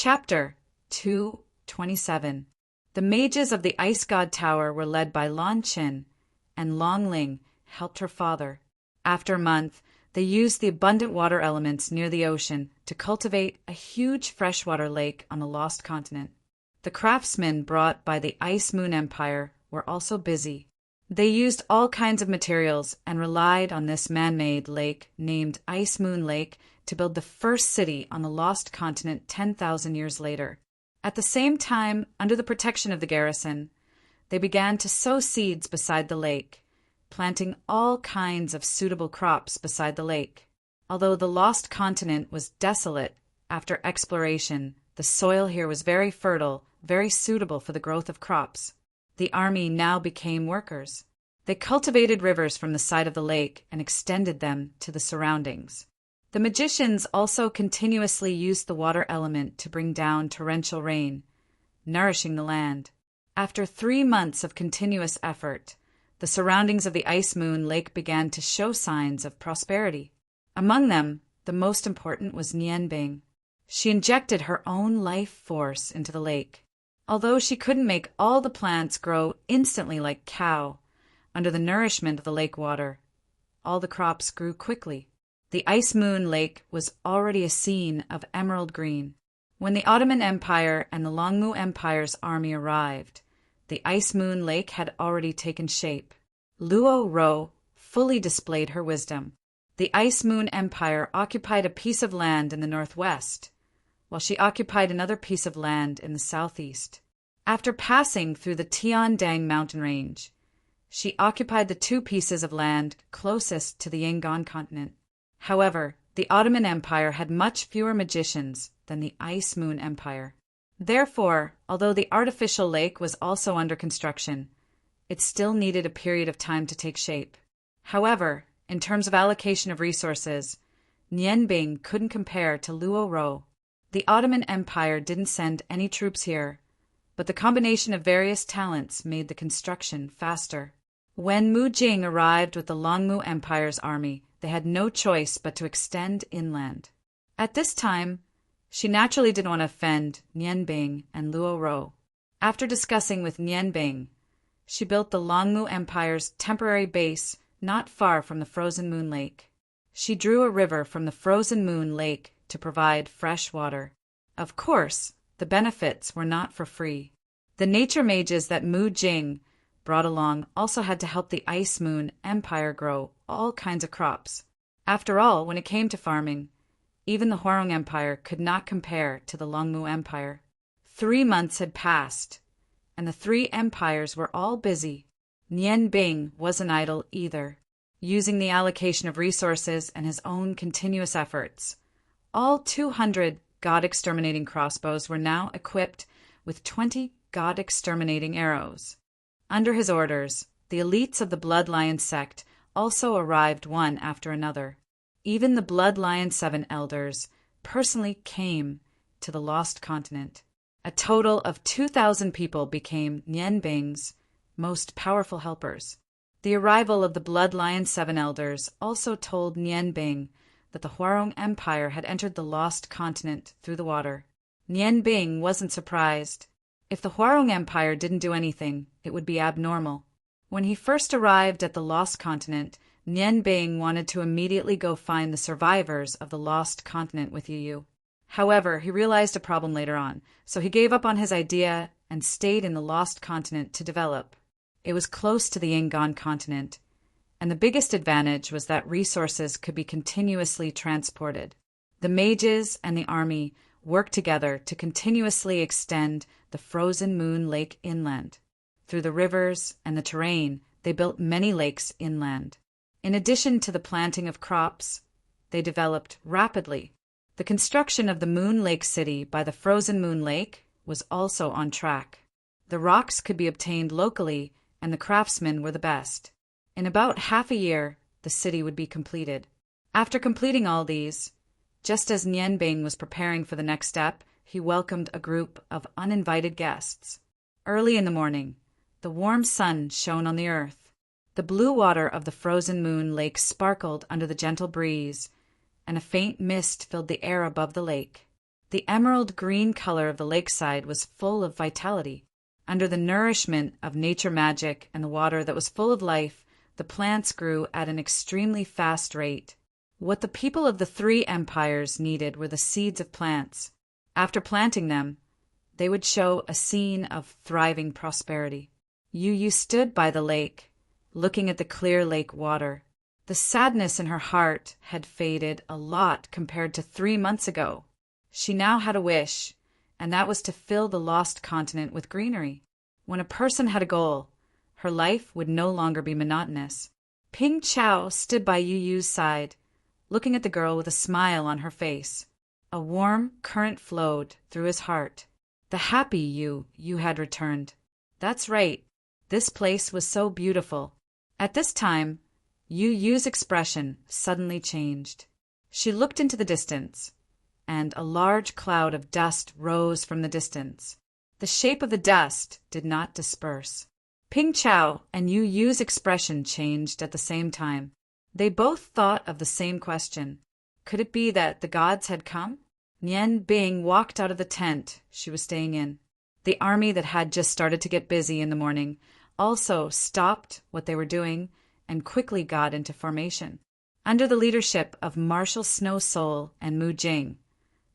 Chapter 2:27. The mages of the Ice God Tower were led by Lan Qin, and Long Ling helped her father. After a month, they used the abundant water elements near the ocean to cultivate a huge freshwater lake on the lost continent. The craftsmen brought by the Ice Moon Empire were also busy. They used all kinds of materials and relied on this man-made lake named Ice Moon Lake to build the first city on the lost continent 10,000 years later. At the same time, under the protection of the garrison, they began to sow seeds beside the lake, planting all kinds of suitable crops beside the lake. Although the lost continent was desolate after exploration, the soil here was very fertile, very suitable for the growth of crops. The army now became workers. They cultivated rivers from the side of the lake and extended them to the surroundings. The magicians also continuously used the water element to bring down torrential rain, nourishing the land. After 3 months of continuous effort, the surroundings of the Ice Moon Lake began to show signs of prosperity. Among them, the most important was Nianbing. She injected her own life force into the lake. Although she couldn't make all the plants grow instantly like cow, under the nourishment of the lake water, all the crops grew quickly. The Ice Moon Lake was already a scene of emerald green. When the Ottoman Empire and the Longmu Empire's army arrived, the Ice Moon Lake had already taken shape. Luo Ro fully displayed her wisdom. The Ice Moon Empire occupied a piece of land in the northwest, while she occupied another piece of land in the southeast. After passing through the Tiandang mountain range, she occupied the 2 pieces of land closest to the Yangon continent. However, the Ottoman Empire had much fewer magicians than the Ice Moon Empire. Therefore, although the artificial lake was also under construction, it still needed a period of time to take shape. However, in terms of allocation of resources, Nianbing couldn't compare to Luo Ro. The Ottoman Empire didn't send any troops here, but the combination of various talents made the construction faster. When Mu Jing arrived with the Longmu Empire's army, they had no choice but to extend inland. At this time, she naturally didn't want to offend Nianbing and Luo Ro. After discussing with Nianbing, she built the Longmu Empire's temporary base not far from the Frozen Moon Lake. She drew a river from the Frozen Moon Lake to provide fresh water. Of course, the benefits were not for free. The nature mages that Mu Jing brought along also had to help the Ice Moon Empire grow all kinds of crops. After all, when it came to farming, even the Huarong Empire could not compare to the Longmu Empire. 3 months had passed, and the 3 empires were all busy. Nianbing wasn't idle either, using the allocation of resources and his own continuous efforts. All 200 god-exterminating crossbows were now equipped with 20 god-exterminating arrows. Under his orders, the elites of the Blood Lion sect also arrived one after another. Even the Blood Lion 7 elders personally came to the lost continent. A total of 2,000 people became Nianbing's most powerful helpers. The arrival of the Blood Lion 7 elders also told Nianbing that the Huarong Empire had entered the lost continent through the water. Nianbing wasn't surprised. If the Huarong Empire didn't do anything, it would be abnormal. When he first arrived at the lost continent, Nianbing wanted to immediately go find the survivors of the lost continent with Yu. However, he realized a problem later on, so he gave up on his idea and stayed in the lost continent to develop. It was close to the Yangon continent, and the biggest advantage was that resources could be continuously transported. The mages and the army worked together to continuously extend the Frozen Moon Lake inland. Through the rivers and the terrain, they built many lakes inland. In addition to the planting of crops, they developed rapidly. The construction of the Moon Lake City by the Frozen Moon Lake was also on track. The rocks could be obtained locally, and the craftsmen were the best. In about half a year, the city would be completed. After completing all these, just as Nianbing was preparing for the next step, he welcomed a group of uninvited guests. Early in the morning, the warm sun shone on the earth. The blue water of the Frozen Moon Lake sparkled under the gentle breeze, and a faint mist filled the air above the lake. The emerald green color of the lakeside was full of vitality. Under the nourishment of nature magic and the water that was full of life, the plants grew at an extremely fast rate. What the people of the three empires needed were the seeds of plants. After planting them, they would show a scene of thriving prosperity. Yu stood by the lake, looking at the clear lake water. The sadness in her heart had faded a lot compared to 3 months ago. She now had a wish, and that was to fill the lost continent with greenery. When a person had a goal, her life would no longer be monotonous. Ping Chao stood by Yu's side, looking at the girl with a smile on her face. A warm current flowed through his heart. The happy Yu had returned. That's right. This place was so beautiful. At this time, Yu's expression suddenly changed. She looked into the distance, and a large cloud of dust rose from the distance. The shape of the dust did not disperse. Ping Chao and Yu's expression changed at the same time. They both thought of the same question. Could it be that the gods had come? Nian Bing walked out of the tent she was staying in. The army that had just started to get busy in the morning also stopped what they were doing and quickly got into formation. Under the leadership of Marshal Snow Soul and Mu Jing,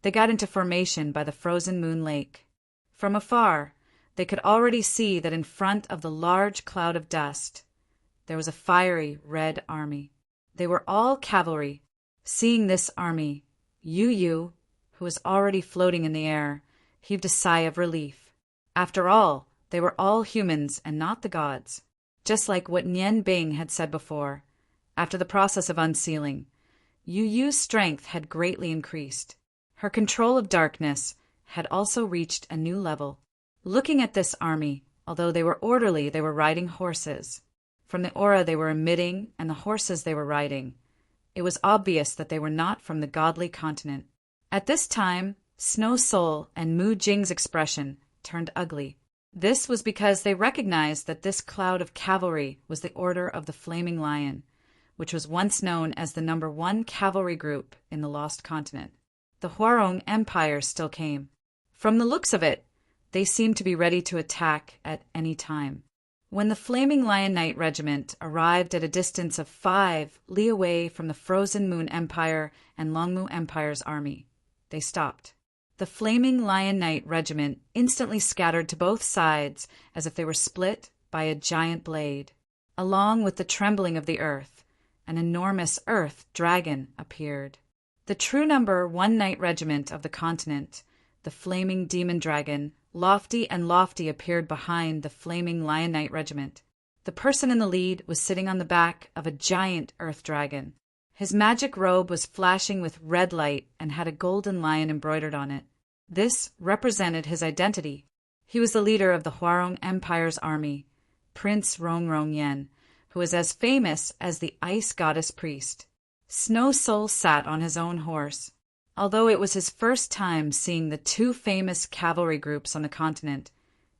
they got into formation by the frozen moon lake. From afar, they could already see that in front of the large cloud of dust, there was a fiery red army. They were all cavalry. Seeing this army, Yu, who was already floating in the air, heaved a sigh of relief. After all, they were all humans and not the gods. Just like what Nian Bing had said before, after the process of unsealing, Yu's strength had greatly increased. Her control of darkness had also reached a new level. Looking at this army, although they were orderly, they were riding horses. From the aura they were emitting and the horses they were riding, it was obvious that they were not from the godly continent. At this time, Snow Soul and Mu Jing's expression turned ugly. This was because they recognized that this cloud of cavalry was the Order of the Flaming Lion, which was once known as the number 1 cavalry group in the Lost Continent. The Huarong Empire still came. From the looks of it, they seemed to be ready to attack at any time. When the Flaming Lion Knight Regiment arrived at a distance of 5 li away from the Frozen Moon Empire and Longmu Empire's army, they stopped. The Flaming Lion Knight Regiment instantly scattered to both sides as if they were split by a giant blade. Along with the trembling of the earth, an enormous earth dragon appeared. The true number 1 Knight Regiment of the continent, the Flaming Demon Dragon, lofty and lofty, appeared behind the Flaming Lion Knight Regiment. The person in the lead was sitting on the back of a giant earth dragon. His magic robe was flashing with red light and had a golden lion embroidered on it. This represented his identity. He was the leader of the Huarong Empire's army, Prince Rongrong Yen, who was as famous as the ice goddess priest. Snow Soul sat on his own horse. Although it was his first time seeing the 2 famous cavalry groups on the continent,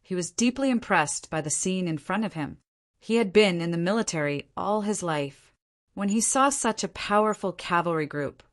he was deeply impressed by the scene in front of him. He had been in the military all his life. When he saw such a powerful cavalry group,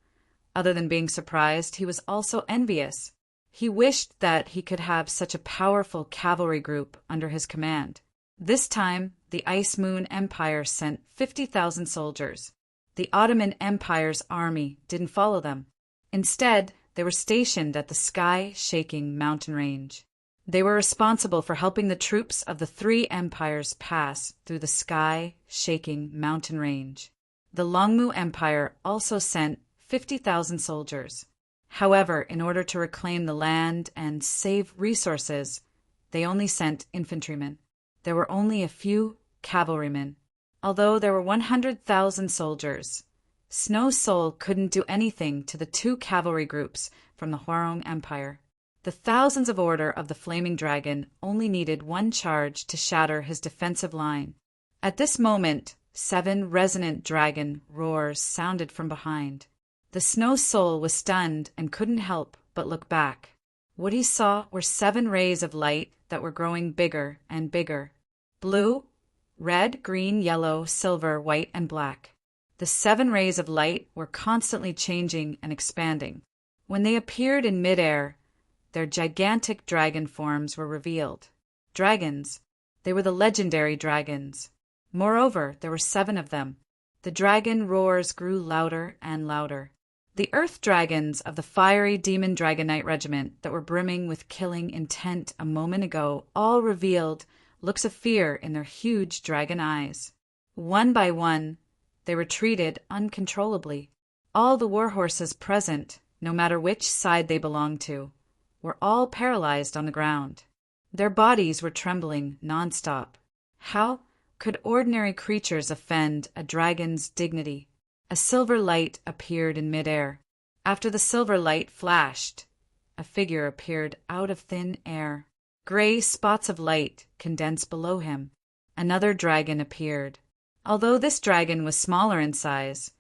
other than being surprised, he was also envious. He wished that he could have such a powerful cavalry group under his command. This time, the Ice Moon Empire sent 50,000 soldiers. The Ottoman Empire's army didn't follow them. Instead, they were stationed at the sky-shaking mountain range. They were responsible for helping the troops of the 3 empires pass through the sky-shaking mountain range. The Longmu Empire also sent 50,000 soldiers. However, in order to reclaim the land and save resources, they only sent infantrymen. There were only a few cavalrymen. Although there were 100,000 soldiers, Snow Soul couldn't do anything to the 2 cavalry groups from the Huarong Empire. The thousands of Order of the Flaming Dragon only needed 1 charge to shatter his defensive line. At this moment, 7 resonant dragon roars sounded from behind. The Snow Soul was stunned and couldn't help but look back. What he saw were 7 rays of light that were growing bigger and bigger. Blue, red, green, yellow, silver, white, and black. The 7 rays of light were constantly changing and expanding. When they appeared in midair, their gigantic dragon forms were revealed. Dragons. They were the legendary dragons. Moreover, there were 7 of them. The dragon roars grew louder and louder. The earth dragons of the fiery demon dragon knight regiment that were brimming with killing intent a moment ago all revealed looks of fear in their huge dragon eyes. One by one, they retreated uncontrollably. All the war horses present, no matter which side they belonged to, were all paralyzed on the ground. Their bodies were trembling nonstop. How could ordinary creatures offend a dragon's dignity? A silver light appeared in midair. After the silver light flashed, a figure appeared out of thin air. Gray spots of light condensed below him. Another dragon appeared. Although this dragon was smaller in size,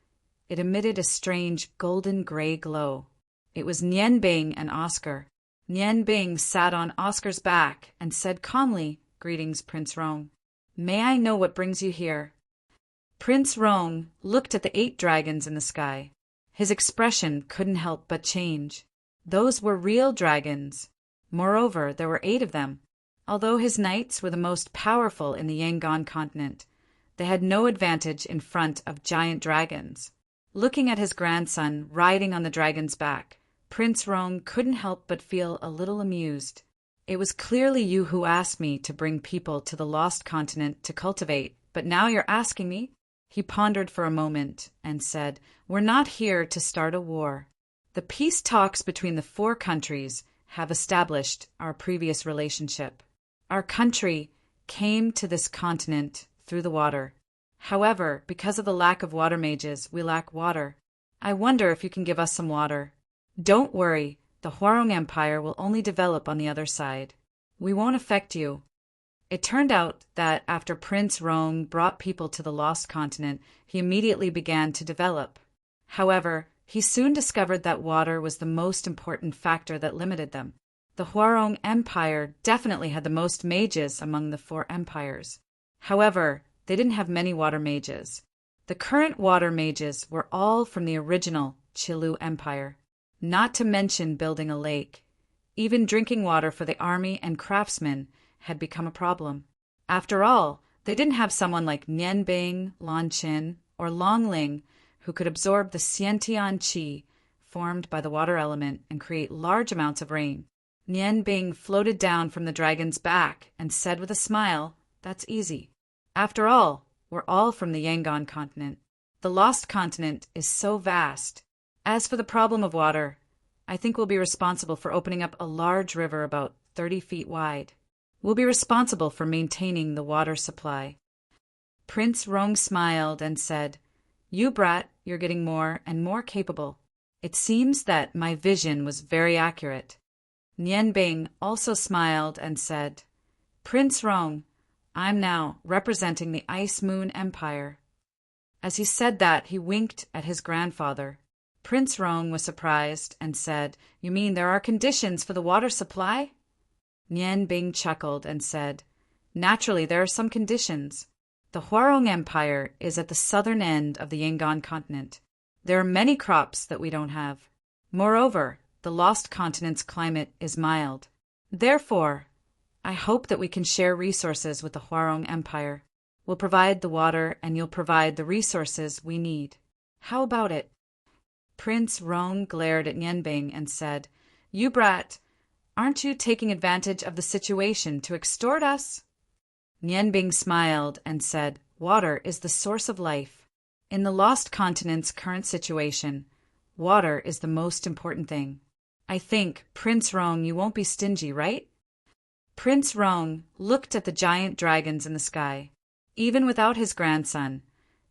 it emitted a strange golden-gray glow. It was Nian Bing and Oscar. Nian Bing sat on Oscar's back and said calmly, "Greetings, Prince Rong. May I know what brings you here?" Prince Rong looked at the 8 dragons in the sky. His expression couldn't help but change. Those were real dragons. Moreover, there were 8 of them. Although his knights were the most powerful in the Yangon continent, they had no advantage in front of giant dragons. Looking at his grandson riding on the dragon's back, Prince Rong couldn't help but feel a little amused. "It was clearly you who asked me to bring people to the lost continent to cultivate, but now you're asking me?" He pondered for a moment and said, "We're not here to start a war. The peace talks between the 4 countries have established our previous relationship. Our country came to this continent through the water. However, because of the lack of water mages, we lack water. I wonder if you can give us some water. Don't worry, the Huarong Empire will only develop on the other side. We won't affect you." It turned out that after Prince Rong brought people to the lost continent, he immediately began to develop. However, he soon discovered that water was the most important factor that limited them. The Huarong Empire definitely had the most mages among the 4 empires. However, they didn't have many water mages. The current water mages were all from the original Qilu Empire. Not to mention building a lake. Even drinking water for the army and craftsmen had become a problem. After all, they didn't have someone like Nian Bing, Lan Qin, or Long Ling who could absorb the Xiantian qi formed by the water element and create large amounts of rain. Nian Bing floated down from the dragon's back and said with a smile, "That's easy. After all, we're all from the Yangon continent. The lost continent is so vast. As for the problem of water, I think we'll be responsible for opening up a large river about 30 feet wide. We'll be responsible for maintaining the water supply." Prince Rong smiled and said, "You brat, you're getting more and more capable. It seems that my vision was very accurate." Nian Bing also smiled and said, "Prince Rong, I'm now representing the Ice Moon Empire." As he said that, he winked at his grandfather. Prince Rong was surprised and said, "You mean there are conditions for the water supply?" Nian Bing chuckled and said, "Naturally, there are some conditions. The Huarong Empire is at the southern end of the Yangon continent. There are many crops that we don't have. Moreover, the lost continent's climate is mild. Therefore, I hope that we can share resources with the Huarong Empire. We'll provide the water and you'll provide the resources we need. How about it?" Prince Rong glared at Nian Bing and said, "You brat, aren't you taking advantage of the situation to extort us?" Nian Bing smiled and said, "Water is the source of life. In the lost continent's current situation, water is the most important thing. I think, Prince Rong, you won't be stingy, right?" Prince Rong looked at the giant dragons in the sky. Even without his grandson,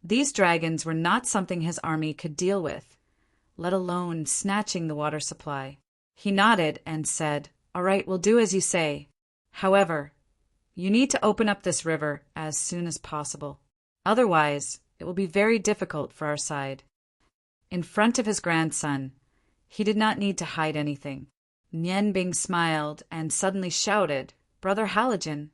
these dragons were not something his army could deal with, let alone snatching the water supply. He nodded and said, "All right, we'll do as you say. However, you need to open up this river as soon as possible. Otherwise, it will be very difficult for our side." In front of his grandson, he did not need to hide anything. Nian Bing smiled and suddenly shouted, "Brother Halogen!"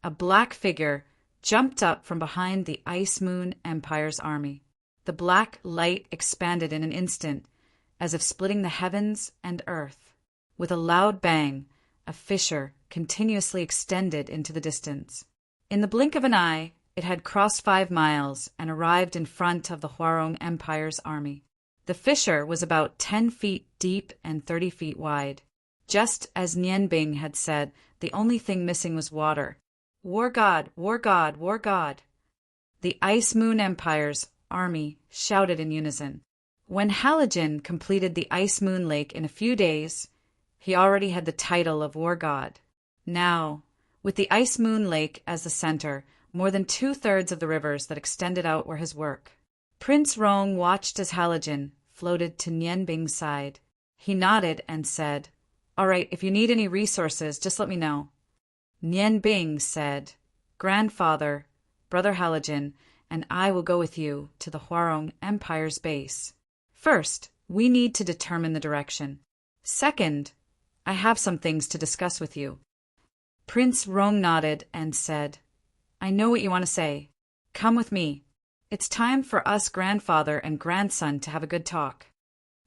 A black figure jumped up from behind the Ice Moon Empire's army. The black light expanded in an instant, as if splitting the heavens and earth. With a loud bang, a fissure continuously extended into the distance. In the blink of an eye, it had crossed 5 miles and arrived in front of the Huarong Empire's army. The fissure was about 10 feet deep and 30 feet wide. Just as Nianbing had said, the only thing missing was water. War god, war god, war god. The Ice Moon Empire's army shouted in unison. When Halijin completed the Ice Moon Lake in a few days, he already had the title of war god. Now, with the Ice Moon Lake as the center, more than 2/3 of the rivers that extended out were his work. Prince Rong watched as Halijin floated to Nianbing's side. He nodded and said, "All right, if you need any resources, just let me know." Nianbing said, "Grandfather, Brother Halijin, and I will go with you to the Huarong Empire's base. First, we need to determine the direction. Second, I have some things to discuss with you." Prince Rong nodded and said, "I know what you want to say. Come with me. It's time for us grandfather and grandson to have a good talk."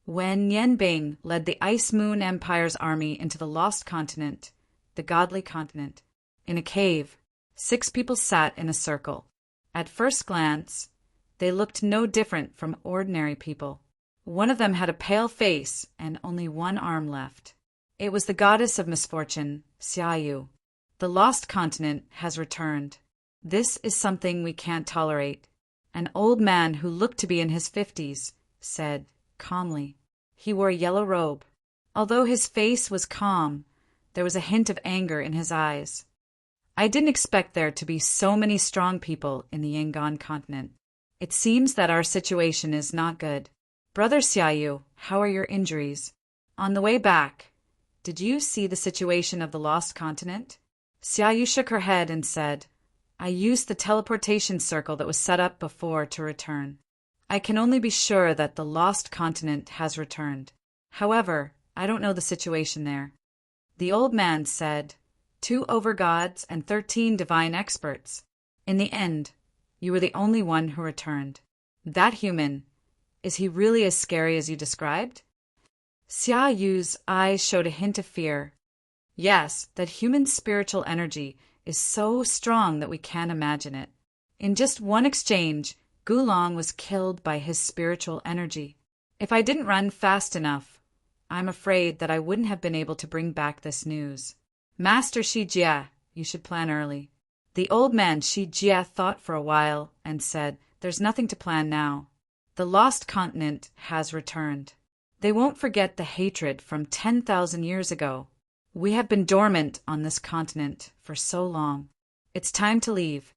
When Nianbing led the Ice Moon Empire's army into the Lost Continent, the Godly Continent, in a cave, 6 people sat in a circle. At first glance, they looked no different from ordinary people. One of them had a pale face and only one arm left. It was the goddess of misfortune, Xiaoyu. The Lost Continent has returned. This is something we can't tolerate. An old man who looked to be in his 50s said calmly. He wore a yellow robe. Although his face was calm, there was a hint of anger in his eyes. "I didn't expect there to be so many strong people in the Yangon continent. It seems that our situation is not good. Brother Xiaoyu, how are your injuries? On the way back, did you see the situation of the Lost Continent?" Xiaoyu shook her head and said, "I used the teleportation circle that was set up before to return. I can only be sure that the Lost Continent has returned. However, I don't know the situation there." The old man said, 2 overgods and 13 divine experts. In the end, you were the only one who returned. That human, is he really as scary as you described?" Xiaoyu's eyes showed a hint of fear. "Yes, that human spiritual energy is so strong that we can't imagine it. In just one exchange, Gulong was killed by his spiritual energy. If I didn't run fast enough, I'm afraid that I wouldn't have been able to bring back this news. Master Shi Jia, you should plan early." The old man Shi Jia thought for a while and said, "There's nothing to plan now. The Lost Continent has returned. They won't forget the hatred from 10,000 years ago. We have been dormant on this continent for so long. It's time to leave."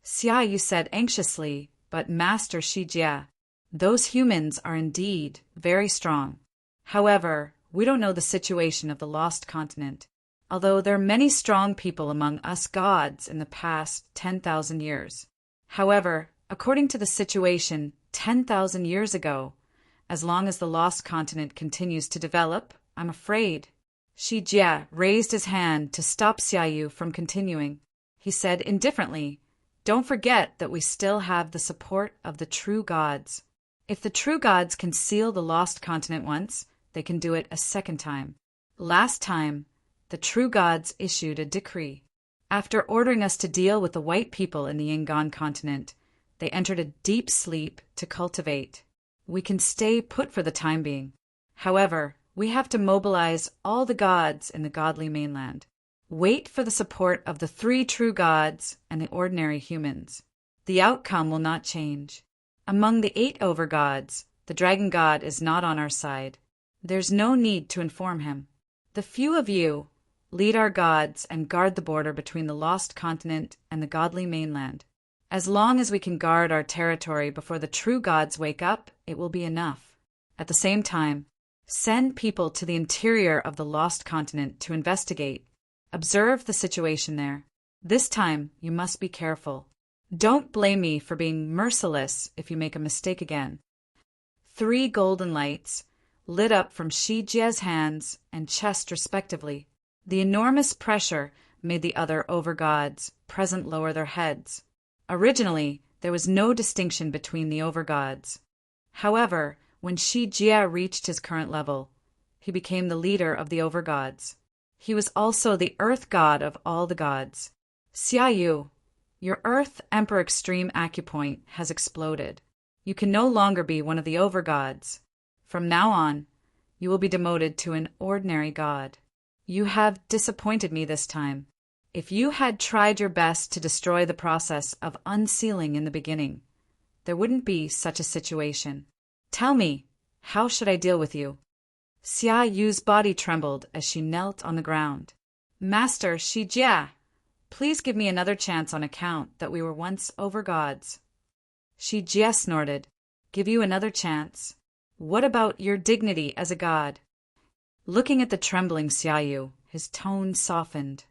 Xiaoyu said anxiously, "But Master Shi Jia, those humans are indeed very strong. However, we don't know the situation of the Lost Continent, although there are many strong people among us gods in the past 10,000 years. However, according to the situation 10,000 years ago, as long as the Lost Continent continues to develop, I'm afraid." Shi Jia raised his hand to stop Xiaoyu from continuing. He said indifferently, "Don't forget that we still have the support of the true gods. If the true gods can seal the Lost Continent once, they can do it a second time. Last time, the true gods issued a decree. After ordering us to deal with the white people in the Yangon continent, they entered a deep sleep to cultivate. We can stay put for the time being. However, we have to mobilize all the gods in the godly mainland. Wait for the support of the 3 true gods and the ordinary humans. The outcome will not change. Among the 8 overgods, the dragon god is not on our side. There's no need to inform him. The few of you lead our gods and guard the border between the Lost Continent and the godly mainland. As long as we can guard our territory before the true gods wake up, it will be enough. At the same time, send people to the interior of the Lost Continent to investigate. Observe the situation there. This time, you must be careful. Don't blame me for being merciless if you make a mistake again." 3 golden lights lit up from Shi Jia's hands and chest respectively. The enormous pressure made the other overgods present lower their heads. Originally, there was no distinction between the overgods. However, When Shi Jia reached his current level, he became the leader of the overgods. He was also the earth god of all the gods. Xiaoyu, your Earth Emperor Extreme Acupoint has exploded. You can no longer be one of the overgods. From now on, you will be demoted to an ordinary god. You have disappointed me this time. If you had tried your best to destroy the process of unsealing in the beginning, there wouldn't be such a situation. Tell me, how should I deal with you? Xia Yu's body trembled as she knelt on the ground. Master Shi Jia, please give me another chance on account that we were once overgods. Shi Jia snorted. Give you another chance? What about your dignity as a god? Looking at the trembling Xiaoyu, his tone softened.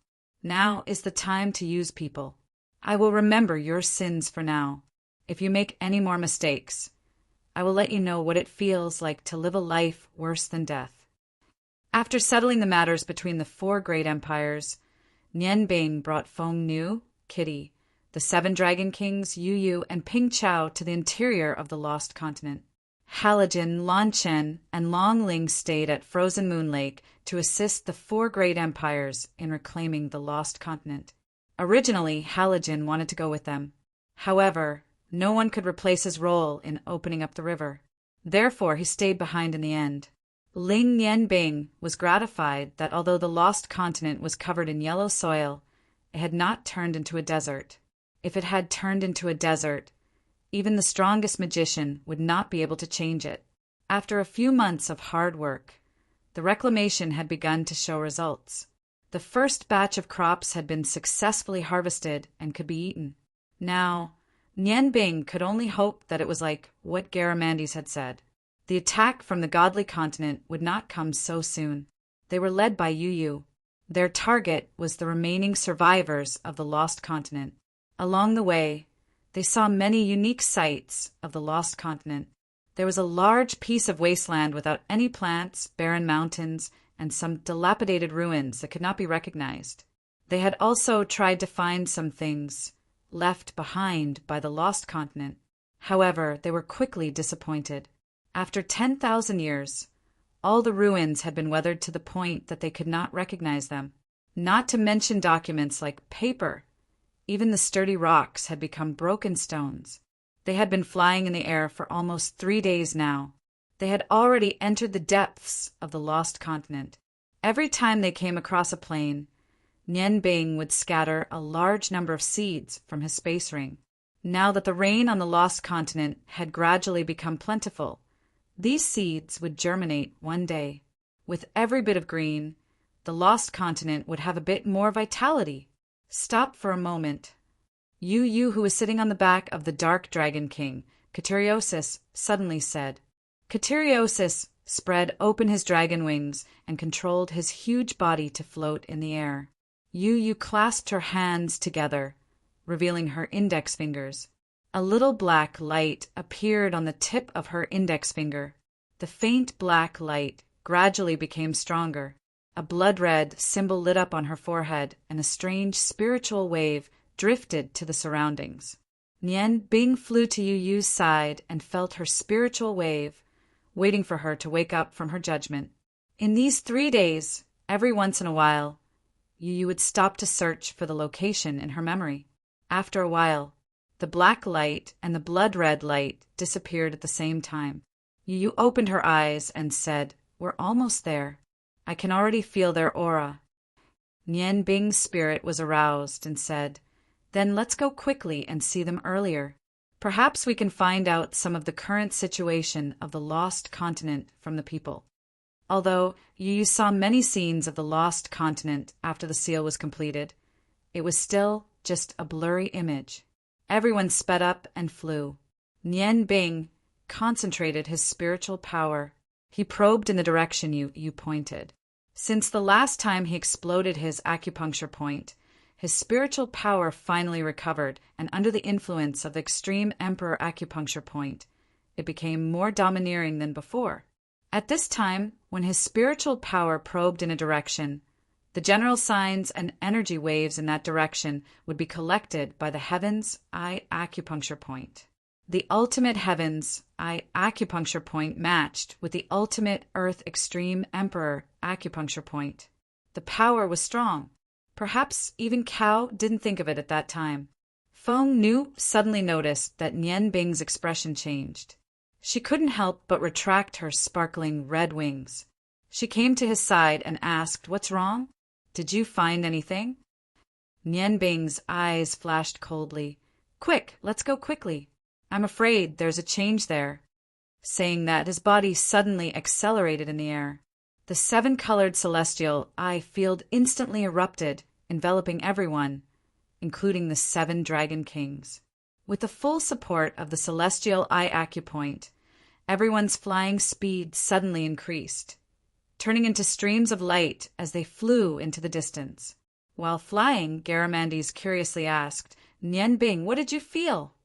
Now is the time to use people. I will remember your sins for now. If you make any more mistakes, I will let you know what it feels like to live a life worse than death. After settling the matters between the four great empires, Nian Bing brought Feng Nu, Kitty, the seven dragon kings, Yu Yu, and Ping Chao to the interior of the lost continent. Halijin, Lan Chen, and Long Ling stayed at Frozen Moon Lake to assist the four great empires in reclaiming the lost continent. Originally, Halijin wanted to go with them. However, no one could replace his role in opening up the river. Therefore, he stayed behind in the end. Ling Nianbing was gratified that although the lost continent was covered in yellow soil, it had not turned into a desert. If it had turned into a desert, even the strongest magician would not be able to change it. After a few months of hard work, the reclamation had begun to show results. The first batch of crops had been successfully harvested and could be eaten. Now, Nian Bing could only hope that it was like what Garamandes had said. The attack from the godly continent would not come so soon. They were led by Yu Yu. Their target was the remaining survivors of the lost continent. Along the way, they saw many unique sights of the lost continent. There was a large piece of wasteland without any plants, barren mountains, and some dilapidated ruins that could not be recognized. They had also tried to find some things left behind by the lost continent. However, they were quickly disappointed. After 10,000 years, all the ruins had been weathered to the point that they could not recognize them. Not to mention documents like paper. Even the sturdy rocks had become broken stones. They had been flying in the air for almost 3 days now. They had already entered the depths of the lost continent. Every time they came across a plain, Nian Bing would scatter a large number of seeds from his space ring. Now that the rain on the lost continent had gradually become plentiful, these seeds would germinate one day. With every bit of green, the lost continent would have a bit more vitality. Stop for a moment. Yu Yu, who was sitting on the back of the Dark Dragon King, Cateriosis, suddenly said. Cateriosis spread open his dragon wings and controlled his huge body to float in the air. Yu Yu clasped her hands together, revealing her index fingers. A little black light appeared on the tip of her index finger. The faint black light gradually became stronger. A blood-red symbol lit up on her forehead, and a strange spiritual wave drifted to the surroundings. Nian Bing flew to Yu Yu's side and felt her spiritual wave, waiting for her to wake up from her judgment. In these 3 days, every once in a while, Yu Yu would stop to search for the location in her memory. After a while, the black light and the blood-red light disappeared at the same time. Yu Yu opened her eyes and said, We're almost there. I can already feel their aura. Nian Bing's spirit was aroused and said, Then let's go quickly and see them earlier. Perhaps we can find out some of the current situation of the lost continent from the people. Although Yu Yu saw many scenes of the lost continent after the seal was completed, it was still just a blurry image. Everyone sped up and flew. Nian Bing concentrated his spiritual power. He probed in the direction Yu Yu pointed. Since the last time he exploded his acupuncture point, his spiritual power finally recovered, and under the influence of the extreme Emperor acupuncture point, it became more domineering than before. At this time, when his spiritual power probed in a direction, the general signs and energy waves in that direction would be collected by the Heaven's Eye acupuncture point. The ultimate heavens eye acupuncture point matched with the ultimate earth extreme emperor acupuncture point. The power was strong. Perhaps even Cao didn't think of it at that time. Feng Nu suddenly noticed that Nian Bing's expression changed. She couldn't help but retract her sparkling red wings. She came to his side and asked, "What's wrong? Did you find anything?" Nian Bing's eyes flashed coldly. "Quick, let's go quickly. I'm afraid there's a change there." Saying that, his body suddenly accelerated in the air. The seven-colored celestial eye field instantly erupted, enveloping everyone, including the 7 dragon kings. With the full support of the celestial eye acupoint, everyone's flying speed suddenly increased, turning into streams of light as they flew into the distance. While flying, Garamandes curiously asked, "Nian Bing, what did you feel?"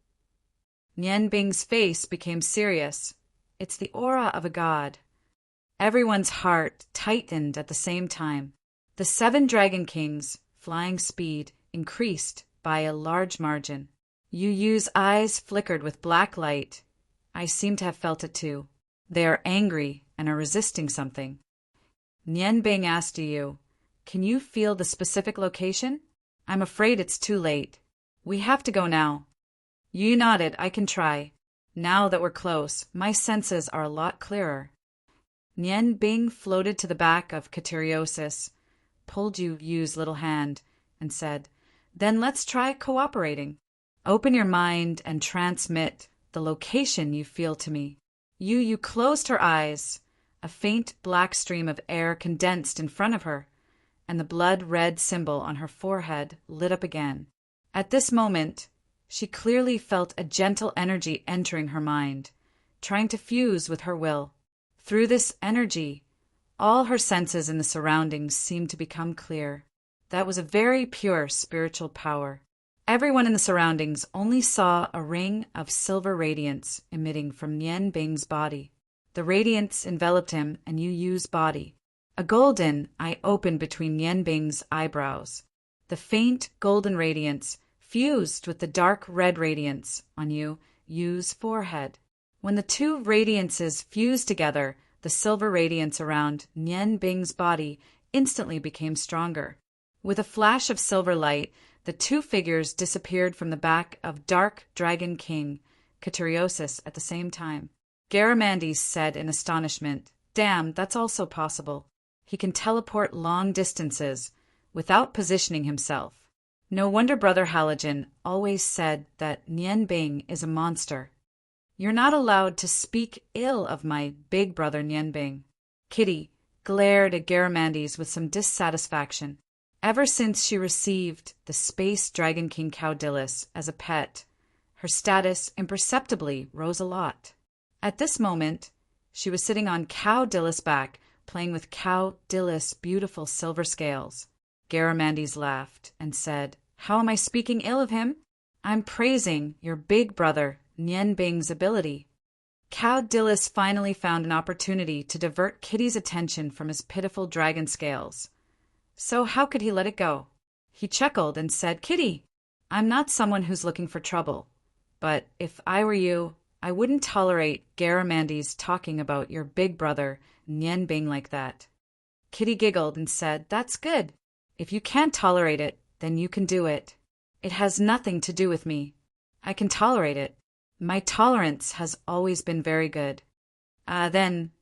Nian Bing's face became serious. "It's the aura of a god." Everyone's heart tightened at the same time. The 7 dragon kings' flying speed increased by a large margin. Yu Yu's eyes flickered with black light. I seem to have felt it too. They are angry and are resisting something. Nian Bing asked Yu, "Can you feel the specific location?" "I'm afraid it's too late. We have to go now." Yu nodded. "I can try. Now that we're close, my senses are a lot clearer." Nian Bing floated to the back of Cateriosis, pulled Yu Yu's little hand, and said, "Then let's try cooperating. Open your mind and transmit the location you feel to me." Yu Yu closed her eyes. A faint black stream of air condensed in front of her, and the blood-red symbol on her forehead lit up again. At this moment, she clearly felt a gentle energy entering her mind, trying to fuse with her will. Through this energy, all her senses in the surroundings seemed to become clear. That was a very pure spiritual power. Everyone in the surroundings only saw a ring of silver radiance emitting from Nian Bing's body. The radiance enveloped him and Yu Yu's body. A golden eye opened between Nian Bing's eyebrows. The faint golden radiance fused with the dark red radiance on Yu Yu's forehead. When the two radiances fused together, the silver radiance around Nian Bing's body instantly became stronger. With a flash of silver light, the two figures disappeared from the back of Dark Dragon King Cateriosis at the same time. Garamandes said in astonishment, "Damn, that's also possible. He can teleport long distances without positioning himself. No wonder Brother Halogen always said that Nian Bing is a monster." "You're not allowed to speak ill of my big brother Nian Bing." Kitty glared at Garamandes with some dissatisfaction. Ever since she received the Space Dragon King Caudilus as a pet, her status imperceptibly rose a lot. At this moment, she was sitting on Caudilus' back, playing with Caudilus' beautiful silver scales. Garamandes laughed and said, "How am I speaking ill of him? I'm praising your big brother Nian Bing's ability." Caudilus finally found an opportunity to divert Kitty's attention from his pitiful dragon scales. So how could he let it go? He chuckled and said, "Kitty, I'm not someone who's looking for trouble, but if I were you, I wouldn't tolerate Garamandes talking about your big brother Nian Bing like that." Kitty giggled and said, "That's good. If you can't tolerate it, then you can do it. It has nothing to do with me. I can tolerate it. My tolerance has always been very good." Then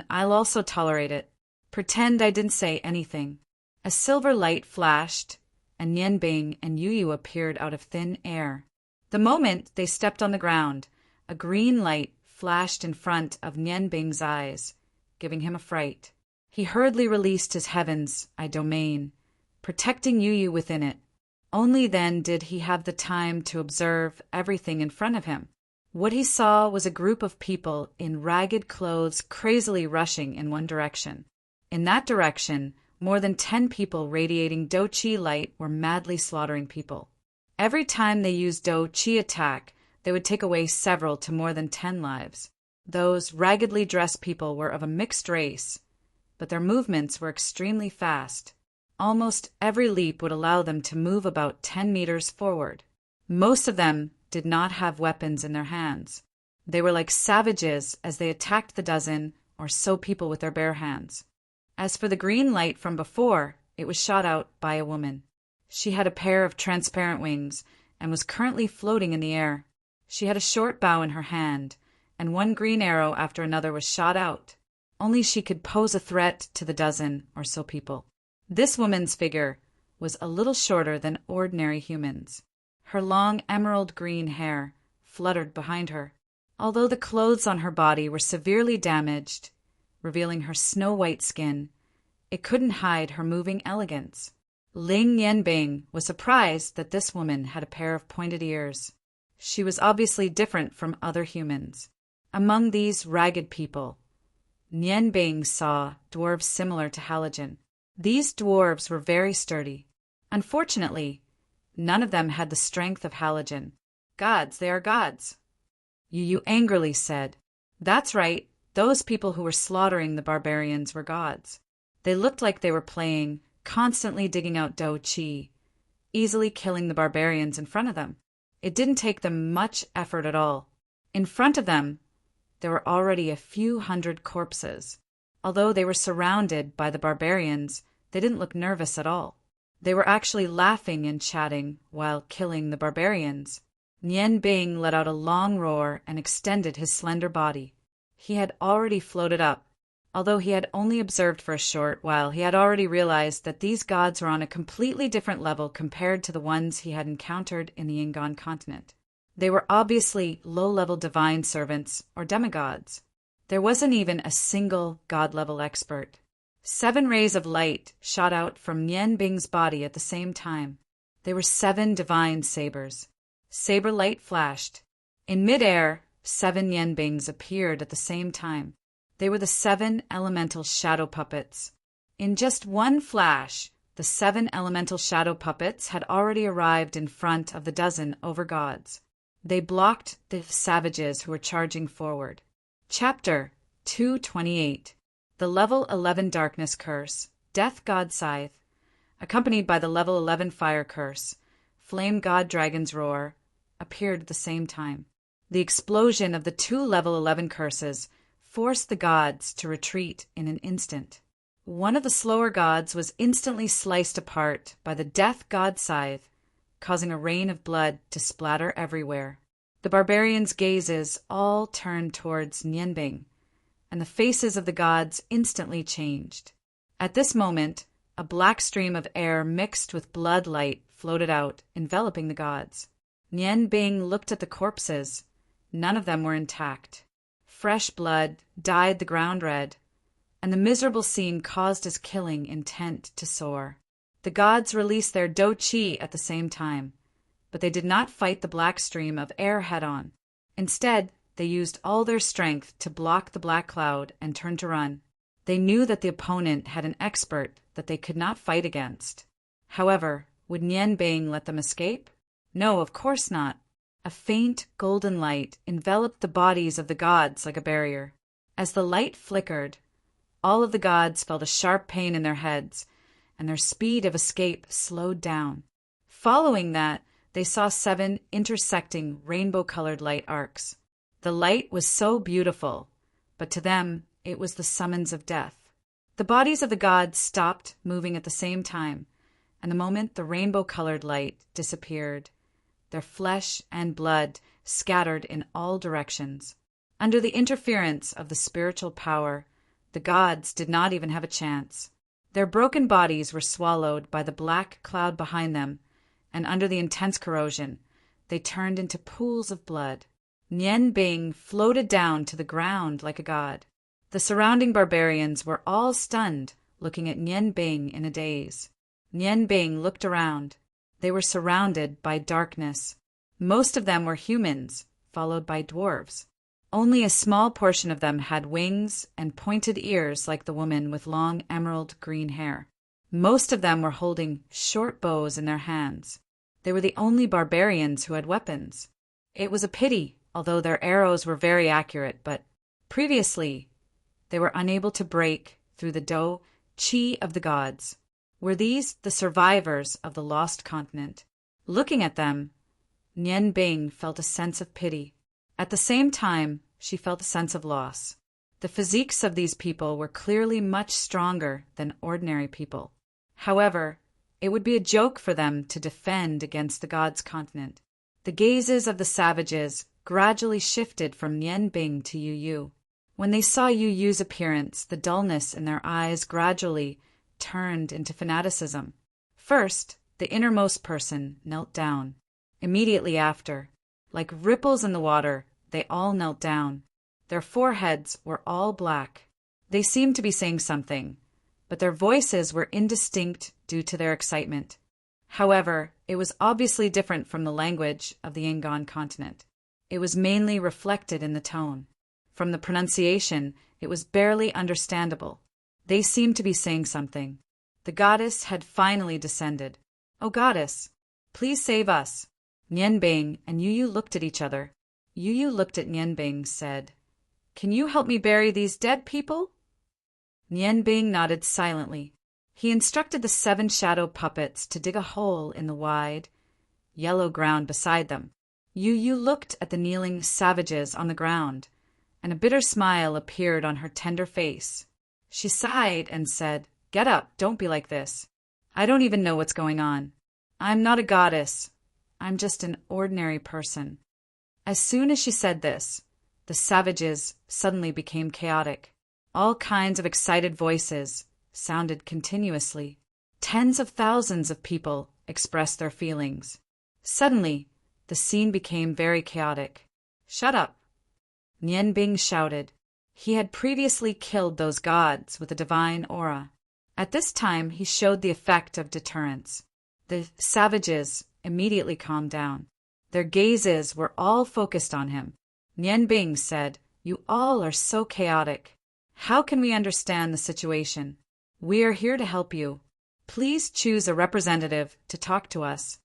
I'll also tolerate it. Pretend I didn't say anything." A silver light flashed, and Nian Bing and Yu Yu appeared out of thin air. The moment they stepped on the ground, a green light flashed in front of Nian Bing's eyes, giving him a fright. He hurriedly released his heaven's eye domain, protecting Yu Yu within it. Only then did he have the time to observe everything in front of him. What he saw was a group of people in ragged clothes crazily rushing in one direction. In that direction, more than 10 people radiating Do-Chi light were madly slaughtering people. Every time they used Do-Chi attack, they would take away several to more than 10 lives. Those raggedly dressed people were of a mixed race, but their movements were extremely fast. Almost every leap would allow them to move about 10 meters forward. Most of them did not have weapons in their hands. They were like savages as they attacked the dozen or so people with their bare hands. As for the green light from before, it was shot out by a woman. She had a pair of transparent wings and was currently floating in the air. She had a short bow in her hand, and one green arrow after another was shot out. Only she could pose a threat to the dozen or so people. This woman's figure was a little shorter than ordinary humans. Her long emerald green hair fluttered behind her. Although the clothes on her body were severely damaged, revealing her snow-white skin, it couldn't hide her moving elegance. Ling Yanbing was surprised that this woman had a pair of pointed ears. She was obviously different from other humans. Among these ragged people, Yanbing saw dwarves similar to Halogen. These dwarves were very sturdy. Unfortunately, none of them had the strength of Halogen. Gods, they are gods, Yu angrily said. That's right, those people who were slaughtering the barbarians were gods. They looked like they were playing, constantly digging out Dou Qi, easily killing the barbarians in front of them. It didn't take them much effort at all. In front of them, there were already a few hundred corpses. Although they were surrounded by the barbarians, they didn't look nervous at all. They were actually laughing and chatting while killing the barbarians. Nian Bing let out a long roar and extended his slender body. He had already floated up. Although he had only observed for a short while, he had already realized that these gods were on a completely different level compared to the ones he had encountered in the Ingon continent. They were obviously low-level divine servants or demigods. There wasn't even a single god-level expert. 7 rays of light shot out from Nian Bing's body at the same time. They were 7 divine sabers. Saber light flashed. In midair, 7 Nian Bings appeared at the same time. They were the 7 elemental shadow puppets. In just one flash, the 7 elemental shadow puppets had already arrived in front of the dozen over-gods. They blocked the savages who were charging forward. Chapter 228. The Level 11 Darkness Curse, Death God Scythe, accompanied by the Level 11 Fire Curse, Flame God Dragon's Roar, appeared at the same time. The explosion of the 2 Level 11 curses forced the gods to retreat in an instant. One of the slower gods was instantly sliced apart by the Death God Scythe, causing a rain of blood to splatter everywhere. The barbarians' gazes all turned towards Nianbing, and the faces of the gods instantly changed. At this moment, a black stream of air mixed with blood light floated out, enveloping the gods. Nianbing looked at the corpses. None of them were intact. Fresh blood dyed the ground red, and the miserable scene caused his killing intent to soar. The gods released their Dou Qi at the same time, but they did not fight the black stream of air head-on. Instead, they used all their strength to block the black cloud and turn to run. They knew that the opponent had an expert that they could not fight against. However, would Nianbing let them escape? No, of course not. A faint golden light enveloped the bodies of the gods like a barrier. As the light flickered, all of the gods felt a sharp pain in their heads, and their speed of escape slowed down. Following that, they saw 7 intersecting rainbow-colored light arcs. The light was so beautiful, but to them it was the summons of death. The bodies of the gods stopped moving at the same time, and the moment the rainbow-colored light disappeared, their flesh and blood scattered in all directions. Under the interference of the spiritual power, the gods did not even have a chance. Their broken bodies were swallowed by the black cloud behind them, and under the intense corrosion, they turned into pools of blood. Nianbing floated down to the ground like a god. The surrounding barbarians were all stunned, looking at Nianbing in a daze. Nianbing looked around. They were surrounded by darkness. Most of them were humans, followed by dwarves. Only a small portion of them had wings and pointed ears like the woman with long emerald green hair. Most of them were holding short bows in their hands. They were the only barbarians who had weapons. It was a pity, although their arrows were very accurate, but previously they were unable to break through the Dou Qi of the gods. Were these the survivors of the lost continent? Looking at them, Nian Bing felt a sense of pity. At the same time, she felt a sense of loss. The physiques of these people were clearly much stronger than ordinary people. However, it would be a joke for them to defend against the gods' continent. The gazes of the savages gradually shifted from Nian Bing to Yu Yu. When they saw Yu Yu's appearance, the dullness in their eyes gradually turned into fanaticism. First, the innermost person knelt down. Immediately after, like ripples in the water, they all knelt down. Their foreheads were all black. They seemed to be saying something, but their voices were indistinct due to their excitement. However, it was obviously different from the language of the Yangon continent. It was mainly reflected in the tone. From the pronunciation, it was barely understandable. They seemed to be saying something. The goddess had finally descended. "Oh, goddess, please save us." Nian Bing and Yu Yu looked at each other. Yu Yu looked at Nian Bing, said, "Can you help me bury these dead people?" Nian Bing nodded silently. He instructed the 7 shadow puppets to dig a hole in the wide, yellow ground beside them. Yu Yu looked at the kneeling savages on the ground, and a bitter smile appeared on her tender face. She sighed and said, "Get up, don't be like this. I don't even know what's going on. I'm not a goddess. I'm just an ordinary person." As soon as she said this, the savages suddenly became chaotic. All kinds of excited voices sounded continuously. Tens of thousands of people expressed their feelings. Suddenly, the scene became very chaotic. "Shut up!" Nian Bing shouted. He had previously killed those gods with a divine aura. At this time, he showed the effect of deterrence. The savages immediately calmed down. Their gazes were all focused on him. Nian Bing said, "You all are so chaotic. How can we understand the situation? We are here to help you. Please choose a representative to talk to us."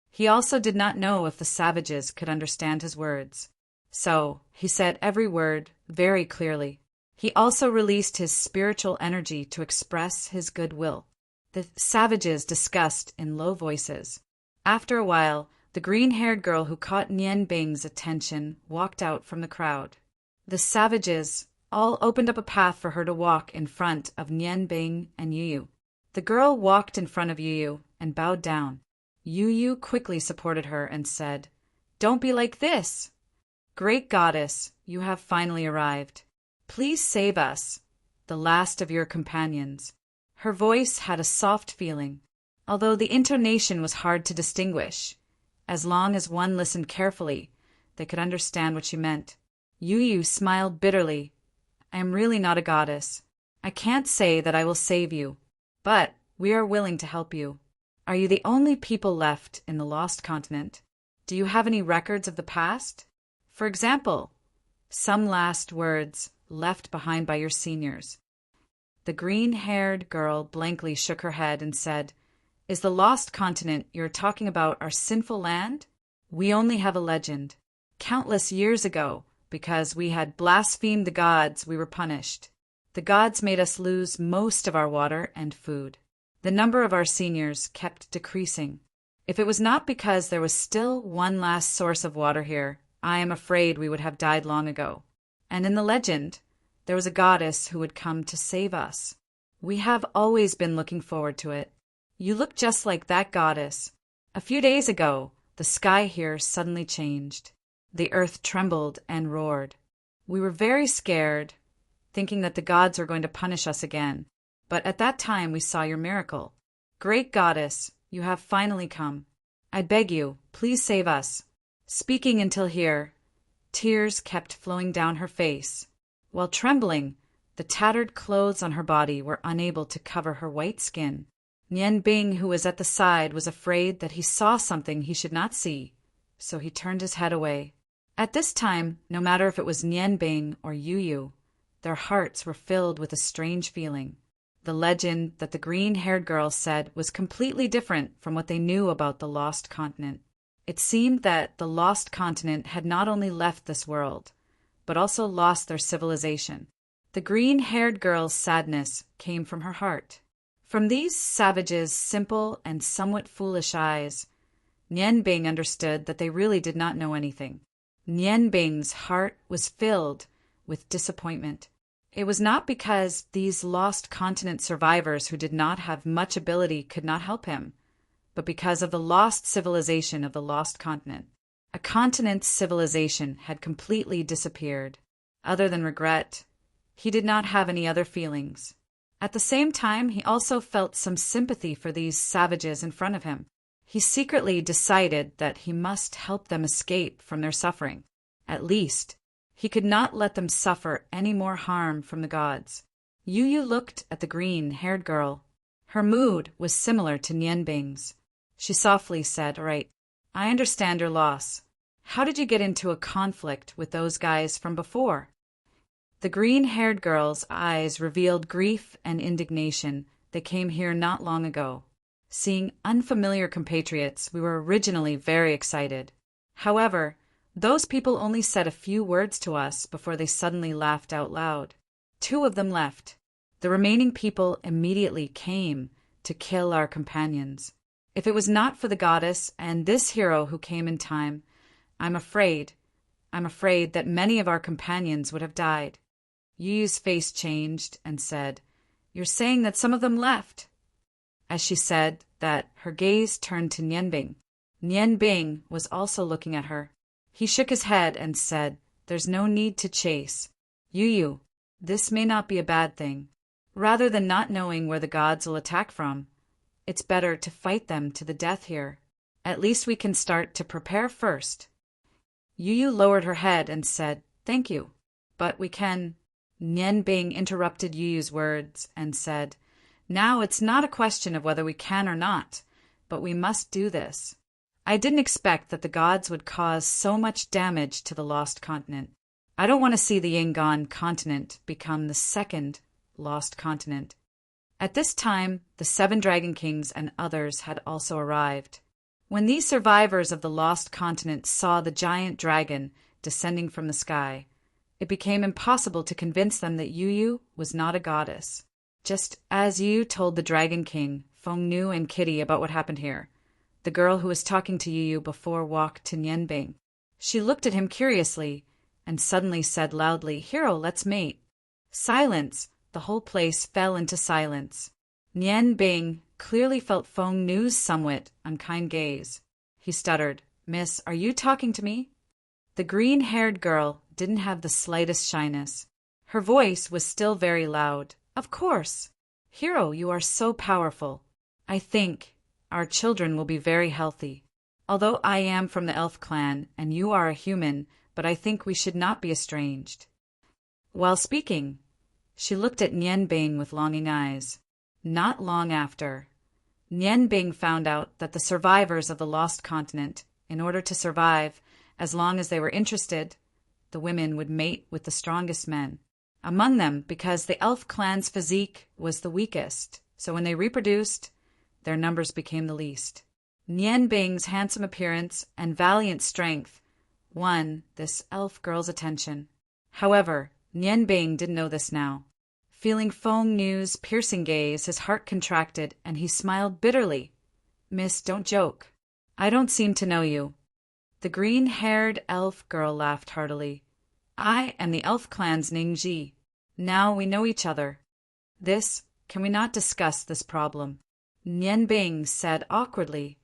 He also did not know if the savages could understand his words. So he said every word very clearly. He also released his spiritual energy to express his goodwill. The savages discussed in low voices. After a while, the green-haired girl who caught Nian Bing's attention walked out from the crowd. The savages all opened up a path for her to walk in front of Nian Bing and Yu Yu. The girl walked in front of Yu Yu and bowed down. Yu Yu quickly supported her and said, "Don't be like this. Great goddess, you have finally arrived. Please save us, the last of your companions." Her voice had a soft feeling, although the intonation was hard to distinguish. As long as one listened carefully, they could understand what she meant. Yu Yu smiled bitterly. "I am really not a goddess. I can't say that I will save you, but we are willing to help you. Are you the only people left in the lost continent? Do you have any records of the past? For example, some last words left behind by your seniors?" The green-haired girl blankly shook her head and said, "Is the lost continent you're talking about our sinful land? We only have a legend. Countless years ago, because we had blasphemed the gods, we were punished. The gods made us lose most of our water and food. The number of our seniors kept decreasing. If it was not because there was still one last source of water here, I am afraid we would have died long ago. And in the legend, there was a goddess who would come to save us. We have always been looking forward to it. You look just like that goddess. A few days ago, the sky here suddenly changed. The earth trembled and roared. We were very scared, thinking that the gods were going to punish us again. But at that time we saw your miracle. Great goddess, you have finally come. I beg you, please save us." Speaking until here, tears kept flowing down her face. While trembling, the tattered clothes on her body were unable to cover her white skin. Nian Bing, who was at the side, was afraid that he saw something he should not see, so he turned his head away. At this time, no matter if it was Nian Bing or Yu Yu, their hearts were filled with a strange feeling. The legend that the green-haired girl said was completely different from what they knew about the lost continent. It seemed that the lost continent had not only left this world, but also lost their civilization. The green-haired girl's sadness came from her heart. From these savages' simple and somewhat foolish eyes, Nian Bing understood that they really did not know anything. Nian Bing's heart was filled with disappointment. It was not because these lost continent survivors who did not have much ability could not help him, but because of the lost civilization of the lost continent. A continent's civilization had completely disappeared. Other than regret, he did not have any other feelings. At the same time, he also felt some sympathy for these savages in front of him. He secretly decided that he must help them escape from their suffering. At least, he could not let them suffer any more harm from the gods. Yu Yu looked at the green-haired girl. Her mood was similar to Nian Bing's. She softly said, "All right, I understand your loss. How did you get into a conflict with those guys from before?" The green-haired girl's eyes revealed grief and indignation. They came here not long ago. Seeing unfamiliar compatriots, we were originally very excited. However, those people only said a few words to us before they suddenly laughed out loud. 2 of them left. The remaining people immediately came to kill our companions. If it was not for the goddess and this hero who came in time, I'm afraid that many of our companions would have died. Yu Yu's face changed and said, "You're saying that some of them left?" As she said that, her gaze turned to Nian Bing. Nian Bing was also looking at her. He shook his head and said, "There's no need to chase. Yu Yu, this may not be a bad thing. Rather than not knowing where the gods will attack from, it's better to fight them to the death here. At least we can start to prepare first." Yu Yu lowered her head and said, "Thank you, but we can—" Nian Bing interrupted Yu Yu's words and said, "Now it's not a question of whether we can or not, but we must do this. I didn't expect that the gods would cause so much damage to the lost continent. I don't want to see the Yangon continent become the second lost continent." At this time, the 7 Dragon Kings and others had also arrived. When these survivors of the lost continent saw the giant dragon descending from the sky, it became impossible to convince them that Yu Yu was not a goddess. Just as Yu told the Dragon King, Feng Nu, and Kitty about what happened here, the girl who was talking to Yu Yu before walked to Nian Bing. She looked at him curiously and suddenly said loudly, "Hero, let's mate." Silence! The whole place fell into silence. Nian Bing clearly felt Feng Nu's somewhat unkind gaze. He stuttered, "Miss, are you talking to me?" The green-haired girl didn't have the slightest shyness. Her voice was still very loud. "Of course. Hero, you are so powerful. I think our children will be very healthy. Although I am from the elf clan and you are a human, but I think we should not be estranged." While speaking, she looked at Nian Bing with longing eyes. Not long after, Nian Bing found out that the survivors of the lost continent, in order to survive, as long as they were interested, the women would mate with the strongest men. Among them, because the elf clan's physique was the weakest, so when they reproduced, their numbers became the least. Nian Bing's handsome appearance and valiant strength won this elf girl's attention. However, Nian Bing didn't know this now. Feeling Feng Nu's piercing gaze, his heart contracted and he smiled bitterly. "Miss, don't joke. I don't seem to know you." The green-haired elf girl laughed heartily. "I am the elf clan's Ningji. Now we know each other. Can we not discuss this problem?" Nian Bing said awkwardly.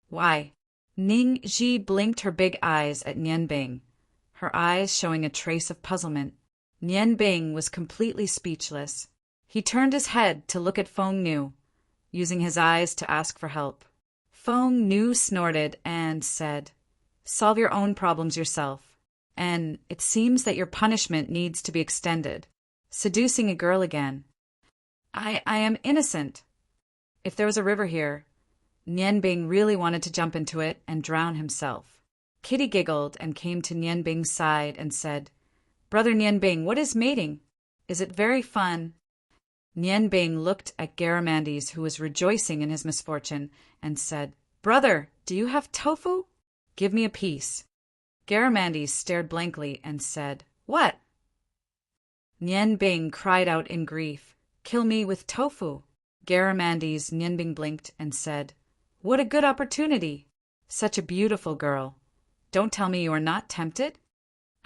"Why?" Ningji blinked her big eyes at Nian Bing, her eyes showing a trace of puzzlement. Nian Bing was completely speechless. He turned his head to look at Feng Nu, using his eyes to ask for help. Feng Nu snorted and said, "Solve your own problems yourself. And it seems that your punishment needs to be extended. Seducing a girl again. I am innocent. If there was a river here, Nian Bing really wanted to jump into it and drown himself." Kitty giggled and came to Nian Bing's side and said, "Brother Nian Bing, what is mating? Is it very fun?" Nian Bing looked at Garamandes, who was rejoicing in his misfortune, and said, "Brother, do you have tofu? Give me a piece." Garamandes stared blankly and said, "What?" Nian Bing cried out in grief, "Kill me with tofu." Garamandes, Nian Bing blinked and said, "What a good opportunity." Such a beautiful girl. Don't tell me you are not tempted?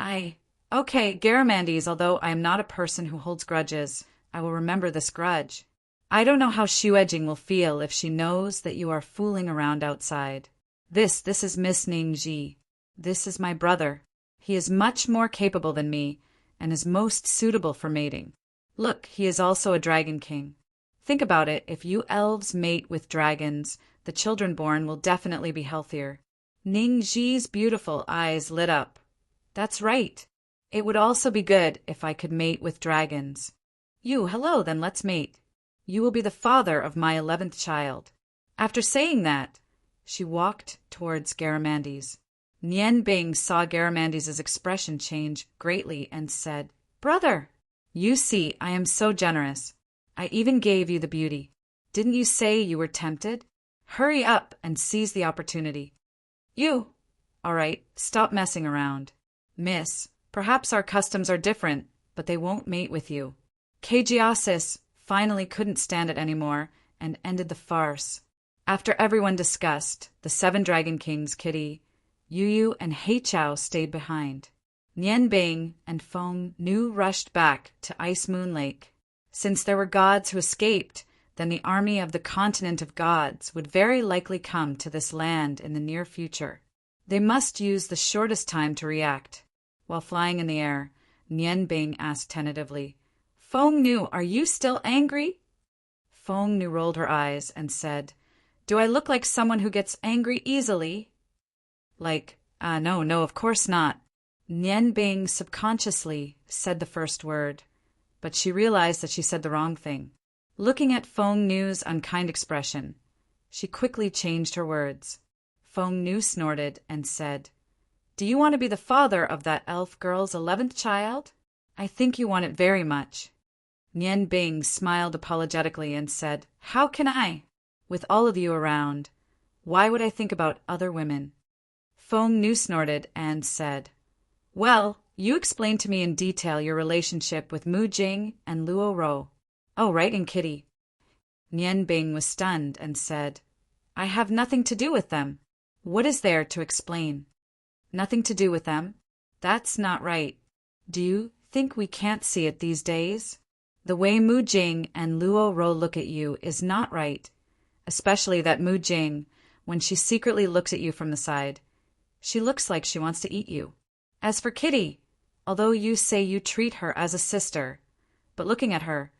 Okay, Garamandes, although I am not a person who holds grudges, I will remember this grudge. I don't know how shoe edging will feel if she knows that you are fooling around outside. This is Miss Ningji. This is my brother. He is much more capable than me, and is most suitable for mating. Look, he is also a dragon king. Think about it, if you elves mate with dragons, the children born will definitely be healthier. Ningji's beautiful eyes lit up. That's right. It would also be good if I could mate with dragons. Hello, then let's mate. You will be the father of my 11th child. After saying that, she walked towards Garamandes. Nian Bing saw Garamandes's expression change greatly and said, Brother, you see, I am so generous. I even gave you the beauty. Didn't you say you were tempted? Hurry up and seize the opportunity. All right, stop messing around. Miss, perhaps our customs are different, but they won't mate with you. Kagiasis finally couldn't stand it anymore and ended the farce. After everyone discussed, the 7 Dragon Kings, Kitty, Yu, and Heichao stayed behind. Nian Bing and Feng Nu rushed back to Ice Moon Lake. Since there were gods who escaped, then the army of the continent of gods would very likely come to this land in the near future. They must use the shortest time to react. While flying in the air, Nian Bing asked tentatively, Feng Nu, are you still angry? Feng Nu rolled her eyes and said, Do I look like someone who gets angry easily? No, of course not. Nian Bing subconsciously said the first word, but she realized that she said the wrong thing. Looking at Feng Nu's unkind expression, she quickly changed her words. Feng Nu snorted and said, Do you want to be the father of that elf girl's 11th child? I think you want it very much. Nian Bing smiled apologetically and said, How can I? With all of you around, why would I think about other women? Feng Nu snorted and said, Well, you explained to me in detail your relationship with Mu Jing and Luo Ro. Oh, right, and Kitty. Nian Bing was stunned and said, I have nothing to do with them. What is there to explain? Nothing to do with them? That's not right. Do you think we can't see it these days? The way Mu Jing and Luo Ro look at you is not right, especially that Mu Jing, when she secretly looks at you from the side. She looks like she wants to eat you. As for Kitty, although you say you treat her as a sister, but looking at her,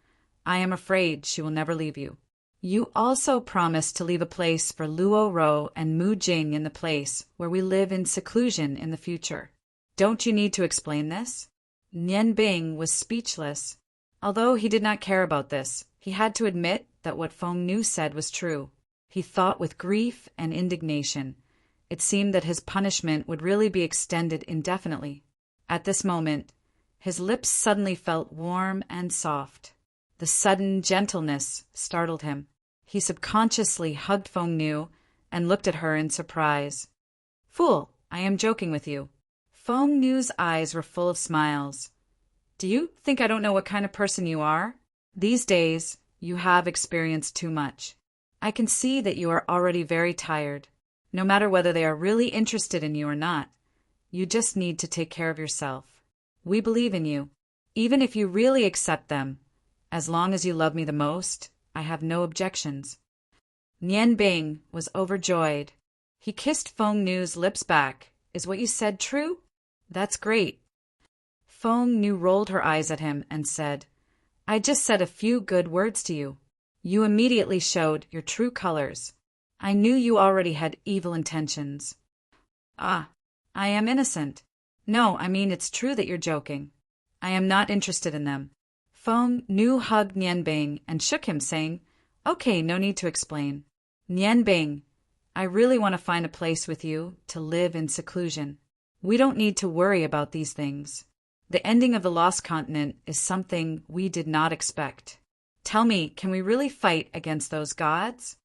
I am afraid she will never leave you. You also promised to leave a place for Luo Ro and Mu Jing in the place where we live in seclusion in the future. Don't you need to explain this? Nian Bing was speechless. Although he did not care about this, he had to admit that what Feng Nu said was true. He thought with grief and indignation. It seemed that his punishment would really be extended indefinitely. At this moment, his lips suddenly felt warm and soft. The sudden gentleness startled him. He subconsciously hugged Feng Nu and looked at her in surprise. Fool, I am joking with you. Feng Nu's eyes were full of smiles. Do you think I don't know what kind of person you are? These days, you have experienced too much. I can see that you are already very tired. No matter whether they are really interested in you or not, you just need to take care of yourself. We believe in you. Even if you really accept them, as long as you love me the most, I have no objections. Nian Bing was overjoyed. He kissed Feng Nu's lips back. Is what you said true? That's great. Feng Nu rolled her eyes at him and said, I just said a few good words to you. You immediately showed your true colors. I knew you already had evil intentions. I am innocent. No, I mean it's true that you're joking. I am not interested in them. Feng Nu hugged Nian Bing and shook him, saying, Okay, no need to explain. Nian Bing, I really want to find a place with you to live in seclusion. We don't need to worry about these things. The ending of the Lost Continent is something we did not expect. Tell me, can we really fight against those gods?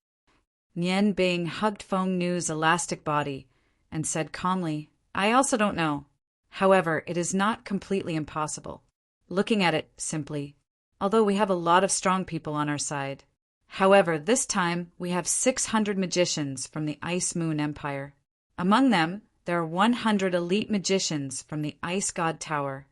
Nian Bing hugged Feng Nu's elastic body and said calmly, I also don't know. However, it is not completely impossible. Looking at it simply, although we have a lot of strong people on our side. However, this time we have 600 magicians from the Ice Moon Empire. Among them, there are 100 elite magicians from the Ice God Tower,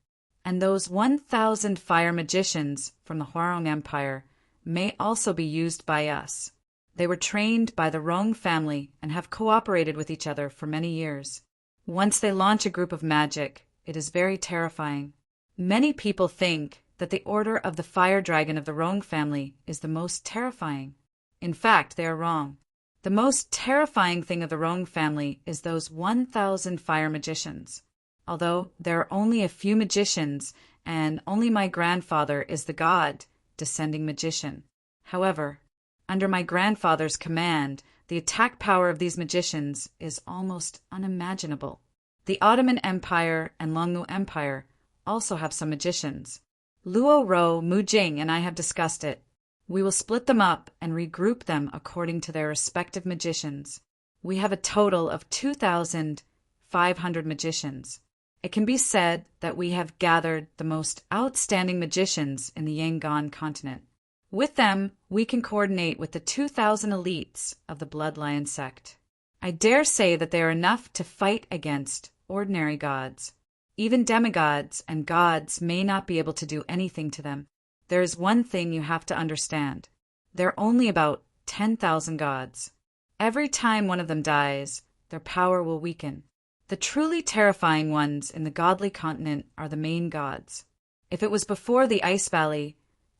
and those 1,000 fire magicians from the Hwarong Empire may also be used by us. They were trained by the Rong family and have cooperated with each other for many years. Once they launch a group of magic, it is very terrifying. Many people think that the Order of the Fire Dragon of the Rong family is the most terrifying. In fact, they are wrong. The most terrifying thing of the Rong family is those 1,000 fire magicians. Although there are only a few magicians, and only my grandfather is the god, descending magician. However, under my grandfather's command, the attack power of these magicians is almost unimaginable. The Ottoman Empire and Longnu Empire also have some magicians. Luo Ro, Mu Jing, and I have discussed it. We will split them up and regroup them according to their respective magicians. We have a total of 2,500 magicians. It can be said that we have gathered the most outstanding magicians in the Yangon continent. With them, we can coordinate with the 2,000 elites of the Blood Lion sect. I dare say that they are enough to fight against ordinary gods. Even demigods and gods may not be able to do anything to them. There is one thing you have to understand. There are only about 10,000 gods. Every time one of them dies, their power will weaken. The truly terrifying ones in the godly continent are the main gods. If it was before the Ice Valley,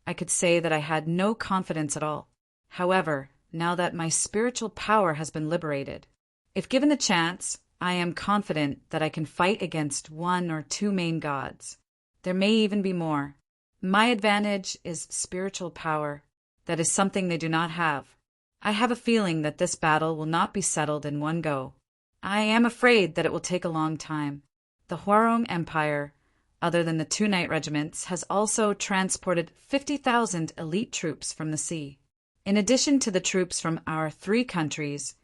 I could say that I had no confidence at all. However, now that my spiritual power has been liberated, if given the chance, I am confident that I can fight against 1 or 2 main gods. There may even be more. My advantage is spiritual power. That is something they do not have. I have a feeling that this battle will not be settled in one go. I am afraid that it will take a long time. The Hwarong Empire, other than the 2 night regiments, has also transported 50,000 elite troops from the sea. In addition to the troops from our 3 countries,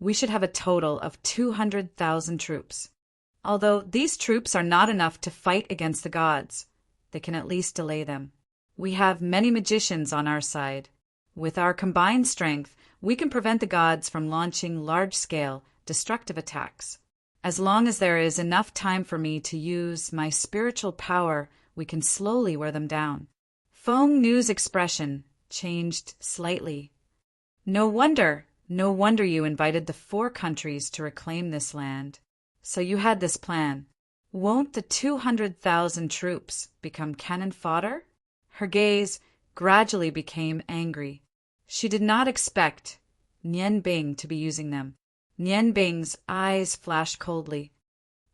we should have a total of 200,000 troops. Although these troops are not enough to fight against the gods, they can at least delay them. We have many magicians on our side. With our combined strength, we can prevent the gods from launching large-scale, destructive attacks. As long as there is enough time for me to use my spiritual power, we can slowly wear them down. Feng Nu's expression changed slightly. No wonder you invited the 4 countries to reclaim this land. So you had this plan. Won't the 200,000 troops become cannon fodder? Her gaze gradually became angry. She did not expect Nian Bing to be using them. Nian Bing's eyes flashed coldly.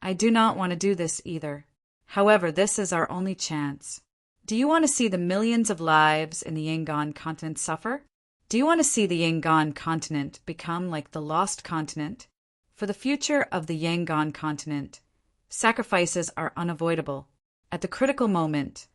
I do not want to do this either. However, this is our only chance. Do you want to see the millions of lives in the Yangon continent suffer? Do you want to see the Yangon continent become like the lost continent? For the future of the Yangon continent, sacrifices are unavoidable. At the critical moment,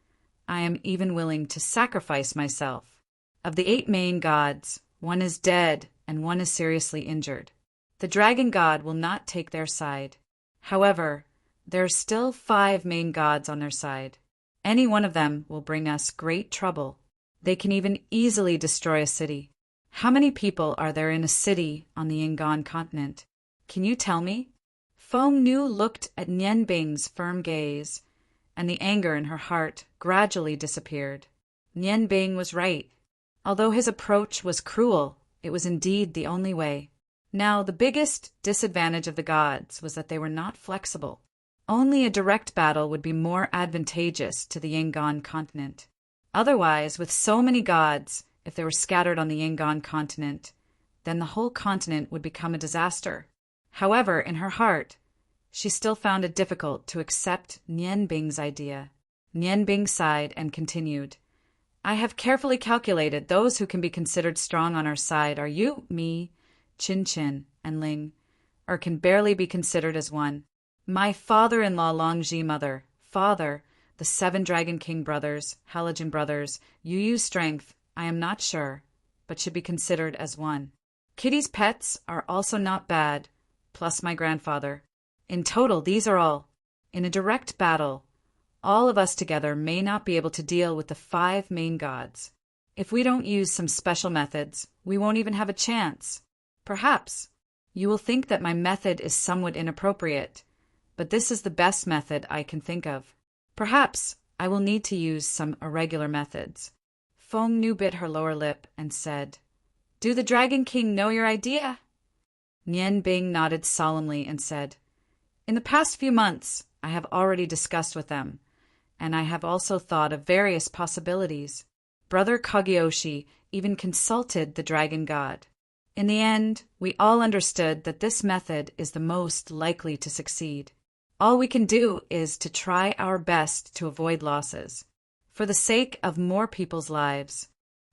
I am even willing to sacrifice myself. Of the 8 main gods, 1 is dead and 1 is seriously injured. The dragon god will not take their side. However, there are still 5 main gods on their side. Any one of them will bring us great trouble. They can even easily destroy a city. How many people are there in a city on the Yangon continent? Can you tell me? Feng Nu looked at Nian Bing's firm gaze, and the anger in her heart gradually disappeared. Nian Bing was right. Although his approach was cruel, it was indeed the only way. Now, the biggest disadvantage of the gods was that they were not flexible. Only a direct battle would be more advantageous to the Yangon continent. Otherwise, with so many gods, if they were scattered on the Yangon continent, then the whole continent would become a disaster. However, in her heart, she still found it difficult to accept Nian Bing's idea. Nian Bing sighed and continued, I have carefully calculated those who can be considered strong on our side are you, me, Chin Chin, and Ling, or can barely be considered as one. My father-in-law Longji mother, father, the 7 Dragon King brothers, Halogen brothers, Yu's strength, I am not sure, but should be considered as one. Kitty's pets are also not bad, plus my grandfather. In total, these are all. In a direct battle, all of us together may not be able to deal with the 5 main gods. If we don't use some special methods, we won't even have a chance. Perhaps. You will think that my method is somewhat inappropriate, but this is the best method I can think of. Perhaps I will need to use some irregular methods." Feng Nu bit her lower lip and said, "Do the Dragon King know your idea?" Nian Bing nodded solemnly and said, "In the past few months, I have already discussed with them, and I have also thought of various possibilities. Brother Kagyoshi even consulted the dragon god. In the end, we all understood that this method is the most likely to succeed. All we can do is to try our best to avoid losses. For the sake of more people's lives,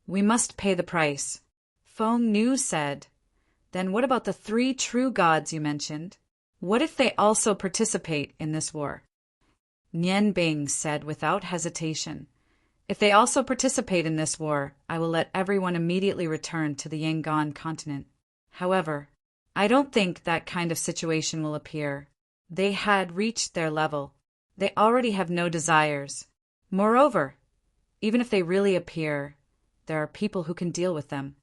we must pay the price." Feng Nu said, "Then what about the 3 true gods you mentioned? What if they also participate in this war?" Nian Bing said without hesitation, "If they also participate in this war, I will let everyone immediately return to the Yangon continent. However, I don't think that kind of situation will appear. They had reached their level. They already have no desires. Moreover, even if they really appear, there are people who can deal with them."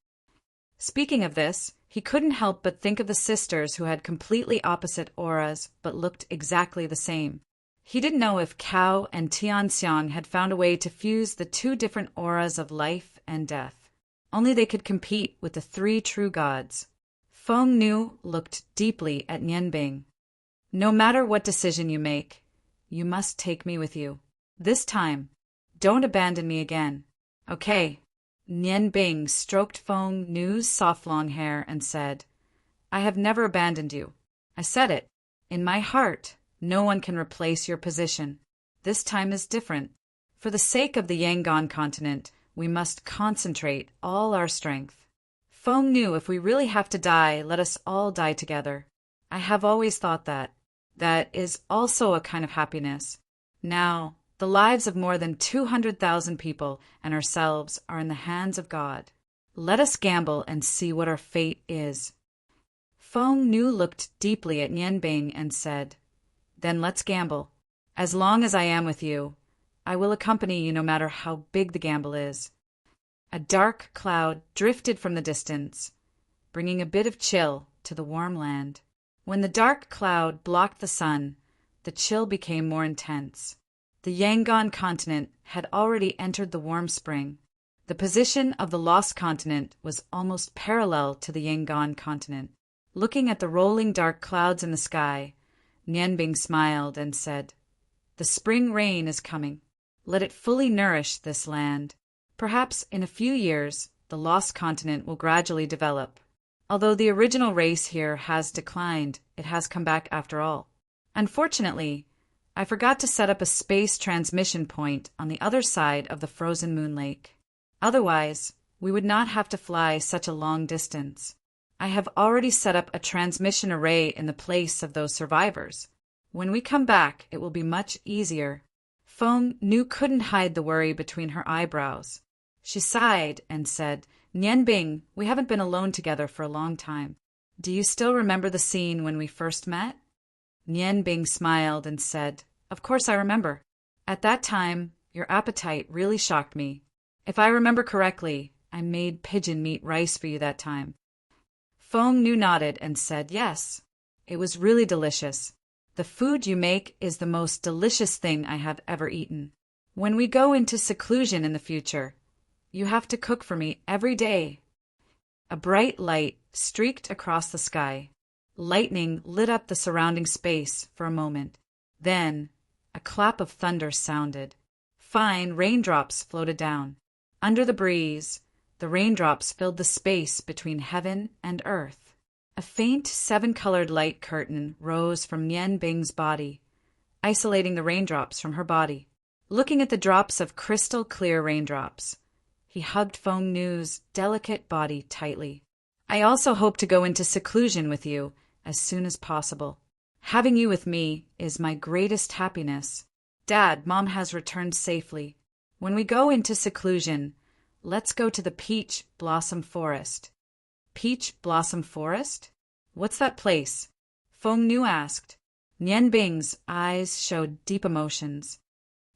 Speaking of this, he couldn't help but think of the sisters who had completely opposite auras but looked exactly the same. He didn't know if Cao and Tianxiang had found a way to fuse the 2 different auras of life and death. Only they could compete with the 3 true gods. Feng Nu looked deeply at Nian Bing. "No matter what decision you make, you must take me with you. This time, don't abandon me again. Okay." Nian Bing stroked Feng Nu's soft long hair and said, "I have never abandoned you. I said it. In my heart, no one can replace your position. This time is different. For the sake of the Yangon continent, we must concentrate all our strength. Feng Nu, if we really have to die, let us all die together. I have always thought that. That is also a kind of happiness. Now, the lives of more than 200,000 people and ourselves are in the hands of God. Let us gamble and see what our fate is." Feng Nu looked deeply at Nian Bing and said, "Then let's gamble. As long as I am with you, I will accompany you no matter how big the gamble is." A dark cloud drifted from the distance, bringing a bit of chill to the warm land. When the dark cloud blocked the sun, the chill became more intense. The Yangon continent had already entered the warm spring. The position of the lost continent was almost parallel to the Yangon continent. Looking at the rolling dark clouds in the sky, Nian Bing smiled and said, "The spring rain is coming. Let it fully nourish this land. Perhaps in a few years, the lost continent will gradually develop. Although the original race here has declined, it has come back after all. Unfortunately, I forgot to set up a space transmission point on the other side of the frozen moon lake. Otherwise, we would not have to fly such a long distance. I have already set up a transmission array in the place of those survivors. When we come back, it will be much easier." Feng Nu couldn't hide the worry between her eyebrows. She sighed and said, "Nian Bing, we haven't been alone together for a long time. Do you still remember the scene when we first met?" Nian Bing smiled and said, "Of course I remember. At that time, your appetite really shocked me. If I remember correctly, I made pigeon meat rice for you that time." Feng Nu nodded and said, "Yes, it was really delicious. The food you make is the most delicious thing I have ever eaten. When we go into seclusion in the future, you have to cook for me every day." A bright light streaked across the sky. Lightning lit up the surrounding space for a moment. Then, a clap of thunder sounded. Fine raindrops floated down. Under the breeze, the raindrops filled the space between heaven and earth. A faint 7-colored light curtain rose from Nian Bing's body, isolating the raindrops from her body. Looking at the drops of crystal-clear raindrops, he hugged Feng Nu's delicate body tightly. "I also hope to go into seclusion with you as soon as possible. Having you with me is my greatest happiness. Dad, Mom has returned safely. When we go into seclusion, let's go to the Peach Blossom Forest." "Peach Blossom Forest? What's that place?" Feng Nu asked. Nian Bing's eyes showed deep emotions.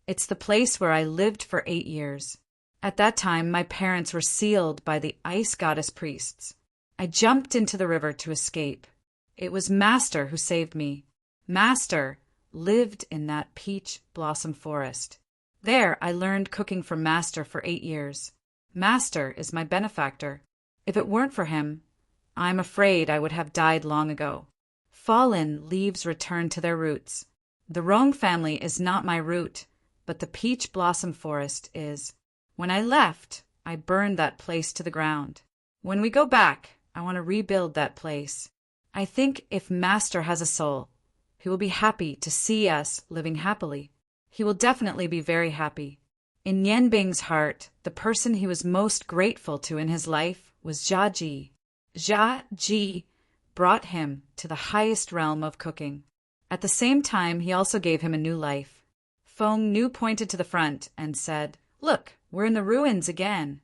"It's the place where I lived for 8 years. At that time, my parents were sealed by the ice goddess priests. I jumped into the river to escape. It was Master who saved me. Master lived in that peach blossom forest. There I learned cooking from Master for 8 years. Master is my benefactor. If it weren't for him, I'm afraid I would have died long ago. Fallen leaves return to their roots. The Rong family is not my root, but the peach blossom forest is. When I left, I burned that place to the ground. When we go back, I want to rebuild that place. I think if Master has a soul, he will be happy to see us living happily. He will definitely be very happy. In Nian Bing's heart, the person he was most grateful to in his life was Jia Ji. Jia Ji brought him to the highest realm of cooking. At the same time, he also gave him a new life. Feng Nu pointed to the front and said, "Look, we're in the ruins again."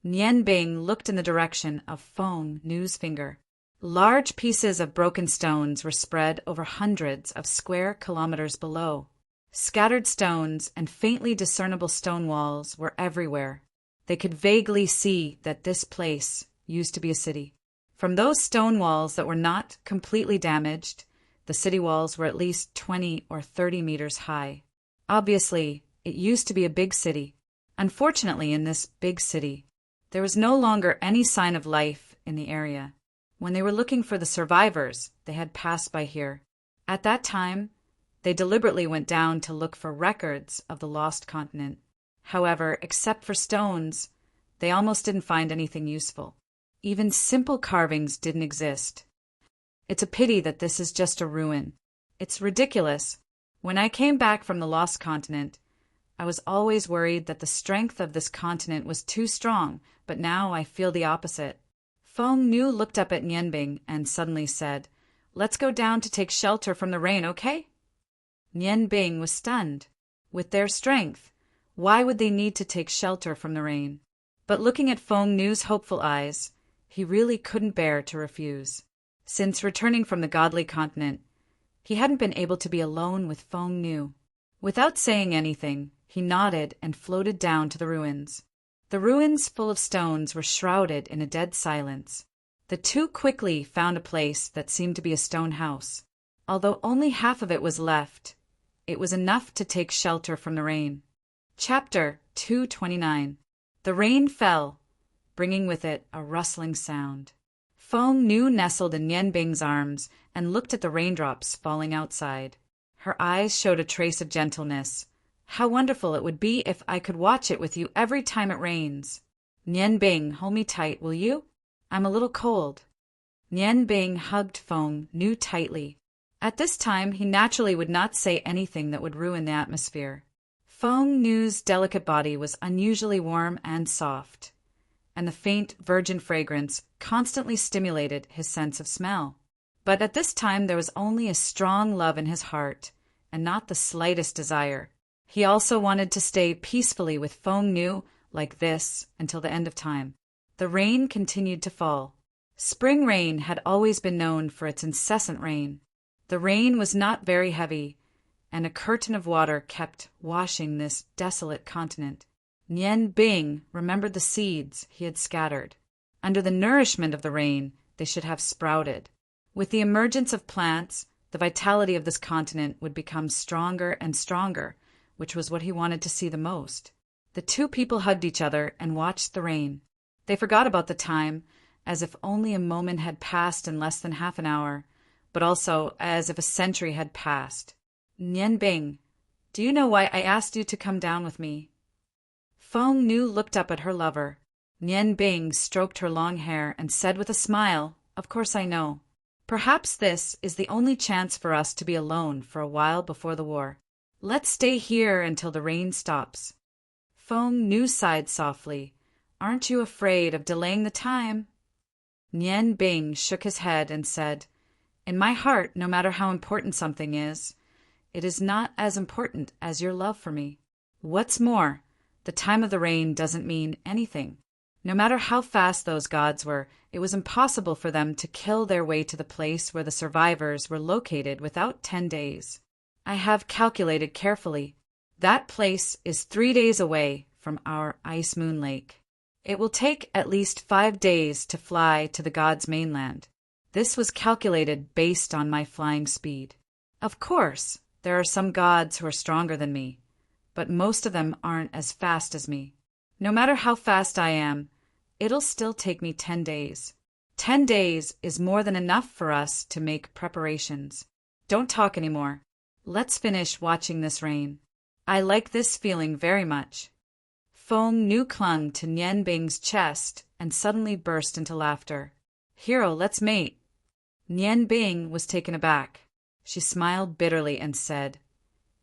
Nian Bing looked in the direction of Feng Nu's finger. Large pieces of broken stones were spread over hundreds of square kilometers below. Scattered stones and faintly discernible stone walls were everywhere. They could vaguely see that this place used to be a city. From those stone walls that were not completely damaged, the city walls were at least 20 or 30 meters high. Obviously, it used to be a big city. Unfortunately, in this big city, there was no longer any sign of life in the area. When they were looking for the survivors, they had passed by here. At that time, they deliberately went down to look for records of the lost continent. However, except for stones, they almost didn't find anything useful. Even simple carvings didn't exist. It's a pity that this is just a ruin. It's ridiculous. When I came back from the lost continent, I was always worried that the strength of this continent was too strong, but now I feel the opposite. Feng Nu looked up at Nian Bing and suddenly said, "Let's go down to take shelter from the rain, okay?" Nian Bing was stunned. With their strength, why would they need to take shelter from the rain? But looking at Feng Nu's hopeful eyes, he really couldn't bear to refuse. Since returning from the godly continent, he hadn't been able to be alone with Feng Nu. Without saying anything, he nodded and floated down to the ruins. The ruins full of stones were shrouded in a dead silence. The two quickly found a place that seemed to be a stone house. Although only half of it was left, it was enough to take shelter from the rain. Chapter 229. The rain fell, bringing with it a rustling sound. Feng Nu nestled in Nian Bing's arms and looked at the raindrops falling outside. Her eyes showed a trace of gentleness. "How wonderful it would be if I could watch it with you every time it rains. Nian Bing, hold me tight, will you? I'm a little cold." Nian Bing hugged Feng Nu tightly. At this time, he naturally would not say anything that would ruin the atmosphere. Feng Nu's delicate body was unusually warm and soft, and the faint virgin fragrance constantly stimulated his sense of smell. But at this time there was only a strong love in his heart, and not the slightest desire. He also wanted to stay peacefully with Feng Nu like this until the end of time. The rain continued to fall. Spring rain had always been known for its incessant rain. The rain was not very heavy, and a curtain of water kept washing this desolate continent. Nian Bing remembered the seeds he had scattered. Under the nourishment of the rain, they should have sprouted. With the emergence of plants, the vitality of this continent would become stronger and stronger, which was what he wanted to see the most. The two people hugged each other and watched the rain. They forgot about the time, as if only a moment had passed in less than half an hour, but also as if a century had passed. "Nian Bing, do you know why I asked you to come down with me?" Feng Nu looked up at her lover. Nian Bing stroked her long hair and said with a smile, "Of course I know. Perhaps this is the only chance for us to be alone for a while before the war. Let's stay here until the rain stops." Feng Nu sighed softly. "Aren't you afraid of delaying the time?" Nian Bing shook his head and said, "In my heart, no matter how important something is, it is not as important as your love for me. What's more, the time of the rain doesn't mean anything. No matter how fast those gods were, it was impossible for them to kill their way to the place where the survivors were located without 10 days. I have calculated carefully. That place is 3 days away from our ice moon lake. It will take at least 5 days to fly to the gods' mainland. This was calculated based on my flying speed. Of course, there are some gods who are stronger than me, but most of them aren't as fast as me. No matter how fast I am, it'll still take me 10 days. 10 days is more than enough for us to make preparations. Don't talk anymore. Let's finish watching this rain. I like this feeling very much. Feng Nu clung to Nian Bing's chest and suddenly burst into laughter. Hero, let's mate. Nian Bing was taken aback. She smiled bitterly and said,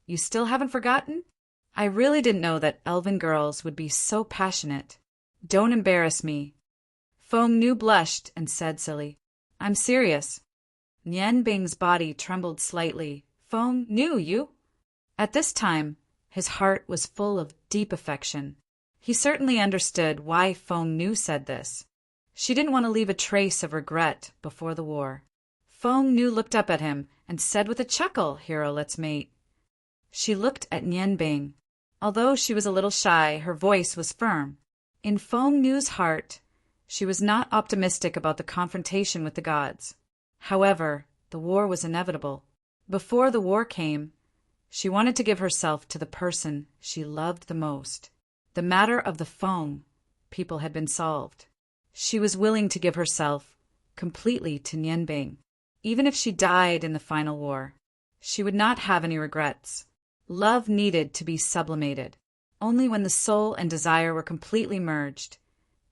You still haven't forgotten? I really didn't know that elven girls would be so passionate. Don't embarrass me. Feng Nu blushed and said silly, I'm serious. Nian Bing's body trembled slightly. Feng Nu, you? At this time, his heart was full of deep affection. He certainly understood why Feng Nu said this. She didn't want to leave a trace of regret before the war. Feng Nu looked up at him and said with a chuckle, Hero, let's mate. She looked at Nian Bing. Although she was a little shy, her voice was firm. In Feng Nu's heart, she was not optimistic about the confrontation with the gods. However, the war was inevitable. Before the war came, she wanted to give herself to the person she loved the most. The matter of the Feng people had been solved. She was willing to give herself completely to Nian Bing. Even if she died in the final war, she would not have any regrets. Love needed to be sublimated. Only when the soul and desire were completely merged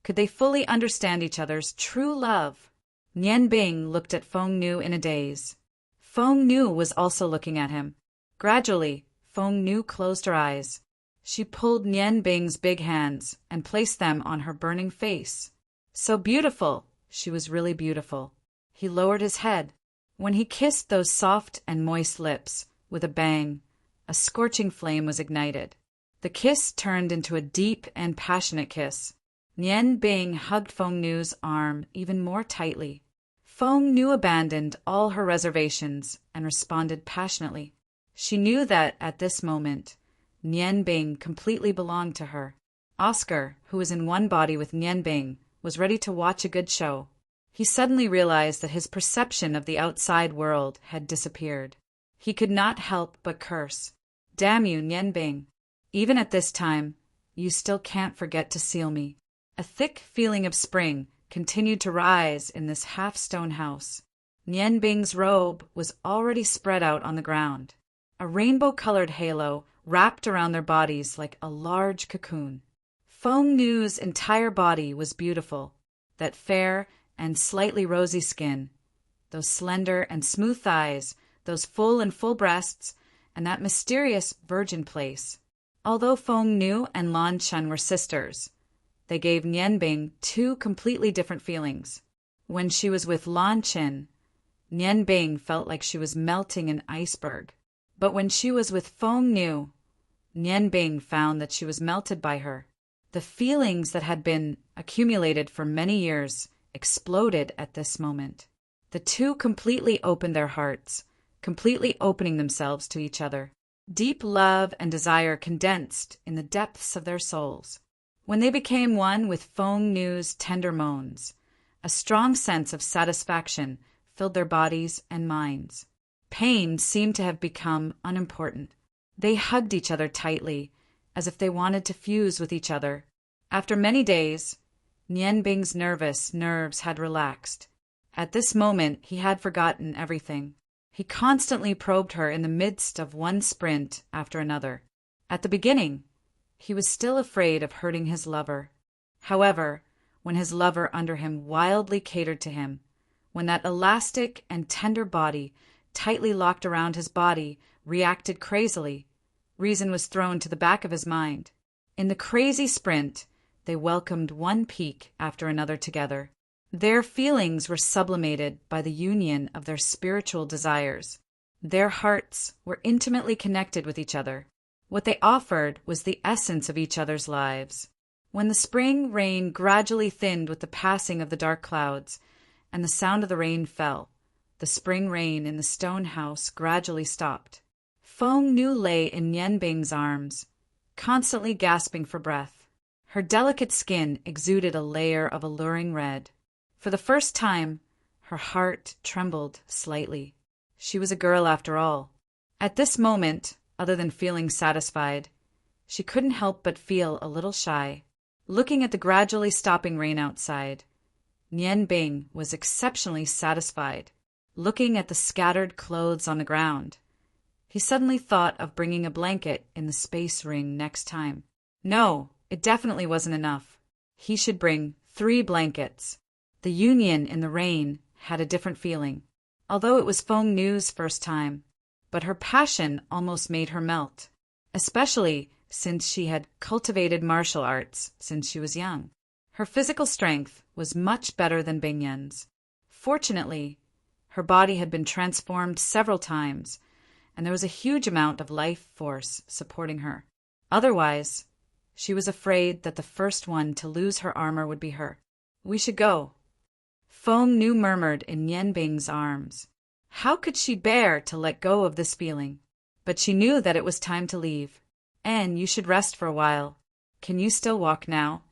could they fully understand each other's true love. Nian Bing looked at Feng Nu in a daze. Feng Nu was also looking at him. Gradually, Feng Nu closed her eyes. She pulled Nian Bing's big hands and placed them on her burning face. So beautiful! She was really beautiful. He lowered his head. When he kissed those soft and moist lips, with a bang, a scorching flame was ignited. The kiss turned into a deep and passionate kiss. Nian Bing hugged Feng Nu's arm even more tightly. Feng Nu abandoned all her reservations and responded passionately. She knew that, at this moment, Nian Bing completely belonged to her. Oscar, who was in one body with Nian Bing, was ready to watch a good show. He suddenly realized that his perception of the outside world had disappeared. He could not help but curse. Damn you, Nian Bing. Even at this time, you still can't forget to seal me. A thick feeling of spring continued to rise in this half-stone house. Nian Bing's robe was already spread out on the ground. A rainbow-colored halo wrapped around their bodies like a large cocoon. Feng Nu's entire body was beautiful. That fair and slightly rosy skin, those slender and smooth thighs, those full and full breasts, and that mysterious virgin place. Although Feng Nu and Lan Chen were sisters, they gave Nian Bing two completely different feelings. When she was with Lan Chen, Nian Bing felt like she was melting an iceberg. But when she was with Feng Nu, Nian Bing found that she was melted by her. The feelings that had been accumulated for many years exploded at this moment. The two completely opened their hearts, completely opening themselves to each other. Deep love and desire condensed in the depths of their souls. When they became one with Feng Nu's tender moans, a strong sense of satisfaction filled their bodies and minds. Pain seemed to have become unimportant. They hugged each other tightly, as if they wanted to fuse with each other. After many days, Nian Bing's nervous nerves had relaxed. At this moment, he had forgotten everything. He constantly probed her in the midst of one sprint after another. At the beginning, he was still afraid of hurting his lover. However, when his lover under him wildly catered to him, when that elastic and tender body, tightly locked around his body, reacted crazily, reason was thrown to the back of his mind. In the crazy sprint, they welcomed one peak after another together. Their feelings were sublimated by the union of their spiritual desires. Their hearts were intimately connected with each other. What they offered was the essence of each other's lives. When the spring rain gradually thinned with the passing of the dark clouds, and the sound of the rain fell, the spring rain in the stone house gradually stopped. Feng Nu lay in Nian Bing's arms, constantly gasping for breath. Her delicate skin exuded a layer of alluring red. For the first time, Her heart trembled slightly. She was a girl after all. At this moment, other than feeling satisfied, she couldn't help but feel a little shy. Looking at the gradually stopping rain outside, Nian Bing was exceptionally satisfied. Looking at the scattered clothes on the ground, he suddenly thought of bringing a blanket in the space ring next time. No, it definitely wasn't enough. He should bring 3 blankets. The union in the rain had a different feeling, although it was Feng Nu's first time, but her passion almost made her melt, especially since she had cultivated martial arts since she was young. Her physical strength was much better than Bingyan's. Fortunately, her body had been transformed several times, and there was a huge amount of life force supporting her. Otherwise, she was afraid that the first one to lose her armor would be her. We should go. Feng Nu murmured in Nian Bing's arms. How could she bear to let go of this feeling? But she knew that it was time to leave. And you should rest for a while. Can you still walk now?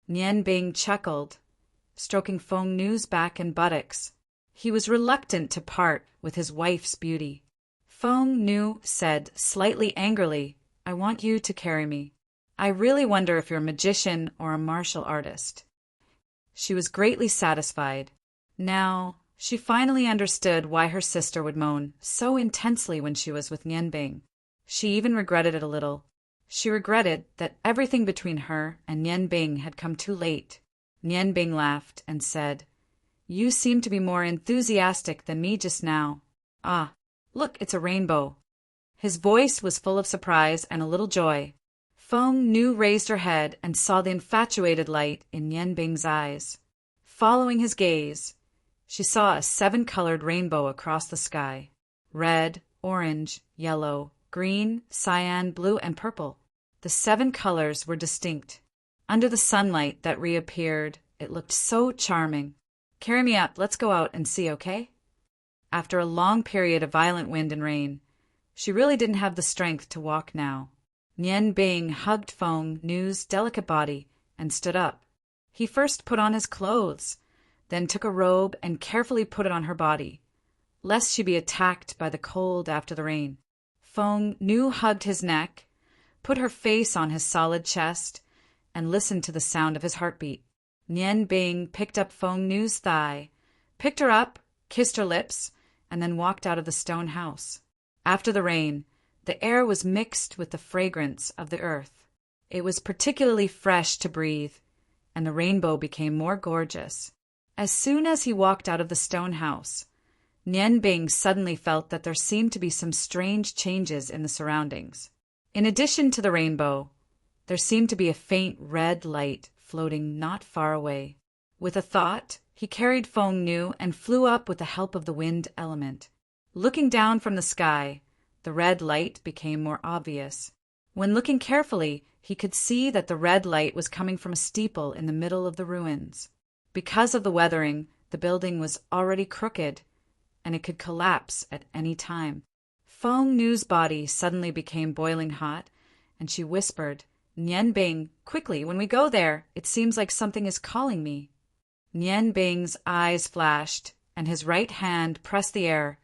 Nian Bing chuckled, stroking Feng Nu's back and buttocks. He was reluctant to part with his wife's beauty. Feng Nu said slightly angrily, I want you to carry me. I really wonder if you're a magician or a martial artist. She was greatly satisfied. Now, she finally understood why her sister would moan so intensely when she was with Nian Bing. She even regretted it a little. She regretted that everything between her and Nian Bing had come too late. Nian Bing laughed and said, You seem to be more enthusiastic than me just now. Ah, look, it's a rainbow. His voice was full of surprise and a little joy. Feng Nu raised her head and saw the infatuated light in Nian Bing's eyes. Following his gaze, she saw a 7-colored rainbow across the sky. Red, orange, yellow, green, cyan, blue, and purple. The 7 colors were distinct. Under the sunlight that reappeared, it looked so charming. Carry me up, let's go out and see, okay? After a long period of violent wind and rain, she really didn't have the strength to walk now. Nian Bing hugged Feng Nu's delicate body and stood up. He first put on his clothes, then took a robe and carefully put it on her body, lest she be attacked by the cold after the rain. Feng Nu hugged his neck, put her face on his solid chest, and listened to the sound of his heartbeat. Nian Bing picked up Feng Nu's thigh, picked her up, kissed her lips, and then walked out of the stone house. After the rain, the air was mixed with the fragrance of the earth. It was particularly fresh to breathe, and the rainbow became more gorgeous. As soon as he walked out of the stone house, Nian Bing suddenly felt that there seemed to be some strange changes in the surroundings. In addition to the rainbow, there seemed to be a faint red light floating not far away. With a thought, he carried Feng Nu and flew up with the help of the wind element. Looking down from the sky, the red light became more obvious. When looking carefully, he could see that the red light was coming from a steeple in the middle of the ruins. Because of the weathering, the building was already crooked, and it could collapse at any time. Feng Nu's body suddenly became boiling hot, and she whispered, Nian Bing, quickly, when we go there, it seems like something is calling me. Nian Bing's eyes flashed, and his right hand pressed the air,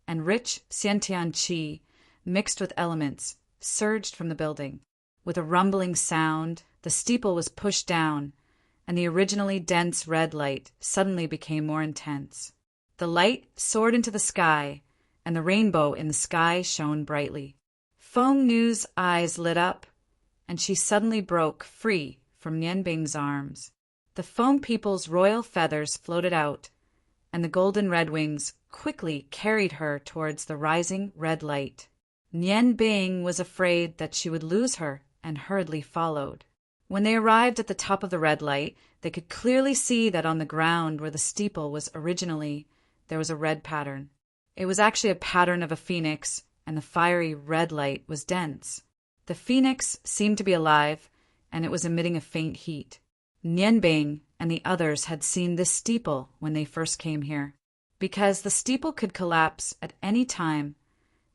and rich Xiantian qi, mixed with elements, surged from the building. With a rumbling sound, the steeple was pushed down, and the originally dense red light suddenly became more intense. The light soared into the sky, and the rainbow in the sky shone brightly. Feng Nu's eyes lit up, and she suddenly broke free from Nian Bing's arms. The Feng people's royal feathers floated out, and the golden red wings quickly carried her towards the rising red light. Nian Bing was afraid that she would lose her and hurriedly followed. When they arrived at the top of the red light, they could clearly see that on the ground where the steeple was originally, there was a red pattern. It was actually a pattern of a phoenix, and the fiery red light was dense. The phoenix seemed to be alive, and it was emitting a faint heat. Nian Bing and the others had seen this steeple when they first came here. Because the steeple could collapse at any time,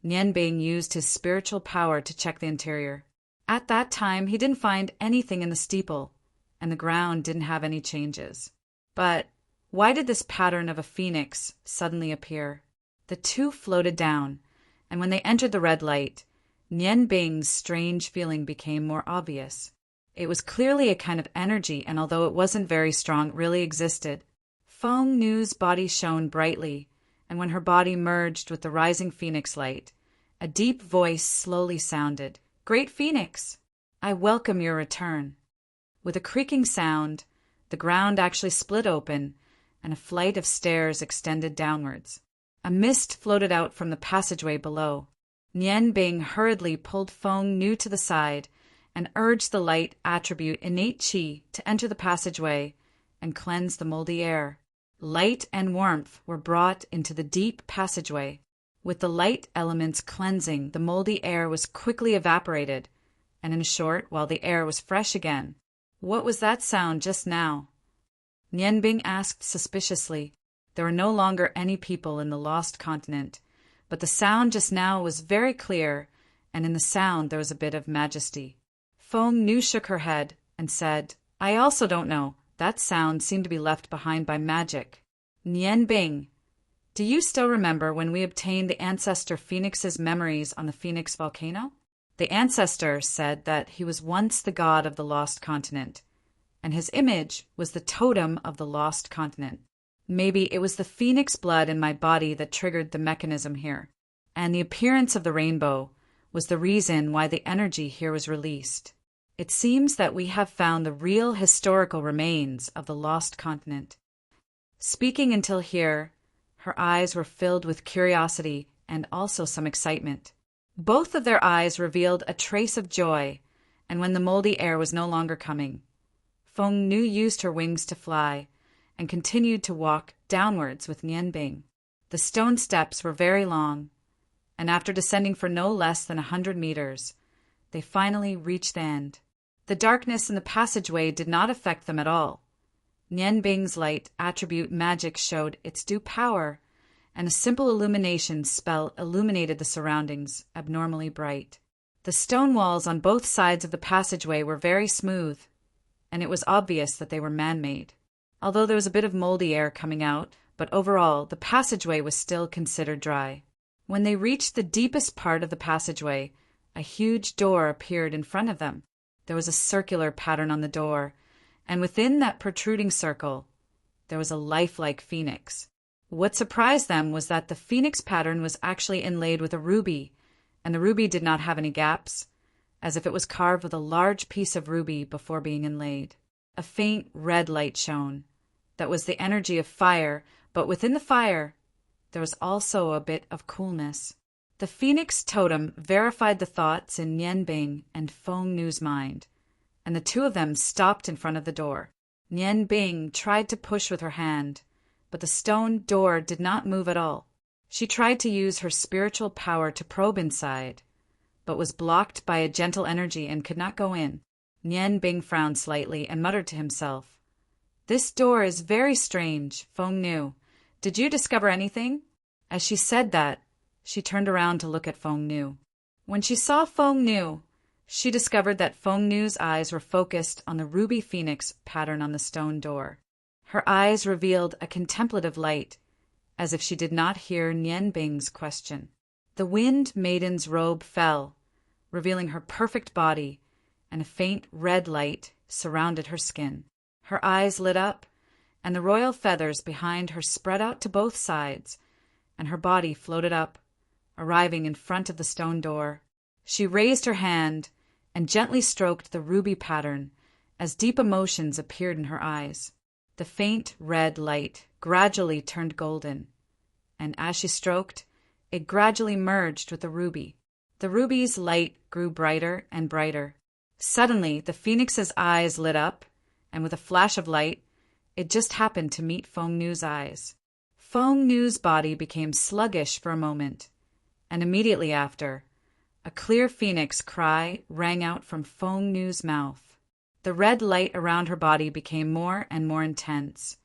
Nian Bing used his spiritual power to check the interior. At that time, he didn't find anything in the steeple, and the ground didn't have any changes. But Why did this pattern of a phoenix suddenly appear? The two floated down, and when they entered the red light, Nian Bing's strange feeling became more obvious. It was clearly a kind of energy, and although it wasn't very strong, it really existed. Feng Nu's body shone brightly, and when her body merged with the rising phoenix light, a deep voice slowly sounded. "Great Phoenix, I welcome your return." With a creaking sound, the ground actually split open, and a flight of stairs extended downwards. A mist floated out from the passageway below. Nian Bing hurriedly pulled Feng Nu to the side and urged the light attribute innate qi to enter the passageway and cleanse the moldy air. Light and warmth were brought into the deep passageway. With the light elements cleansing, the moldy air was quickly evaporated, and in short, while the air was fresh again. "What was that sound just now?" Nian Bing asked suspiciously. There were no longer any people in the lost continent, but the sound just now was very clear, and in the sound there was a bit of majesty. Feng Nu shook her head and said, "I also don't know. That sound seemed to be left behind by magic." "Nian Bing, do you still remember when we obtained the ancestor Phoenix's memories on the Phoenix volcano? The ancestor said that he was once the god of the lost continent, and his image was the totem of the lost continent. Maybe it was the phoenix blood in my body that triggered the mechanism here, and the appearance of the rainbow was the reason why the energy here was released. It seems that we have found the real historical remains of the lost continent." Speaking until here, her eyes were filled with curiosity and also some excitement. Both of their eyes revealed a trace of joy, and when the moldy air was no longer coming, Feng Nu used her wings to fly and continued to walk downwards with Nian Bing. The stone steps were very long, and after descending for no less than 100 meters, they finally reached the end. The darkness in the passageway did not affect them at all. Nian Bing's light attribute magic showed its due power, and a simple illumination spell illuminated the surroundings, abnormally bright. The stone walls on both sides of the passageway were very smooth, and it was obvious that they were man-made. Although there was a bit of moldy air coming out, but overall the passageway was still considered dry. When they reached the deepest part of the passageway, a huge door appeared in front of them. There was a circular pattern on the door, and within that protruding circle, there was a lifelike phoenix. What surprised them was that the phoenix pattern was actually inlaid with a ruby, and the ruby did not have any gaps, as if it was carved with a large piece of ruby before being inlaid. A faint red light shone. That was the energy of fire, but within the fire, there was also a bit of coolness. The phoenix totem verified the thoughts in Nian Bing and Feng Nu's mind, and the two of them stopped in front of the door. Nian Bing tried to push with her hand, but the stone door did not move at all. She tried to use her spiritual power to probe inside, but was blocked by a gentle energy and could not go in. Nian Bing frowned slightly and muttered to himself, "This door is very strange, Feng Nu. Did you discover anything?" As she said that, she turned around to look at Feng Nu. When she saw Feng Nu, she discovered that Feng Nu's eyes were focused on the ruby phoenix pattern on the stone door. Her eyes revealed a contemplative light, as if she did not hear Nian Bing's question. The wind maiden's robe fell, revealing her perfect body, and a faint red light surrounded her skin. Her eyes lit up, and the royal feathers behind her spread out to both sides, and her body floated up, arriving in front of the stone door. She raised her hand and gently stroked the ruby pattern as deep emotions appeared in her eyes. The faint red light gradually turned golden, and as she stroked, it gradually merged with the ruby. The ruby's light grew brighter and brighter. Suddenly, the phoenix's eyes lit up, and with a flash of light, it just happened to meet Feng Nu's eyes. Feng Nu's body became sluggish for a moment, and immediately after, a clear phoenix cry rang out from Feng Nu's mouth. The red light around her body became more and more intense,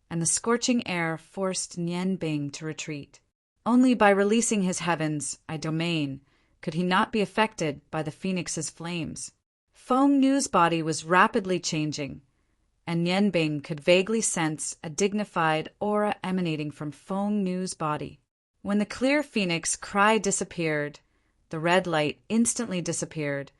and the scorching air forced Nian Bing to retreat. Only by releasing his heavens, domain, could he not be affected by the phoenix's flames. Feng Nu's body was rapidly changing, and Nianbing could vaguely sense a dignified aura emanating from Feng Nu's body. When the clear phoenix cry disappeared, the red light instantly disappeared,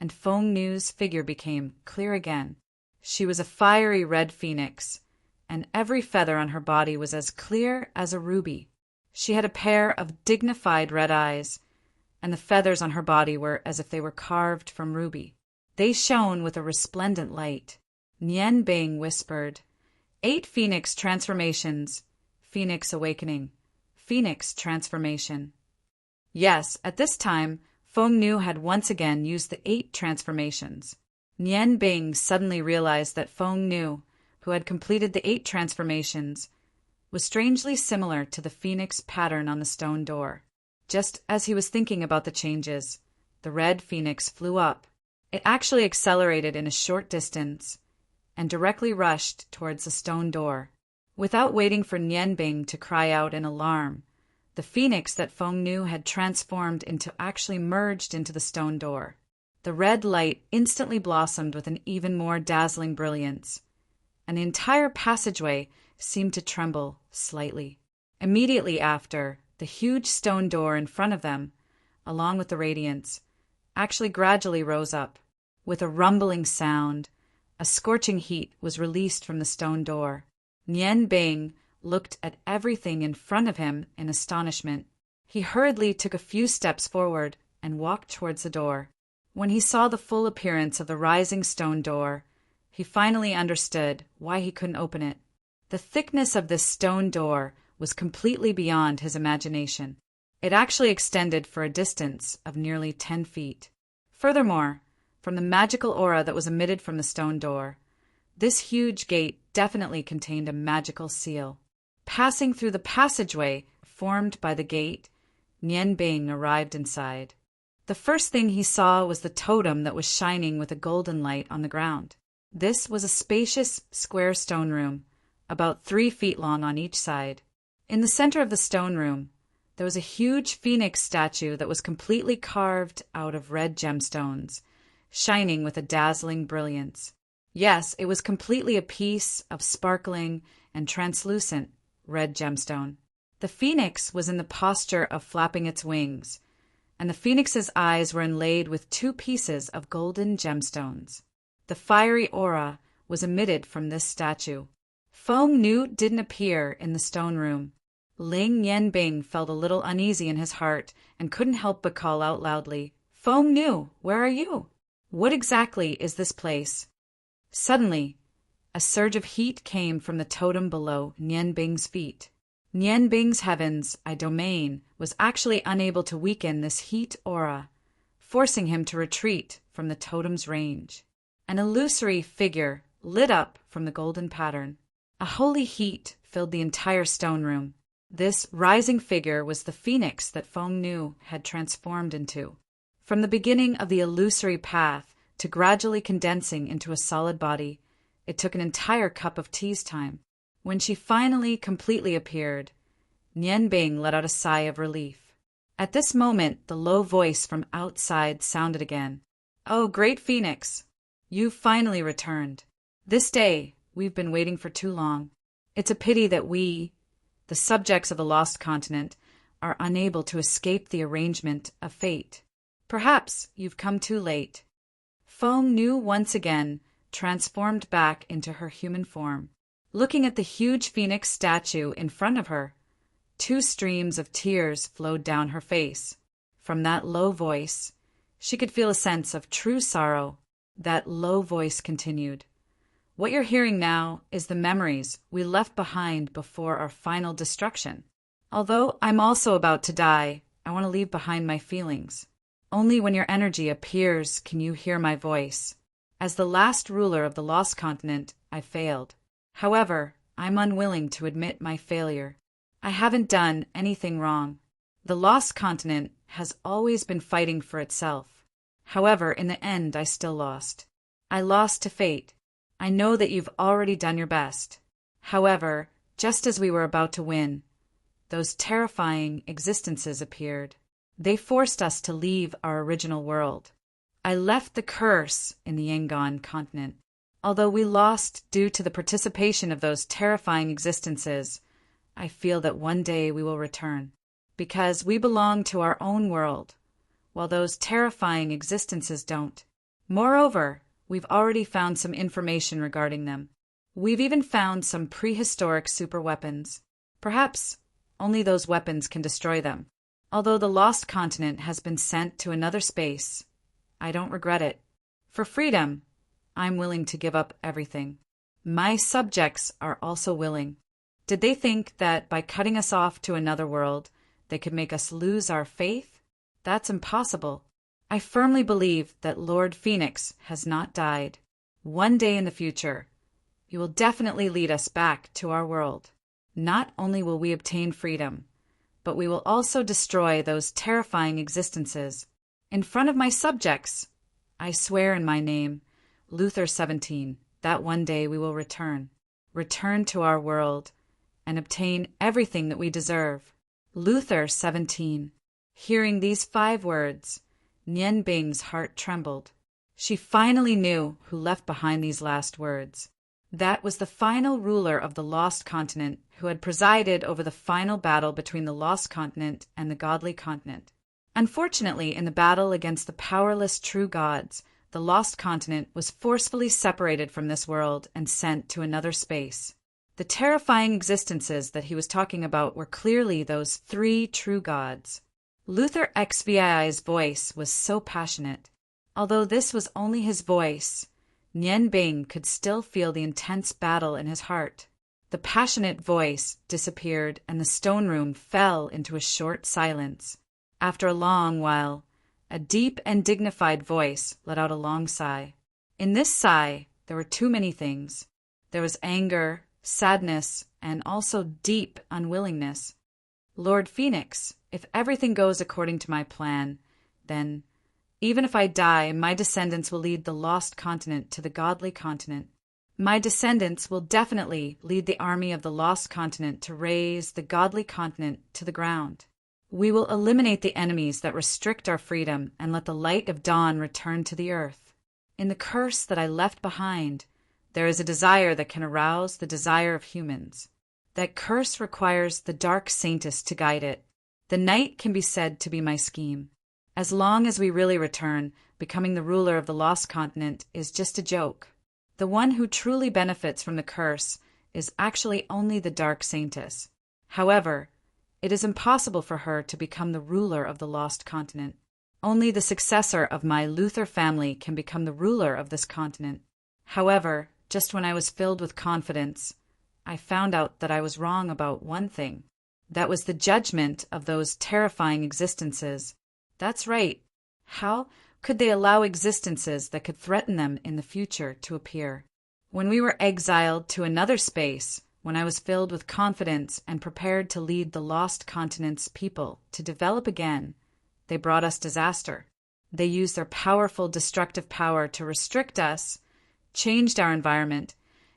and Feng Nu's figure became clear again. She was a fiery red phoenix, and every feather on her body was as clear as a ruby. She had a pair of dignified red eyes, and the feathers on her body were as if they were carved from ruby. They shone with a resplendent light. Nianbing whispered, 8 phoenix transformations, phoenix awakening, phoenix transformation. Yes, at this time, Feng Nu had once again used the 8 transformations. Nianbing suddenly realized that Feng Nu, who had completed the 8 transformations, was strangely similar to the phoenix pattern on the stone door. Just as he was thinking about the changes, the red phoenix flew up. It actually accelerated in a short distance and directly rushed towards the stone door. Without waiting for Nianbing to cry out in alarm, the phoenix that Feng Nu had transformed into actually merged into the stone door. The red light instantly blossomed with an even more dazzling brilliance, and the entire passageway seemed to tremble slightly. Immediately after, the huge stone door in front of them, along with the radiance, actually gradually rose up. With a rumbling sound, a scorching heat was released from the stone door. Nianbing looked at everything in front of him in astonishment. He hurriedly took a few steps forward and walked towards the door. When he saw the full appearance of the rising stone door, he finally understood why he couldn't open it. The thickness of this stone door was completely beyond his imagination. It actually extended for a distance of nearly 10 feet. Furthermore, from the magical aura that was emitted from the stone door, this huge gate definitely contained a magical seal. Passing through the passageway formed by the gate, Nianbing arrived inside. The first thing he saw was the totem that was shining with a golden light on the ground. This was a spacious, square stone room, about 3 feet long on each side. In the center of the stone room, there was a huge phoenix statue that was completely carved out of red gemstones, shining with a dazzling brilliance. Yes, it was completely a piece of sparkling and translucent red gemstone. The phoenix was in the posture of flapping its wings, and the phoenix's eyes were inlaid with 2 pieces of golden gemstones. The fiery aura was emitted from this statue. Feng Nu didn't appear in the stone room. Ling Nianbing felt a little uneasy in his heart and couldn't help but call out loudly, "Feng Nu, where are you? What exactly is this place?" Suddenly, a surge of heat came from the totem below Nianbing's feet. Nianbing's heavens, domain, was actually unable to weaken this heat aura, forcing him to retreat from the totem's range. An illusory figure lit up from the golden pattern. A holy heat filled the entire stone room. This rising figure was the phoenix that Feng Nu had transformed into. From the beginning of the illusory path to gradually condensing into a solid body, it took an entire cup of tea's time. When she finally completely appeared, Nianbing let out a sigh of relief. At this moment, the low voice from outside sounded again. "Oh, great phoenix! You've finally returned. This day, we've been waiting for too long. It's a pity that we, the subjects of the lost continent, are unable to escape the arrangement of fate. Perhaps you've come too late." Feng Nu once again transformed back into her human form. Looking at the huge phoenix statue in front of her, 2 streams of tears flowed down her face. From that low voice, she could feel a sense of true sorrow. That low voice continued, "What you're hearing now is the memories we left behind before our final destruction. Although I'm also about to die, I want to leave behind my feelings. Only when your energy appears can you hear my voice. As the last ruler of the lost continent, I failed. However, I'm unwilling to admit my failure. I haven't done anything wrong. The lost continent has always been fighting for itself. However, in the end, I still lost. I lost to fate. I know that you've already done your best. However, just as we were about to win, those terrifying existences appeared. They forced us to leave our original world. I left the curse in the Yangon continent. Although we lost due to the participation of those terrifying existences, I feel that one day we will return, because we belong to our own world, while those terrifying existences don't. Moreover, we've already found some information regarding them. We've even found some prehistoric superweapons. Perhaps only those weapons can destroy them. Although the lost continent has been sent to another space, I don't regret it. For freedom, I'm willing to give up everything. My subjects are also willing. Did they think that by cutting us off to another world, they could make us lose our faith? That's impossible. I firmly believe that Lord Phoenix has not died. One day in the future, he will definitely lead us back to our world. Not only will we obtain freedom, but we will also destroy those terrifying existences. In front of my subjects, I swear in my name, Luther 17, that one day we will return to our world, and obtain everything that we deserve. Luther 17. Hearing these 5 words, Nian Bing's heart trembled. She finally knew who left behind these last words. That was the final ruler of the lost continent who had presided over the final battle between the lost continent and the godly continent. Unfortunately, in the battle against the powerless true gods, the lost continent was forcefully separated from this world and sent to another space. The terrifying existences that he was talking about were clearly those 3 true gods. Luther XVII's voice was so passionate. Although this was only his voice, Nian Bing could still feel the intense battle in his heart. The passionate voice disappeared and the stone room fell into a short silence. After a long while, a deep and dignified voice let out a long sigh. In this sigh, there were too many things. There was anger, sadness, and also deep unwillingness. Lord Phoenix, if everything goes according to my plan, then, even if I die, my descendants will lead the lost continent to the godly continent. My descendants will definitely lead the army of the lost continent to raise the godly continent to the ground. We will eliminate the enemies that restrict our freedom and let the light of dawn return to the earth. In the curse that I left behind, there is a desire that can arouse the desire of humans. That curse requires the dark saintess to guide it. The night can be said to be my scheme. As long as we really return, becoming the ruler of the lost continent is just a joke. The one who truly benefits from the curse is actually only the dark saintess. However, it is impossible for her to become the ruler of the lost continent. Only the successor of my Luther family can become the ruler of this continent. However, just when I was filled with confidence, I found out that I was wrong about one thing. That was the judgment of those terrifying existences. That's right. How could they allow existences that could threaten them in the future to appear? When we were exiled to another space, when I was filled with confidence and prepared to lead the lost continent's people to develop again, they brought us disaster. They used their powerful destructive power to restrict us, changed our environment,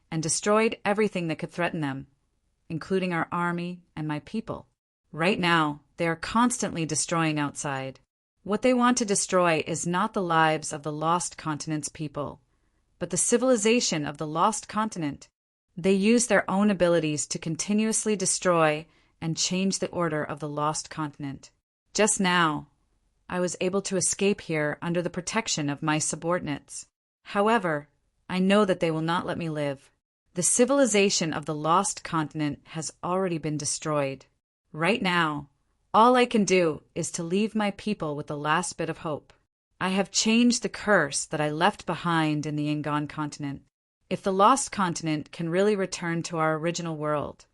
and destroyed everything that could threaten them, including our army and my people. Right now, they are constantly destroying outside. What they want to destroy is not the lives of the lost continent's people, but the civilization of the lost continent. They use their own abilities to continuously destroy and change the order of the lost continent. Just now, I was able to escape here under the protection of my subordinates. However, I know that they will not let me live. The civilization of the lost continent has already been destroyed. Right now, all I can do is to leave my people with the last bit of hope. I have changed the curse that I left behind in the Ingon continent. If the lost continent can really return to our original world,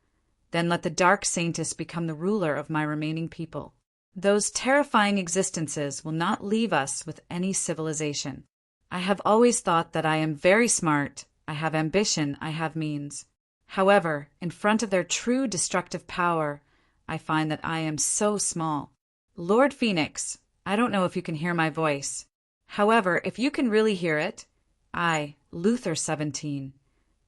then let the Dark Saintess become the ruler of my remaining people. Those terrifying existences will not leave us with any civilization. I have always thought that I am very smart, I have ambition, I have means. However, in front of their true destructive power, I find that I am so small. Lord Phoenix, I don't know if you can hear my voice. However, if you can really hear it, I, Luther 17,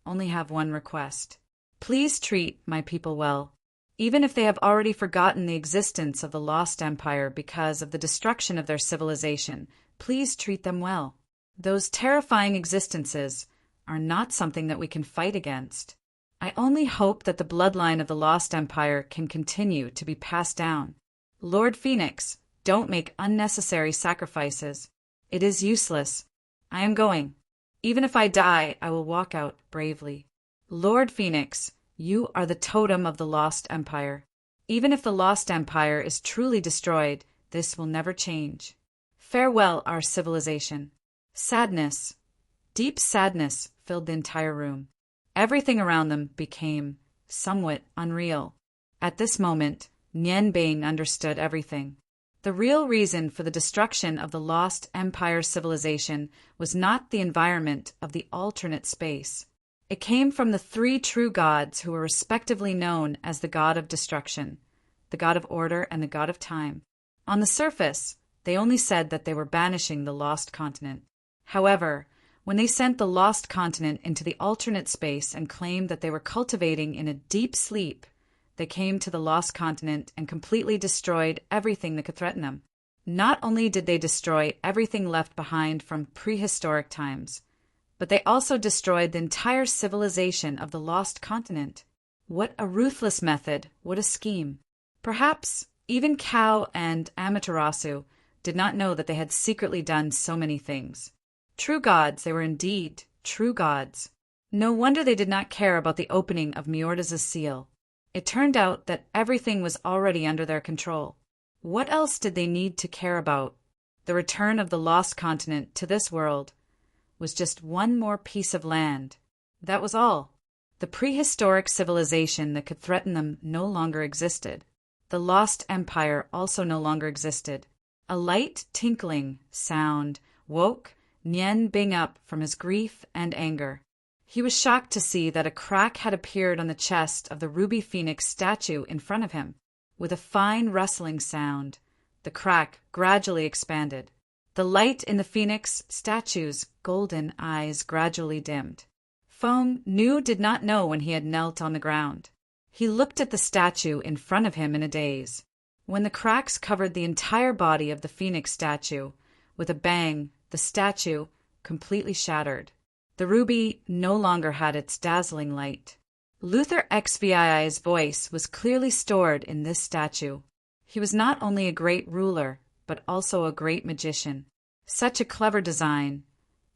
only have one request. Please treat my people well. Even if they have already forgotten the existence of the Lost Empire because of the destruction of their civilization, please treat them well. Those terrifying existences are not something that we can fight against. I only hope that the bloodline of the Lost Empire can continue to be passed down. Lord Phoenix, don't make unnecessary sacrifices. It is useless. I am going. Even if I die, I will walk out bravely. Lord Phoenix, you are the totem of the Lost Empire. Even if the Lost Empire is truly destroyed, this will never change. Farewell, our civilization. Sadness, deep sadness, filled the entire room. Everything around them became somewhat unreal. At this moment, Nian Bing understood everything. The real reason for the destruction of the Lost Empire civilization was not the environment of the alternate space. It came from the three true gods who were respectively known as the God of Destruction, the God of Order, and the God of Time. On the surface, they only said that they were banishing the Lost Continent. However, when they sent the Lost Continent into the alternate space and claimed that they were cultivating in a deep sleep, they came to the Lost Continent and completely destroyed everything that could threaten them. Not only did they destroy everything left behind from prehistoric times, but they also destroyed the entire civilization of the Lost Continent. What a ruthless method, what a scheme. Perhaps even Kao and Amaterasu did not know that they had secretly done so many things. True gods, they were indeed true gods. No wonder they did not care about the opening of Miorda's seal. It turned out that everything was already under their control. What else did they need to care about? The return of the Lost Continent to this world was just one more piece of land. That was all. The prehistoric civilization that could threaten them no longer existed. The Lost Empire also no longer existed. A light tinkling sound woke Nian Bing up from his grief and anger. He was shocked to see that a crack had appeared on the chest of the ruby phoenix statue in front of him. With a fine rustling sound, the crack gradually expanded. The light in the phoenix statue's golden eyes gradually dimmed. Feng Nu did not know when he had knelt on the ground. He looked at the statue in front of him in a daze. When the cracks covered the entire body of the phoenix statue, with a bang, the statue completely shattered. The ruby no longer had its dazzling light. Luther XVII's voice was clearly stored in this statue. He was not only a great ruler, but also a great magician. Such a clever design.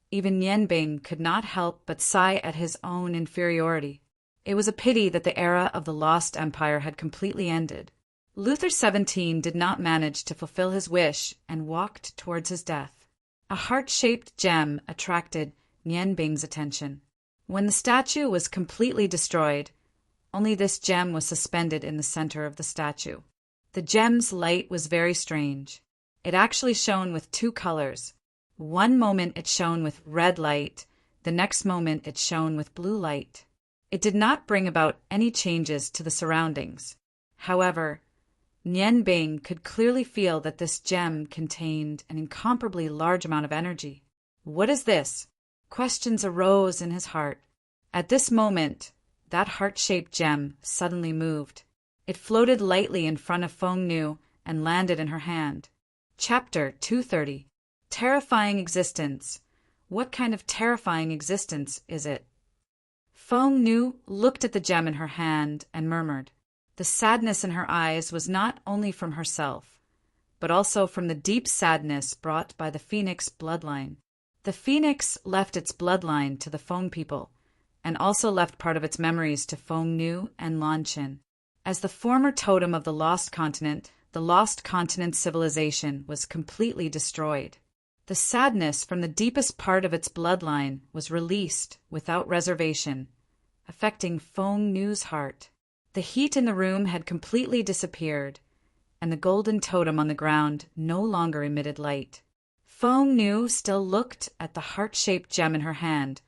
Even Nian Bing could not help but sigh at his own inferiority. It was a pity that the era of the Lost Empire had completely ended. Luther 17 did not manage to fulfill his wish and walked towards his death. A heart-shaped gem attracted Nian Bing's attention. When the statue was completely destroyed, only this gem was suspended in the center of the statue. The gem's light was very strange. It actually shone with two colors. One moment it shone with red light, the next moment it shone with blue light. It did not bring about any changes to the surroundings. However, Nian Bing could clearly feel that this gem contained an incomparably large amount of energy. What is this? Questions arose in his heart. At this moment, that heart-shaped gem suddenly moved. It floated lightly in front of Feng Nu and landed in her hand. Chapter 230. Terrifying Existence. What kind of terrifying existence is it? Feng Nu looked at the gem in her hand and murmured. The sadness in her eyes was not only from herself, but also from the deep sadness brought by the phoenix bloodline. The phoenix left its bloodline to the Feng people, and also left part of its memories to Feng Nu and Lan Qin. As the former totem of the Lost Continent, the Lost Continent civilization was completely destroyed. The sadness from the deepest part of its bloodline was released without reservation, affecting Feng Nu's heart. The heat in the room had completely disappeared, and the golden totem on the ground no longer emitted light. Feng Nu still looked at the heart-shaped gem in her hand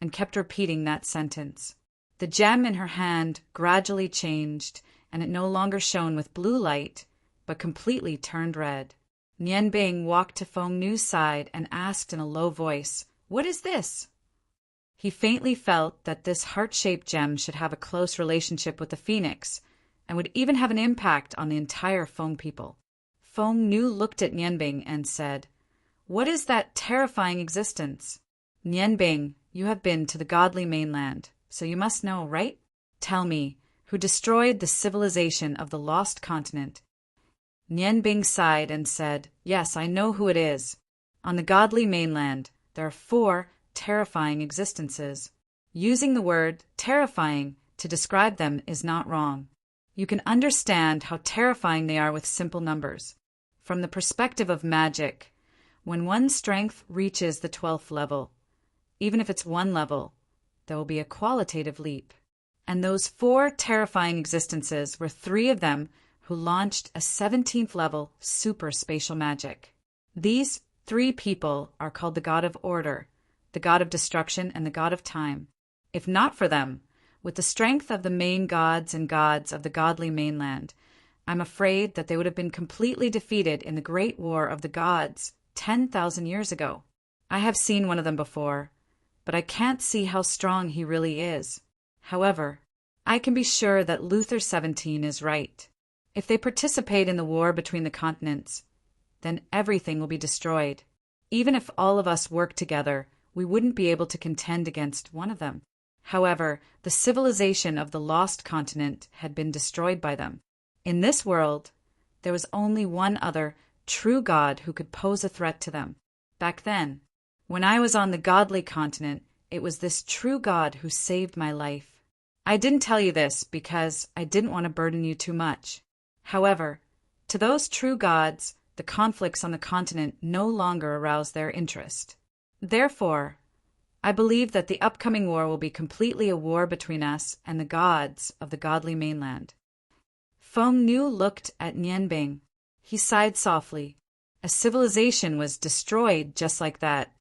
and kept repeating that sentence. The gem in her hand gradually changed, and it no longer shone with blue light, but completely turned red. Nian Bing walked to Feng Nu's side and asked in a low voice, "What is this?" He faintly felt that this heart-shaped gem should have a close relationship with the phoenix, and would even have an impact on the entire Feng people. Feng Nu looked at Nian Bing and said, "What is that terrifying existence?" Nian Bing, you have been to the godly mainland, so you must know, right? Tell me, who destroyed the civilization of the lost continent? Nian Bing sighed and said, Yes, I know who it is. On the godly mainland, there are 4 terrifying existences. Using the word terrifying to describe them is not wrong. You can understand how terrifying they are with simple numbers. From the perspective of magic, when one's strength reaches the 12th level, even if it's 1 level, there will be a qualitative leap. And those 4 terrifying existences were 3 of them who launched a 17th level super spatial magic. These 3 people are called the God of Order, the God of Destruction, and the God of Time. If not for them, with the strength of the main gods and gods of the godly mainland, I'm afraid that they would have been completely defeated in the Great War of the Gods 10,000 years ago. I have seen one of them before, but I can't see how strong he really is. However, I can be sure that Luther 17 is right. If they participate in the war between the continents, then everything will be destroyed. Even if all of us work together, we wouldn't be able to contend against one of them. However, the civilization of the lost continent had been destroyed by them. In this world, there was only one other true God who could pose a threat to them. Back then, when I was on the godly continent, it was this true God who saved my life. I didn't tell you this because I didn't want to burden you too much. However, to those true gods, the conflicts on the continent no longer arouse their interest. Therefore, I believe that the upcoming war will be completely a war between us and the gods of the godly mainland. Feng Nu looked at Nian Bing. He sighed softly. A civilization was destroyed just like that.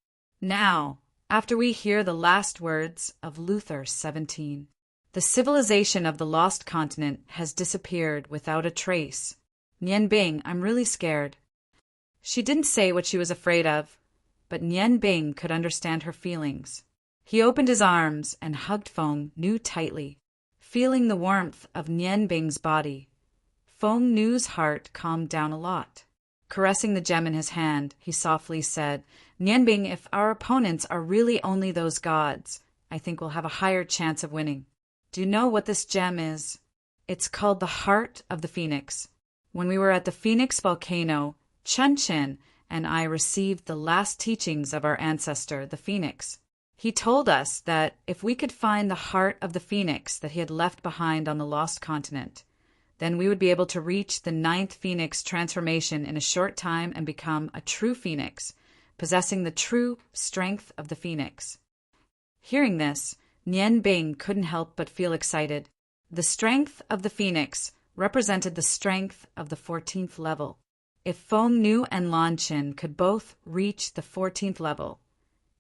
Now, after we hear the last words of Luther 17, the civilization of the lost continent has disappeared without a trace. Nian Bing, I'm really scared. She didn't say what she was afraid of, but Nian Bing could understand her feelings. He opened his arms and hugged Feng Nu tightly. Feeling the warmth of Nian Bing's body, Feng Nu's heart calmed down a lot. Caressing the gem in his hand, he softly said, Nian Bing, if our opponents are really only those gods, I think we'll have a higher chance of winning. Do you know what this gem is? It's called the Heart of the Phoenix. When we were at the Phoenix volcano, Chun Chin and I received the last teachings of our ancestor, the Phoenix. He told us that if we could find the heart of the Phoenix that he had left behind on the lost continent, then we would be able to reach the 9th Phoenix transformation in a short time and become a true Phoenix, possessing the true strength of the Phoenix. Hearing this, Nian Bing couldn't help but feel excited. The strength of the Phoenix represented the strength of the 14th level. If Feng Nu and Lan Qin could both reach the 14th level,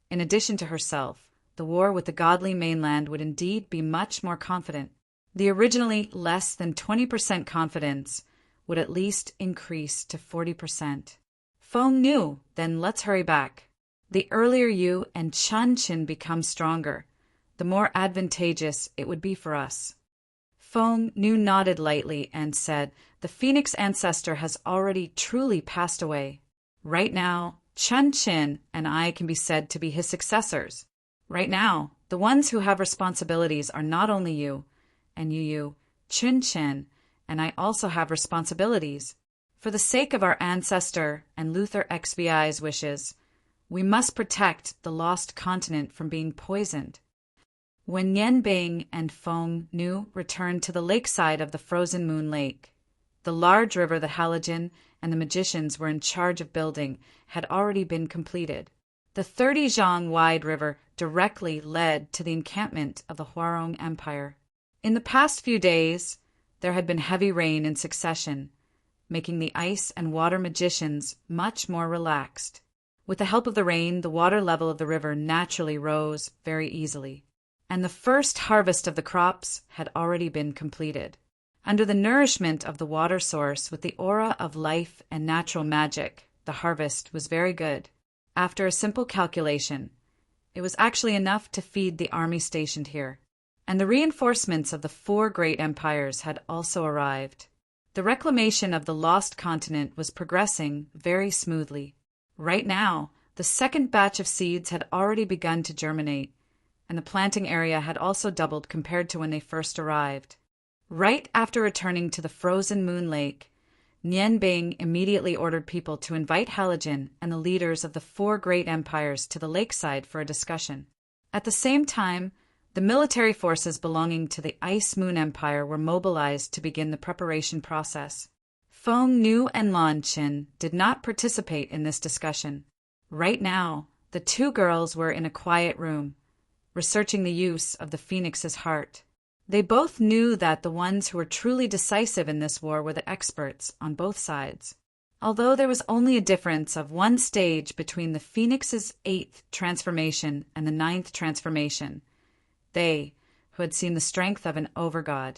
in addition to herself, the war with the godly mainland would indeed be much more confident. The originally less than 20% confidence would at least increase to 40%. Feng Nu, then let's hurry back. The earlier you and Chun Chin become stronger, the more advantageous it would be for us. Feng Nu nodded lightly and said, the Phoenix ancestor has already truly passed away. Right now, Chun Chin and I can be said to be his successors. Right now, the ones who have responsibilities are not only you, and you, Chun Chin, and I also have responsibilities. For the sake of our ancestor and Luther XVI's wishes, we must protect the lost continent from being poisoned. When Nian Bing and Feng Nu returned to the lakeside of the frozen moon lake, the large river the Halogen and the magicians were in charge of building had already been completed. The 30-zhang wide river directly led to the encampment of the Huarong Empire. In the past few days, there had been heavy rain in succession, making the ice and water magicians much more relaxed. With the help of the rain, the water level of the river naturally rose very easily, and the first harvest of the crops had already been completed. Under the nourishment of the water source with the aura of life and natural magic, the harvest was very good. After a simple calculation, it was actually enough to feed the army stationed here. And the reinforcements of the 4 great empires had also arrived. The reclamation of the lost continent was progressing very smoothly. Right now, the second batch of seeds had already begun to germinate, and the planting area had also doubled compared to when they first arrived. Right after returning to the frozen moon lake, Nian Bing immediately ordered people to invite Halogen and the leaders of the 4 great empires to the lakeside for a discussion. At the same time, the military forces belonging to the Ice Moon Empire were mobilized to begin the preparation process. Feng Nu and Lan Qin did not participate in this discussion. Right now, the 2 girls were in a quiet room, researching the use of the Phoenix's heart. They both knew that the ones who were truly decisive in this war were the experts on both sides. Although there was only a difference of 1 stage between the Phoenix's 8th transformation and the 9th transformation, they, who had seen the strength of an overgod,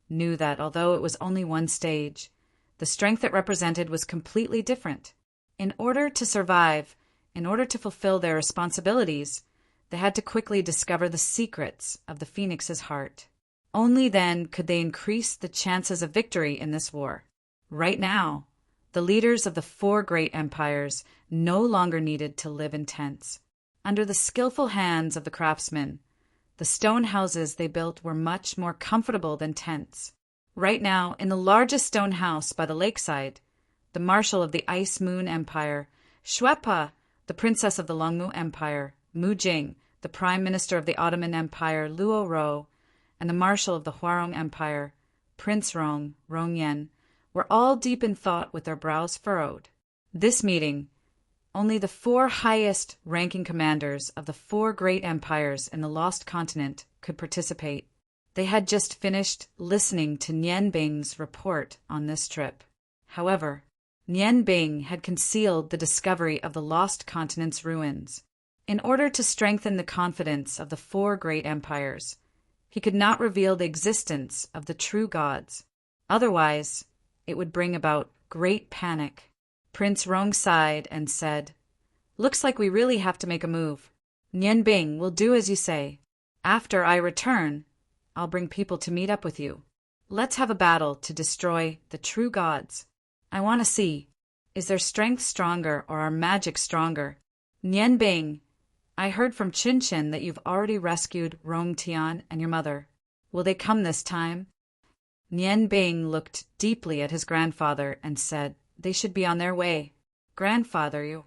knew that although it was only 1 stage, the strength it represented was completely different. In order to survive, in order to fulfill their responsibilities, they had to quickly discover the secrets of the Phoenix's heart. Only then could they increase the chances of victory in this war. Right now, the leaders of the 4 great empires no longer needed to live in tents. Under the skillful hands of the craftsmen, the stone houses they built were much more comfortable than tents. Right now, in the largest stone house by the lakeside, the marshal of the Ice Moon Empire, Shuepa, the princess of the Longmu Empire, Mu Jing, the prime minister of the Ottoman Empire, Luo Ro, and the marshal of the Huarong Empire, Prince Rong, Rongyen, were all deep in thought with their brows furrowed. This meeting, only the 4 highest-ranking commanders of the 4 great empires in the Lost Continent could participate. They had just finished listening to Nian Bing's report on this trip. However, Nian Bing had concealed the discovery of the Lost Continent's ruins. In order to strengthen the confidence of the 4 great empires, he could not reveal the existence of the true gods. Otherwise, it would bring about great panic. Prince Rong sighed and said, "Looks like we really have to make a move. Nian Bing will do as you say. After I return, I'll bring people to meet up with you. Let's have a battle to destroy the true gods. I want to see, is their strength stronger or our magic stronger? Nian Bing, I heard from Chin Chin that you've already rescued Rong Tian and your mother. Will they come this time?" Nian Bing looked deeply at his grandfather and said, "They should be on their way. Grandfather, you."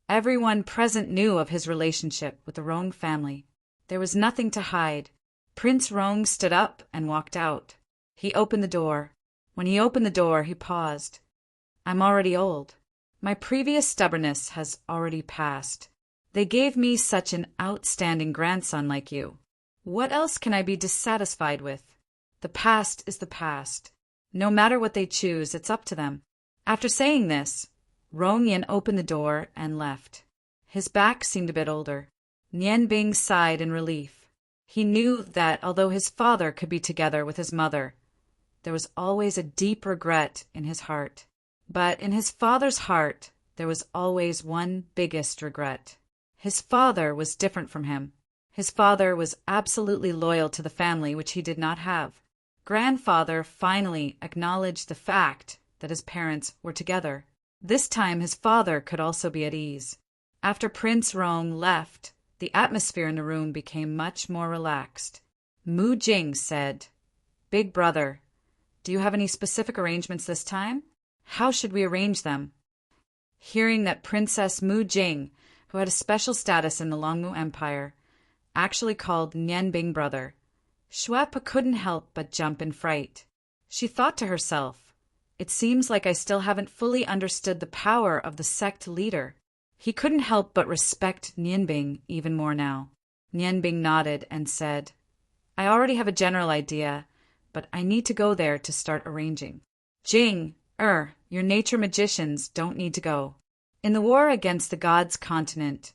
Everyone present knew of his relationship with the Rong family. There was nothing to hide. Prince Rong stood up and walked out. He opened the door. When he opened the door, he paused. "I'm already old. My previous stubbornness has already passed. They gave me such an outstanding grandson like you. What else can I be dissatisfied with? The past is the past. No matter what they choose, it's up to them." After saying this, Rong Yin opened the door and left. His back seemed a bit older. Nian Bing sighed in relief. He knew that although his father could be together with his mother, there was always a deep regret in his heart. But in his father's heart, there was always one biggest regret. His father was different from him. His father was absolutely loyal to the family, which he did not have. Grandfather finally acknowledged the fact that his parents were together. This time his father could also be at ease. After Prince Rong left, the atmosphere in the room became much more relaxed. Mu Jing said, "Big brother, do you have any specific arrangements this time? How should we arrange them?" Hearing that Princess Mu Jing, who had a special status in the Longmu Empire, actually called Nian Bing brother, Shuepa couldn't help but jump in fright. She thought to herself, "It seems like I still haven't fully understood the power of the sect leader." He couldn't help but respect Nian Bing even more now. Nian Bing nodded and said, "I already have a general idea, but I need to go there to start arranging." "Jing, your nature magicians don't need to go. In the war against the gods' continent,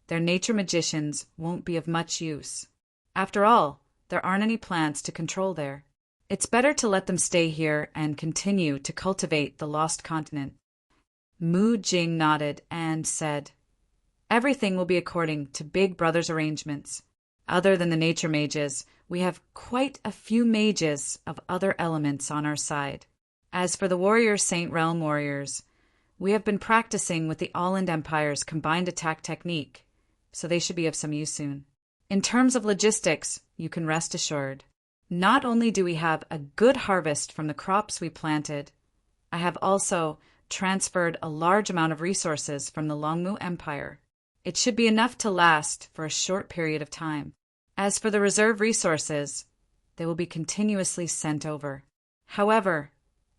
their nature magicians won't be of much use. After all, there aren't any plants to control there. It's better to let them stay here and continue to cultivate the lost continent." Mu Jing nodded and said, "Everything will be according to Big Brother's arrangements. Other than the nature mages, we have quite a few mages of other elements on our side. As for the warrior Saint Realm warriors, we have been practicing with the Alland Empire's combined attack technique, so they should be of some use soon. In terms of logistics, you can rest assured. Not only do we have a good harvest from the crops we planted, I have also transferred a large amount of resources from the Longmu Empire. It should be enough to last for a short period of time. As for the reserve resources, they will be continuously sent over. However,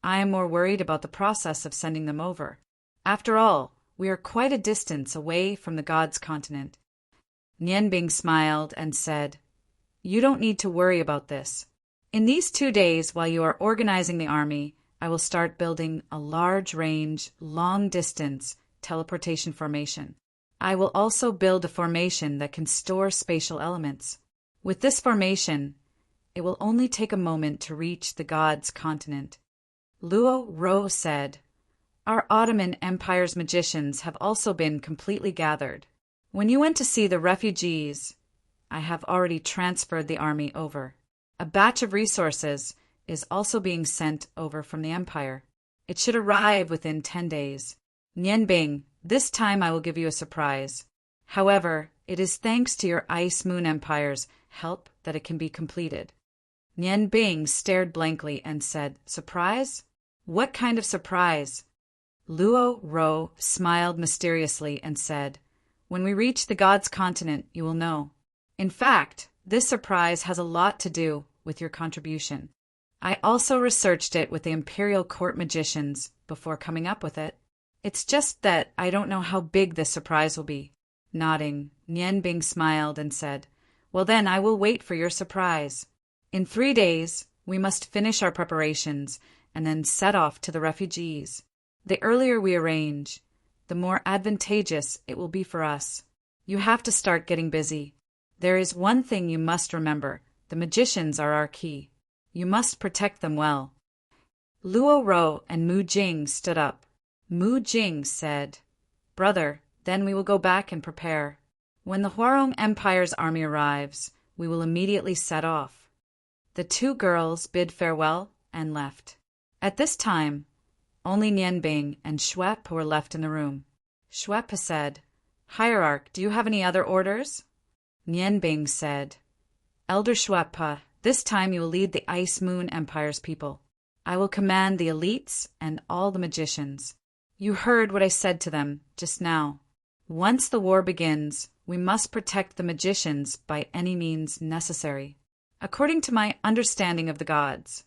I am more worried about the process of sending them over. After all, we are quite a distance away from the gods' continent. Nianbing smiled and said, "You don't need to worry about this. In these 2 days, while you are organizing the army, I will start building a large-range, long-distance teleportation formation. I will also build a formation that can store spatial elements. With this formation, it will only take a moment to reach the gods' continent." Luo Ro said, "Our Ottoman Empire's magicians have also been completely gathered. When you went to see the refugees, I have already transferred the army over. A batch of resources is also being sent over from the Empire. It should arrive within 10 days. Nianbing, this time I will give you a surprise. However, it is thanks to your Ice Moon Empire's help that it can be completed." Nianbing stared blankly and said, "Surprise? What kind of surprise?" Luo Ro smiled mysteriously and said, "When we reach the gods' continent, you will know. In fact, this surprise has a lot to do with your contribution. I also researched it with the Imperial Court magicians before coming up with it. It's just that I don't know how big this surprise will be." Nodding, Nianbing smiled and said, "Well then, I will wait for your surprise. In 3 days, we must finish our preparations and then set off to the refugees. The earlier we arrange, the more advantageous it will be for us. You have to start getting busy. There is one thing you must remember. The magicians are our key. You must protect them well." Luo Ro and Mu Jing stood up. Mu Jing said, "Brother, then we will go back and prepare. When the Huarong Empire's army arrives, we will immediately set off." The 2 girls bid farewell and left. At this time, only Nianbing and Xuepe were left in the room. Xuepe said, "Hierarch, do you have any other orders?" Nianbing said, "Elder Xuepe, this time you will lead the Ice Moon Empire's people. I will command the elites and all the magicians. You heard what I said to them just now. Once the war begins, we must protect the magicians by any means necessary. According to my understanding of the gods,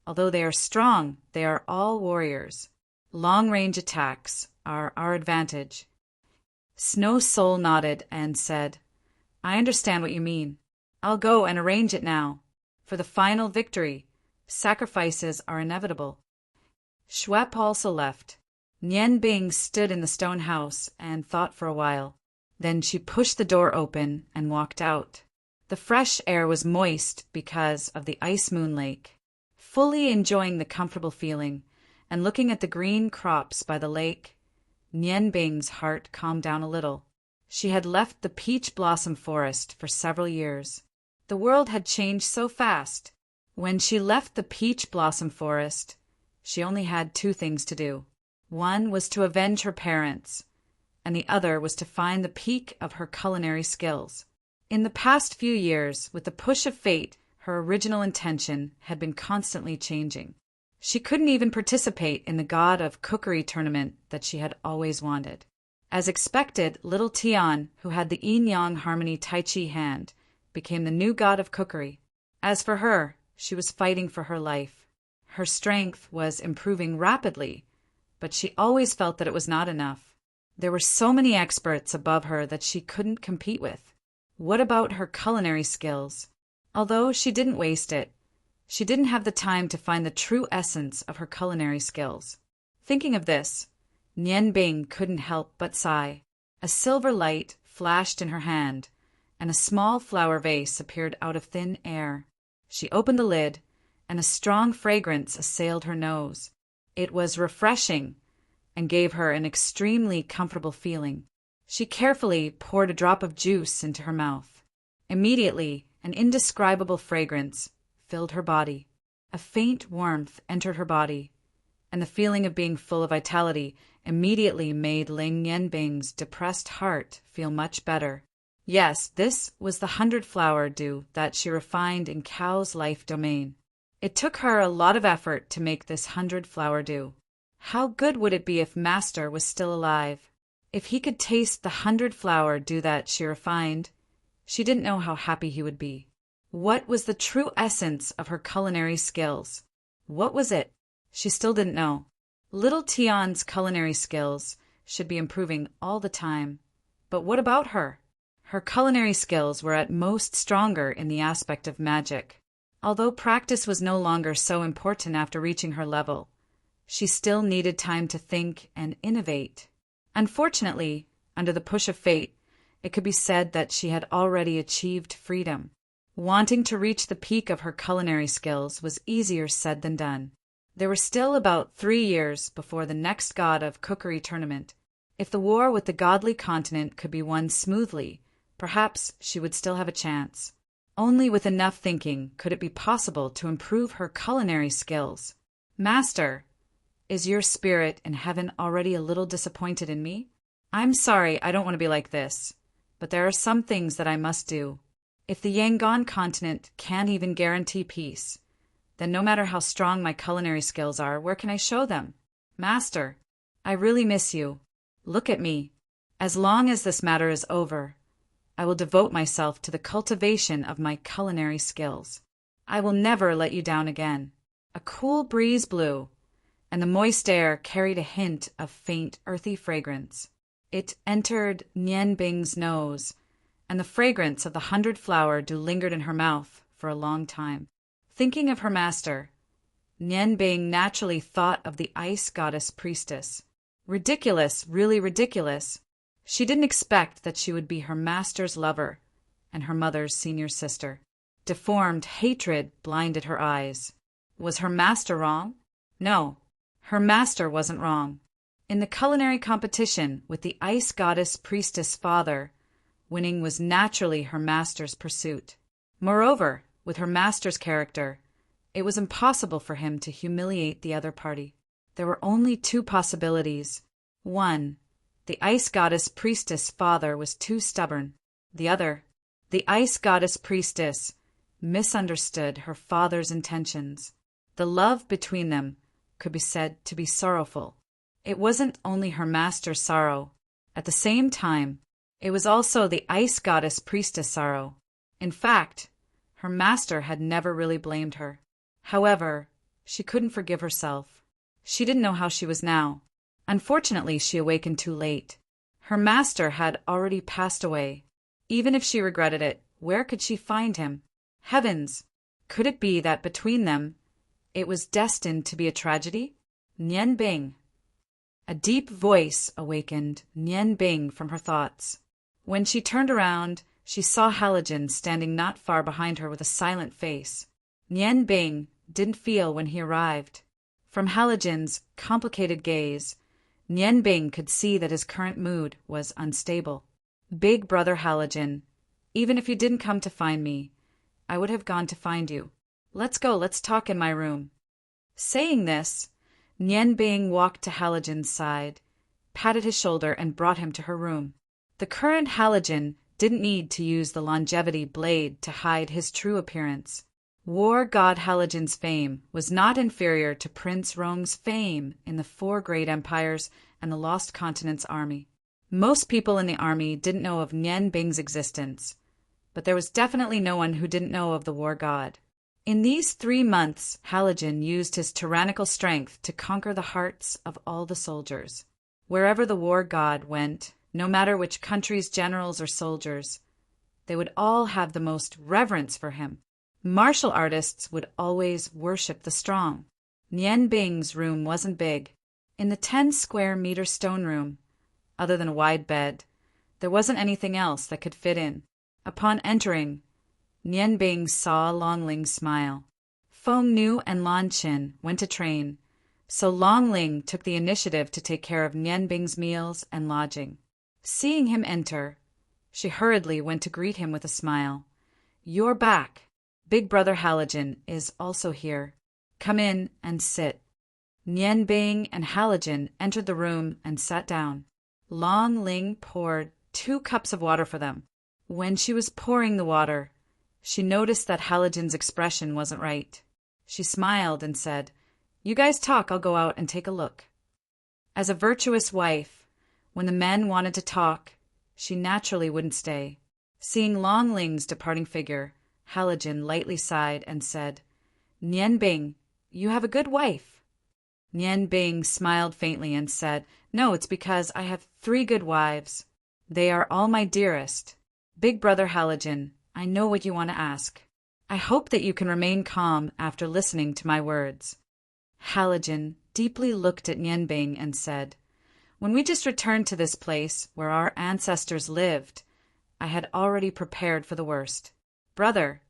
although they are strong, they are all warriors. Long-range attacks are our advantage." Snow Soul nodded and said, "I understand what you mean. I'll go and arrange it now. For the final victory, sacrifices are inevitable." Xuepe also left. Nianbing stood in the stone house and thought for a while. Then she pushed the door open and walked out. The fresh air was moist because of the Ice Moon Lake. Fully enjoying the comfortable feeling and looking at the green crops by the lake, Nianbing's heart calmed down a little. She had left the peach blossom forest for several years. The world had changed so fast. When she left the peach blossom forest, she only had 2 things to do. One was to avenge her parents, and the other was to find the peak of her culinary skills. In the past few years, with the push of fate, her original intention had been constantly changing. She couldn't even participate in the God of Cookery tournament that she had always wanted. As expected, little Tian, who had the Yin-Yang Harmony Tai Chi hand, became the new God of Cookery. As for her, she was fighting for her life. Her strength was improving rapidly, but she always felt that it was not enough. There were so many experts above her that she couldn't compete with. What about her culinary skills? Although she didn't waste it, she didn't have the time to find the true essence of her culinary skills. Thinking of this, Nianbing couldn't help but sigh. A silver light flashed in her hand, and a small flower vase appeared out of thin air. She opened the lid, and a strong fragrance assailed her nose. It was refreshing and gave her an extremely comfortable feeling. She carefully poured a drop of juice into her mouth. Immediately, an indescribable fragrance filled her body. A faint warmth entered her body, and the feeling of being full of vitality immediately made Ling Yanbing's depressed heart feel much better. Yes, this was the 100-flower dew that she refined in Cow's life domain. It took her a lot of effort to make this 100-flower dew. How good would it be if Master was still alive? If he could taste the 100-flower dew that she refined, she didn't know how happy he would be. What was the true essence of her culinary skills? What was it? She still didn't know. Little Tion's culinary skills should be improving all the time. But what about her? Her culinary skills were at most stronger in the aspect of magic. Although practice was no longer so important after reaching her level, she still needed time to think and innovate. Unfortunately, under the push of fate, it could be said that she had already achieved freedom. Wanting to reach the peak of her culinary skills was easier said than done. There were still about 3 years before the next God of Cookery tournament. If the war with the godly continent could be won smoothly, perhaps she would still have a chance. Only with enough thinking could it be possible to improve her culinary skills. Master, is your spirit in heaven already a little disappointed in me? I'm sorry, I don't want to be like this, but there are some things that I must do. If the Yangon continent can't even guarantee peace, then no matter how strong my culinary skills are, where can I show them? Master, I really miss you. Look at me. As long as this matter is over, I will devote myself to the cultivation of my culinary skills. I will never let you down again. A cool breeze blew, and the moist air carried a hint of faint, earthy fragrance. It entered Nian Bing's nose, and the fragrance of the 100-flower dew lingered in her mouth for a long time. Thinking of her master, Nian Bing naturally thought of the ice goddess priestess. Ridiculous, really ridiculous. She didn't expect that she would be her master's lover and her mother's senior sister. Deformed hatred blinded her eyes. Was her master wrong? No, her master wasn't wrong. In the culinary competition with the ice goddess priestess father, winning was naturally her master's pursuit. Moreover, with her master's character, it was impossible for him to humiliate the other party. There were only 2 possibilities. 1. The ice goddess priestess father was too stubborn. The other, the ice goddess priestess, misunderstood her father's intentions. The love between them could be said to be sorrowful. It wasn't only her master's sorrow. At the same time, it was also the ice goddess priestess' sorrow. In fact, her master had never really blamed her. However, she couldn't forgive herself. She didn't know how she was now. Unfortunately, she awakened too late. Her master had already passed away. Even if she regretted it, where could she find him? Heavens! Could it be that between them, it was destined to be a tragedy? Nian Bing. A deep voice awakened Nian Bing from her thoughts. When she turned around, she saw Halogen standing not far behind her with a silent face. Nian Bing didn't feel when he arrived. From Halogen's complicated gaze, Nian Bing could see that his current mood was unstable. Big brother Halogen, even if you didn't come to find me, I would have gone to find you. Let's go, let's talk in my room. Saying this, Nian Bing walked to Halogen's side, patted his shoulder, and brought him to her room. The current Halogen didn't need to use the longevity blade to hide his true appearance. War god Halogen's fame was not inferior to Prince Rong's fame in the 4 great empires and the Lost Continent's army. Most people in the army didn't know of Nian Bing's existence, but there was definitely no one who didn't know of the war god. In these 3 months, Halogen used his tyrannical strength to conquer the hearts of all the soldiers. Wherever the war god went, no matter which country's generals or soldiers, they would all have the most reverence for him. Martial artists would always worship the strong. Nian Bing's room wasn't big. In the 10-square-meter stone room, other than a wide bed, there wasn't anything else that could fit in. Upon entering, Nian Bing saw Long Ling smile. Feng Nu and Lan Qin went to train, so Long Ling took the initiative to take care of Nian Bing's meals and lodging. Seeing him enter, she hurriedly went to greet him with a smile. "You're back. Big brother Halogen is also here. Come in and sit." Nian Bing and Halogen entered the room and sat down. Long Ling poured 2 cups of water for them. When she was pouring the water, she noticed that Halogen's expression wasn't right. She smiled and said, "You guys talk, I'll go out and take a look." As a virtuous wife, when the men wanted to talk, she naturally wouldn't stay. Seeing Long Ling's departing figure, Halogen lightly sighed and said, "Nian Bing, you have a good wife." Nian Bing smiled faintly and said, "No, it's because I have 3 good wives. They are all my dearest. Big brother Halogen, I know what you want to ask. I hope that you can remain calm after listening to my words." Halogen deeply looked at Nian Bing and said, "When we just returned to this place where our ancestors lived, I had already prepared for the worst. Brother,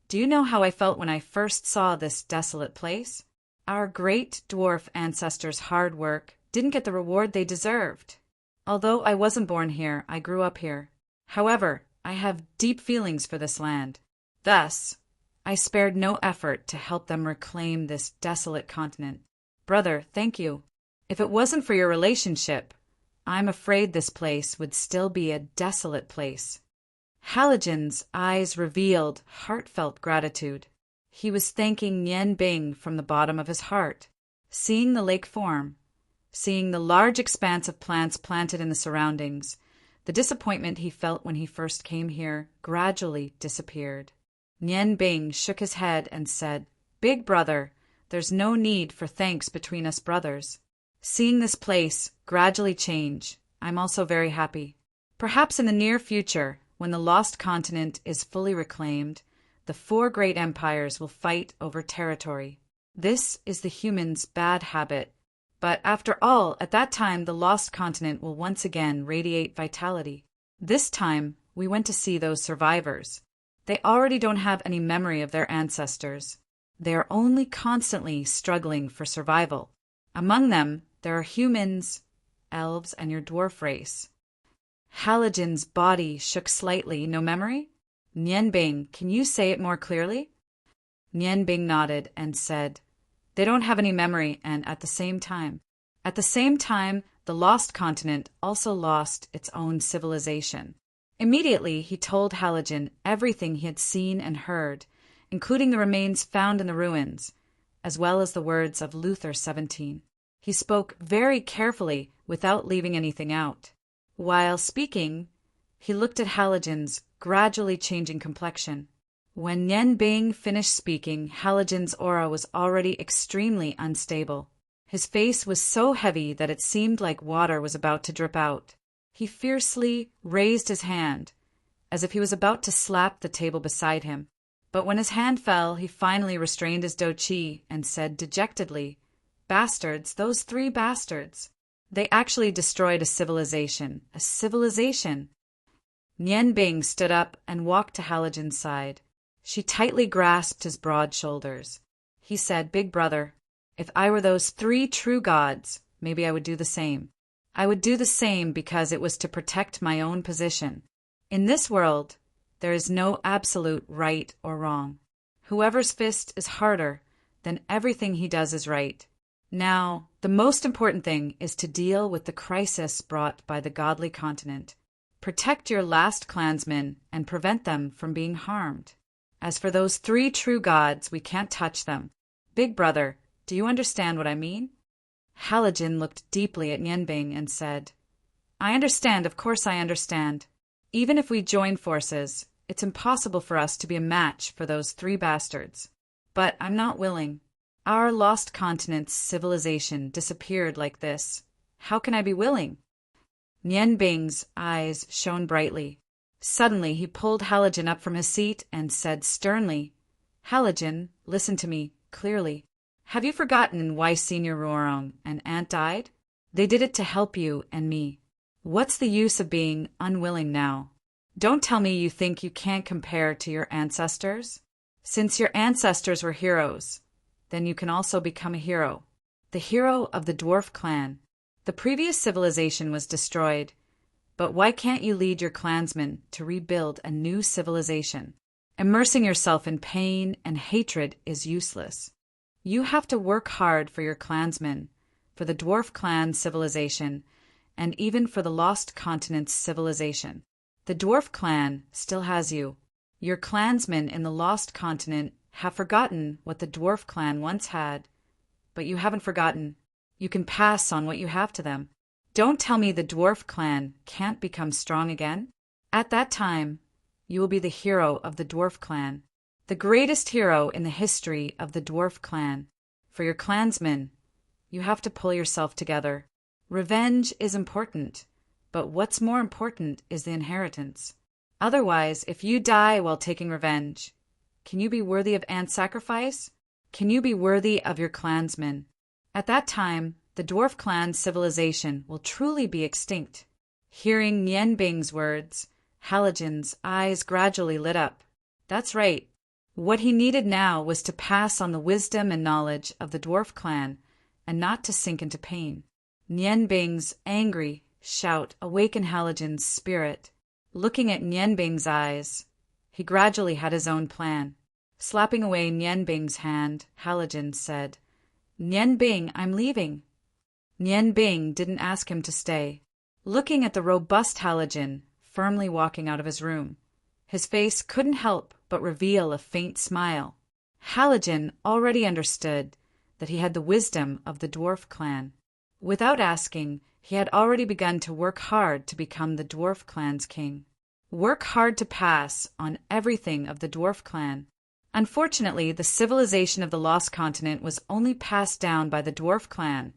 do you know how I felt when I first saw this desolate place? Our great dwarf ancestors' hard work didn't get the reward they deserved. Although I wasn't born here, I grew up here. However, I have deep feelings for this land. Thus, I spared no effort to help them reclaim this desolate continent. Brother, thank you. If it wasn't for your relationship, I'm afraid this place would still be a desolate place." Halogen's eyes revealed heartfelt gratitude. He was thanking Nian Bing from the bottom of his heart. Seeing the lake form, seeing the large expanse of plants planted in the surroundings, the disappointment he felt when he first came here gradually disappeared. Nian Bing shook his head and said, "Big brother, there's no need for thanks between us brothers. Seeing this place gradually change, I'm also very happy. Perhaps in the near future, when the lost continent is fully reclaimed, the 4 great empires will fight over territory. This is the human's bad habit. But after all, at that time the lost continent will once again radiate vitality. This time, we went to see those survivors. They already don't have any memory of their ancestors. They are only constantly struggling for survival. Among them, there are humans, elves, and your dwarf race." Halogen's body shook slightly. "No memory? Nian Bing, can you say it more clearly?" Nian Bing nodded and said, "They don't have any memory, and at the same time, the lost continent also lost its own civilization." Immediately, he told Halogen everything he had seen and heard, including the remains found in the ruins, as well as the words of Luther 17. He spoke very carefully without leaving anything out. While speaking, he looked at Halogen's gradually changing complexion. When Nian Bing finished speaking, Halogen's aura was already extremely unstable. His face was so heavy that it seemed like water was about to drip out. He fiercely raised his hand, as if he was about to slap the table beside him. But when his hand fell, he finally restrained his douqi and said dejectedly, "Bastards, those 3 bastards. They actually destroyed a civilization. A civilization." Nian Bing stood up and walked to Halogen's side. She tightly grasped his broad shoulders. He said, "Big brother, if I were those 3 true gods, maybe I would do the same. I would do the same because it was to protect my own position. In this world, there is no absolute right or wrong. Whoever's fist is harder, then everything he does is right. Now, the most important thing is to deal with the crisis brought by the godly continent. Protect your last clansmen and prevent them from being harmed. As for those 3 true gods, we can't touch them. Big brother, do you understand what I mean?" Halogen looked deeply at Nian Bing and said, "I understand, of course I understand. Even if we join forces, it's impossible for us to be a match for those 3 bastards. But I'm not willing. Our lost continent's civilization disappeared like this. How can I be willing?" Nian Bing's eyes shone brightly. Suddenly he pulled Halogen up from his seat and said sternly, "Halogen, listen to me clearly. Have you forgotten why Senior Ruorong and Aunt died? They did it to help you and me. What's the use of being unwilling now? Don't tell me you think you can't compare to your ancestors. Since your ancestors were heroes, then you can also become a hero. The hero of the dwarf clan. The previous civilization was destroyed, but why can't you lead your clansmen to rebuild a new civilization? Immersing yourself in pain and hatred is useless. You have to work hard for your clansmen, for the dwarf clan civilization, and even for the lost continent's civilization. The dwarf clan still has you. Your clansmen in the lost continent have forgotten what the dwarf clan once had, but you haven't forgotten. You can pass on what you have to them. Don't tell me the dwarf clan can't become strong again. At that time, you will be the hero of the dwarf clan, the greatest hero in the history of the dwarf clan. For your clansmen, you have to pull yourself together. Revenge is important, but what's more important is the inheritance. Otherwise, if you die while taking revenge, can you be worthy of Ant's sacrifice? Can you be worthy of your clansmen? At that time, the dwarf clan's civilization will truly be extinct. Hearing Nian Bing's words, Halogen's eyes gradually lit up. That's right. What he needed now was to pass on the wisdom and knowledge of the dwarf clan and not to sink into pain. Nian Bing's angry shout awakened Halogen's spirit. Looking at Nian Bing's eyes, he gradually had his own plan. Slapping away Nian Bing's hand, Halogen said, "Nian Bing, I'm leaving." Nian Bing didn't ask him to stay. Looking at the robust Halogen, firmly walking out of his room, his face couldn't help but reveal a faint smile. Halogen already understood that he had the wisdom of the dwarf clan. Without asking, he had already begun to work hard to become the dwarf clan's king. Work hard to pass on everything of the dwarf clan. Unfortunately, the civilization of the Lost Continent was only passed down by the dwarf clan,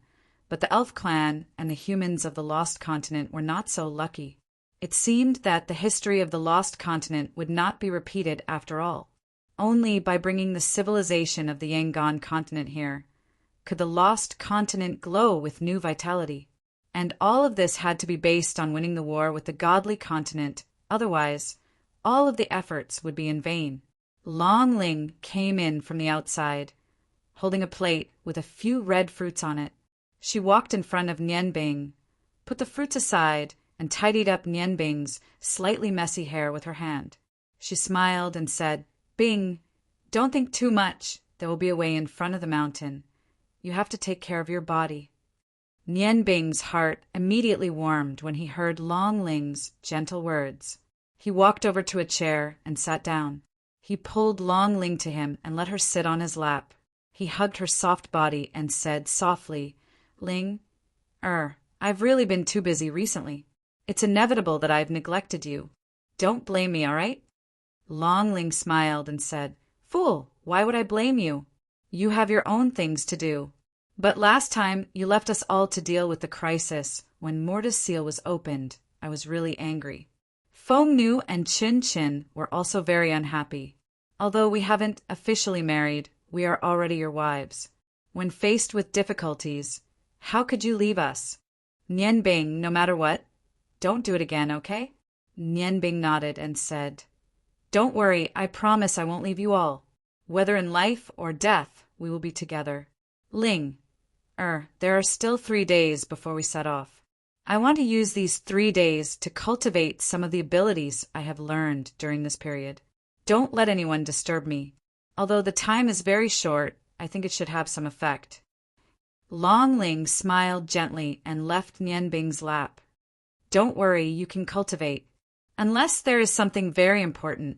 but the elf clan and the humans of the Lost Continent were not so lucky. It seemed that the history of the Lost Continent would not be repeated after all. Only by bringing the civilization of the Yangon continent here could the Lost Continent glow with new vitality. And all of this had to be based on winning the war with the godly continent, otherwise, all of the efforts would be in vain. Long Ling came in from the outside, holding a plate with a few red fruits on it. She walked in front of Nian Bing, put the fruits aside, and tidied up Nian Bing's slightly messy hair with her hand. She smiled and said, "Bing, don't think too much. There will be a way in front of the mountain. You have to take care of your body." Nian Bing's heart immediately warmed when he heard Long Ling's gentle words. He walked over to a chair and sat down. He pulled Long Ling to him and let her sit on his lap. He hugged her soft body and said softly, "Ling, I've really been too busy recently. It's inevitable that I've neglected you. Don't blame me, all right?" Long Ling smiled and said, "Fool, why would I blame you? You have your own things to do. But last time you left us all to deal with the crisis when Mortis Seal was opened. I was really angry." Feng Nu and Chin Chin were also very unhappy. Although we haven't officially married, we are already your wives. When faced with difficulties, how could you leave us? Nian Bing, no matter what, don't do it again, okay? Nian Bing nodded and said, "Don't worry, I promise I won't leave you all. Whether in life or death, we will be together. Ling, there are still 3 days before we set off. I want to use these 3 days to cultivate some of the abilities I have learned during this period. Don't let anyone disturb me. Although the time is very short, I think it should have some effect." Long Ling smiled gently and left Nian Bing's lap. "Don't worry, you can cultivate. Unless there is something very important,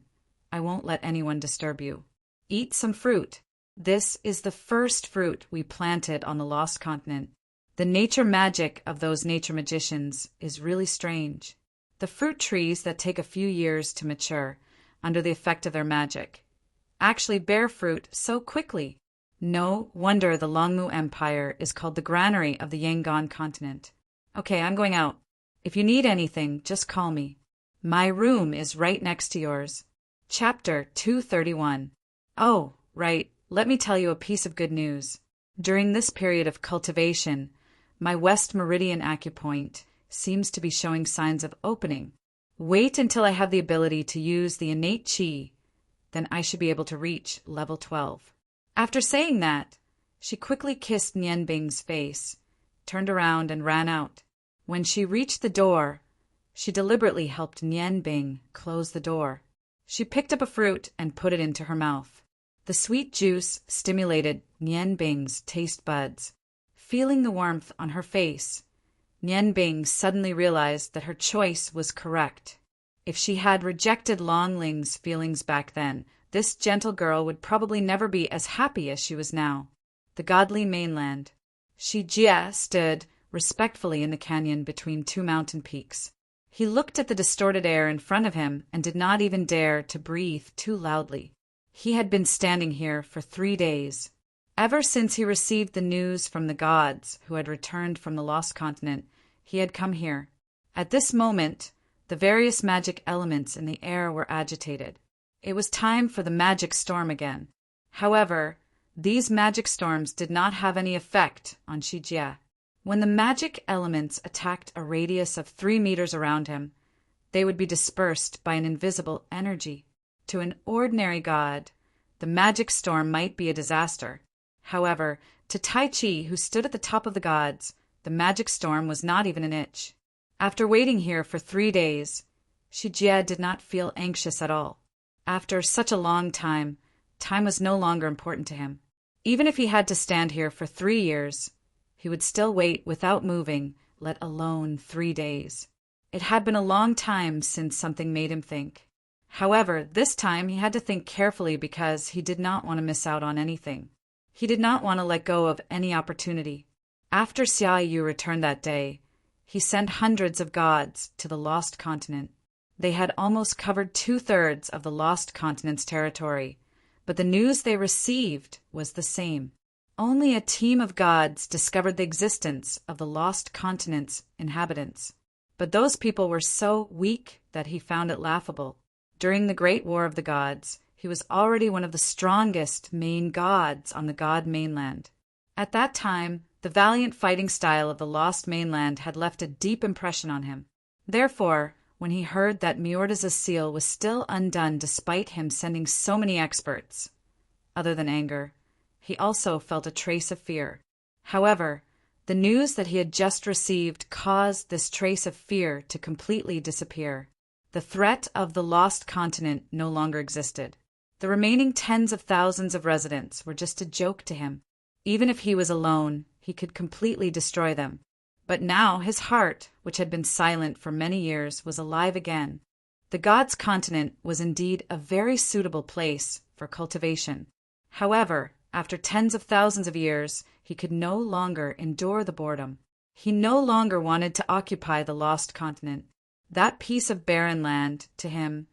I won't let anyone disturb you. Eat some fruit. This is the first fruit we planted on the Lost Continent. The nature magic of those nature magicians is really strange. The fruit trees that take a few years to mature under the effect of their magic actually bear fruit so quickly. No wonder the Longmu Empire is called the granary of the Yangon continent. Okay, I'm going out. If you need anything, just call me. My room is right next to yours." Chapter 231. Oh, right. Let me tell you a piece of good news. During this period of cultivation, my West Meridian acupoint seems to be showing signs of opening. Wait until I have the ability to use the innate chi, then I should be able to reach level 12. After saying that, she quickly kissed Nian Bing's face, turned around and ran out. When she reached the door, she deliberately helped Nian Bing close the door. She picked up a fruit and put it into her mouth. The sweet juice stimulated Nian Bing's taste buds. Feeling the warmth on her face, Nian Bing suddenly realized that her choice was correct. If she had rejected Longling's feelings back then, this gentle girl would probably never be as happy as she was now. The godly mainland. Shi Jie stood respectfully in the canyon between two mountain peaks. He looked at the distorted air in front of him and did not even dare to breathe too loudly. He had been standing here for 3 days. Ever since he received the news from the gods who had returned from the lost continent, he had come here. At this moment, the various magic elements in the air were agitated. It was time for the magic storm again. However, these magic storms did not have any effect on Shi Jie. When the magic elements attacked a radius of 3 meters around him, they would be dispersed by an invisible energy. To an ordinary god, the magic storm might be a disaster. However, to Tai Chi, who stood at the top of the gods, the magic storm was not even an itch. After waiting here for 3 days, Shi Jie did not feel anxious at all. After such a long time was no longer important to him. Even if he had to stand here for 3 years, he would still wait without moving, let alone 3 days. It had been a long time since something made him think. However, this time he had to think carefully because he did not want to miss out on anything. He did not want to let go of any opportunity. After Xia Yu returned that day, he sent hundreds of gods to the lost continent. They had almost covered 2/3 of the lost continent's territory, but the news they received was the same. Only a team of gods discovered the existence of the lost continent's inhabitants. But those people were so weak that he found it laughable. During the Great War of the Gods, he was already one of the strongest main gods on the god mainland. At that time, the valiant fighting style of the lost mainland had left a deep impression on him. Therefore, when he heard that Miorda's seal was still undone despite him sending so many experts, other than anger, he also felt a trace of fear. However, the news that he had just received caused this trace of fear to completely disappear. The threat of the lost continent no longer existed. The remaining tens of thousands of residents were just a joke to him. Even if he was alone, he could completely destroy them. But now his heart, which had been silent for many years, was alive again. The gods' continent was indeed a very suitable place for cultivation. However, after tens of thousands of years, he could no longer endure the boredom. He no longer wanted to occupy the lost continent. That piece of barren land, to him,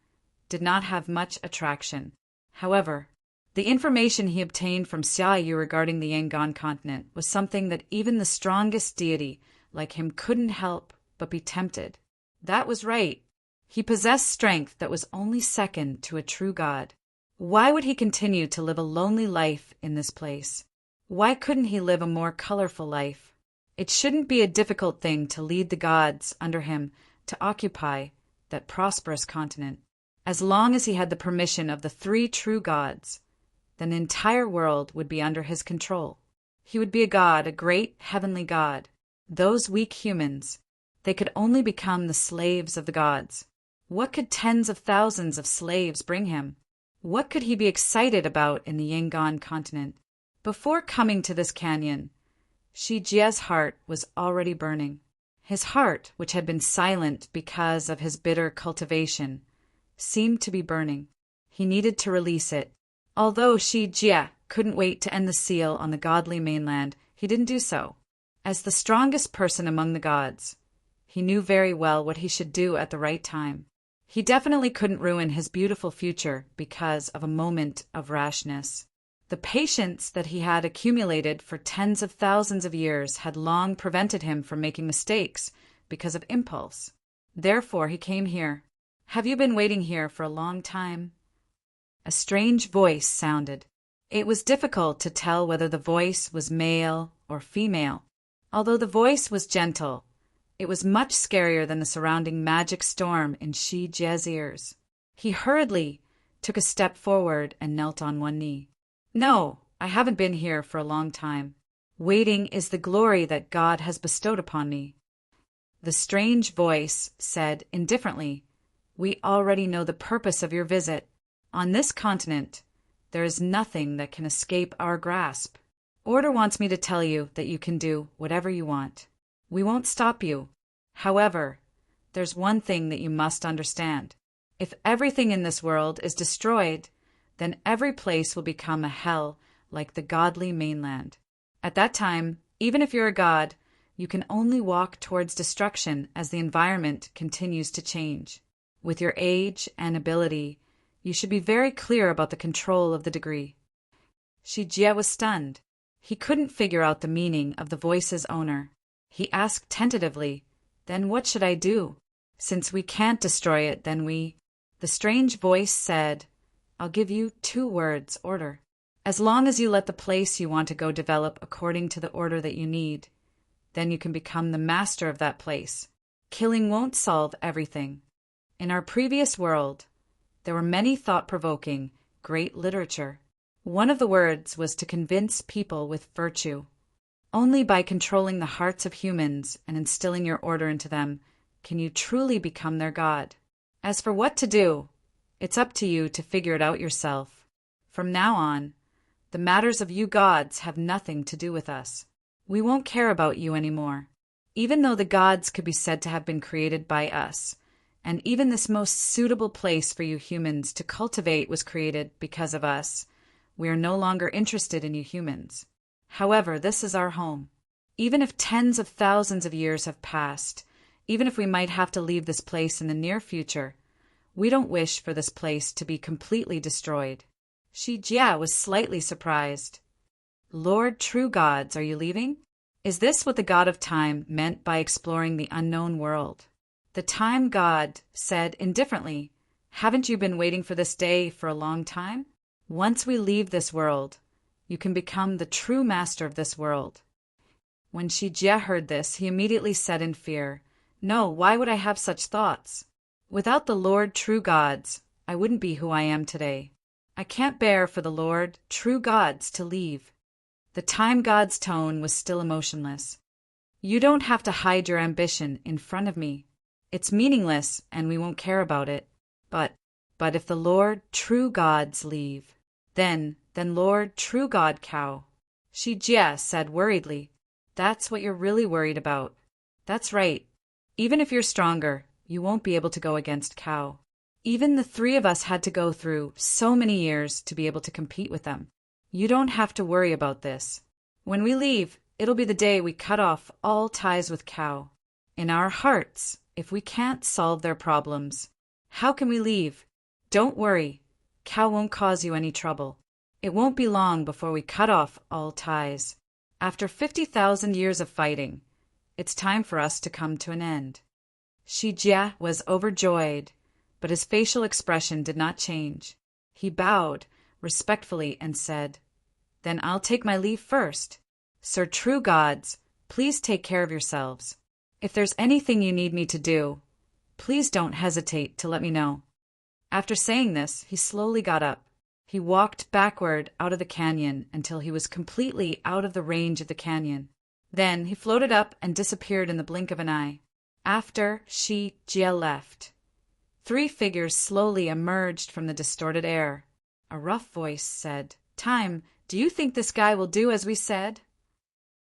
did not have much attraction. However, the information he obtained from Xia Yu regarding the Yangon continent was something that even the strongest deity like him couldn't help but be tempted. That was right. He possessed strength that was only second to a true god. Why would he continue to live a lonely life in this place? Why couldn't he live a more colorful life? It shouldn't be a difficult thing to lead the gods under him to occupy that prosperous continent. As long as he had the permission of the 3 true gods, then the entire world would be under his control. He would be a god, a great heavenly god. Those weak humans, they could only become the slaves of the gods. What could tens of thousands of slaves bring him? What could he be excited about in the Yangon continent? Before coming to this canyon, Shi Jie's heart was already burning. His heart, which had been silent because of his bitter cultivation, seemed to be burning. He needed to release it. Although Shi Jie couldn't wait to end the seal on the godly mainland, he didn't do so. As the strongest person among the gods, he knew very well what he should do at the right time. He definitely couldn't ruin his beautiful future because of a moment of rashness. The patience that he had accumulated for tens of thousands of years had long prevented him from making mistakes because of impulse. Therefore, he came here. Have you been waiting here for a long time? A strange voice sounded. It was difficult to tell whether the voice was male or female. Although the voice was gentle, it was much scarier than the surrounding magic storm in Shi Jie's ears. He hurriedly took a step forward and knelt on one knee. No, I haven't been here for a long time. Waiting is the glory that God has bestowed upon me. The strange voice said indifferently, We already know the purpose of your visit. On this continent, there is nothing that can escape our grasp. Order wants me to tell you that you can do whatever you want. We won't stop you. However, there's one thing that you must understand. If everything in this world is destroyed, then every place will become a hell like the godly mainland. At that time, even if you're a god, you can only walk towards destruction as the environment continues to change. With your age and ability, you should be very clear about the control of the degree. Shi Jie was stunned. He couldn't figure out the meaning of the voice's owner. He asked tentatively, "Then what should I do? Since we can't destroy it, then we—" The strange voice said, "I'll give you 2 words, order. As long as you let the place you want to go develop according to the order that you need, then you can become the master of that place. Killing won't solve everything. In our previous world, there were many thought-provoking, great literature. One of the words was to convince people with virtue. Only by controlling the hearts of humans and instilling your order into them can you truly become their god. As for what to do, it's up to you to figure it out yourself. From now on, the matters of you gods have nothing to do with us. We won't care about you anymore. Even though the gods could be said to have been created by us, and even this most suitable place for you humans to cultivate was created because of us, we are no longer interested in you humans. However, this is our home. Even if tens of thousands of years have passed, even if we might have to leave this place in the near future, we don't wish for this place to be completely destroyed." Shi Jie was slightly surprised. "Lord True Gods, are you leaving? Is this what the god of time meant by exploring the unknown world?" The time god said indifferently, "Haven't you been waiting for this day for a long time? Once we leave this world, you can become the true master of this world." When Shi Jie heard this, he immediately said in fear, "No, why would I have such thoughts? Without the Lord True Gods, I wouldn't be who I am today. I can't bear for the Lord True Gods to leave." The time god's tone was still emotionless. "You don't have to hide your ambition in front of me. It's meaningless, and we won't care about it. But if the Lord True Gods leave, then Lord True God Cow." Shi Jie said worriedly, "That's what you're really worried about." "That's right. Even if you're stronger, you won't be able to go against Cow. Even the 3 of us had to go through so many years to be able to compete with them. You don't have to worry about this. When we leave, it'll be the day we cut off all ties with Cow. In our hearts, if we can't solve their problems, how can we leave? Don't worry, Cow won't cause you any trouble. It won't be long before we cut off all ties. After 50,000 years of fighting, it's time for us to come to an end." Shi Jie was overjoyed, but his facial expression did not change. He bowed respectfully and said, "Then I'll take my leave first. Sir True Gods, please take care of yourselves. If there's anything you need me to do, please don't hesitate to let me know." After saying this, he slowly got up. He walked backward out of the canyon until he was completely out of the range of the canyon. Then he floated up and disappeared in the blink of an eye. After Shi Jie left, 3 figures slowly emerged from the distorted air. A rough voice said, "Time, do you think this guy will do as we said?"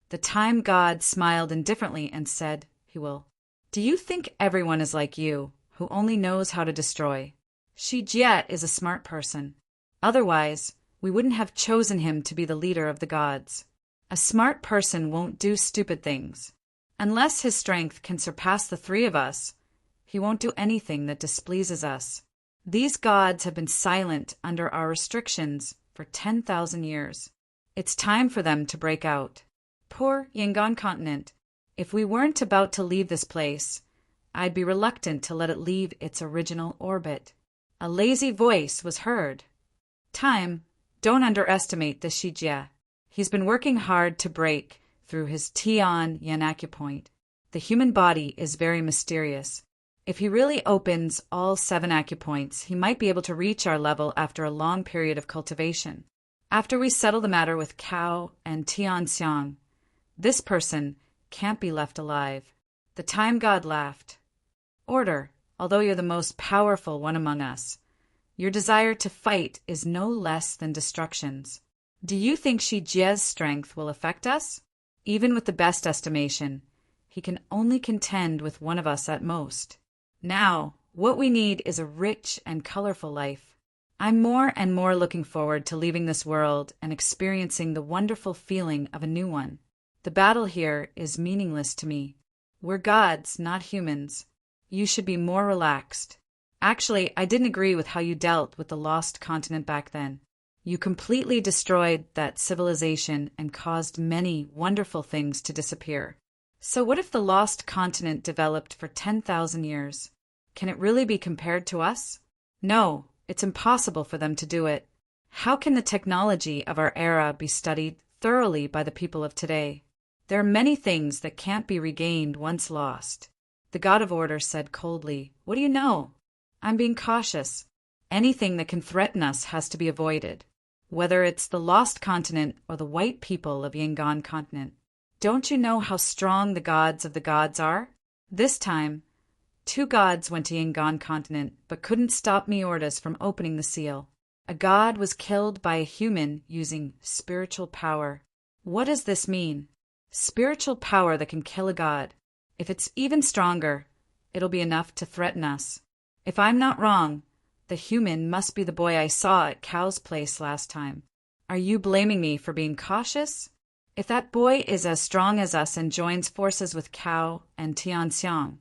The time god smiled indifferently and said, "He will." "Do you think everyone is like you, who only knows how to destroy? Shi Jie is a smart person. Otherwise, we wouldn't have chosen him to be the leader of the gods. A smart person won't do stupid things. Unless his strength can surpass the 3 of us, he won't do anything that displeases us. These gods have been silent under our restrictions for 10,000 years. It's time for them to break out. Poor Yangon continent. If we weren't about to leave this place, I'd be reluctant to let it leave its original orbit." A lazy voice was heard. "Time, don't underestimate this Shi Jie. He's been working hard to break through his Tian Yan acupoint. The human body is very mysterious. If he really opens all 7 acupoints, he might be able to reach our level after a long period of cultivation. After we settle the matter with Cao and Tian Xiang, this person can't be left alive." The time god laughed. "Order, although you're the most powerful one among us, your desire to fight is no less than destruction's. Do you think Shi Jie's strength will affect us? Even with the best estimation, he can only contend with one of us at most. Now, What we need is a rich and colorful life. I'm more and more looking forward to leaving this world and experiencing the wonderful feeling of a new one. The battle here is meaningless to me. We're gods, not humans. You should be more relaxed. Actually, I didn't agree with how you dealt with the lost continent back then. You completely destroyed that civilization and caused many wonderful things to disappear. So what if the lost continent developed for 10,000 years? Can it really be compared to us? No, it's impossible for them to do it. How can the technology of our era be studied thoroughly by the people of today? There are many things that can't be regained once lost. The God of Order said coldly, "What do you know?" I'm being cautious. Anything that can threaten us has to be avoided, whether it's the lost continent or the white people of Yangon continent. Don't you know how strong the gods of the gods are? This time, 2 gods went to Yangon continent but couldn't stop Meordas from opening the seal. A god was killed by a human using spiritual power. What does this mean? Spiritual power that can kill a god. If it's even stronger, it'll be enough to threaten us. If I'm not wrong, the human must be the boy I saw at Cow's place last time. Are you blaming me for being cautious? If that boy is as strong as us and joins forces with Cow and Tianxiang,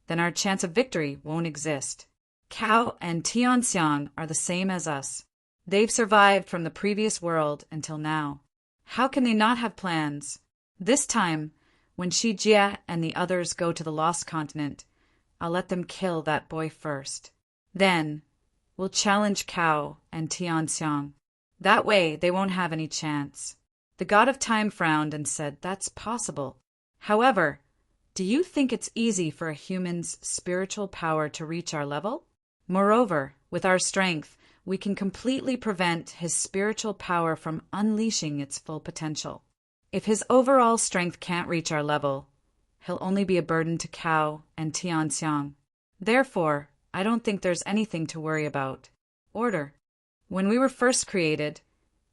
then our chance of victory won't exist. Cow and Tianxiang are the same as us. They've survived from the previous world until now. How can they not have plans? This time, when Shi Jie and the others go to the lost continent, I'll let them kill that boy first. Then, we'll challenge Cow and Tianxiang. That way, they won't have any chance. The god of time frowned and said, "That's possible. However, do you think it's easy for a human's spiritual power to reach our level? Moreover, with our strength, we can completely prevent his spiritual power from unleashing its full potential. If his overall strength can't reach our level, he'll only be a burden to Cow and Tianxiang. Therefore, I don't think there's anything to worry about. Order. When we were first created,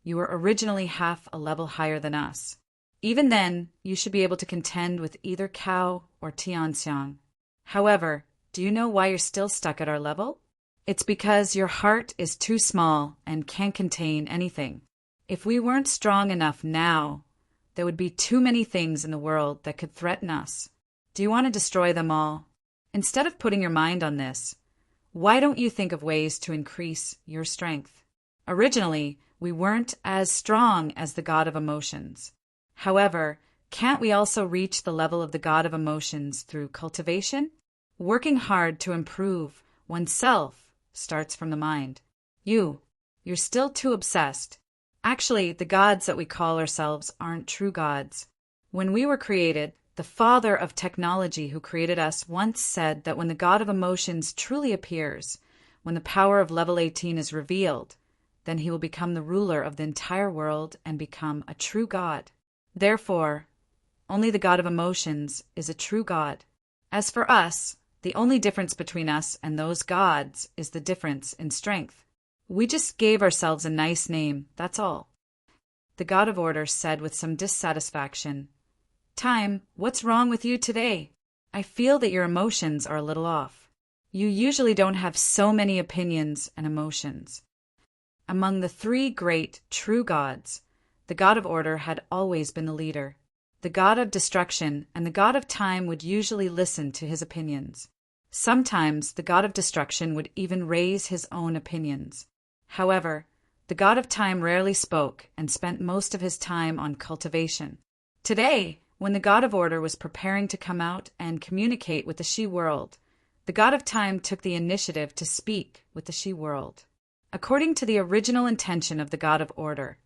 you were originally half a level higher than us. Even then, you should be able to contend with either Cow or Tianxiang. However, do you know why you're still stuck at our level? It's because your heart is too small and can't contain anything. If we weren't strong enough now, there would be too many things in the world that could threaten us. Do you want to destroy them all? Instead of putting your mind on this, why don't you think of ways to increase your strength? Originally, we weren't as strong as the god of emotions. However, can't we also reach the level of the god of emotions through cultivation? Working hard to improve oneself starts from the mind. You're still too obsessed. Actually, the gods that we call ourselves aren't true gods. When we were created, the father of technology who created us once said that when the god of emotions truly appears, when the power of level 18 is revealed, then he will become the ruler of the entire world and become a true god. Therefore, only the god of emotions is a true god. As for us, the only difference between us and those gods is the difference in strength. We just gave ourselves a nice name, that's all. The god of order said with some dissatisfaction, "Time, what's wrong with you today? I feel that your emotions are a little off. You usually don't have so many opinions and emotions." Among the 3 great true gods, the god of order had always been the leader. The god of destruction and the god of time would usually listen to his opinions. Sometimes the god of destruction would even raise his own opinions. However, the god of time rarely spoke and spent most of his time on cultivation. Today, when the god of order was preparing to come out and communicate with the She world, the god of time took the initiative to speak with the She world. According to the original intention of the god of order,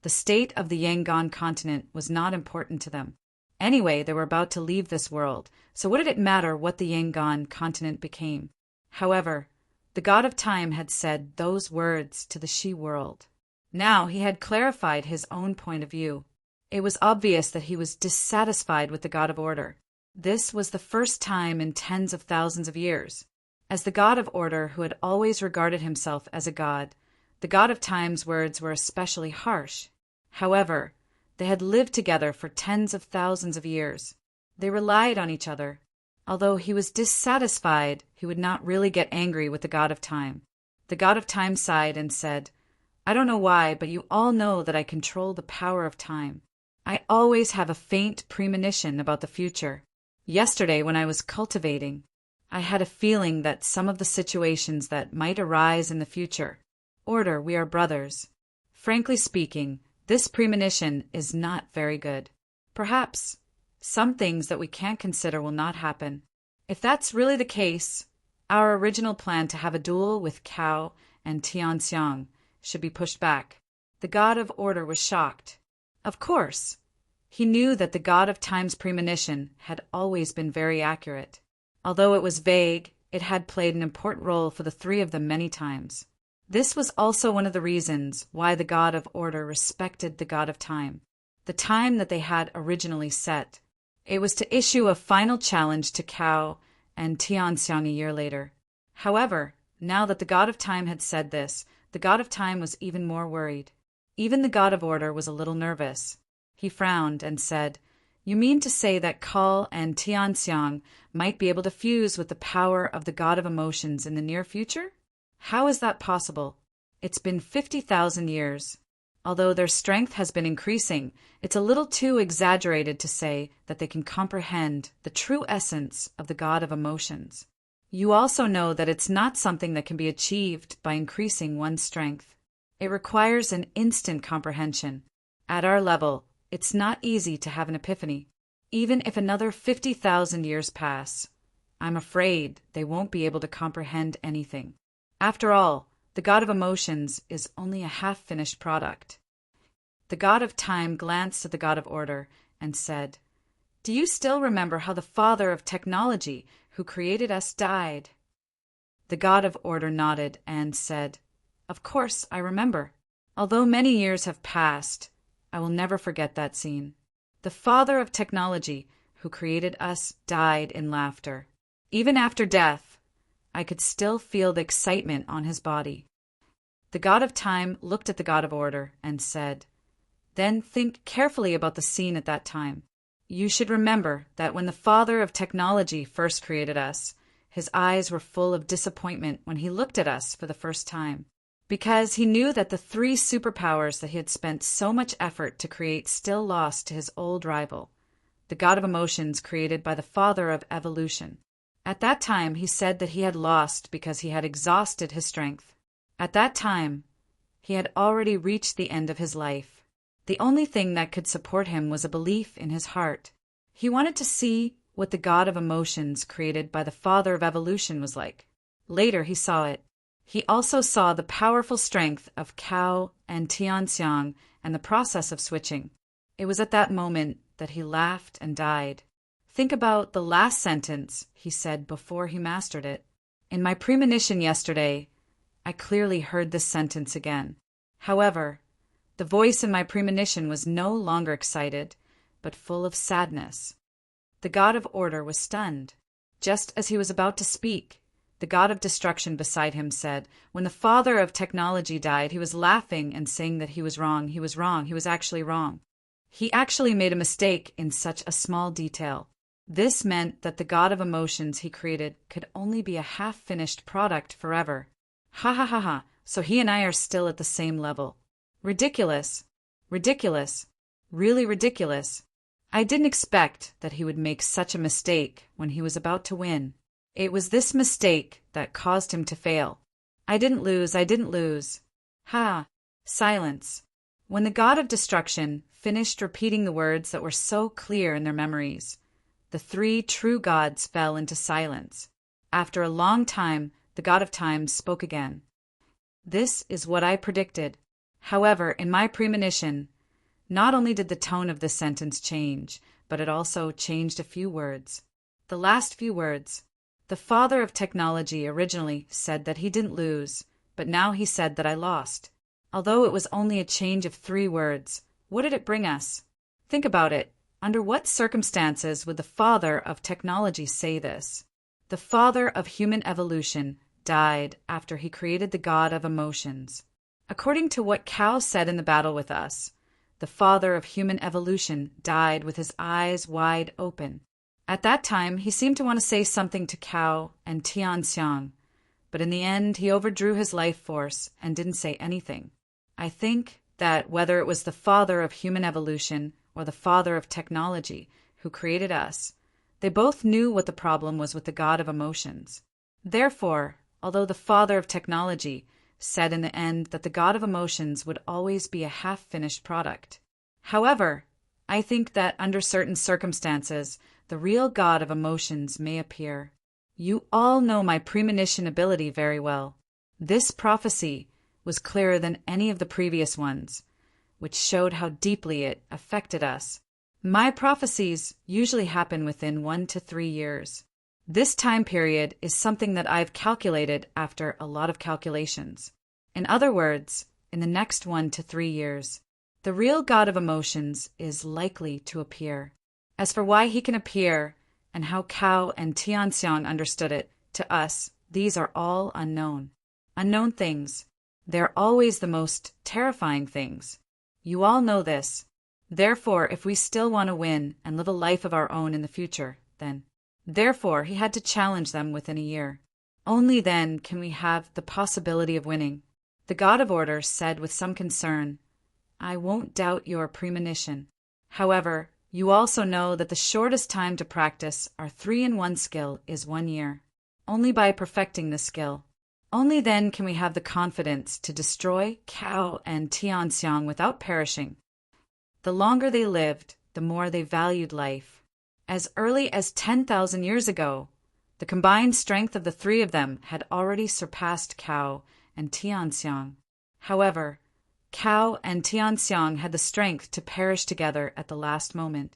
the state of the Yangon continent was not important to them. Anyway, they were about to leave this world, so what did it matter what the Yangon continent became? However, the god of time had said those words to the She world. Now he had clarified his own point of view. It was obvious that he was dissatisfied with the god of order. This was the first time in tens of thousands of years. As the god of order, who had always regarded himself as a god, the god of time's words were especially harsh. However, they had lived together for tens of thousands of years. They relied on each other. Although he was dissatisfied, he would not really get angry with the god of time. The god of time sighed and said, "I don't know why, but you all know that I control the power of time. I always have a faint premonition about the future. Yesterday, when I was cultivating, I had a feeling that some of the situations that might arise in the future. Order, we are brothers. Frankly speaking, this premonition is not very good. Perhaps some things that we can't consider will not happen. If that's really the case, our original plan to have a duel with Cao and Tianxiang should be pushed back." The god of order was shocked. Of course, he knew that the god of time's premonition had always been very accurate. Although it was vague, it had played an important role for the three of them many times. This was also one of the reasons why the god of order respected the god of time, the time that they had originally set. It was to issue a final challenge to Cao and Tianxiang a year later. However, now that the god of time had said this, the god of time was even more worried. Even the god of order was a little nervous. He frowned and said, "You mean to say that Cao and Tianxiang might be able to fuse with the power of the god of emotions in the near future? How is that possible? It's been 50,000 years. Although their strength has been increasing, it's a little too exaggerated to say that they can comprehend the true essence of the god of emotions. You also know that it's not something that can be achieved by increasing one's strength. It requires an instant comprehension. At our level, it's not easy to have an epiphany. Even if another 50,000 years pass, I'm afraid they won't be able to comprehend anything. After all, the god of emotions is only a half-finished product." The god of time glanced at the god of order and said, "Do you still remember how the father of technology, who created us, died?" The god of order nodded and said, "Of course, I remember. Although many years have passed, I will never forget that scene. The father of technology, who created us, died in laughter. Even after death, I could still feel the excitement on his body." The god of time looked at the god of order and said, "Then think carefully about the scene at that time. You should remember that when the father of technology first created us, his eyes were full of disappointment when he looked at us for the first time, because he knew that the three superpowers that he had spent so much effort to create still lost to his old rival, the god of emotions created by the father of evolution. At that time, he said that he had lost because he had exhausted his strength. At that time, he had already reached the end of his life. The only thing that could support him was a belief in his heart. He wanted to see what the god of emotions created by the father of evolution was like. Later, he saw it. He also saw the powerful strength of Cao and Tianxiang and the process of switching. It was at that moment that he laughed and died. Think about the last sentence he said before he mastered it. In my premonition yesterday, I clearly heard this sentence again. However, the voice in my premonition was no longer excited, but full of sadness. The god of order was stunned. Just as he was about to speak, the god of destruction beside him said, "When the father of technology died, he was laughing and saying that he was wrong, he was wrong, he was actually wrong. He actually made a mistake in such a small detail." This meant that the god of emotions he created could only be a half-finished product forever. Ha ha ha ha, so he and I are still at the same level. Ridiculous. Ridiculous. Really ridiculous. I didn't expect that he would make such a mistake when he was about to win. It was this mistake that caused him to fail. I didn't lose. Ha! Silence. When the god of destruction finished repeating the words that were so clear in their memories, the three true gods fell into silence. After a long time, the god of time spoke again. "This is what I predicted. However, in my premonition, not only did the tone of this sentence change, but it also changed a few words. The last few words. The father of technology originally said that he didn't lose, but now he said that I lost. Although it was only a change of 3 words, what did it bring us? Think about it. Under what circumstances would the father of technology say this? The father of human evolution died after he created the god of emotions. According to what Cao said in the battle with us, the father of human evolution died with his eyes wide open. At that time, he seemed to want to say something to Cao and Tianxiang, but in the end, he overdrew his life force and didn't say anything. I think that whether it was the father of human evolution or the father of technology who created us, they both knew what the problem was with the god of emotions. Therefore, although the father of technology said in the end that the god of emotions would always be a half-finished product. However, I think that under certain circumstances, the real god of emotions may appear. You all know my premonition ability very well. This prophecy was clearer than any of the previous ones, which showed how deeply it affected us. My prophecies usually happen within 1 to 3 years. This time period is something that I've calculated after a lot of calculations. In other words, in the next 1 to 3 years, the real god of emotions is likely to appear. As for why he can appear and how Cao and Tianxiang understood it, to us, these are all unknown. Unknown things. They're always the most terrifying things. You all know this. Therefore, if we still want to win and live a life of our own in the future, then. Therefore, he had to challenge them within a year. Only then can we have the possibility of winning. The god of order said with some concern, I won't doubt your premonition. However, you also know that the shortest time to practice our 3-in-1 skill is 1 year. Only by perfecting the skill. Only then can we have the confidence to destroy Cao and Tianxiang without perishing. The longer they lived, the more they valued life. As early as 10,000 years ago, the combined strength of the 3 of them had already surpassed Cao and Tianxiang. However, Cao and Tianxiang had the strength to perish together at the last moment.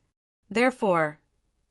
Therefore,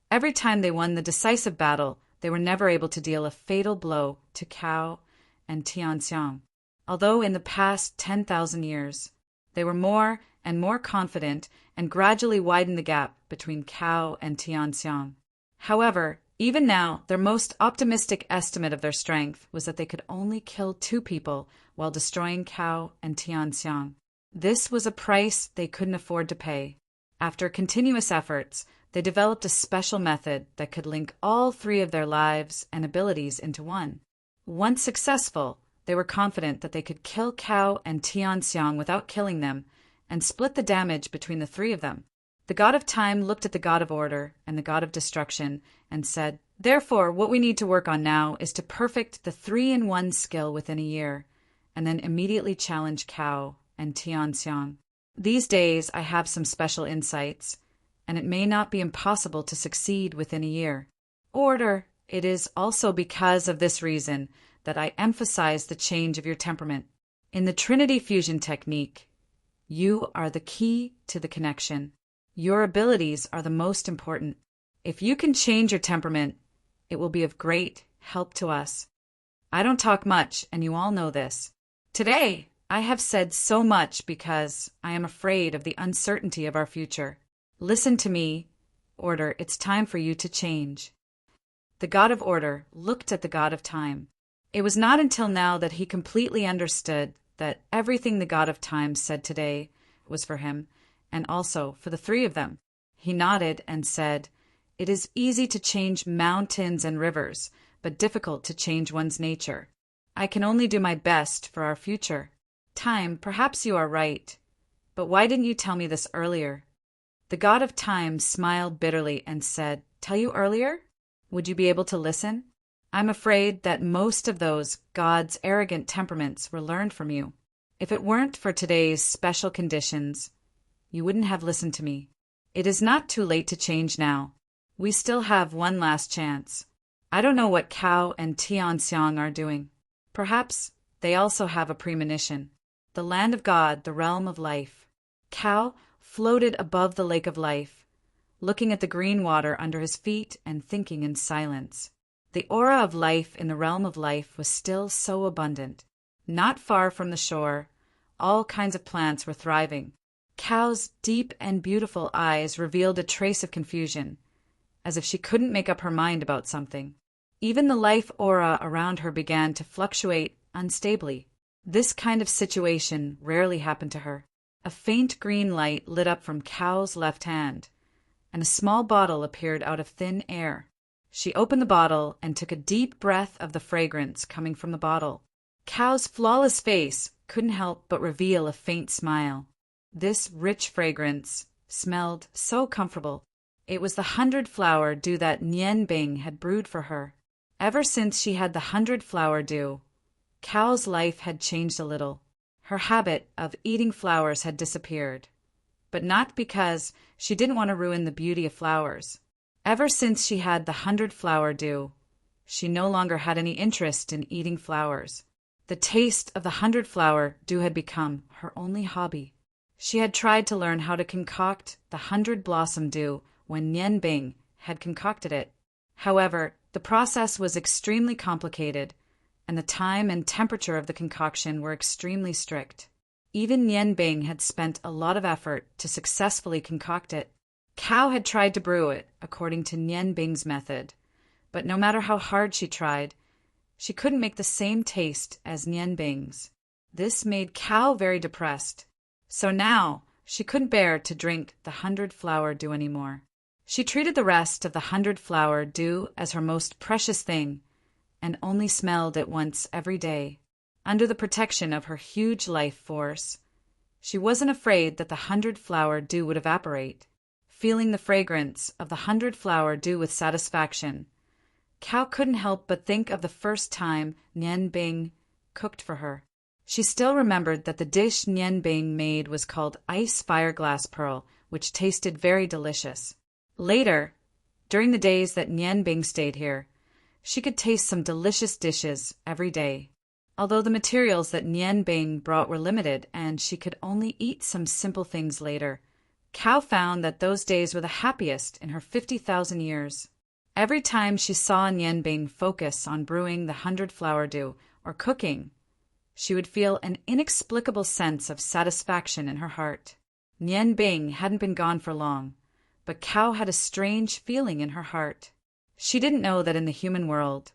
every time they won the decisive battle, they were never able to deal a fatal blow to Cao and Tianxiang. Although in the past 10,000 years, they were more and more confident and gradually widened the gap between Cao and Tianxiang. However, even now, their most optimistic estimate of their strength was that they could only kill 2 people while destroying Cao and Tianxiang. This was a price they couldn't afford to pay. After continuous efforts, they developed a special method that could link all 3 of their lives and abilities into one. Once successful, they were confident that they could kill Cao and Tianxiang without killing them and split the damage between the 3 of them. The god of time looked at the god of order and the god of destruction and said, Therefore, what we need to work on now is to perfect the 3-in-1 skill within a year, and then immediately challenge Cao and Tianxiang. These days, I have some special insights, and it may not be impossible to succeed within a year. Order. It is also because of this reason that I emphasize the change of your temperament. In the Trinity Fusion technique, you are the key to the connection. Your abilities are the most important. If you can change your temperament, it will be of great help to us. I don't talk much, and you all know this. Today, I have said so much because I am afraid of the uncertainty of our future. Listen to me, Order. It's time for you to change. The god of order looked at the god of time. It was not until now that he completely understood that everything the god of time said today was for him, and also for the 3 of them. He nodded and said, It is easy to change mountains and rivers, but difficult to change one's nature. I can only do my best for our future. Time, perhaps you are right. But why didn't you tell me this earlier? The god of time smiled bitterly and said, Tell you earlier? Would you be able to listen? I'm afraid that most of those God's arrogant temperaments were learned from you. If it weren't for today's special conditions, you wouldn't have listened to me. It is not too late to change now. We still have one last chance. I don't know what Cao and Tianxiang are doing. Perhaps they also have a premonition. The land of God, the realm of life. Cao floated above the lake of life, looking at the green water under his feet and thinking in silence. The aura of life in the realm of life was still so abundant. Not far from the shore, all kinds of plants were thriving. Cao's deep and beautiful eyes revealed a trace of confusion, as if she couldn't make up her mind about something. Even the life aura around her began to fluctuate unstably. This kind of situation rarely happened to her. A faint green light lit up from Cao's left hand, and a small bottle appeared out of thin air. She opened the bottle and took a deep breath of the fragrance coming from the bottle. Cao's flawless face couldn't help but reveal a faint smile. This rich fragrance smelled so comfortable. It was the 100-flower dew that Nian Bing had brewed for her. Ever since she had the 100-flower dew, Cao's life had changed a little. Her habit of eating flowers had disappeared, but not because she didn't want to ruin the beauty of flowers. Ever since she had the 100-flower dew, she no longer had any interest in eating flowers. The taste of the 100-flower dew had become her only hobby. She had tried to learn how to concoct the 100-blossom dew when Nian Bing had concocted it. However, the process was extremely complicated, and the time and temperature of the concoction were extremely strict. Even Nian Bing had spent a lot of effort to successfully concoct it. Cao had tried to brew it according to Nian Bing's method, but no matter how hard she tried, she couldn't make the same taste as Nian Bing's. This made Cao very depressed. So now she couldn't bear to drink the 100-flower dew anymore. She treated the rest of the 100-flower dew as her most precious thing and only smelled it once every day. Under the protection of her huge life force, she wasn't afraid that the 100-flower dew would evaporate. Feeling the fragrance of the 100-flower dew with satisfaction, Cao couldn't help but think of the first time Nian Bing cooked for her. She still remembered that the dish Nian Bing made was called ice fire glass pearl, which tasted very delicious. Later, during the days that Nian Bing stayed here, she could taste some delicious dishes every day. Although the materials that Nian Bing brought were limited and she could only eat some simple things later, Cao found that those days were the happiest in her 50,000 years. Every time she saw Nian Bing focus on brewing the 100-flower dew or cooking, she would feel an inexplicable sense of satisfaction in her heart. Nian Bing hadn't been gone for long, but Cao had a strange feeling in her heart. She didn't know that in the human world,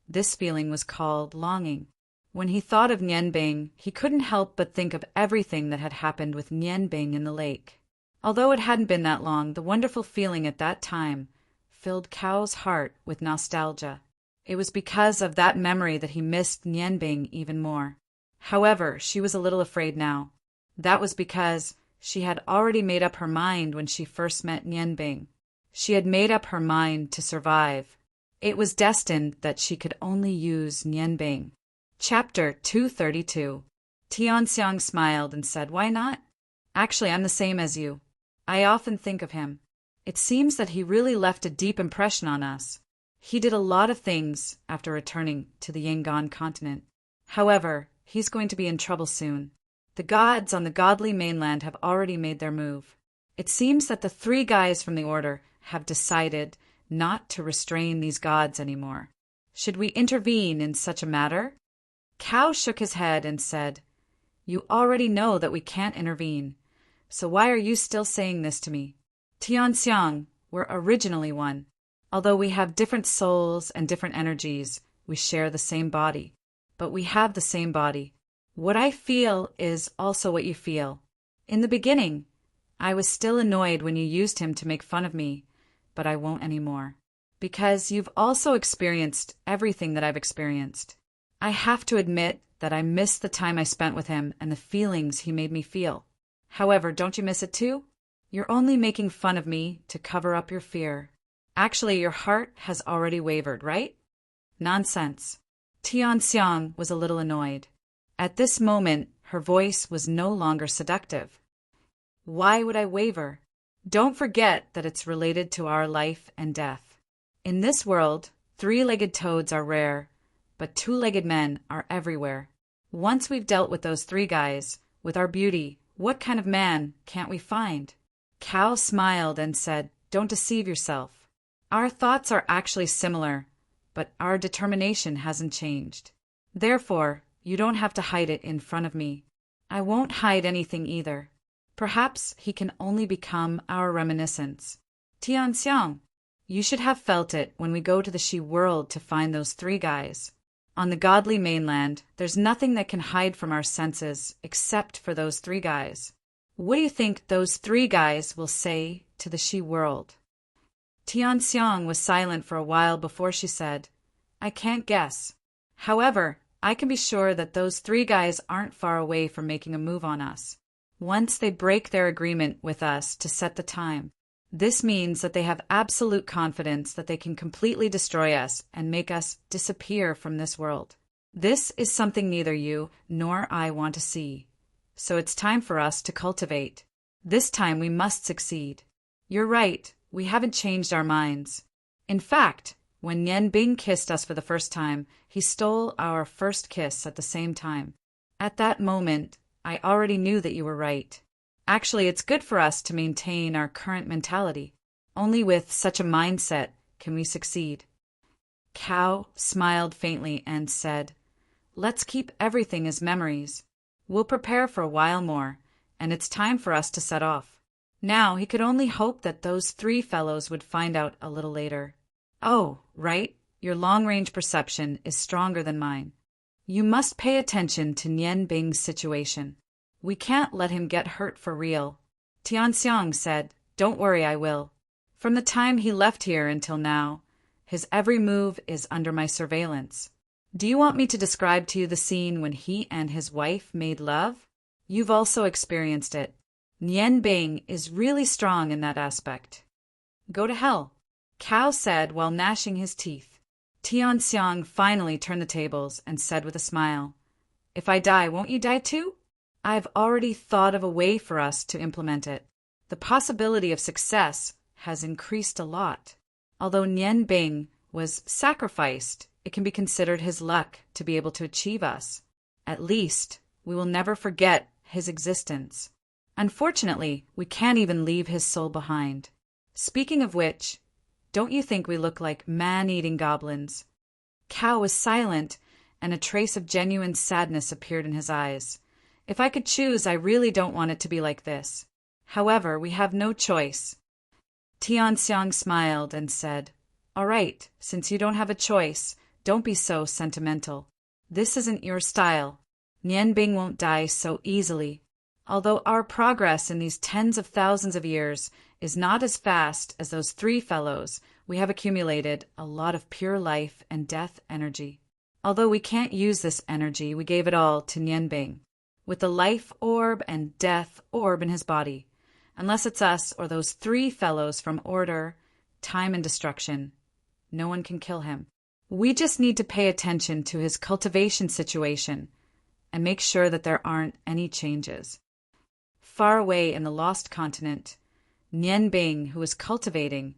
this feeling was called longing. When he thought of Nian Bing, he couldn't help but think of everything that had happened with Nian Bing in the lake. Although it hadn't been that long, the wonderful feeling at that time filled Cao's heart with nostalgia. It was because of that memory that he missed Nian Bing even more. However, she was a little afraid now. That was because she had already made up her mind when she first met Nian Bing. She had made up her mind to survive. It was destined that she could only use Nian Bing. Chapter 232. Tianxiang smiled and said, "Why not? Actually, I'm the same as you. I often think of him. It seems that he really left a deep impression on us. He did a lot of things after returning to the Yangon continent. However, he's going to be in trouble soon. The gods on the godly mainland have already made their move. It seems that the 3 guys from the order have decided not to restrain these gods anymore. Should we intervene in such a matter?" Cao shook his head and said, "You already know that we can't intervene, so why are you still saying this to me? Tianxiang were originally one. Although we have different souls and different energies, we share the same body. But we have the same body. What I feel is also what you feel. In the beginning, I was still annoyed when you used him to make fun of me, but I won't anymore. Because you've also experienced everything that I've experienced. I have to admit that I miss the time I spent with him and the feelings he made me feel. However, don't you miss it too? You're only making fun of me to cover up your fear. Actually, your heart has already wavered, right?" "Nonsense." Tianxiang was a little annoyed. At this moment, her voice was no longer seductive. "Why would I waver? Don't forget that it's related to our life and death. In this world, 3-legged toads are rare, but 2-legged men are everywhere. Once we've dealt with those 3 guys, with our beauty, what kind of man can't we find?" Cao smiled and said, "Don't deceive yourself. Our thoughts are actually similar, but our determination hasn't changed. Therefore, you don't have to hide it in front of me. I won't hide anything either. Perhaps he can only become our reminiscence. Tianxiang, you should have felt it when we go to the Shi world to find those 3 guys. On the godly mainland, there's nothing that can hide from our senses except for those 3 guys. What do you think those 3 guys will say to the Shi world?" Tianxiang was silent for a while before she said, I can't guess. However, I can be sure that those three guys aren't far away from making a move on us. Once they break their agreement with us to set the time, this means that they have absolute confidence that they can completely destroy us and make us disappear from this world. This is something neither you nor I want to see. So it's time for us to cultivate. This time we must succeed. You're right, we haven't changed our minds. In fact, when Nian Bing kissed us for the first time, he stole our first kiss at the same time. At that moment, I already knew that you were right. Actually, it's good for us to maintain our current mentality. Only with such a mindset can we succeed. Cao smiled faintly and said, Let's keep everything as memories. We'll prepare for a while more, and it's time for us to set off. Now he could only hope that those three fellows would find out a little later. Oh, right, your long-range perception is stronger than mine. You must pay attention to Nian Bing's situation. We can't let him get hurt for real. Tianxiang said, Don't worry, I will. From the time he left here until now, his every move is under my surveillance. Do you want me to describe to you the scene when he and his wife made love? You've also experienced it. Nian Bing is really strong in that aspect. Go to hell, Cao said while gnashing his teeth. Tianxiang finally turned the tables and said with a smile, If I die, won't you die too? I've already thought of a way for us to implement it. The possibility of success has increased a lot. Although Nian Bing was sacrificed, it can be considered his luck to be able to achieve us. At least, we will never forget his existence. Unfortunately, we can't even leave his soul behind. Speaking of which, don't you think we look like man-eating goblins? Cao was silent, and a trace of genuine sadness appeared in his eyes. If I could choose, I really don't want it to be like this. However, we have no choice. Tianxiang smiled and said, All right, since you don't have a choice, don't be so sentimental. This isn't your style. Nian Bing won't die so easily. Although our progress in these tens of thousands of years is not as fast as those three fellows, we have accumulated a lot of pure life and death energy. Although we can't use this energy, we gave it all to Nian Bing, with the life orb and death orb in his body. Unless it's us or those three fellows from order, time and destruction, no one can kill him. We just need to pay attention to his cultivation situation and make sure that there aren't any changes. Far away in the lost continent, Nian Bing, who was cultivating,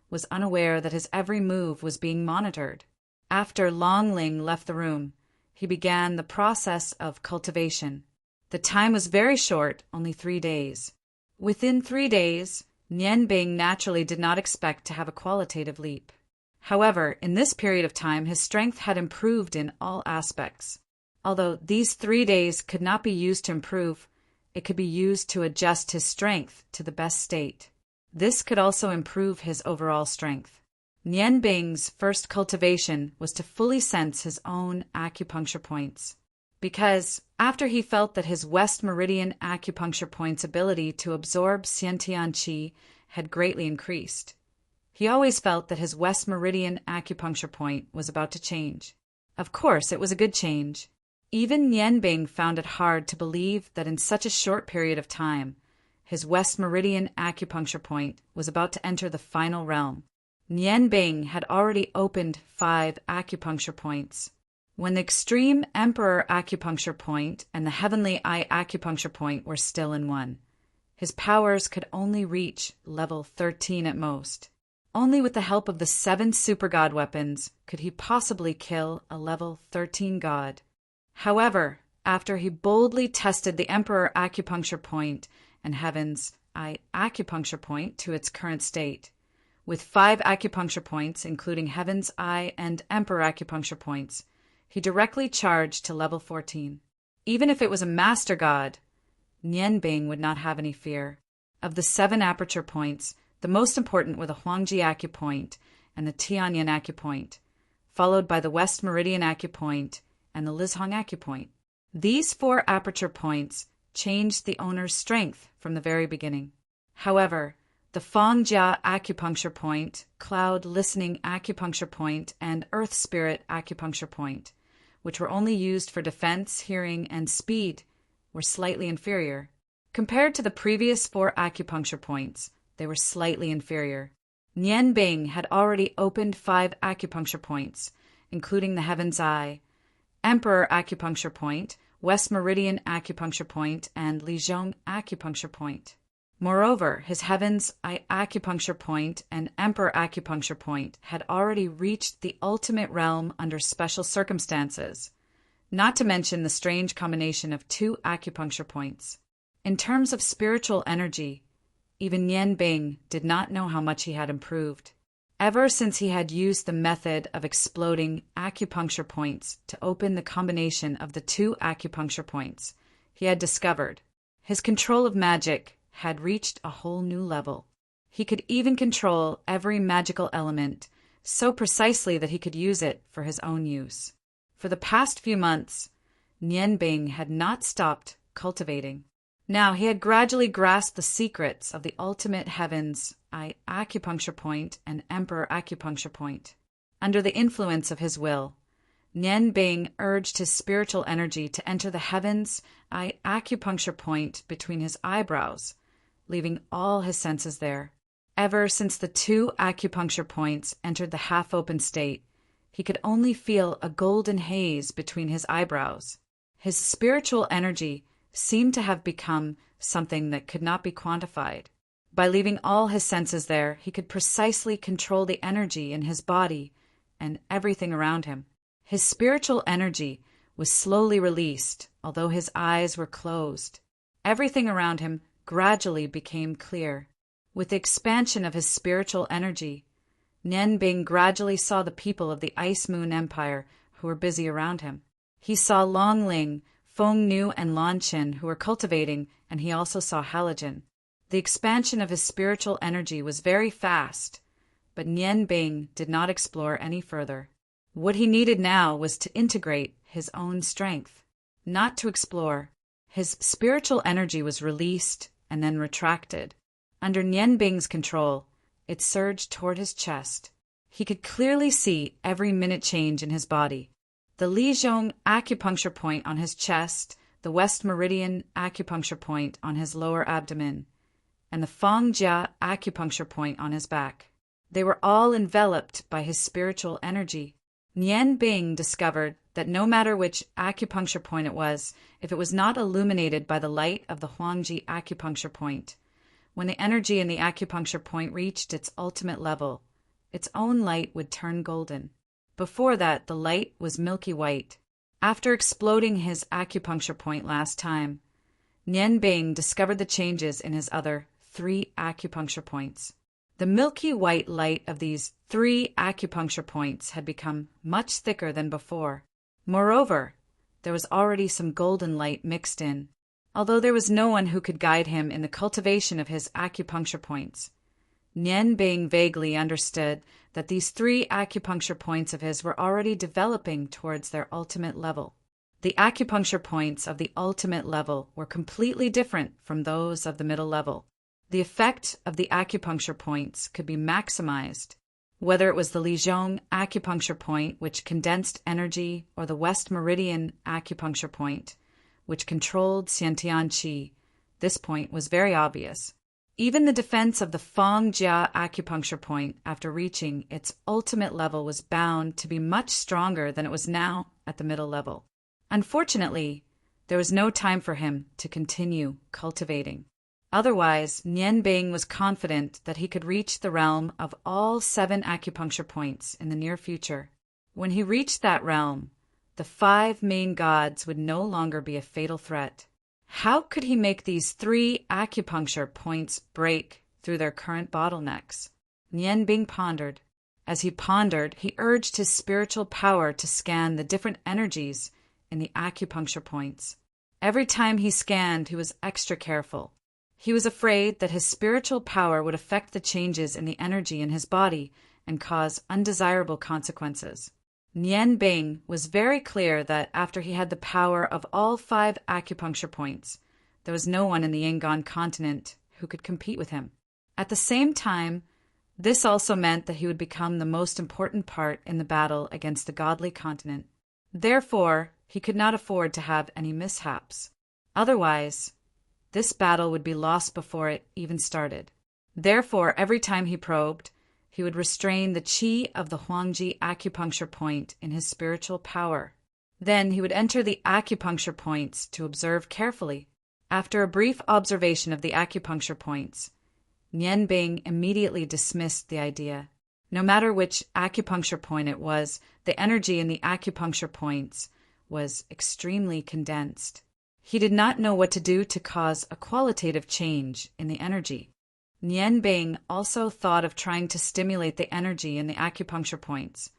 was unaware that his every move was being monitored. After Long Ling left the room, he began the process of cultivation. The time was very short, only 3 days. Within 3 days, Nian Bing naturally did not expect to have a qualitative leap. However, in this period of time, his strength had improved in all aspects. Although these 3 days could not be used to improve, it could be used to adjust his strength to the best state. This could also improve his overall strength. Nian Bing's first cultivation was to fully sense his own acupuncture points. Because, after he felt that his West Meridian acupuncture point's ability to absorb Xiantian Qi had greatly increased, he always felt that his West Meridian acupuncture point was about to change. Of course, it was a good change. Even Nian Bing found it hard to believe that in such a short period of time, his West Meridian acupuncture point was about to enter the final realm. Nian Bing had already opened 5 acupuncture points. When the Extreme Emperor acupuncture point and the Heavenly Eye acupuncture point were still in one, his powers could only reach level 13 at most. Only with the help of the 7 super god weapons could he possibly kill a level 13 god. However, after he boldly tested the Emperor acupuncture point and Heaven's Eye acupuncture point to its current state, with 5 acupuncture points, including Heaven's Eye and Emperor acupuncture points, he directly charged to level 14. Even if it was a master god, Nian Bing would not have any fear. Of the 7 aperture points, the most important were the Huangji acupoint and the Tianyan acupoint, followed by the West Meridian acupoint and the Lizhong acupoint. These 4 aperture points changed the owner's strength from the very beginning. However, The Fangjia acupuncture point, cloud listening acupuncture point, and earth spirit acupuncture point, which were only used for defense, hearing, and speed, were slightly inferior. Compared to the previous 4 acupuncture points, they were slightly inferior. Nian Bing had already opened 5 acupuncture points, including the Heaven's Eye, Emperor acupuncture point, West Meridian acupuncture point, and Lijiang acupuncture point. Moreover, his Heaven's Eye acupuncture point and Emperor acupuncture point had already reached the ultimate realm under special circumstances, not to mention the strange combination of 2 acupuncture points. In terms of spiritual energy, even Nian Bing did not know how much he had improved. Ever since he had used the method of exploding acupuncture points to open the combination of the 2 acupuncture points, he had discovered his control of magic had reached a whole new level. He could even control every magical element so precisely that he could use it for his own use. For the past few months, Nian Bing had not stopped cultivating. Now he had gradually grasped the secrets of the ultimate Heaven's Eye acupuncture point and Emperor acupuncture point. Under the influence of his will, Nian Bing urged his spiritual energy to enter the Heaven's Eye acupuncture point between his eyebrows, leaving all his senses there. Ever since the 2 acupuncture points entered the half-open state, he could only feel a golden haze between his eyebrows. His spiritual energy seemed to have become something that could not be quantified. By leaving all his senses there, he could precisely control the energy in his body and everything around him. His spiritual energy was slowly released, although his eyes were closed. Everything around him gradually became clear. With the expansion of his spiritual energy, Nian Bing gradually saw the people of the Ice Moon Empire who were busy around him. He saw Longling, Feng Nu, and Lanqin who were cultivating, and he also saw Halogen. The expansion of his spiritual energy was very fast, but Nian Bing did not explore any further. What he needed now was to integrate his own strength, not to explore. His spiritual energy was released and then retracted. Under Nian Bing's control, it surged toward his chest. He could clearly see every minute change in his body. The Lijiang acupuncture point on his chest, the West Meridian acupuncture point on his lower abdomen, and the Fangjia acupuncture point on his back. They were all enveloped by his spiritual energy. Nian Bing discovered that no matter which acupuncture point it was, if it was not illuminated by the light of the Huangji acupuncture point, when the energy in the acupuncture point reached its ultimate level, its own light would turn golden. Before that, the light was milky white. After exploding his acupuncture point last time, Nian Bing discovered the changes in his other 3 acupuncture points. The milky white light of these 3 acupuncture points had become much thicker than before. Moreover, there was already some golden light mixed in. Although there was no one who could guide him in the cultivation of his acupuncture points, Nian Bing vaguely understood that these 3 acupuncture points of his were already developing towards their ultimate level. The acupuncture points of the ultimate level were completely different from those of the middle level. The effect of the acupuncture points could be maximized, whether it was the Lijiang acupuncture point, which condensed energy, or the West Meridian acupuncture point, which controlled Xiantian Qi. This point was very obvious. Even the defense of the Fangjia acupuncture point after reaching its ultimate level was bound to be much stronger than it was now at the middle level. Unfortunately, there was no time for him to continue cultivating. Otherwise, Nian Bing was confident that he could reach the realm of all 7 acupuncture points in the near future. When he reached that realm, the 5 main gods would no longer be a fatal threat. How could he make these 3 acupuncture points break through their current bottlenecks? Nian Bing pondered. As he pondered, he urged his spiritual power to scan the different energies in the acupuncture points. Every time he scanned, he was extra careful. He was afraid that his spiritual power would affect the changes in the energy in his body and cause undesirable consequences. Nian Bing was very clear that after he had the power of all 5 acupuncture points, there was no one in the Yangon continent who could compete with him. At the same time, this also meant that he would become the most important part in the battle against the godly continent. Therefore, he could not afford to have any mishaps. Otherwise, this battle would be lost before it even started. Therefore, every time he probed, he would restrain the qi of the Huangji acupuncture point in his spiritual power. Then he would enter the acupuncture points to observe carefully. After a brief observation of the acupuncture points, Nian Bing immediately dismissed the idea. No matter which acupuncture point it was, the energy in the acupuncture points was extremely condensed. He did not know what to do to cause a qualitative change in the energy. Nian Bing also thought of trying to stimulate the energy in the acupuncture points,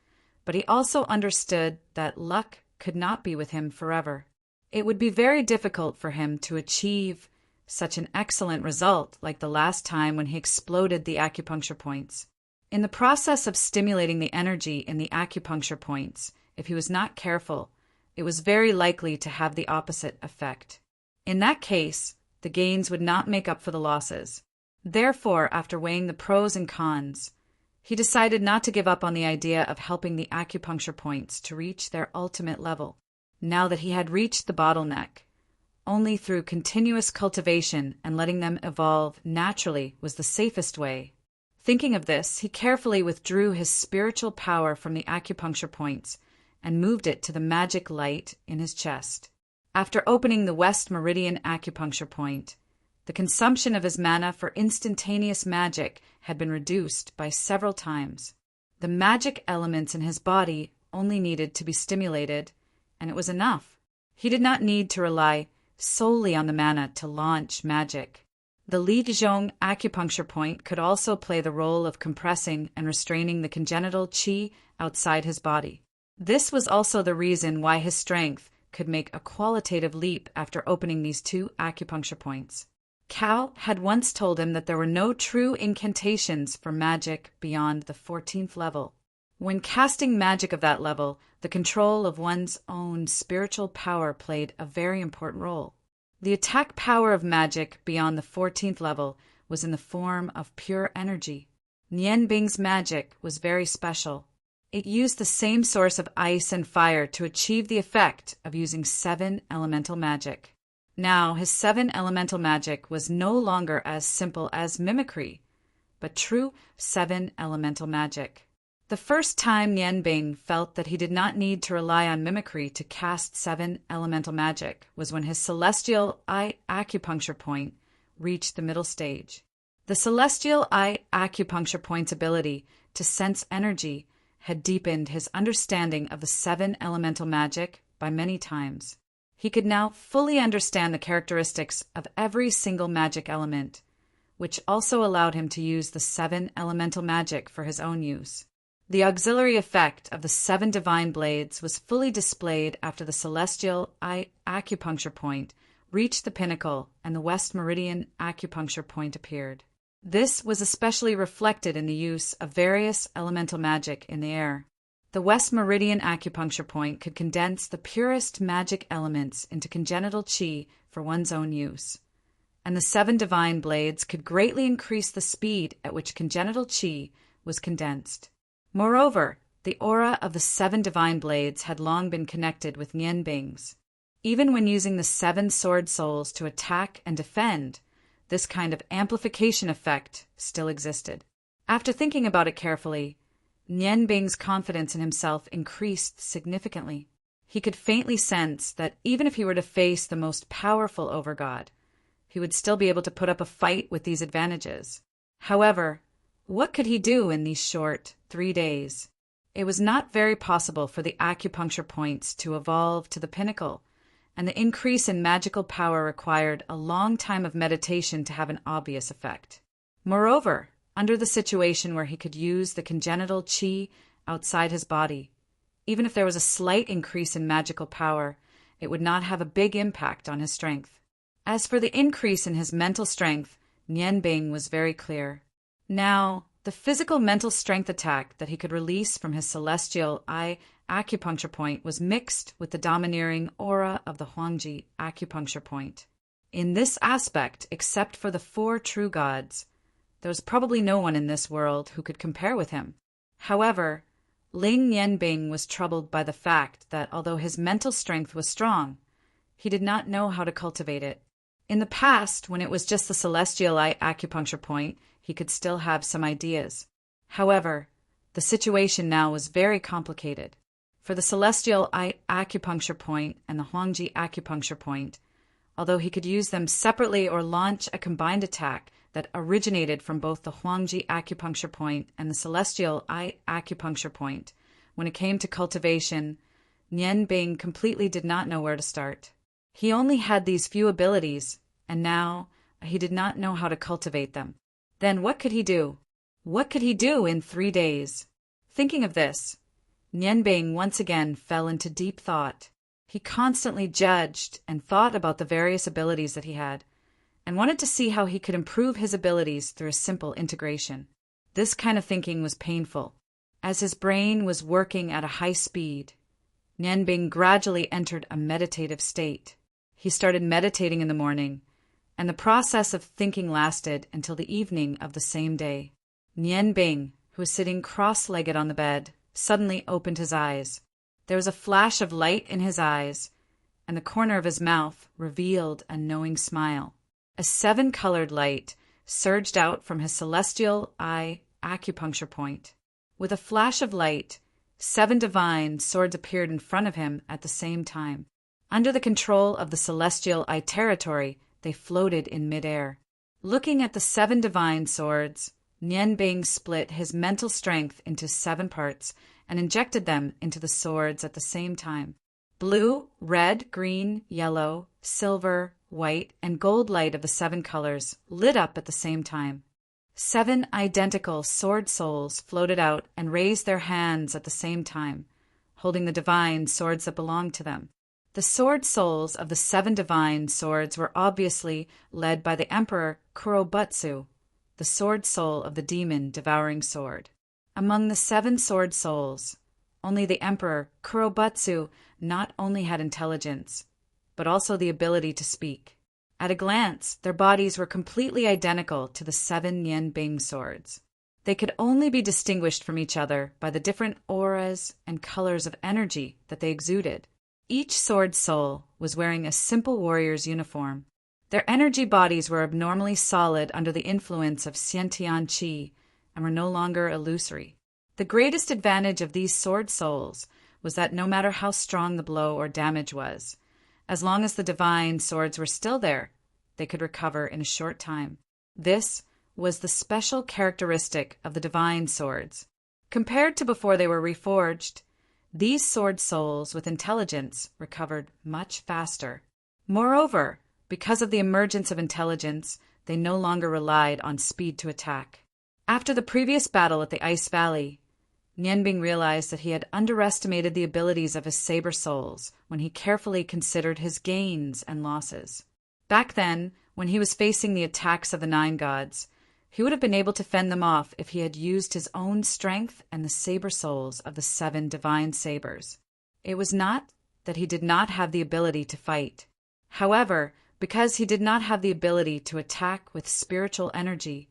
but he also understood that luck could not be with him forever. It would be very difficult for him to achieve such an excellent result like the last time when he exploded the acupuncture points. In the process of stimulating the energy in the acupuncture points, if he was not careful, it was very likely to have the opposite effect. In that case, the gains would not make up for the losses. Therefore, after weighing the pros and cons, he decided not to give up on the idea of helping the acupuncture points to reach their ultimate level. Now that he had reached the bottleneck, only through continuous cultivation and letting them evolve naturally was the safest way. Thinking of this, he carefully withdrew his spiritual power from the acupuncture points and moved it to the magic light in his chest. After opening the West Meridian acupuncture point, the consumption of his mana for instantaneous magic had been reduced by several times. The magic elements in his body only needed to be stimulated, and it was enough. He did not need to rely solely on the mana to launch magic. The Li Zhong acupuncture point could also play the role of compressing and restraining the congenital qi outside his body. This was also the reason why his strength could make a qualitative leap after opening these two acupuncture points. Cao had once told him that there were no true incantations for magic beyond the 14th level. When casting magic of that level, the control of one's own spiritual power played a very important role. The attack power of magic beyond the 14th level was in the form of pure energy. Nian Bing's magic was very special. It used the same source of ice and fire to achieve the effect of using 7 elemental magic. Now, his 7 elemental magic was no longer as simple as mimicry, but true 7 elemental magic. The first time Nian Bing felt that he did not need to rely on mimicry to cast 7 elemental magic was when his celestial eye acupuncture point reached the middle stage. The celestial eye acupuncture point's ability to sense energy had deepened his understanding of the 7 elemental magic by many times. He could now fully understand the characteristics of every single magic element, which also allowed him to use the 7 elemental magic for his own use. The auxiliary effect of the 7 divine blades was fully displayed after the celestial eye acupuncture point reached the pinnacle and the West Meridian acupuncture point appeared. This was especially reflected in the use of various elemental magic in the air. The West Meridian acupuncture point could condense the purest magic elements into congenital qi for one's own use, and the 7 divine blades could greatly increase the speed at which congenital qi was condensed. Moreover, the aura of the 7 divine blades had long been connected with Nian Bing's. Even when using the 7 sword souls to attack and defend, this kind of amplification effect still existed. After thinking about it carefully, Nian Bing's confidence in himself increased significantly. He could faintly sense that even if he were to face the most powerful overgod, he would still be able to put up a fight with these advantages. However, what could he do in these short 3 days? It was not very possible for the acupuncture points to evolve to the pinnacle, and the increase in magical power required a long time of meditation to have an obvious effect. Moreover, under the situation where he could use the congenital qi outside his body, even if there was a slight increase in magical power, it would not have a big impact on his strength. As for the increase in his mental strength, Nian Bing was very clear. Now, the physical mental strength attack that he could release from his celestial eye acupuncture point was mixed with the domineering aura of the Huangji acupuncture point. In this aspect, except for the 4 true gods, There was probably no one in this world who could compare with him. However, Ling Nianbing was troubled by the fact that although his mental strength was strong, he did not know how to cultivate it. In the past, when it was just the celestial eye acupuncture point, he could still have some ideas. However, the situation now was very complicated. For the celestial eye acupuncture point and the Huangji acupuncture point, although he could use them separately or launch a combined attack that originated from both the Huangji acupuncture point and the celestial eye acupuncture point, when it came to cultivation, Nianbing completely did not know where to start. He only had these few abilities, and now he did not know how to cultivate them. Then what could he do? What could he do in 3 days? Thinking of this, Nianbing once again fell into deep thought. He constantly judged and thought about the various abilities that he had, and wanted to see how he could improve his abilities through a simple integration. This kind of thinking was painful. As his brain was working at a high speed, Nianbing gradually entered a meditative state. He started meditating in the morning, and the process of thinking lasted until the evening of the same day. Nianbing, who was sitting cross-legged on the bed, suddenly opened his eyes. There was a flash of light in his eyes, and the corner of his mouth revealed a knowing smile. A 7-colored light surged out from his celestial eye acupuncture point. With a flash of light, 7 divine swords appeared in front of him at the same time. Under the control of the celestial eye territory, they floated in midair. Looking at the 7 divine swords, Nianbing split his mental strength into 7 parts and injected them into the swords at the same time. Blue, red, green, yellow, silver, white, and gold light of the 7 colors lit up at the same time. 7 identical sword souls floated out and raised their hands at the same time, holding the divine swords that belonged to them. The sword souls of the 7 divine swords were obviously led by the Emperor Kurobutsu, the sword soul of the demon devouring sword. Among the 7 sword souls, only the Emperor Kurobutsu not only had intelligence, but also the ability to speak. At a glance, their bodies were completely identical to the 7 Nianbing swords. They could only be distinguished from each other by the different auras and colors of energy that they exuded. Each sword soul was wearing a simple warrior's uniform. Their energy bodies were abnormally solid under the influence of Xiantian Qi and were no longer illusory. The greatest advantage of these sword souls was that no matter how strong the blow or damage was, as long as the divine swords were still there, they could recover in a short time. This was the special characteristic of the divine swords. Compared to before they were reforged, these sword souls with intelligence recovered much faster. Moreover, because of the emergence of intelligence, they no longer relied on speed to attack. After the previous battle at the Ice Valley, Nianbing realized that he had underestimated the abilities of his saber souls when he carefully considered his gains and losses. Back then, when he was facing the attacks of the 9 gods, he would have been able to fend them off if he had used his own strength and the saber souls of the 7 divine sabers. It was not that he did not have the ability to fight. However, because he did not have the ability to attack with spiritual energy,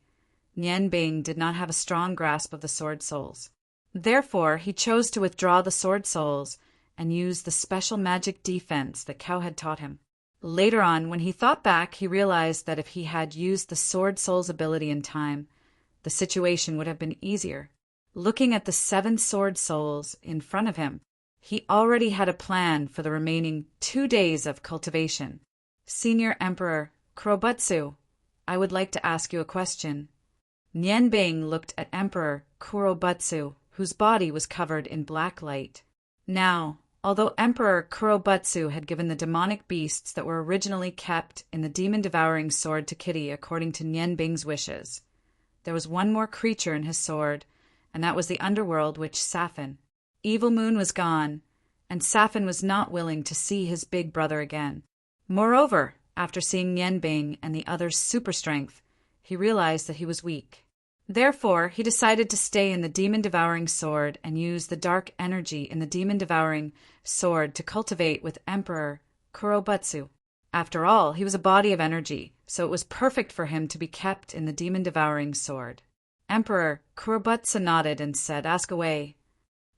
Nianbing did not have a strong grasp of the sword souls. Therefore, he chose to withdraw the sword souls and use the special magic defense that Cao had taught him. Later on, when he thought back, he realized that if he had used the sword soul's ability in time, the situation would have been easier. Looking at the 7 sword souls in front of him, he already had a plan for the remaining 2 days of cultivation. Senior Emperor Kurobutsu, I would like to ask you a question. Nianbing looked at Emperor Kurobutsu, whose body was covered in black light. Now, although Emperor Kurobutsu had given the demonic beasts that were originally kept in the demon-devouring sword to Kitty according to Nianbing's wishes, there was one more creature in his sword, and that was the underworld witch Safin. Evil Moon was gone, and Safin was not willing to see his big brother again. Moreover, after seeing Nianbing and the other's super strength, he realized that he was weak. Therefore, he decided to stay in the demon-devouring sword and use the dark energy in the demon-devouring sword to cultivate with Emperor Kurobutsu. After all, he was a body of energy, so it was perfect for him to be kept in the demon-devouring sword. Emperor Kurobutsu nodded and said, "Ask away."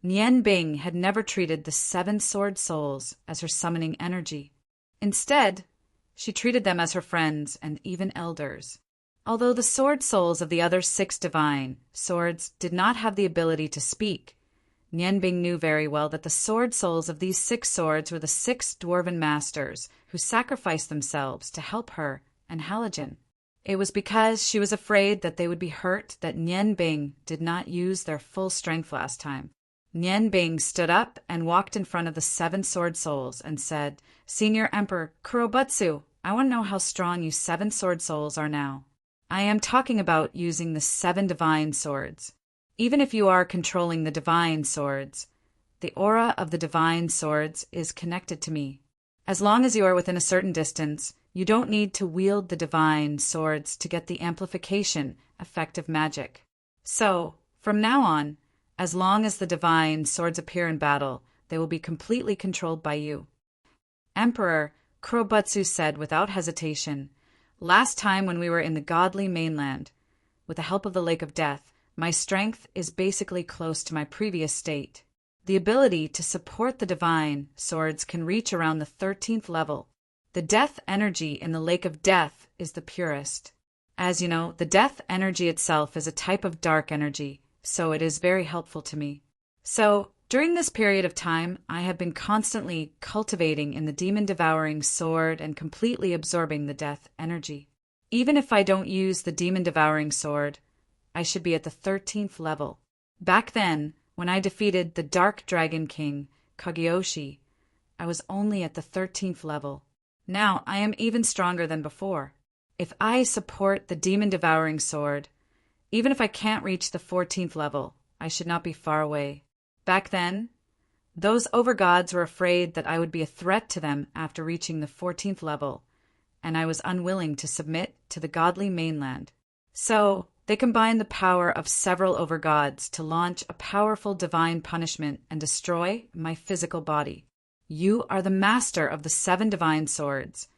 Nian Bing had never treated the 7 sword souls as her summoning energy. Instead, she treated them as her friends and even elders. Although the sword souls of the other 6 divine swords did not have the ability to speak, Nian Bing knew very well that the sword souls of these 6 swords were the 6 dwarven masters who sacrificed themselves to help her and Halogen. It was because she was afraid that they would be hurt that Nian Bing did not use their full strength last time. Nian Bing stood up and walked in front of the 7 sword souls and said, "Senior Emperor Kurobutsu, I want to know how strong you 7 sword souls are now. I am talking about using the 7 divine swords. Even if you are controlling the divine swords, the aura of the divine swords is connected to me. As long as you are within a certain distance, you don't need to wield the divine swords to get the amplification effect of magic. So, from now on, as long as the divine swords appear in battle, they will be completely controlled by you." Emperor Kurobutsu said without hesitation, "Last time when we were in the godly mainland, with the help of the Lake of Death, my strength is basically close to my previous state. The ability to support the divine swords can reach around the 13th level. The death energy in the Lake of Death is the purest. As you know, the death energy itself is a type of dark energy, so it is very helpful to me. So, during this period of time, I have been constantly cultivating in the demon-devouring sword and completely absorbing the death energy. Even if I don't use the demon-devouring sword, I should be at the 13th level. Back then, when I defeated the Dark Dragon King, Kageyoshi, I was only at the 13th level. Now I am even stronger than before. If I support the demon-devouring sword, even if I can't reach the 14th level, I should not be far away. Back then, those overgods were afraid that I would be a threat to them after reaching the 14th level, and I was unwilling to submit to the godly mainland. So, they combined the power of several overgods to launch a powerful divine punishment and destroy my physical body. You are the master of the 7 divine swords,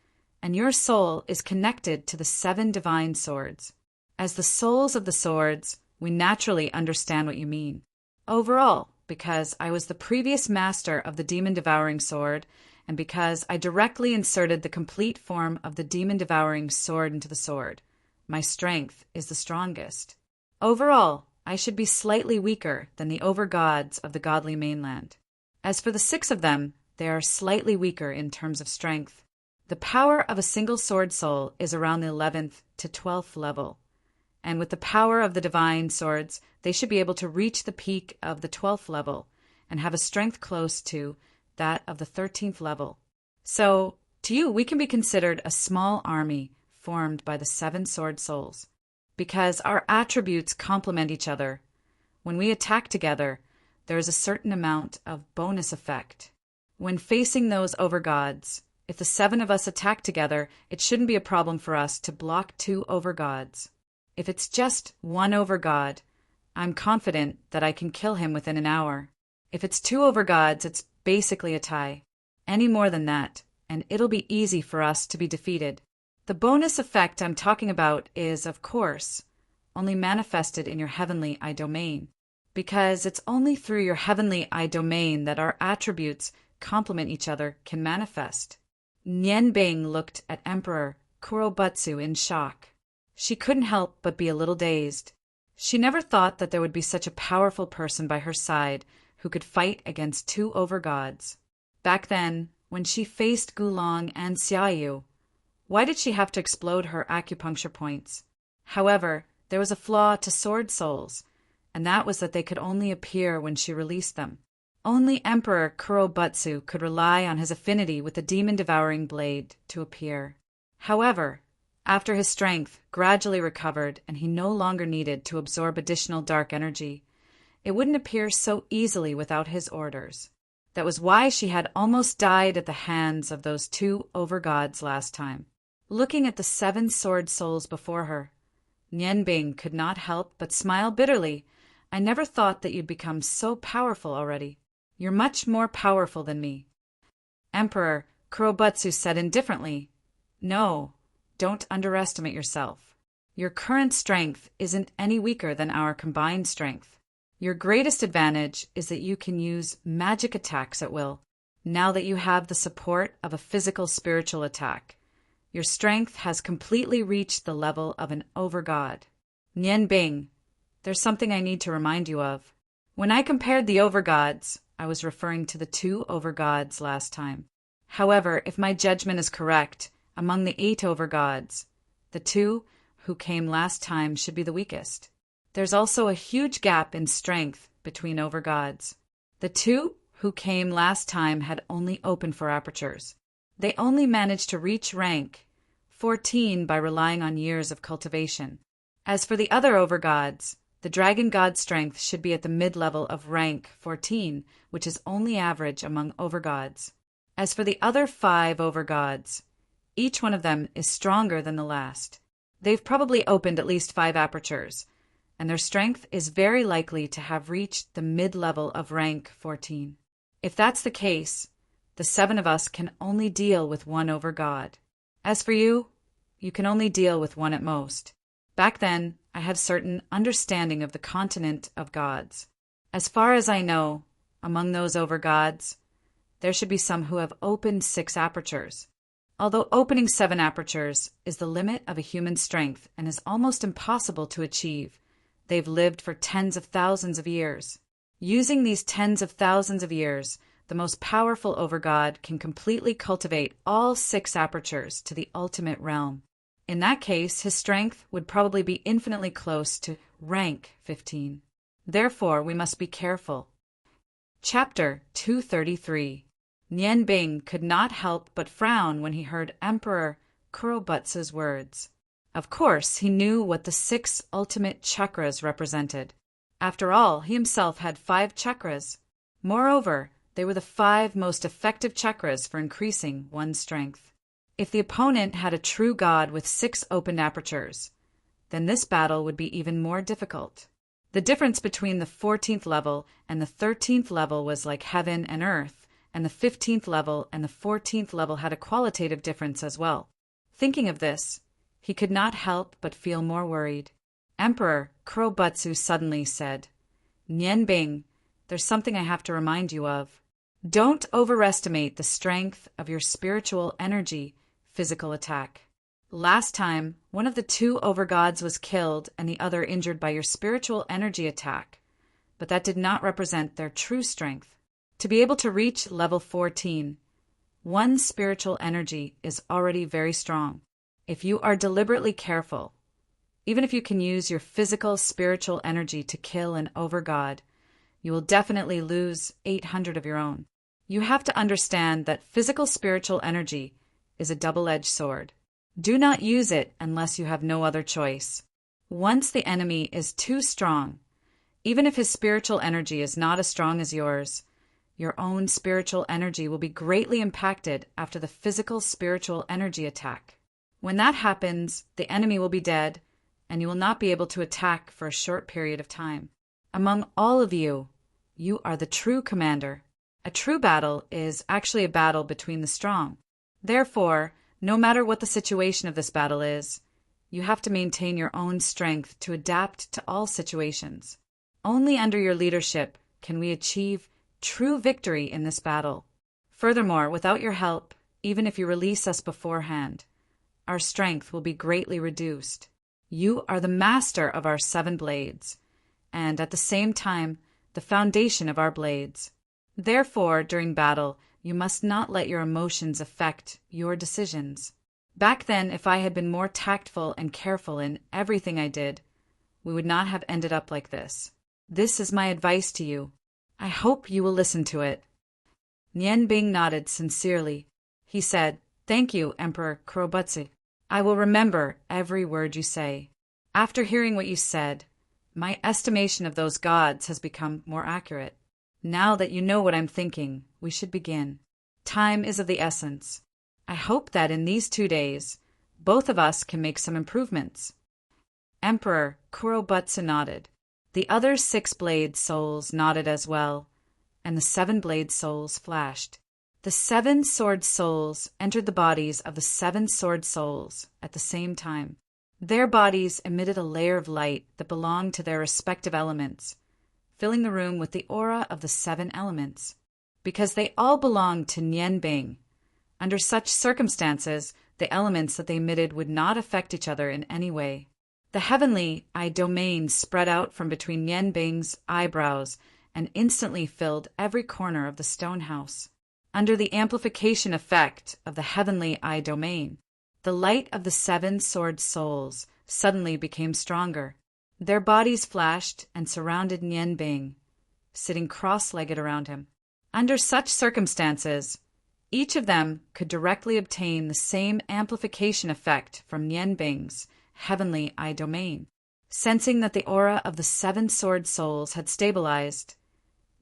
and your soul is connected to the 7 divine swords. As the souls of the swords, we naturally understand what you mean. Overall, because I was the previous master of the demon-devouring sword, and because I directly inserted the complete form of the demon-devouring sword into the sword, my strength is the strongest. Overall, I should be slightly weaker than the overgods of the godly mainland. As for the 6 of them, they are slightly weaker in terms of strength. The power of a single sword soul is around the 11th to 12th level, and with the power of the divine swords, they should be able to reach the peak of the 12th level and have a strength close to that of the 13th level. So, to you, we can be considered a small army formed by the 7 sword souls. Because our attributes complement each other, when we attack together, there is a certain amount of bonus effect. When facing those overgods, if the 7 of us attack together, it shouldn't be a problem for us to block 2 overgods. If it's just 1 overgod, I'm confident that I can kill him within an hour. If it's 2 overgods, it's basically a tie. Any more than that, and it'll be easy for us to be defeated. The bonus effect I'm talking about is, of course, only manifested in your heavenly eye domain, because it's only through your heavenly eye domain that our attributes complement each other can manifest. Nian Bing looked at Emperor Kurobutsu in shock. She couldn't help but be a little dazed. She never thought that there would be such a powerful person by her side who could fight against 2 overgods. Back then, when she faced Gulong and Xiaoyu, why did she have to explode her acupuncture points? However, there was a flaw to sword souls, and that was that they could only appear when she released them. Only Emperor Kurobutsu could rely on his affinity with the demon-devouring blade to appear. However, after his strength gradually recovered and he no longer needed to absorb additional dark energy, it wouldn't appear so easily without his orders. That was why she had almost died at the hands of those 2 overgods last time. Looking at the 7 sword souls before her, Nian Bing could not help but smile bitterly. I never thought that you'd become so powerful already. You're much more powerful than me. Emperor Kurobutsu said indifferently, No, don't underestimate yourself. Your current strength isn't any weaker than our combined strength. Your greatest advantage is that you can use magic attacks at will, now that you have the support of a physical spiritual attack. Your strength has completely reached the level of an overgod. Nian Bing, there's something I need to remind you of. When I compared the overgods, I was referring to the 2 overgods last time. However, if my judgment is correct, among the 8 overgods, the 2 who came last time should be the weakest. There's also a huge gap in strength between overgods. The 2 who came last time had only open 4 apertures. They only managed to reach rank 14 by relying on years of cultivation. As for the other overgods, the dragon god strength should be at the mid-level of rank 14, which is only average among overgods. As for the other 5 overgods, each one of them is stronger than the last. They've probably opened at least 5 apertures, and their strength is very likely to have reached the mid-level of rank 14. If that's the case, the 7 of us can only deal with 1 overgod. As for you, you can only deal with 1 at most. Back then, I had certain understanding of the continent of gods. As far as I know, among those overgods, there should be some who have opened 6 apertures. Although opening 7 apertures is the limit of a human strength and is almost impossible to achieve, they've lived for tens of thousands of years. Using these tens of thousands of years, the most powerful overgod can completely cultivate all 6 apertures to the ultimate realm. In that case, his strength would probably be infinitely close to rank 15. Therefore, we must be careful. Chapter 233. Nian Bing could not help but frown when he heard Emperor Kurobutsu's words. Of course, he knew what the 6 ultimate chakras represented. After all, he himself had 5 chakras. Moreover, they were the 5 most effective chakras for increasing one's strength. If the opponent had a true god with 6 opened apertures, then this battle would be even more difficult. The difference between the 14th level and the 13th level was like heaven and earth, and the 15th level and the 14th level had a qualitative difference as well. Thinking of this, he could not help but feel more worried. Emperor Kurobutsu suddenly said, "Nian Bing, there's something I have to remind you of. Don't overestimate the strength of your spiritual energy physical attack. Last time, one of the 2 overgods was killed and the other injured by your spiritual energy attack, but that did not represent their true strength. To be able to reach level 14, one's spiritual energy is already very strong. If you are deliberately careful, even if you can use your physical spiritual energy to kill an overgod, you will definitely lose 800 of your own. You have to understand that physical spiritual energy is a double-edged sword. Do not use it unless you have no other choice. Once the enemy is too strong, even if his spiritual energy is not as strong as yours, your own spiritual energy will be greatly impacted after the physical spiritual energy attack. When that happens, the enemy will be dead, and you will not be able to attack for a short period of time. Among all of you, you are the true commander. A true battle is actually a battle between the strong. Therefore, no matter what the situation of this battle is, you have to maintain your own strength to adapt to all situations. Only under your leadership can we achieve true victory in this battle. Furthermore, without your help, even if you release us beforehand, our strength will be greatly reduced. You are the master of our 7 blades, and at the same time, the foundation of our blades. Therefore, during battle, you must not let your emotions affect your decisions. Back then, if I had been more tactful and careful in everything I did, we would not have ended up like this. This is my advice to you. I hope you will listen to it." Nian Bing nodded sincerely. He said, "Thank you, Emperor Kurobutsu. I will remember every word you say. After hearing what you said, my estimation of those gods has become more accurate. Now that you know what I'm thinking, we should begin. Time is of the essence. I hope that in these 2 days, both of us can make some improvements." Emperor Kurobutsu nodded. The other 6 blade souls nodded as well, and the 7 blade souls flashed. The 7 sword souls entered the bodies of the 7 sword souls at the same time. Their bodies emitted a layer of light that belonged to their respective elements, filling the room with the aura of the 7 elements. Because they all belonged to Nianbing, under such circumstances, the elements that they emitted would not affect each other in any way. The heavenly eye domain spread out from between Nianbing's eyebrows and instantly filled every corner of the stone house. Under the amplification effect of the heavenly eye domain, the light of the 7 sword souls suddenly became stronger. Their bodies flashed and surrounded Nianbing, sitting cross-legged around him. Under such circumstances, each of them could directly obtain the same amplification effect from Nianbing's heavenly eye domain. Sensing that the aura of the 7 sword souls had stabilized,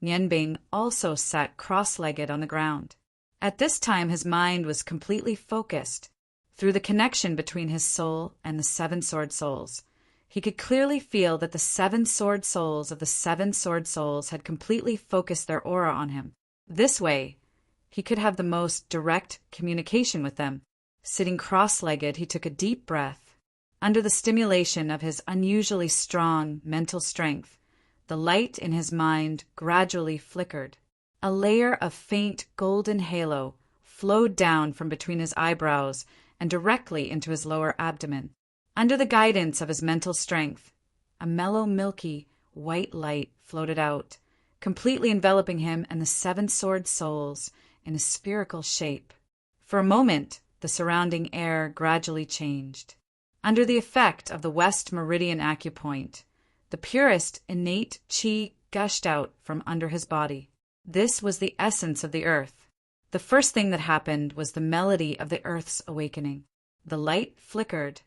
Nianbing also sat cross-legged on the ground. At this time his mind was completely focused. Through the connection between his soul and the 7 sword souls, he could clearly feel that the 7 sword souls of the 7 sword souls had completely focused their aura on him. This way, he could have the most direct communication with them. Sitting cross-legged, he took a deep breath. Under the stimulation of his unusually strong mental strength, the light in his mind gradually flickered. A layer of faint golden halo flowed down from between his eyebrows and directly into his lower abdomen. Under the guidance of his mental strength, a mellow, milky, white light floated out, completely enveloping him and the 7 sword souls in a spherical shape. For a moment, the surrounding air gradually changed. Under the effect of the West Meridian acupoint, the purest innate qi gushed out from under his body. This was the essence of the earth. The first thing that happened was the melody of the earth's awakening. The light flickered,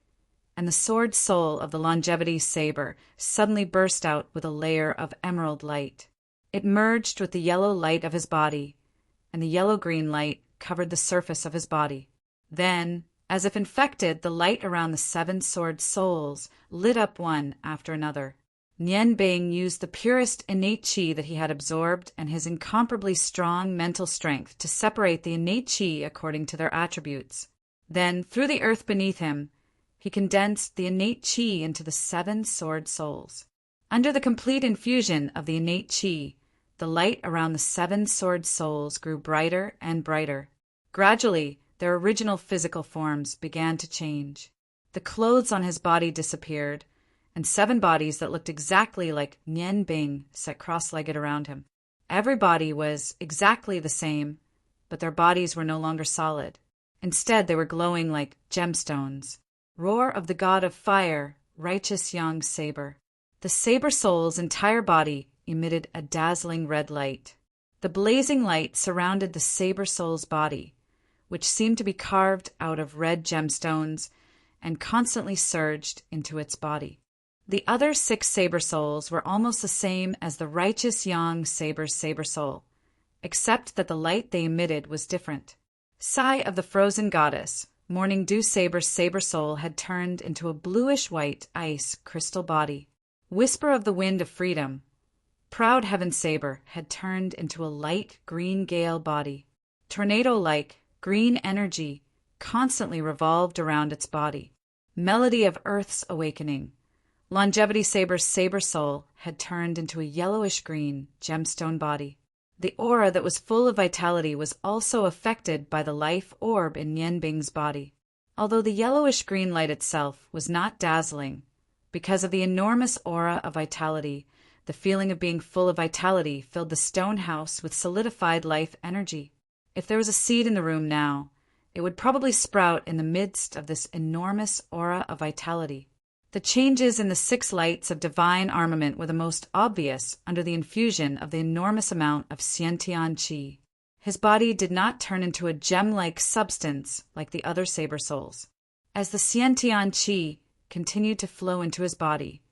and the sword soul of the longevity saber suddenly burst out with a layer of emerald light. It merged with the yellow light of his body, and the yellow-green light covered the surface of his body. Then, as if infected, the light around the 7 sword souls lit up one after another. Nianbing used the purest innate qi that he had absorbed and his incomparably strong mental strength to separate the innate qi according to their attributes. Then, through the earth beneath him, he condensed the innate qi into the 7 sword souls. Under the complete infusion of the innate qi, the light around the 7 sword souls grew brighter and brighter. Gradually, their original physical forms began to change. The clothes on his body disappeared, and 7 bodies that looked exactly like Nianbing sat cross-legged around him. Every body was exactly the same, but their bodies were no longer solid. Instead, they were glowing like gemstones. Roar of the god of fire, righteous young saber. The saber soul's entire body emitted a dazzling red light. The blazing light surrounded the saber soul's body, which seemed to be carved out of red gemstones and constantly surged into its body. The other 6 saber souls were almost the same as the righteous young saber's saber soul, except that the light they emitted was different. Sigh of the frozen goddess, Morning Dew Saber's saber soul had turned into a bluish-white ice crystal body. Whisper of the Wind of Freedom, Proud Heaven Saber had turned into a light green gale body. Tornado-like green energy constantly revolved around its body. Melody of Earth's Awakening, Longevity Saber's saber soul had turned into a yellowish-green gemstone body. The aura that was full of vitality was also affected by the life orb in Nianbing's body. Although the yellowish-green light itself was not dazzling, because of the enormous aura of vitality, the feeling of being full of vitality filled the stone house with solidified life energy. If there was a seed in the room now, it would probably sprout in the midst of this enormous aura of vitality. The changes in the 6 lights of divine armament were the most obvious under the infusion of the enormous amount of Xiantian qi. His body did not turn into a gem-like substance like the other saber souls. As the Xiantian qi continued to flow into his body,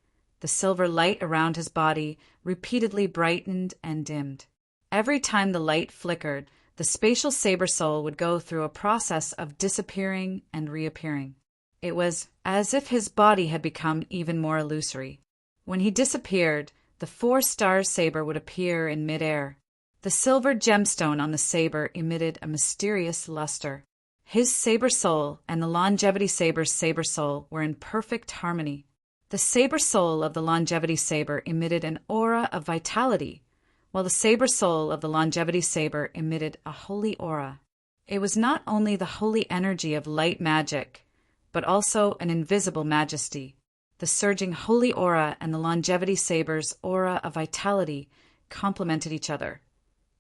the silver light around his body repeatedly brightened and dimmed. Every time the light flickered, the spatial saber soul would go through a process of disappearing and reappearing. It was as if his body had become even more illusory. When he disappeared, the 4-star saber would appear in midair. The silver gemstone on the saber emitted a mysterious luster. His saber soul and the longevity saber's saber soul were in perfect harmony. The saber soul of the longevity saber emitted an aura of vitality, while the saber soul of the longevity saber emitted a holy aura. It was not only the holy energy of light magic, but also an invisible majesty. The surging holy aura and the longevity saber's aura of vitality complemented each other,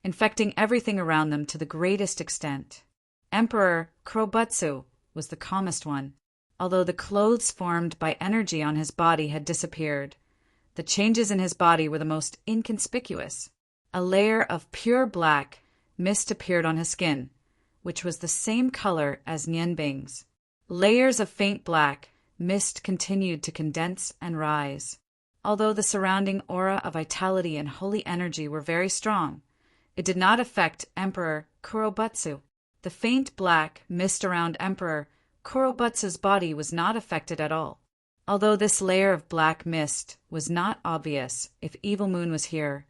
infecting everything around them to the greatest extent. Emperor Kurobutsu was the calmest one. Although the clothes formed by energy on his body had disappeared, the changes in his body were the most inconspicuous. A layer of pure black mist appeared on his skin, which was the same color as Nianbing's. Layers of faint black mist continued to condense and rise. Although the surrounding aura of vitality and holy energy were very strong, it did not affect Emperor Kurobutsu. The faint black mist around Emperor Kurobutsu's body was not affected at all. Although this layer of black mist was not obvious, if Evil Moon was here,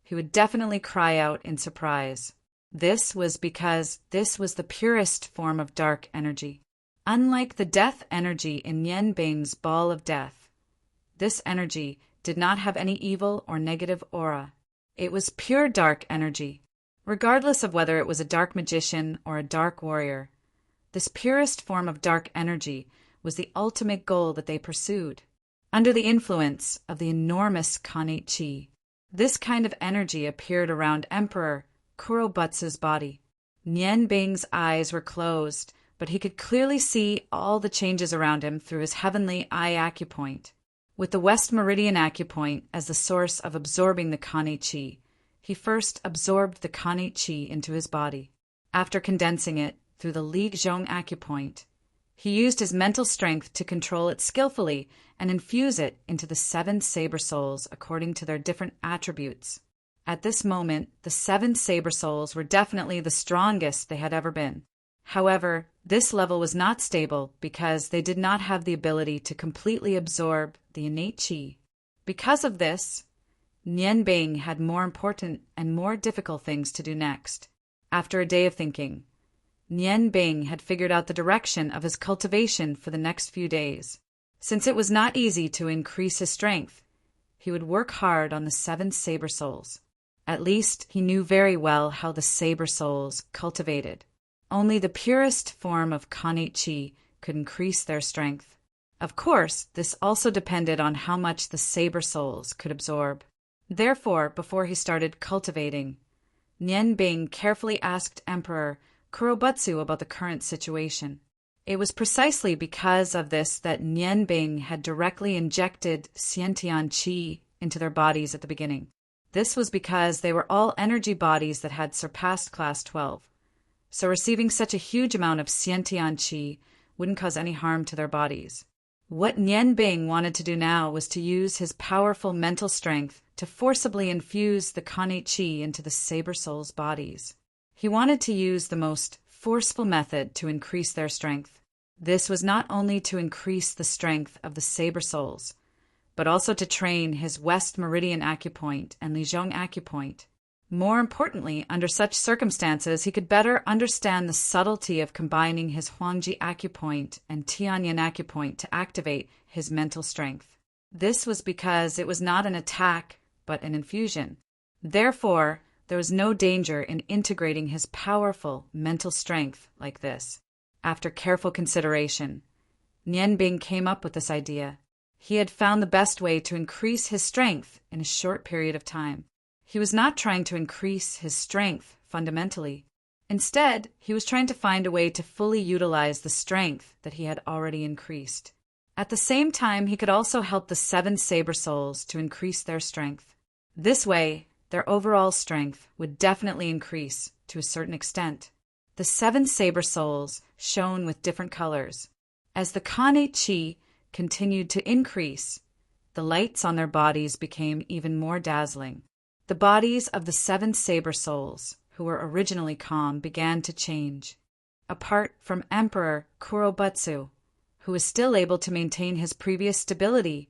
he would definitely cry out in surprise. This was because this was the purest form of dark energy. Unlike the death energy in Nianbing's ball of death, this energy did not have any evil or negative aura. It was pure dark energy. Regardless of whether it was a dark magician or a dark warrior, this purest form of dark energy was the ultimate goal that they pursued. Under the influence of the enormous Kanate Chi, this kind of energy appeared around Emperor Kurobutsu's body. Nianbing's eyes were closed, but he could clearly see all the changes around him through his heavenly eye acupoint. With the West Meridian acupoint as the source of absorbing the Kanate Chi, he first absorbed the Kanate Chi into his body. After condensing it through the Ligzhong acupoint, he used his mental strength to control it skillfully and infuse it into the 7 saber souls according to their different attributes. At this moment, the 7 saber souls were definitely the strongest they had ever been. However, this level was not stable because they did not have the ability to completely absorb the innate Qi. Because of this, Nianbing had more important and more difficult things to do next. After a day of thinking, Nianbing had figured out the direction of his cultivation for the next few days. Since it was not easy to increase his strength, he would work hard on the 7 saber souls. At least he knew very well how the saber souls cultivated. Only the purest form of Kanate Chi could increase their strength. Of course, this also depended on how much the saber souls could absorb. Therefore, before he started cultivating, Nianbing carefully asked Emperor Kurobutsu about the current situation. It was precisely because of this that Nianbing had directly injected Xiantian Qi into their bodies at the beginning. This was because they were all energy bodies that had surpassed Class 12. So receiving such a huge amount of Xiantian Qi wouldn't cause any harm to their bodies. What Nianbing wanted to do now was to use his powerful mental strength to forcibly infuse the Kanate Qi into the Saber Souls' bodies. He wanted to use the most forceful method to increase their strength. This was not only to increase the strength of the Saber Souls, but also to train his West Meridian acupoint and Ligzhong acupoint. More importantly, under such circumstances, he could better understand the subtlety of combining his Huangji acupoint and Tianyin acupoint to activate his mental strength. This was because it was not an attack, but an infusion. Therefore, there was no danger in integrating his powerful mental strength like this. After careful consideration, Nianbing came up with this idea. He had found the best way to increase his strength in a short period of time. He was not trying to increase his strength fundamentally. Instead, he was trying to find a way to fully utilize the strength that he had already increased. At the same time, he could also help the 7 Saber Souls to increase their strength. This way, their overall strength would definitely increase to a certain extent. The 7 Saber Souls shone with different colors. As the Kanate Chi continued to increase, the lights on their bodies became even more dazzling. The bodies of the 7 Saber Souls, who were originally calm, began to change. Apart from Emperor Kurobutsu, who was still able to maintain his previous stability,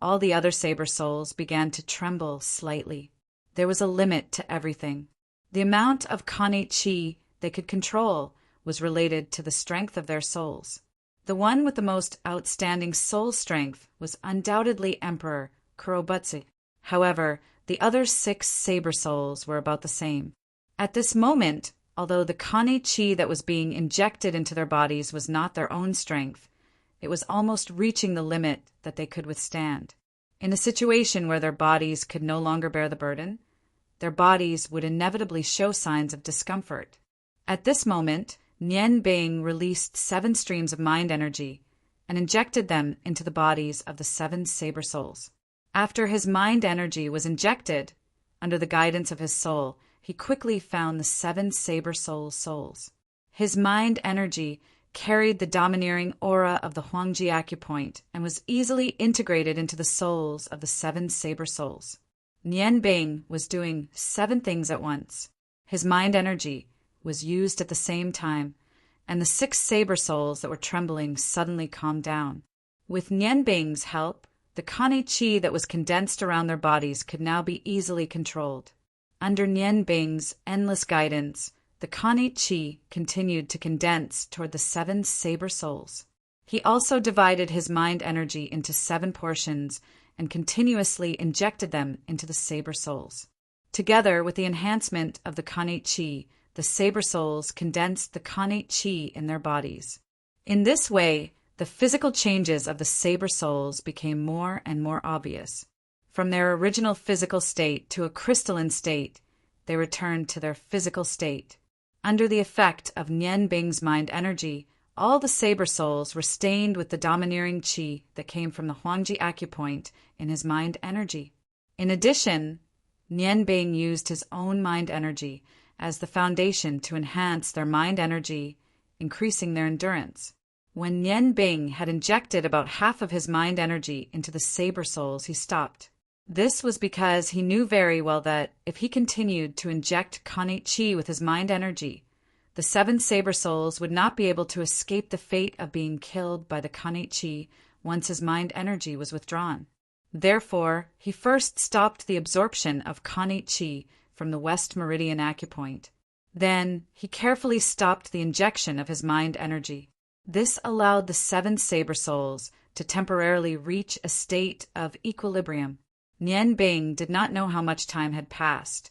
all the other Saber Souls began to tremble slightly. There was a limit to everything. The amount of Khanate Qi they could control was related to the strength of their souls. The one with the most outstanding soul strength was undoubtedly Emperor Kurobutsu. However, the other 6 saber souls were about the same. At this moment, although the Khanate Qi that was being injected into their bodies was not their own strength, it was almost reaching the limit that they could withstand. In a situation where their bodies could no longer bear the burden, their bodies would inevitably show signs of discomfort. At this moment, Nian Bing released 7 streams of mind energy and injected them into the bodies of the 7 saber souls. After his mind energy was injected, under the guidance of his soul, he quickly found the 7 saber souls. His mind energy carried the domineering aura of the Huangji acupoint and was easily integrated into the souls of the 7 saber souls. Nian Bing was doing 7 things at once. His mind energy was used at the same time, and the 6 saber souls that were trembling suddenly calmed down. With Nian Bing's help, the Khanate Qi that was condensed around their bodies could now be easily controlled. Under Nian Bing's endless guidance, the Khanate Qi continued to condense toward the 7 saber souls. He also divided his mind energy into 7 portions and continuously injected them into the saber souls. Together with the enhancement of the Khanate Qi, the saber souls condensed the Khanate Qi in their bodies. In this way, the physical changes of the saber souls became more and more obvious. From their original physical state to a crystalline state, they returned to their physical state. Under the effect of Nian Bing's mind energy, all the saber souls were stained with the domineering qi that came from the Huangji acupoint in his mind energy. In addition, Nian Bing used his own mind energy as the foundation to enhance their mind energy, increasing their endurance. When Nian Bing had injected about half of his mind energy into the saber souls, he stopped. This was because he knew very well that if he continued to inject Khanate Qi with his mind energy, the 7 saber souls would not be able to escape the fate of being killed by the Khanate Qi once his mind energy was withdrawn. Therefore, he first stopped the absorption of Khanate Qi from the West Meridian acupoint. Then, he carefully stopped the injection of his mind energy. This allowed the 7 saber souls to temporarily reach a state of equilibrium. Nian Bing did not know how much time had passed,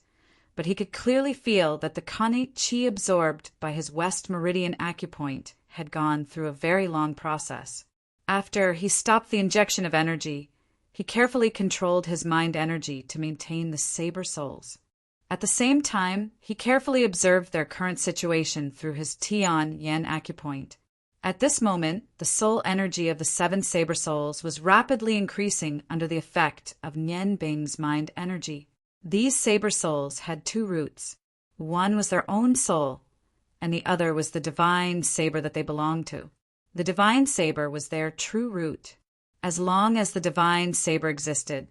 but he could clearly feel that the Khanate Qi absorbed by his West Meridian acupoint had gone through a very long process. After he stopped the injection of energy, he carefully controlled his mind energy to maintain the saber souls. At the same time, he carefully observed their current situation through his Tian Yen acupoint. At this moment, the soul energy of the 7 saber souls was rapidly increasing under the effect of Nian Bing's mind energy. These saber souls had 2 roots. One was their own soul, and the other was the divine saber that they belonged to. The divine saber was their true root. As long as the divine saber existed,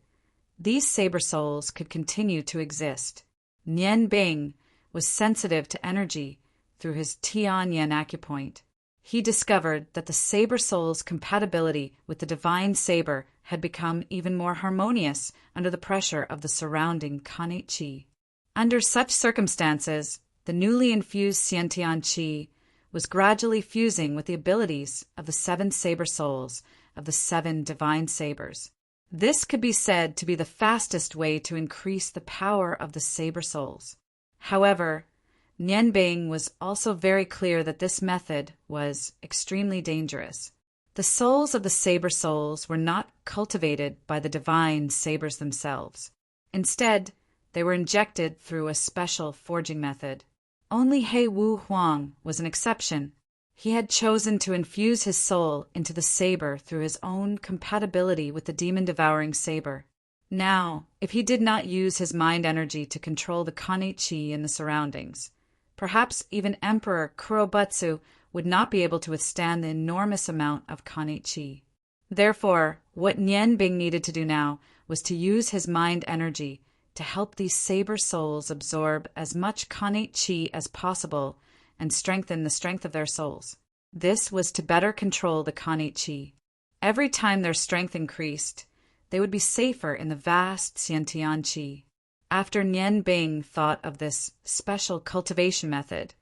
these saber souls could continue to exist. Nian Bing was sensitive to energy through his Tian Yen acupoint. He discovered that the saber soul's compatibility with the divine saber had become even more harmonious under the pressure of the surrounding Khanate Qi. Under such circumstances, the newly infused Xiantian Qi was gradually fusing with the abilities of the 7 saber souls of the 7 divine sabers. This could be said to be the fastest way to increase the power of the saber souls. However, Nian Bing was also very clear that this method was extremely dangerous. The souls of the saber souls were not cultivated by the divine sabers themselves. Instead, they were injected through a special forging method. Only He Wu Huang was an exception. He had chosen to infuse his soul into the saber through his own compatibility with the demon-devouring saber. Now, if he did not use his mind energy to control the Khanate Qi in the surroundings, perhaps even Emperor Kurobutsu would not be able to withstand the enormous amount of Khanate Qi. Therefore, what Nian Bing needed to do now was to use his mind energy to help these saber souls absorb as much Khanate Qi as possible and strengthen the strength of their souls. This was to better control the Khanate Qi. Every time their strength increased, they would be safer in the vast Xiantian Qi. After Nian Bing thought of this special cultivation method,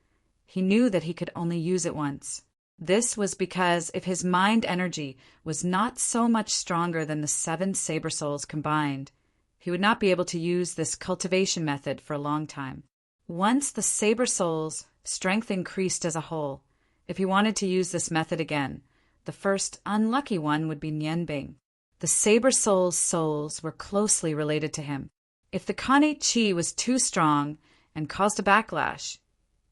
he knew that he could only use it once. This was because if his mind energy was not so much stronger than the 7 saber souls combined, he would not be able to use this cultivation method for a long time. Once the saber souls' strength increased as a whole, if he wanted to use this method again, the first unlucky one would be Nian Bing. The saber souls were closely related to him. If the Khanate Qi was too strong and caused a backlash,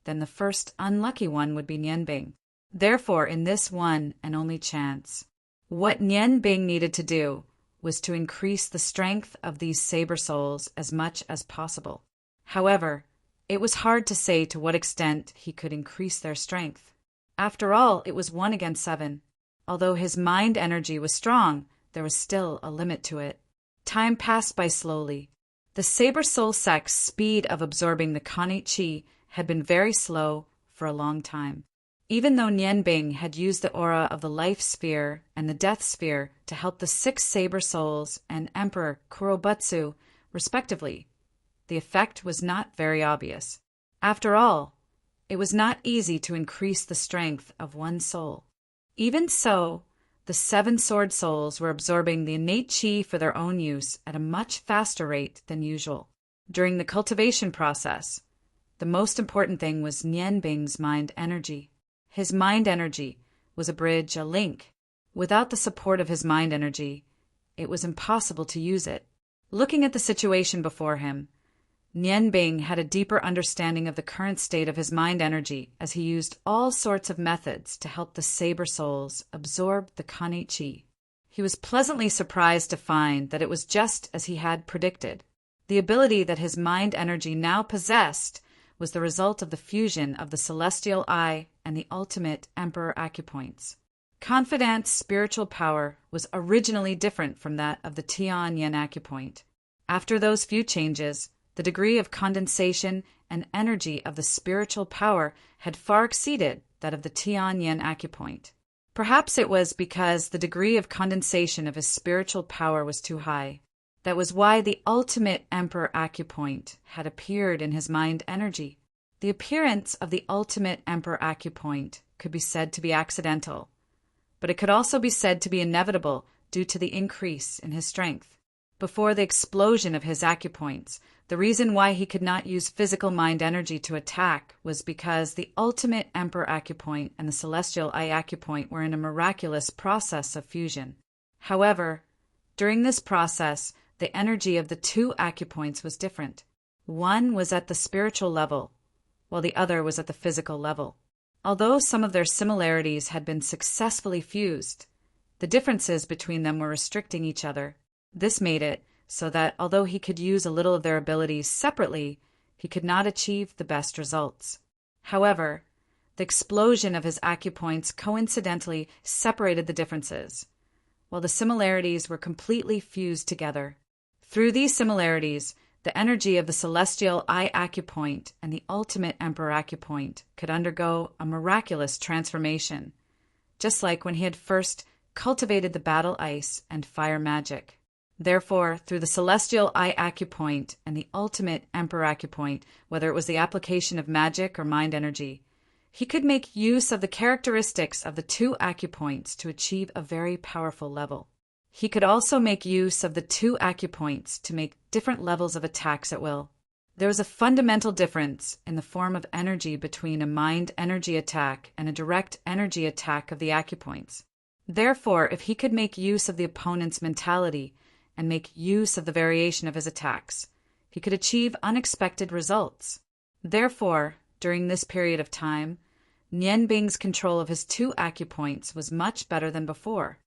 then the first unlucky one would be Nian Bing. Therefore, in this one and only chance, what Nian Bing needed to do was to increase the strength of these saber souls as much as possible. However, it was hard to say to what extent he could increase their strength. After all, it was 1 against 7. Although his mind energy was strong, there was still a limit to it. Time passed by slowly. The saber soul sect's speed of absorbing the Khanate Qi had been very slow for a long time. Even though Nian Bing had used the aura of the life sphere and the death sphere to help the 6 saber souls and Emperor Kurobutsu, respectively, the effect was not very obvious. After all, it was not easy to increase the strength of one soul. Even so, the 7 sword souls were absorbing the innate qi for their own use at a much faster rate than usual. During the cultivation process, the most important thing was Nian Bing's mind energy. His mind energy was a bridge, a link. Without the support of his mind energy, it was impossible to use it. Looking at the situation before him, Nian Bing had a deeper understanding of the current state of his mind energy as he used all sorts of methods to help the saber souls absorb the Khanate Qi. He was pleasantly surprised to find that it was just as he had predicted. The ability that his mind energy now possessed was the result of the fusion of the Celestial Eye and the ultimate Emperor Acupoints. Confidant's spiritual power was originally different from that of the Tian Yin Acupoint. After those few changes, the degree of condensation and energy of the spiritual power had far exceeded that of the Tian Yin Acupoint. Perhaps it was because the degree of condensation of his spiritual power was too high. That was why the ultimate Emperor Acupoint had appeared in his mind energy. The appearance of the ultimate Emperor Acupoint could be said to be accidental, but it could also be said to be inevitable due to the increase in his strength. Before the explosion of his acupoints, the reason why he could not use physical mind energy to attack was because the ultimate Emperor Acupoint and the Celestial Eye Acupoint were in a miraculous process of fusion. However, during this process, the energy of the 2 acupoints was different. One was at the spiritual level, while the other was at the physical level. Although some of their similarities had been successfully fused, the differences between them were restricting each other. This made it so that although he could use a little of their abilities separately, he could not achieve the best results. However, the explosion of his acupoints coincidentally separated the differences, while the similarities were completely fused together. Through these similarities, the energy of the Celestial Eye Acupoint and the ultimate Emperor Acupoint could undergo a miraculous transformation, just like when he had first cultivated the battle ice and fire magic. Therefore, through the Celestial Eye Acupoint and the ultimate Emperor Acupoint, whether it was the application of magic or mind energy, he could make use of the characteristics of the 2 acupoints to achieve a very powerful level. He could also make use of the 2 acupoints to make different levels of attacks at will. There was a fundamental difference in the form of energy between a mind energy attack and a direct energy attack of the acupoints. Therefore, if he could make use of the opponent's mentality and make use of the variation of his attacks, he could achieve unexpected results. Therefore, during this period of time, Nian Bing's control of his 2 acupoints was much better than before.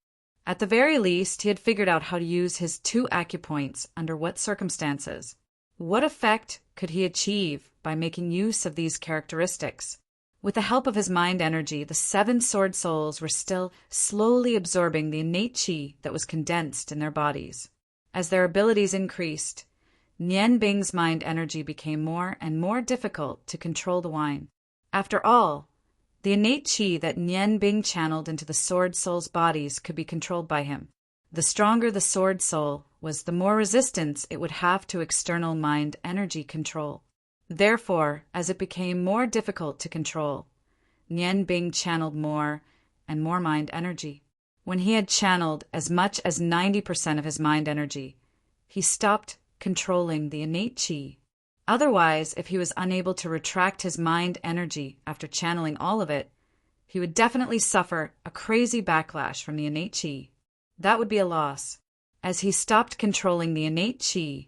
At the very least, he had figured out how to use his 2 acupoints under what circumstances. What effect could he achieve by making use of these characteristics? With the help of his mind energy, the 7 sword souls were still slowly absorbing the innate qi that was condensed in their bodies. As their abilities increased, Nian Bing's mind energy became more and more difficult to control the wine. After all, the innate qi that Nian Bing channeled into the sword souls' bodies could be controlled by him. The stronger the sword soul was the more resistance it would have to external mind energy control. Therefore, as it became more difficult to control, Nian Bing channeled more and more mind energy. When he had channeled as much as 90% of his mind energy, he stopped controlling the innate qi. Otherwise, if he was unable to retract his mind energy after channeling all of it, he would definitely suffer a crazy backlash from the innate qi. That would be a loss. As he stopped controlling the innate qi,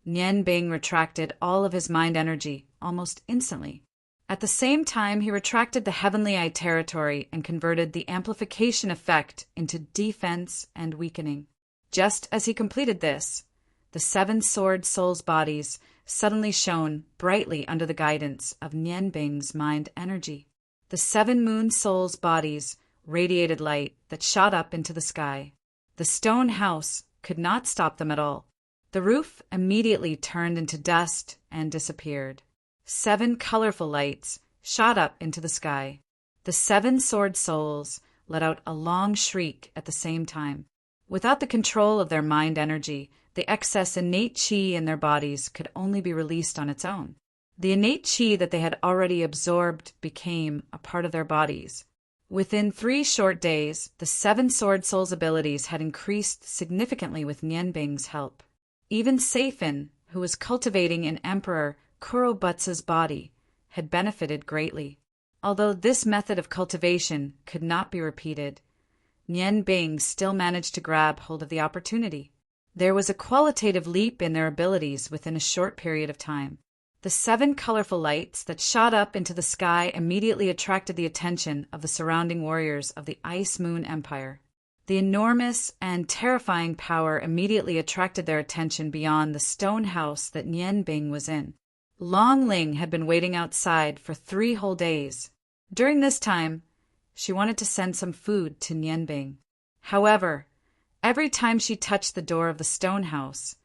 Nian Bing retracted all of his mind energy almost instantly. At the same time, he retracted the heavenly eye territory and converted the amplification effect into defense and weakening. Just as he completed this, the 7 sword souls' bodies suddenly shone brightly under the guidance of Nian Bing's mind energy. The 7 moon souls' bodies radiated light that shot up into the sky. The stone house could not stop them at all. The roof immediately turned into dust and disappeared. 7 colorful lights shot up into the sky. The 7 sword souls let out a long shriek at the same time. Without the control of their mind energy, the excess innate qi in their bodies could only be released on its own. The innate qi that they had already absorbed became a part of their bodies. Within 3 short days, the 7 sword souls' abilities had increased significantly with Nian Bing's help. Even Seifin, who was cultivating in Emperor Kurobutsu's body, had benefited greatly. Although this method of cultivation could not be repeated, Nian Bing still managed to grab hold of the opportunity. There was a qualitative leap in their abilities within a short period of time. The 7 colorful lights that shot up into the sky immediately attracted the attention of the surrounding warriors of the Ice Moon Empire. The enormous and terrifying power immediately attracted their attention beyond the stone house that Nian Bing was in. Long Ling had been waiting outside for 3 whole days. During this time, she wanted to send some food to Nian Bing. However, every time she touched the door of the stone house,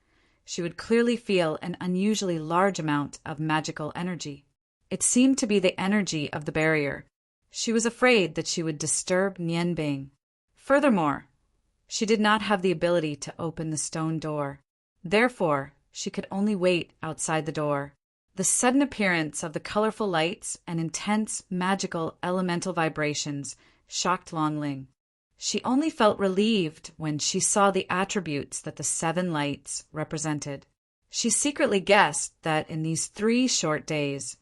she would clearly feel an unusually large amount of magical energy. It seemed to be the energy of the barrier. She was afraid that she would disturb Nian Bing. Furthermore, she did not have the ability to open the stone door. Therefore, she could only wait outside the door. The sudden appearance of the colorful lights and intense magical elemental vibrations shocked Long Ling. She only felt relieved when she saw the attributes that the 7 lights represented. She secretly guessed that in these 3 short days,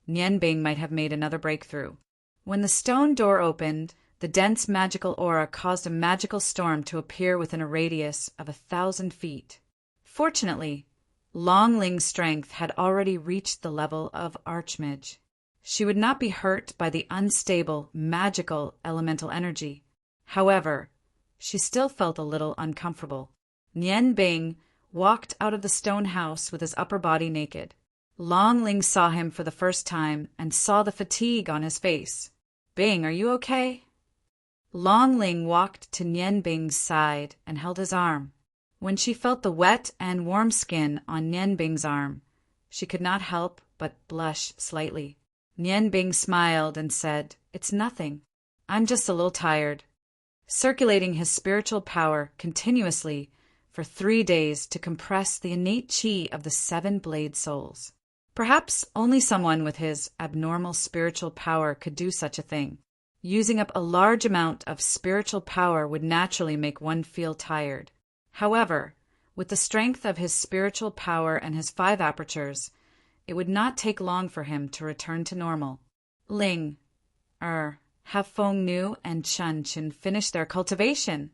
Nian Bing might have made another breakthrough. When the stone door opened, the dense magical aura caused a magical storm to appear within a radius of 1,000 feet. Fortunately, Long Ling's strength had already reached the level of Archmage. She would not be hurt by the unstable, magical elemental energy. However, she still felt a little uncomfortable. Nian Bing walked out of the stone house with his upper body naked. Long Ling saw him for the first time and saw the fatigue on his face. "Bing, are you okay?" Long Ling walked to Nian Bing's side and held his arm. When she felt the wet and warm skin on Nian Bing's arm, she could not help but blush slightly. Nian Bing smiled and said, "It's nothing. I'm just a little tired." Circulating his spiritual power continuously for 3 days to compress the innate qi of the 7 blade souls. Perhaps only someone with his abnormal spiritual power could do such a thing. Using up a large amount of spiritual power would naturally make one feel tired. However, with the strength of his spiritual power and his 5 apertures, it would not take long for him to return to normal. Ling, have Feng Nu and Chun Chin finished their cultivation?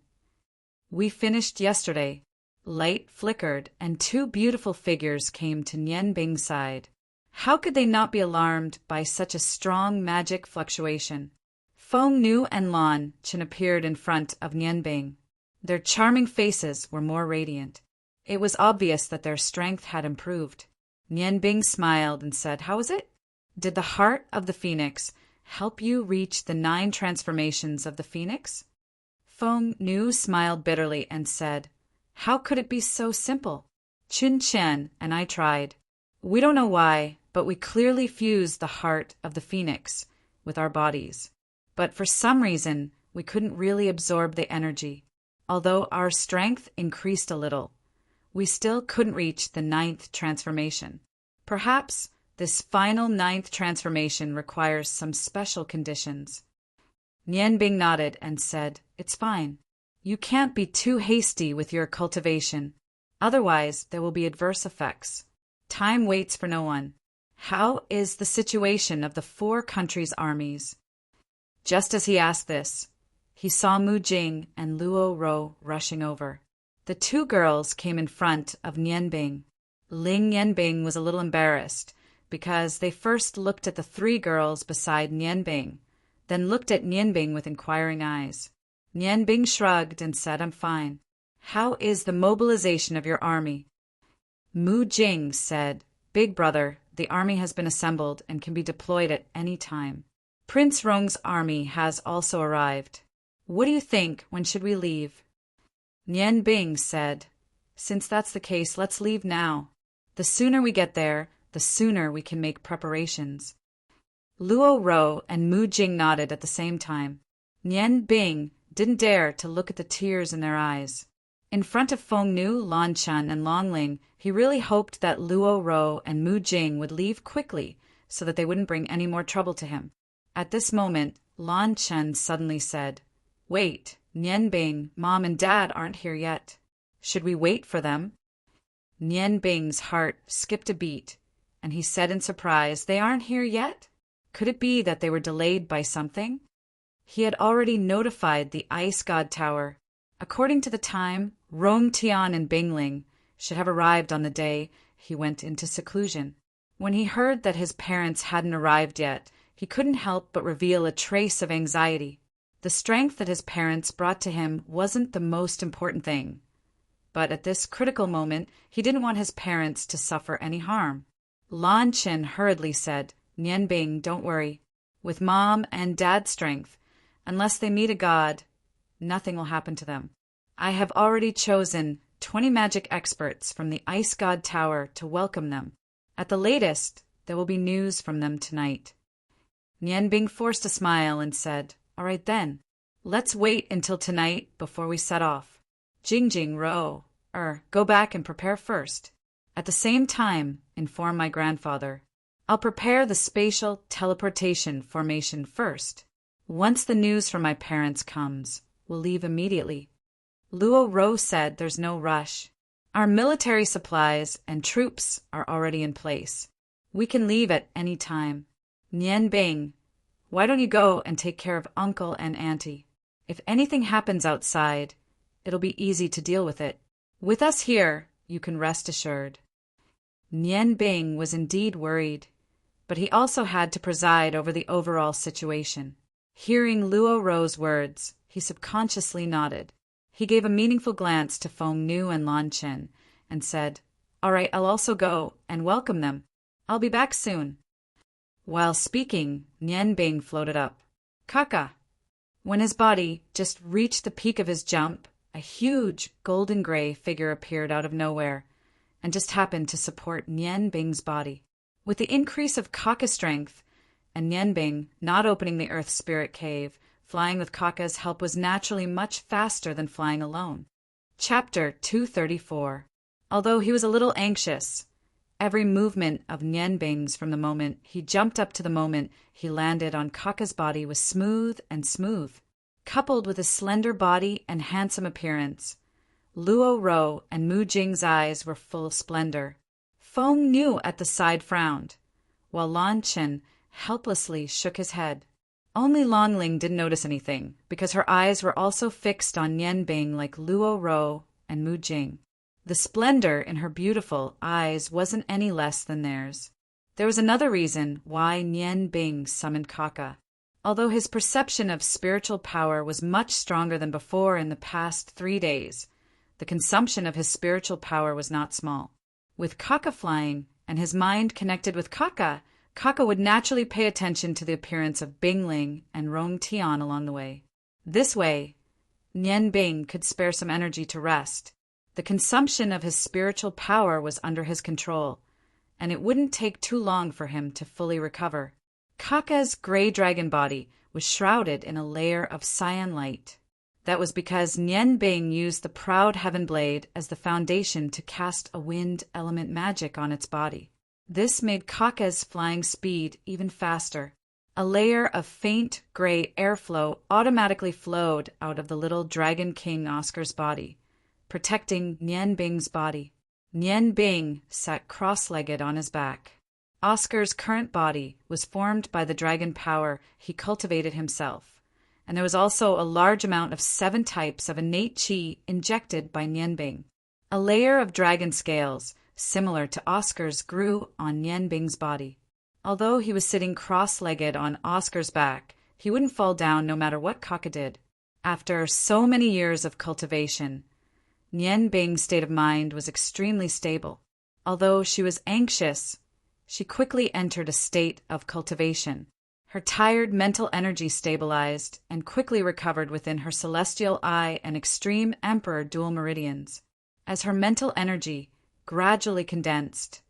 We finished yesterday. Light flickered, and 2 beautiful figures came to Nian Bing's side. How could they not be alarmed by such a strong magic fluctuation? Feng Nu and Lan Chin appeared in front of Nian Bing. Their charming faces were more radiant. It was obvious that their strength had improved. Nian Bing smiled and said, "How is it? Did the heart of the phoenix help you reach the 9 transformations of the phoenix?" Feng Nu smiled bitterly and said, "How could it be so simple? Chun Chen and I tried. We don't know why, but we clearly fused the heart of the phoenix with our bodies. But for some reason, we couldn't really absorb the energy. Although our strength increased a little, we still couldn't reach the 9th transformation. Perhaps this final 9th transformation requires some special conditions. Nian Bing nodded and said, "It's fine. You can't be too hasty with your cultivation. Otherwise, there will be adverse effects. Time waits for no one. How is the situation of the 4 countries' armies?" Just as he asked this, he saw Mu Jing and Luo Ro rushing over. The 2 girls came in front of Nian Bing. Ling Nianbing was a little embarrassed because they first looked at the 3 girls beside Nian Bing, then looked at Nian Bing with inquiring eyes. Nian Bing shrugged and said, "I'm fine. How is the mobilization of your army?" Mu Jing said, "Big brother, the army has been assembled and can be deployed at any time. Prince Rong's army has also arrived. What do you think? When should we leave?" Nian Bing said, "Since that's the case, let's leave now. The sooner we get there, the sooner we can make preparations." Luo Ro and Mu Jing nodded at the same time. Nian Bing didn't dare to look at the tears in their eyes. In front of Feng Nu, Lan Chen, and Long Ling, he really hoped that Luo Ro and Mu Jing would leave quickly so that they wouldn't bring any more trouble to him. At this moment, Lan Chen suddenly said, "Wait, Nian Bing, Mom and Dad aren't here yet. Should we wait for them?" Nian Bing's heart skipped a beat, and he said in surprise, "They aren't here yet? Could it be that they were delayed by something?" He had already notified the Ice God Tower. According to the time, Rong Tian and Bingling should have arrived on the day he went into seclusion. When he heard that his parents hadn't arrived yet, he couldn't help but reveal a trace of anxiety. The strength that his parents brought to him wasn't the most important thing. But at this critical moment, he didn't want his parents to suffer any harm. Lan Chen hurriedly said, "Nian Bing, don't worry. With Mom and Dad's strength, unless they meet a god, nothing will happen to them. I have already chosen 20 magic experts from the Ice God Tower to welcome them. At the latest, there will be news from them tonight." Nian Bing forced a smile and said, "All right then, let's wait until tonight before we set off. Jing Ro, go back and prepare first. At the same time, inform my grandfather. I'll prepare the spatial teleportation formation first. Once the news from my parents comes, we'll leave immediately." Luo Ro said there's no rush. "Our military supplies and troops are already in place. We can leave at any time. Nian Bing, why don't you go and take care of Uncle and Auntie? If anything happens outside, it'll be easy to deal with it. With us here, you can rest assured." Nian Bing was indeed worried, but he also had to preside over the overall situation. Hearing Luo Ro's words, he subconsciously nodded. He gave a meaningful glance to Feng Nu and Lan Chen and said, "All right, I'll also go and welcome them. I'll be back soon." While speaking, Nian Bing floated up. "Kaka!" When his body just reached the peak of his jump, a huge golden gray figure appeared out of nowhere and just happened to support Nian Bing's body. With the increase of Kaka's strength, and Nian Bing not opening the Earth Spirit Cave, flying with Kaka's help was naturally much faster than flying alone. Chapter 234. Although he was a little anxious, every movement of Nian Bing's from the moment he jumped up to the moment he landed on Kaka's body was smooth. Coupled with his slender body and handsome appearance, Luo Ro and Mu Jing's eyes were full of splendor. Feng Nu at the side frowned, while Lan Chen helplessly shook his head. Only Long Ling didn't notice anything, because her eyes were also fixed on Nian Bing like Luo Ro and Mu Jing. The splendor in her beautiful eyes wasn't any less than theirs. There was another reason why Nian Bing summoned Kaka. Although his perception of spiritual power was much stronger than before in the past 3 days, the consumption of his spiritual power was not small. With Kaka flying and his mind connected with Kaka, Kaka would naturally pay attention to the appearance of Bingling and Rong Tian along the way. This way, Nian Bing could spare some energy to rest. The consumption of his spiritual power was under his control, and it wouldn't take too long for him to fully recover. Kaka's gray dragon body was shrouded in a layer of cyan light. That was because Nian Bing used the proud heaven blade as the foundation to cast a wind element magic on its body. This made Kaka's flying speed even faster. A layer of faint gray airflow automatically flowed out of the little Dragon King Oscar's body, protecting Nian Bing's body. Nian Bing sat cross-legged on his back. Oscar's current body was formed by the dragon power he cultivated himself, and there was also a large amount of 7 types of innate qi injected by Nian Bing. A layer of dragon scales, similar to Oscar's, grew on Nian Bing's body. Although he was sitting cross-legged on Oscar's back, he wouldn't fall down no matter what Kaka did. After so many years of cultivation, Nian Bing's state of mind was extremely stable. Although she was anxious, she quickly entered a state of cultivation. Her tired mental energy stabilized and quickly recovered within her celestial eye and extreme emperor dual meridians. As her mental energy gradually condensed,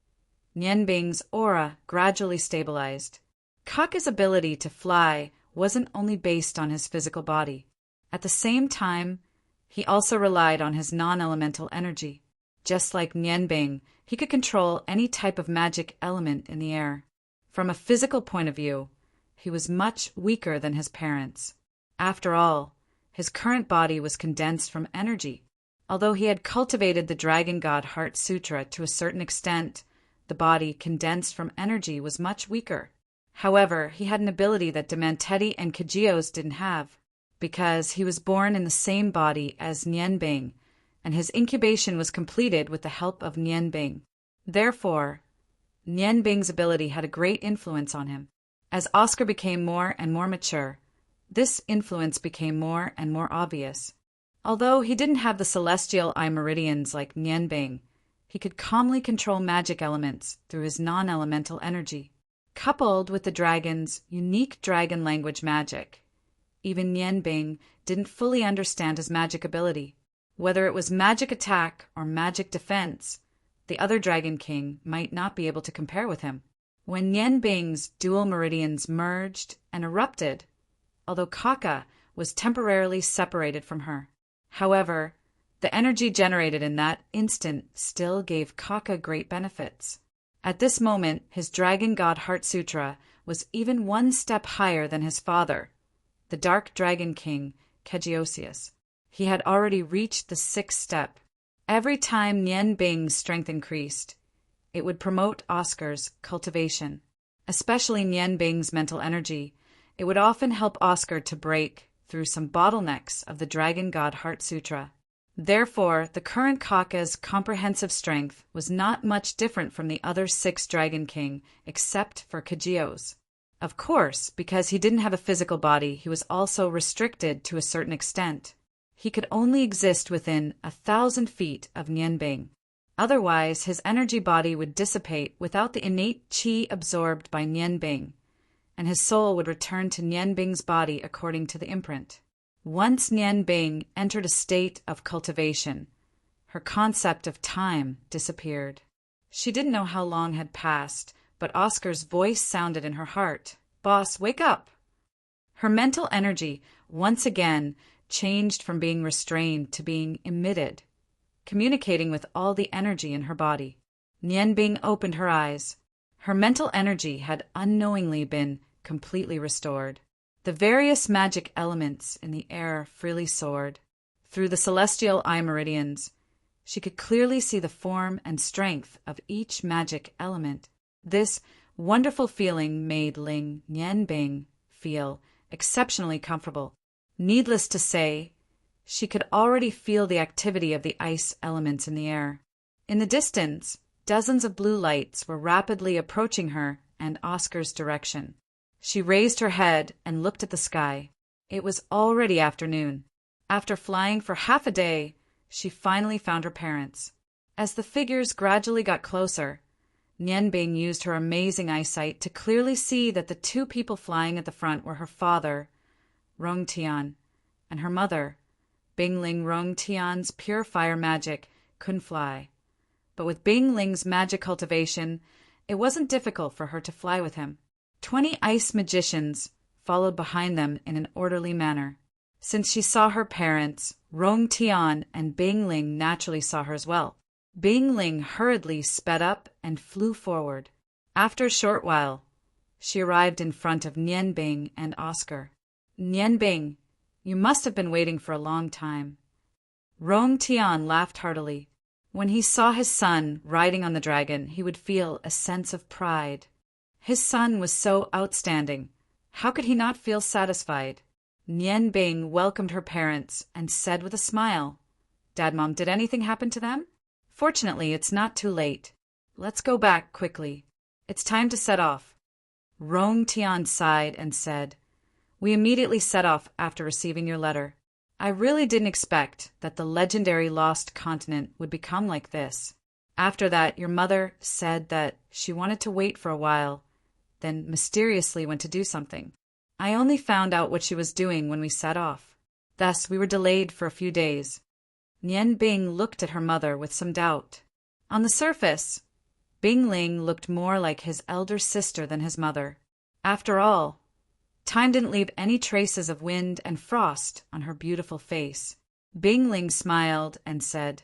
Nian Bing's aura gradually stabilized. Kaka's ability to fly wasn't only based on his physical body. At the same time, he also relied on his non-elemental energy. Just like Nian Bing, he could control any type of magic element in the air. From a physical point of view, he was much weaker than his parents. After all, his current body was condensed from energy. Although he had cultivated the Dragon God Heart Sutra to a certain extent, the body condensed from energy was much weaker. However, he had an ability that Demanteti and Kajios didn't have, because he was born in the same body as Nian Bing, and his incubation was completed with the help of Nian Bing. Therefore, Nian Bing's ability had a great influence on him. As Oscar became more and more mature, this influence became more and more obvious. Although he didn't have the celestial eye meridians like Nian Bing, he could calmly control magic elements through his non-elemental energy. Coupled with the dragon's unique dragon language magic, even Nian Bing didn't fully understand his magic ability. Whether it was magic attack or magic defense, the other Dragon King might not be able to compare with him. When Nian Bing's dual meridians merged and erupted, although Kaka was temporarily separated from her. However, the energy generated in that instant still gave Kaka great benefits. At this moment, his Dragon God Heart Sutra was even one step higher than his father, the Dark Dragon King, Kajiosius. He had already reached the 6th step. Every time Nian Bing's strength increased, it would promote Oscar's cultivation. Especially Nian Bing's mental energy, it would often help Oscar to break through some bottlenecks of the Dragon God Heart Sutra. Therefore, the current Kaka's comprehensive strength was not much different from the other 6 Dragon King, except for Kajios. Of course, because he didn't have a physical body, he was also restricted to a certain extent. He could only exist within 1,000 feet of Nian Bing. Otherwise, his energy body would dissipate without the innate qi absorbed by Nian Bing, and his soul would return to Nian Bing's body according to the imprint. Once Nian Bing entered a state of cultivation, her concept of time disappeared. She didn't know how long had passed, but Oscar's voice sounded in her heart. "Boss, wake up!" Her mental energy once again changed from being restrained to being emitted, communicating with all the energy in her body. Nian Bing opened her eyes. Her mental energy had unknowingly been completely restored. The various magic elements in the air freely soared. Through the celestial eye meridians, she could clearly see the form and strength of each magic element. This wonderful feeling made Ling Nian Bing feel exceptionally comfortable. Needless to say, she could already feel the activity of the ice elements in the air. In the distance, dozens of blue lights were rapidly approaching her and Oscar's direction. She raised her head and looked at the sky. It was already afternoon. After flying for half a day, she finally found her parents. As the figures gradually got closer, Nian Bing used her amazing eyesight to clearly see that the 2 people flying at the front were her father, Rong Tian, and her mother. Bing Ling. Rong Tian's pure fire magic couldn't fly, but with Bing Ling's magic cultivation, it wasn't difficult for her to fly with him. 20 ice magicians followed behind them in an orderly manner. Since she saw her parents, Rong Tian and Bing Ling naturally saw her as well. Bing Ling hurriedly sped up and flew forward. After a short while, she arrived in front of Nian Bing and Oscar. Nian Bing, you must have been waiting for a long time. Rong Tian laughed heartily. When he saw his son riding on the dragon, he would feel a sense of pride. His son was so outstanding. How could he not feel satisfied? Nian Bing welcomed her parents and said with a smile, "Dad, Mom, did anything happen to them? Fortunately, it's not too late. Let's go back quickly. It's time to set off." Rong Tian sighed and said, "We immediately set off after receiving your letter. I really didn't expect that the legendary lost continent would become like this. After that, your mother said that she wanted to wait for a while, then mysteriously went to do something. I only found out what she was doing when we set off. Thus, we were delayed for a few days." Nian Bing looked at her mother with some doubt. On the surface, Bing Ling looked more like his elder sister than his mother. After all, time didn't leave any traces of wind and frost on her beautiful face. Bing Ling smiled and said,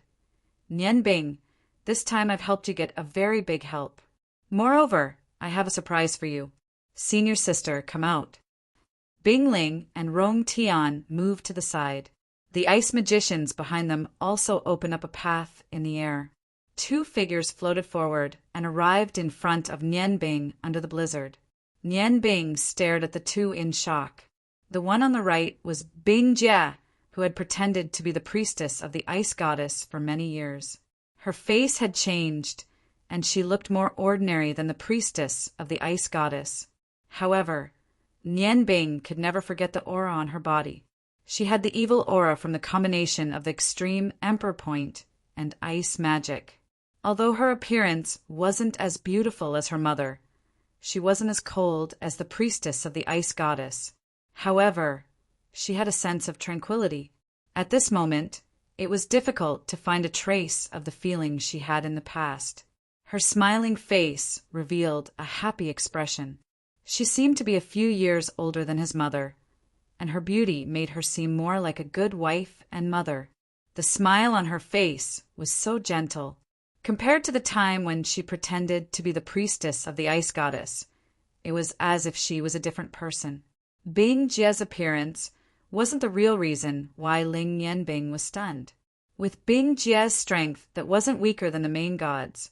"Nian Bing, this time I've helped you get a very big help. Moreover, I have a surprise for you. Senior sister, come out." Bing Ling and Rong Tian moved to the side. The ice magicians behind them also opened up a path in the air. Two figures floated forward and arrived in front of Nian Bing under the blizzard. Nian Bing stared at the two in shock. The one on the right was Bing Jie, who had pretended to be the priestess of the ice goddess for many years. Her face had changed, and she looked more ordinary than the priestess of the ice goddess. However, Nian Bing could never forget the aura on her body. She had the evil aura from the combination of the extreme Emperor Point and ice magic. Although her appearance wasn't as beautiful as her mother, she wasn't as cold as the priestess of the ice goddess. However, she had a sense of tranquility. At this moment, it was difficult to find a trace of the feelings she had in the past. Her smiling face revealed a happy expression. She seemed to be a few years older than his mother, and her beauty made her seem more like a good wife and mother. The smile on her face was so gentle. Compared to the time when she pretended to be the priestess of the ice goddess, it was as if she was a different person. Bing Jie's appearance wasn't the real reason why Ling Nianbing was stunned. With Bing Jie's strength that wasn't weaker than the main gods,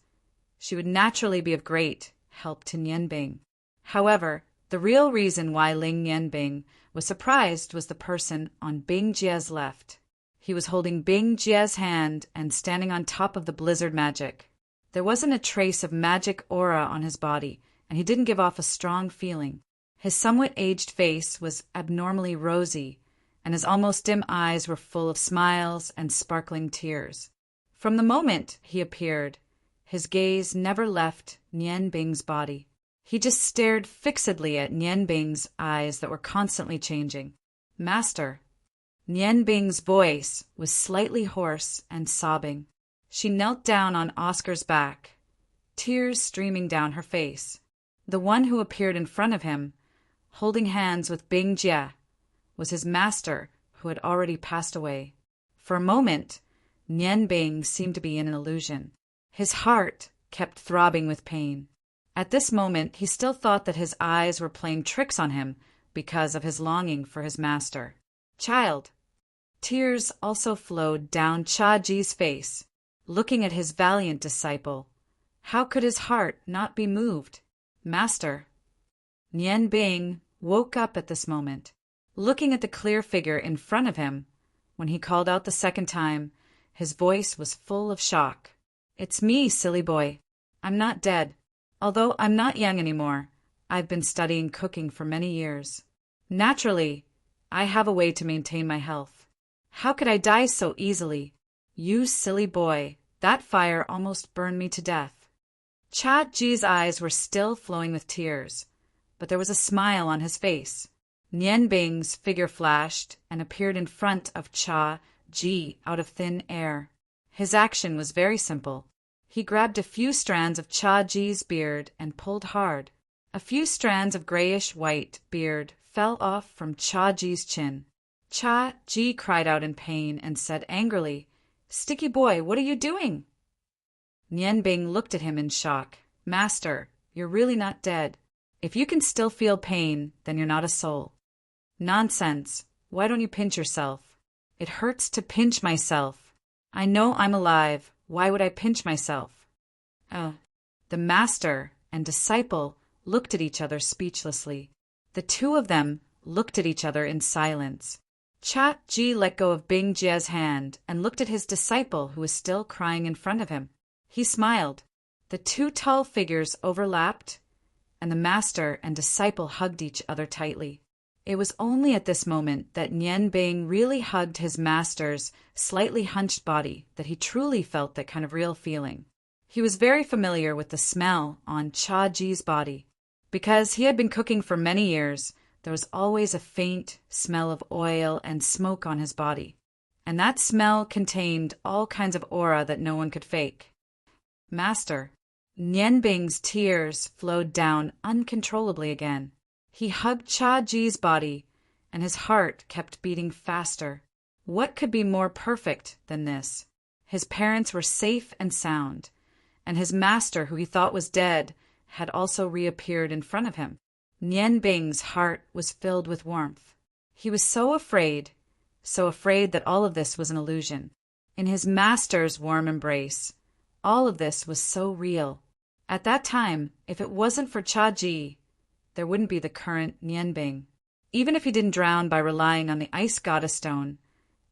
she would naturally be of great help to Nianbing. However, the real reason why Ling Nianbing was surprised was the person on Bing Jie's left. He was holding Bing Jie's hand and standing on top of the blizzard magic. There wasn't a trace of magic aura on his body, and he didn't give off a strong feeling. His somewhat aged face was abnormally rosy, and his almost dim eyes were full of smiles and sparkling tears. From the moment he appeared, his gaze never left Nian Bing's body. He just stared fixedly at Nian Bing's eyes that were constantly changing. "Master." Nian Bing's voice was slightly hoarse and sobbing. She knelt down on Oscar's back, tears streaming down her face. The one who appeared in front of him, holding hands with Bing Jie, was his master who had already passed away. For a moment, Nian Bing seemed to be in an illusion. His heart kept throbbing with pain. At this moment, he still thought that his eyes were playing tricks on him because of his longing for his master. "Child." Tears also flowed down Cha-Ji's face. Looking at his valiant disciple, how could his heart not be moved? "Master." Nian Bing woke up at this moment. Looking at the clear figure in front of him, when he called out the second time, his voice was full of shock. "It's me, silly boy. I'm not dead. Although I'm not young anymore, I've been studying cooking for many years. Naturally, I have a way to maintain my health. How could I die so easily? You silly boy, that fire almost burned me to death." Cha-Ji's eyes were still flowing with tears, but there was a smile on his face. Nian Bing's figure flashed and appeared in front of Cha-Ji out of thin air. His action was very simple. He grabbed a few strands of Cha-Ji's beard and pulled hard. A few strands of grayish-white beard fell off from Cha-Ji's chin. Cha Ji cried out in pain and said angrily, "Sticky boy, what are you doing?" Nian Bing looked at him in shock. "Master, you're really not dead. If you can still feel pain, then you're not a soul." "Nonsense. Why don't you pinch yourself?" "It hurts to pinch myself. I know I'm alive. Why would I pinch myself?" The master and disciple looked at each other speechlessly. The two of them looked at each other in silence. Cha Ji let go of Bing Jie's hand and looked at his disciple who was still crying in front of him. He smiled. The two tall figures overlapped, and the master and disciple hugged each other tightly. It was only at this moment that Nian Bing really hugged his master's slightly hunched body that he truly felt that kind of real feeling. He was very familiar with the smell on Cha Ji's body. Because he had been cooking for many years, there was always a faint smell of oil and smoke on his body. And that smell contained all kinds of aura that no one could fake. "Master." Nian Bing's tears flowed down uncontrollably again. He hugged Cha Ji's body, and his heart kept beating faster. What could be more perfect than this? His parents were safe and sound, and his master, who he thought was dead, had also reappeared in front of him. Nian Bing's heart was filled with warmth. He was so afraid that all of this was an illusion. In his master's warm embrace, all of this was so real. At that time, if it wasn't for Cha Ji, there wouldn't be the current Nian Bing. Even if he didn't drown by relying on the ice goddess stone,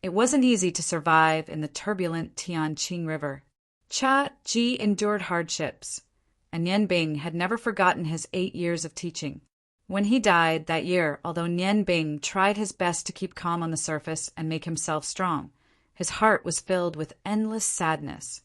it wasn't easy to survive in the turbulent Tianqing River. Cha Ji endured hardships, and Nian Bing had never forgotten his 8 years of teaching. When he died that year, although Nian Bing tried his best to keep calm on the surface and make himself strong, his heart was filled with endless sadness.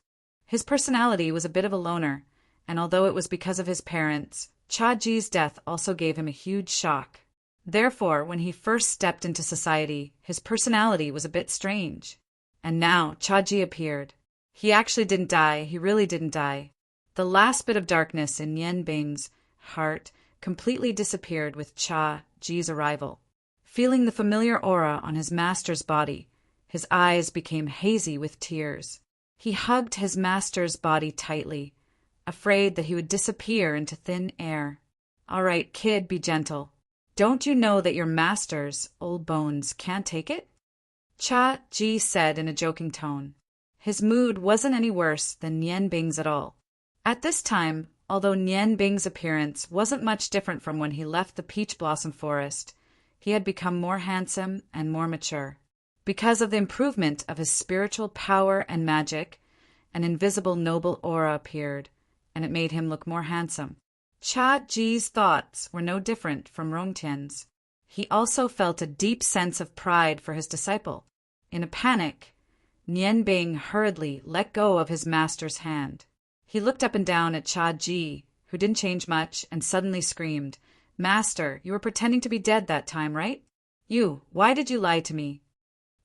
His personality was a bit of a loner, and although it was because of his parents, Cha Ji's death also gave him a huge shock. Therefore, when he first stepped into society, his personality was a bit strange. And now Cha Ji appeared. He actually didn't die. He really didn't die. The last bit of darkness in Nian Bing's heart completely disappeared with Cha Ji's arrival. Feeling the familiar aura on his master's body, his eyes became hazy with tears. He hugged his master's body tightly, afraid that he would disappear into thin air. "All right, kid, be gentle. Don't you know that your master's old bones can't take it?" Cha Ji said in a joking tone. His mood wasn't any worse than Nian Bing's at all. At this time, although Nian Bing's appearance wasn't much different from when he left the peach blossom forest, he had become more handsome and more mature. Because of the improvement of his spiritual power and magic, an invisible noble aura appeared, and it made him look more handsome. Cha Ji's thoughts were no different from Rongtian's. He also felt a deep sense of pride for his disciple. In a panic, Nian Bing hurriedly let go of his master's hand. He looked up and down at Cha Ji, who didn't change much, and suddenly screamed, "Master, you were pretending to be dead that time, right? Why did you lie to me?"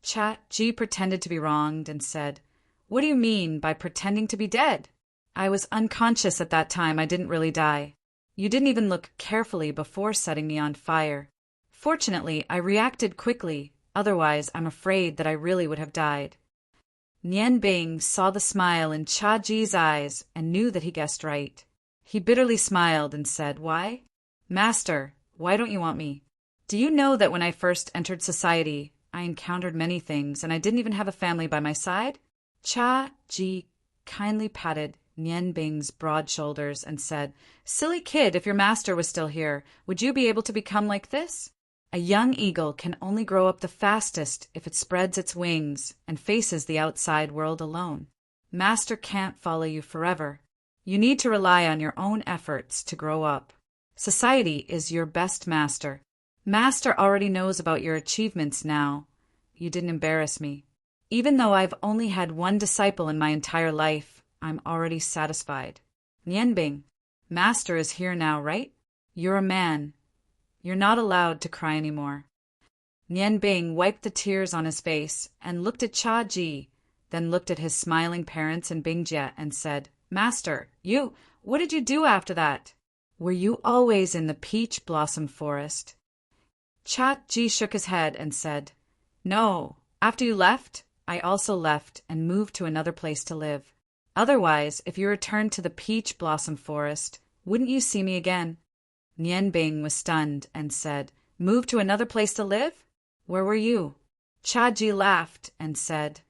Cha Ji pretended to be wronged and said, "What do you mean by pretending to be dead? I was unconscious at that time. I didn't really die. You didn't even look carefully before setting me on fire. Fortunately, I reacted quickly, otherwise I'm afraid that I really would have died." Nian Bing saw the smile in Cha Ji's eyes and knew that he guessed right. He bitterly smiled and said, "Why? Master, why don't you want me? Do you know that when I first entered society, I encountered many things and I didn't even have a family by my side?" Cha Ji kindly patted Nian Bing's broad shoulders and said, "Silly kid, if your master was still here, would you be able to become like this? A young eagle can only grow up the fastest if it spreads its wings and faces the outside world alone. Master can't follow you forever. You need to rely on your own efforts to grow up. Society is your best master. Master already knows about your achievements now. You didn't embarrass me. Even though I've only had one disciple in my entire life, I'm already satisfied. Nian Bing, Master is here now, right? You're a man. You're not allowed to cry anymore." Nian Bing wiped the tears on his face and looked at Cha Ji, then looked at his smiling parents and Bing Jie and said, "Master, what did you do after that? Were you always in the peach blossom forest?" Cha Ji shook his head and said, No, after you left, I also left and moved to another place to live. Otherwise, if you returned to the peach blossom forest, wouldn't you see me again?" Nian Bing was stunned and said, "Move to another place to live? Where were you?" Chaji laughed and said,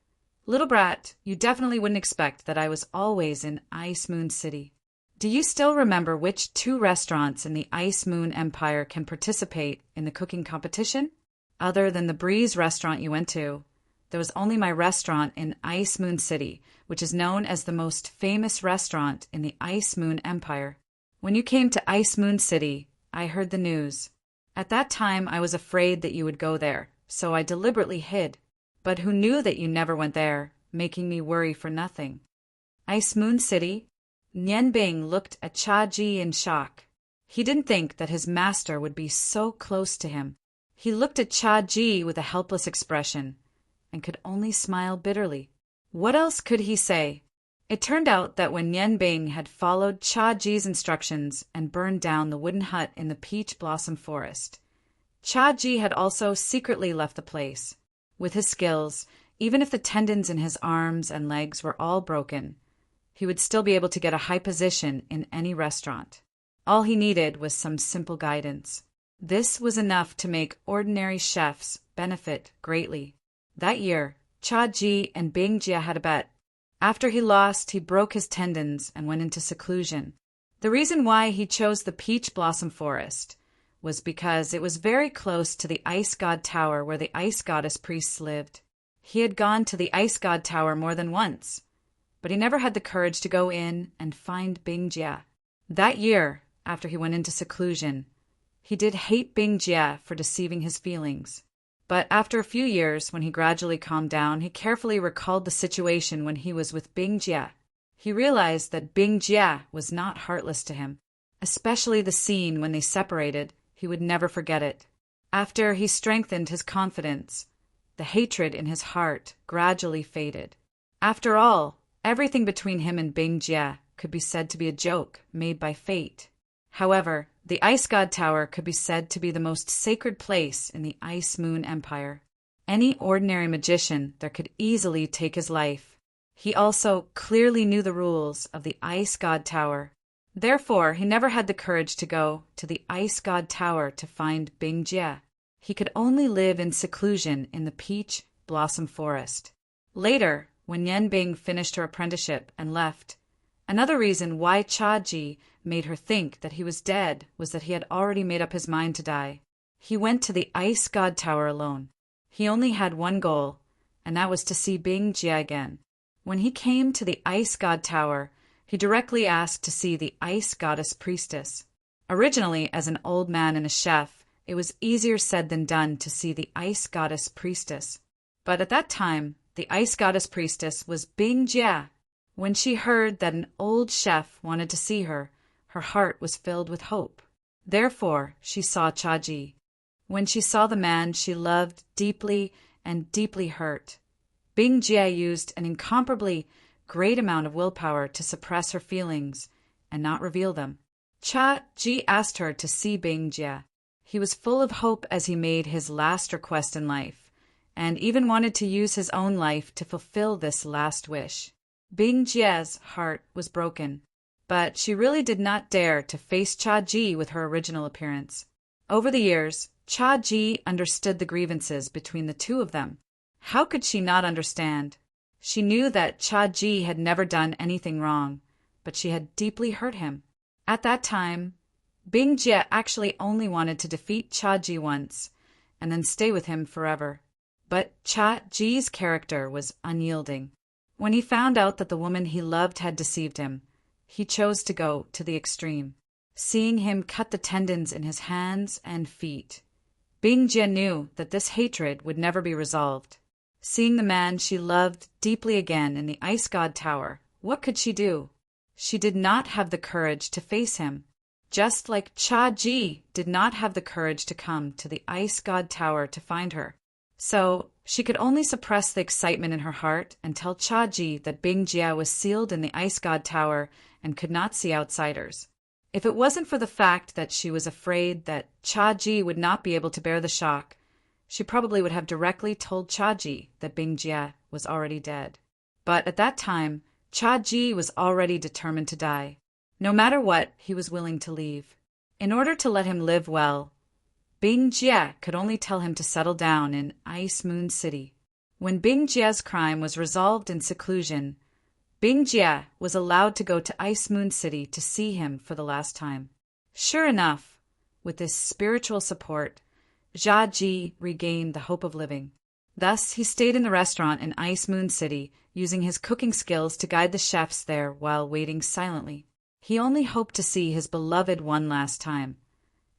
"Little brat, you definitely wouldn't expect that I was always in Ice Moon City. Do you still remember which 2 restaurants in the Ice Moon Empire can participate in the cooking competition? Other than the Breeze restaurant you went to, there was only my restaurant in Ice Moon City, which is known as the most famous restaurant in the Ice Moon Empire. When you came to Ice Moon City, I heard the news. At that time, I was afraid that you would go there, so I deliberately hid. But who knew that you never went there, making me worry for nothing?" Ice Moon City? Nian Bing looked at Chaji in shock. He didn't think that his master would be so close to him. He looked at Chaji with a helpless expression and could only smile bitterly. What else could he say? It turned out that when Nian Bing had followed Chaji's instructions and burned down the wooden hut in the peach blossom forest, Chaji had also secretly left the place. With his skills, even if the tendons in his arms and legs were all broken, he would still be able to get a high position in any restaurant. All he needed was some simple guidance. This was enough to make ordinary chefs benefit greatly. That year, Chaji and Bing Jia had a bet. After he lost, he broke his tendons and went into seclusion. The reason why he chose the peach blossom forest was because it was very close to the Ice God Tower where the Ice Goddess priests lived. He had gone to the Ice God Tower more than once, but he never had the courage to go in and find Bing Jia. That year, after he went into seclusion, he did hate Bing Jia for deceiving his feelings. But after a few years, when he gradually calmed down, he carefully recalled the situation when he was with Bing Jia. He realized that Bing Jia was not heartless to him. Especially the scene when they separated, he would never forget it. After he strengthened his confidence, the hatred in his heart gradually faded. After all, everything between him and Bing Jia could be said to be a joke made by fate. However, the Ice God Tower could be said to be the most sacred place in the Ice Moon Empire. Any ordinary magician there could easily take his life. He also clearly knew the rules of the Ice God Tower. Therefore, he never had the courage to go to the Ice God Tower to find Bing Jia. He could only live in seclusion in the Peach Blossom Forest. Later, when Nian Bing finished her apprenticeship and left, another reason why Chaji made her think that he was dead was that he had already made up his mind to die. He went to the Ice God Tower alone. He only had one goal, and that was to see Bing Jia again. When he came to the Ice God Tower, he directly asked to see the Ice Goddess Priestess. Originally, as an old man and a chef, it was easier said than done to see the Ice Goddess Priestess. But at that time, the Ice Goddess Priestess was Bing Jia. When she heard that an old chef wanted to see her, her heart was filled with hope. Therefore, she saw Chaji. When she saw the man she loved deeply and deeply hurt, Bing Jia used an incomparably great amount of willpower to suppress her feelings and not reveal them. Chaji asked her to see Bing Jia. He was full of hope as he made his last request in life, and even wanted to use his own life to fulfill this last wish. Bing Jia's heart was broken, but she really did not dare to face Chaji with her original appearance. Over the years, Chaji understood the grievances between the two of them. How could she not understand? She knew that Chaji had never done anything wrong, but she had deeply hurt him. At that time, Bing Jia actually only wanted to defeat Chaji once and then stay with him forever. But Chaji's character was unyielding. When he found out that the woman he loved had deceived him, he chose to go to the extreme, seeing him cut the tendons in his hands and feet. Bing Jia knew that this hatred would never be resolved. Seeing the man she loved deeply again in the Ice God Tower, what could she do? She did not have the courage to face him, just like Chaji did not have the courage to come to the Ice God Tower to find her. So she could only suppress the excitement in her heart and tell Chaji that Bing Jia was sealed in the Ice God Tower and could not see outsiders. If it wasn't for the fact that she was afraid that Chaji would not be able to bear the shock, she probably would have directly told Chaji that Bing Jie was already dead. But at that time, Chaji was already determined to die. No matter what, he was willing to leave. In order to let him live well, Bing Jie could only tell him to settle down in Ice Moon City. When Bing Jie's crime was resolved in seclusion, Bing Jie was allowed to go to Ice Moon City to see him for the last time. Sure enough, with this spiritual support, Jia Ji regained the hope of living. Thus, he stayed in the restaurant in Ice Moon City, using his cooking skills to guide the chefs there while waiting silently. He only hoped to see his beloved one last time,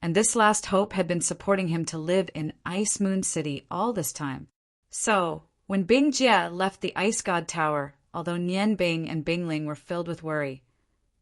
and this last hope had been supporting him to live in Ice Moon City all this time. So, when Bing Jie left the Ice God Tower, although Nian Bing and Bing Ling were filled with worry,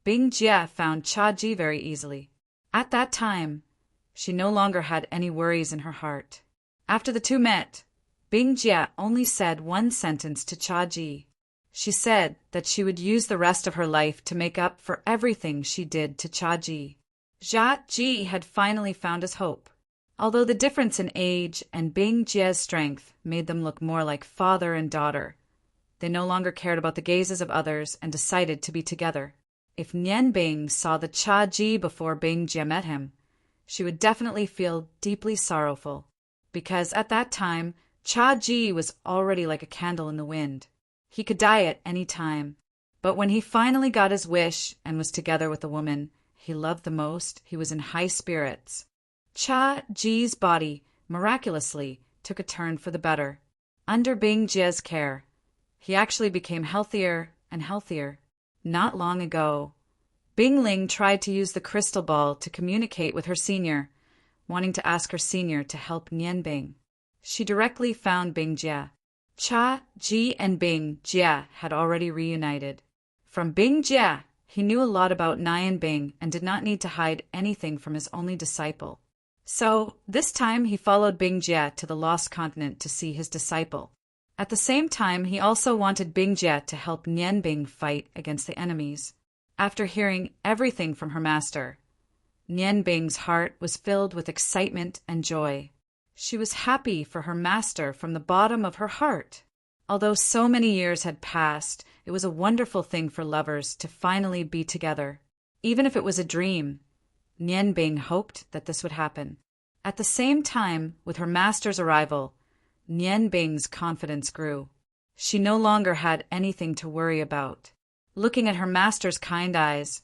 Bing Jie found Chaji very easily. At that time, she no longer had any worries in her heart. After the two met, Bing Jie only said one sentence to Chaji. She said that she would use the rest of her life to make up for everything she did to Chaji. Jia Ji had finally found his hope. Although the difference in age and Bing Jie's strength made them look more like father and daughter, they no longer cared about the gazes of others and decided to be together. If Nian Bing saw the Chaji before Bing Jie met him, she would definitely feel deeply sorrowful, because at that time, Chaji was already like a candle in the wind. He could die at any time, but when he finally got his wish and was together with the woman he loved the most, he was in high spirits. Chaji's body, miraculously, took a turn for the better. Under Bing Jie's care, he actually became healthier and healthier. Not long ago, Bing Ling tried to use the crystal ball to communicate with her senior, wanting to ask her senior to help Nian Bing. She directly found Bing Jie. Chaji and Bing Jie had already reunited. From Bing Jie, he knew a lot about Nian Bing and did not need to hide anything from his only disciple. So, this time he followed Bing Jie to the Lost Continent to see his disciple. At the same time, he also wanted Bing Jie to help Nian Bing fight against the enemies. After hearing everything from her master, Nian Bing's heart was filled with excitement and joy. She was happy for her master from the bottom of her heart. Although so many years had passed, it was a wonderful thing for lovers to finally be together. Even if it was a dream, Nian Bing hoped that this would happen. At the same time, with her master's arrival, Nian Bing's confidence grew. She no longer had anything to worry about. Looking at her master's kind eyes,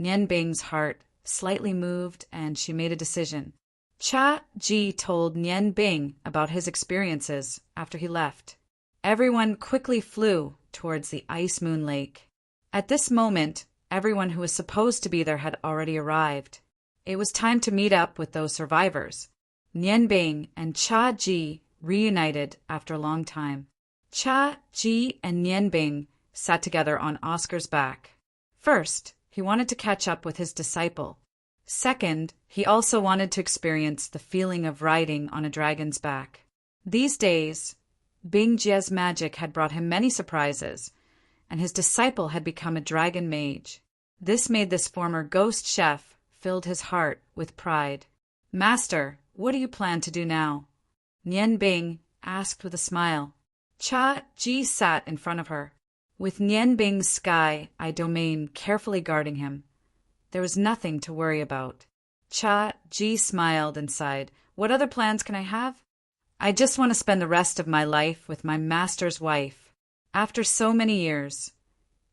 Nian Bing's heart slightly moved and she made a decision. Chaji told Nian Bing about his experiences after he left. Everyone quickly flew towards the Ice Moon Lake. At this moment, everyone who was supposed to be there had already arrived. It was time to meet up with those survivors. Nian Bing and Chaji reunited after a long time. Chaji and Nian Bing sat together on Oscar's back. First, he wanted to catch up with his disciple. Second, he also wanted to experience the feeling of riding on a dragon's back. These days, Bing Jie's magic had brought him many surprises, and his disciple had become a dragon mage. This made this former ghost chef filled his heart with pride. "Master, what do you plan to do now?" Nian Bing asked with a smile. Chaji sat in front of her, with Nian Bing's sky eye domain carefully guarding him. There was nothing to worry about. Chaji smiled and sighed. "What other plans can I have? I just want to spend the rest of my life with my master's wife. After so many years,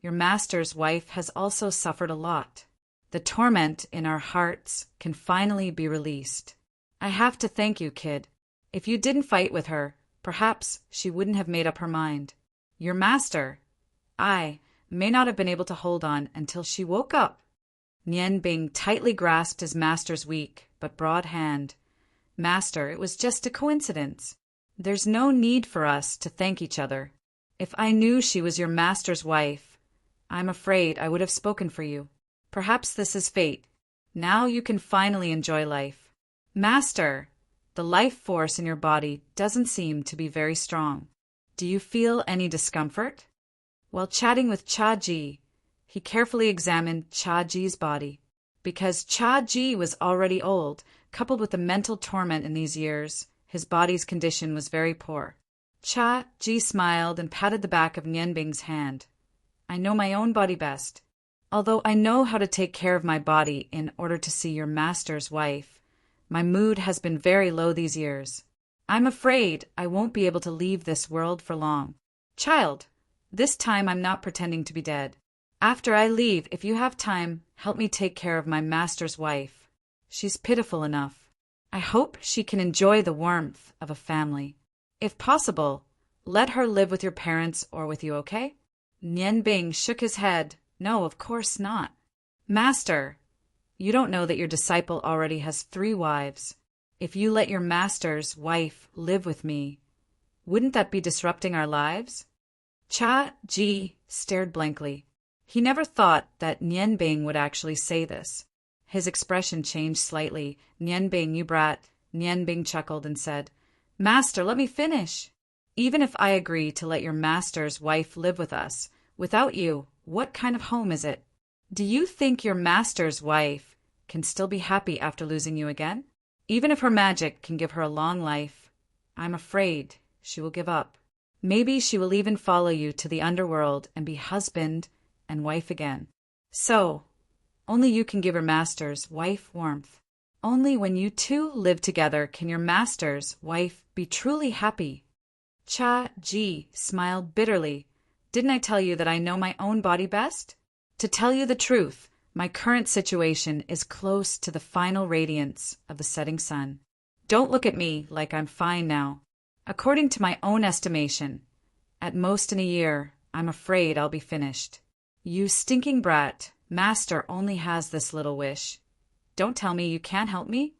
your master's wife has also suffered a lot. The torment in our hearts can finally be released. I have to thank you, kid. If you didn't fight with her, perhaps she wouldn't have made up her mind. Your master, I, may not have been able to hold on until she woke up." Nian Bing tightly grasped his master's weak but broad hand. "Master, it was just a coincidence. There's no need for us to thank each other. If I knew she was your master's wife, I'm afraid I would have spoken for you. Perhaps this is fate. Now you can finally enjoy life. Master, the life force in your body doesn't seem to be very strong. Do you feel any discomfort?" While chatting with Chaji, he carefully examined Chaji's body. Because Chaji was already old, coupled with the mental torment in these years, His body's condition was very poor. Cha Ji smiled and patted the back of Nianbing's hand. I know my own body best. Although I know how to take care of my body in order to see your master's wife, my mood has been very low these years. I'm afraid I won't be able to leave this world for long. Child, this time I'm not pretending to be dead. After I leave, if you have time, help me take care of my master's wife. She's pitiful enough. I hope she can enjoy the warmth of a family. If possible, let her live with your parents or with you, okay? Nianbing shook his head. No, of course not. Master, you don't know that your disciple already has 3 wives. If you let your master's wife live with me, wouldn't that be disrupting our lives? Cha Ji stared blankly. He never thought that Nianbing would actually say this. His expression changed slightly. Nianbing, you brat. Nianbing chuckled and said, Master, let me finish. Even if I agree to let your master's wife live with us, without you, what kind of home is it? Do you think your master's wife can still be happy after losing you again? Even if her magic can give her a long life, I'm afraid she will give up. Maybe she will even follow you to the underworld and be husband and wife again. So, only you can give your master's wife warmth. Only when you two live together can your master's wife be truly happy. Cha Ji smiled bitterly. Didn't I tell you that I know my own body best? To tell you the truth, my current situation is close to the final radiance of the setting sun. Don't look at me like I'm fine now. According to my own estimation, at most in a year, I'm afraid I'll be finished. You stinking brat, Master only has this little wish. Don't tell me you can't help me?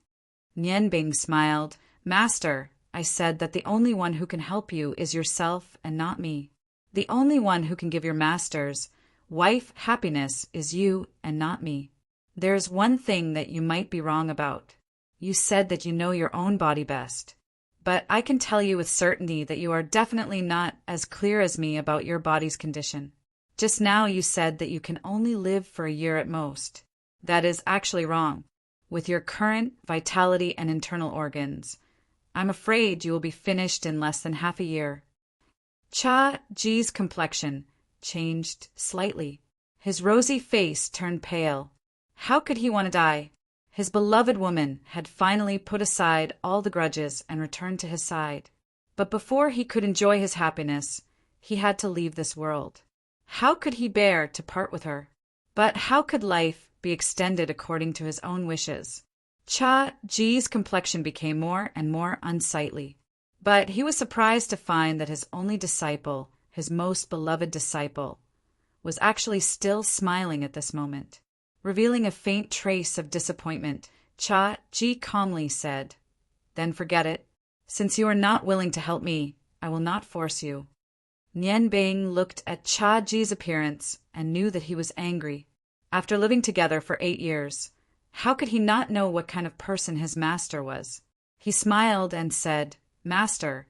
Nianbing smiled. Master, I said that the only one who can help you is yourself and not me. The only one who can give your master's wife happiness is you and not me. There's one thing that you might be wrong about. You said that you know your own body best. But I can tell you with certainty that you are definitely not as clear as me about your body's condition. Just now you said that you can only live for a year at most. That is actually wrong. With your current vitality and internal organs, I'm afraid you will be finished in less than half a year. Cha Ji's complexion changed slightly. His rosy face turned pale. How could he want to die? His beloved woman had finally put aside all the grudges and returned to his side. But before he could enjoy his happiness, he had to leave this world. How could he bear to part with her? But how could life be extended according to his own wishes? Cha Ji's complexion became more and more unsightly. But he was surprised to find that his only disciple, his most beloved disciple, was actually still smiling at this moment. Revealing a faint trace of disappointment, Cha Ji calmly said, Then forget it. Since you are not willing to help me, I will not force you. Nianbing looked at Cha Ji's appearance and knew that he was angry. After living together for 8 years, how could he not know what kind of person his master was? He smiled and said, Master,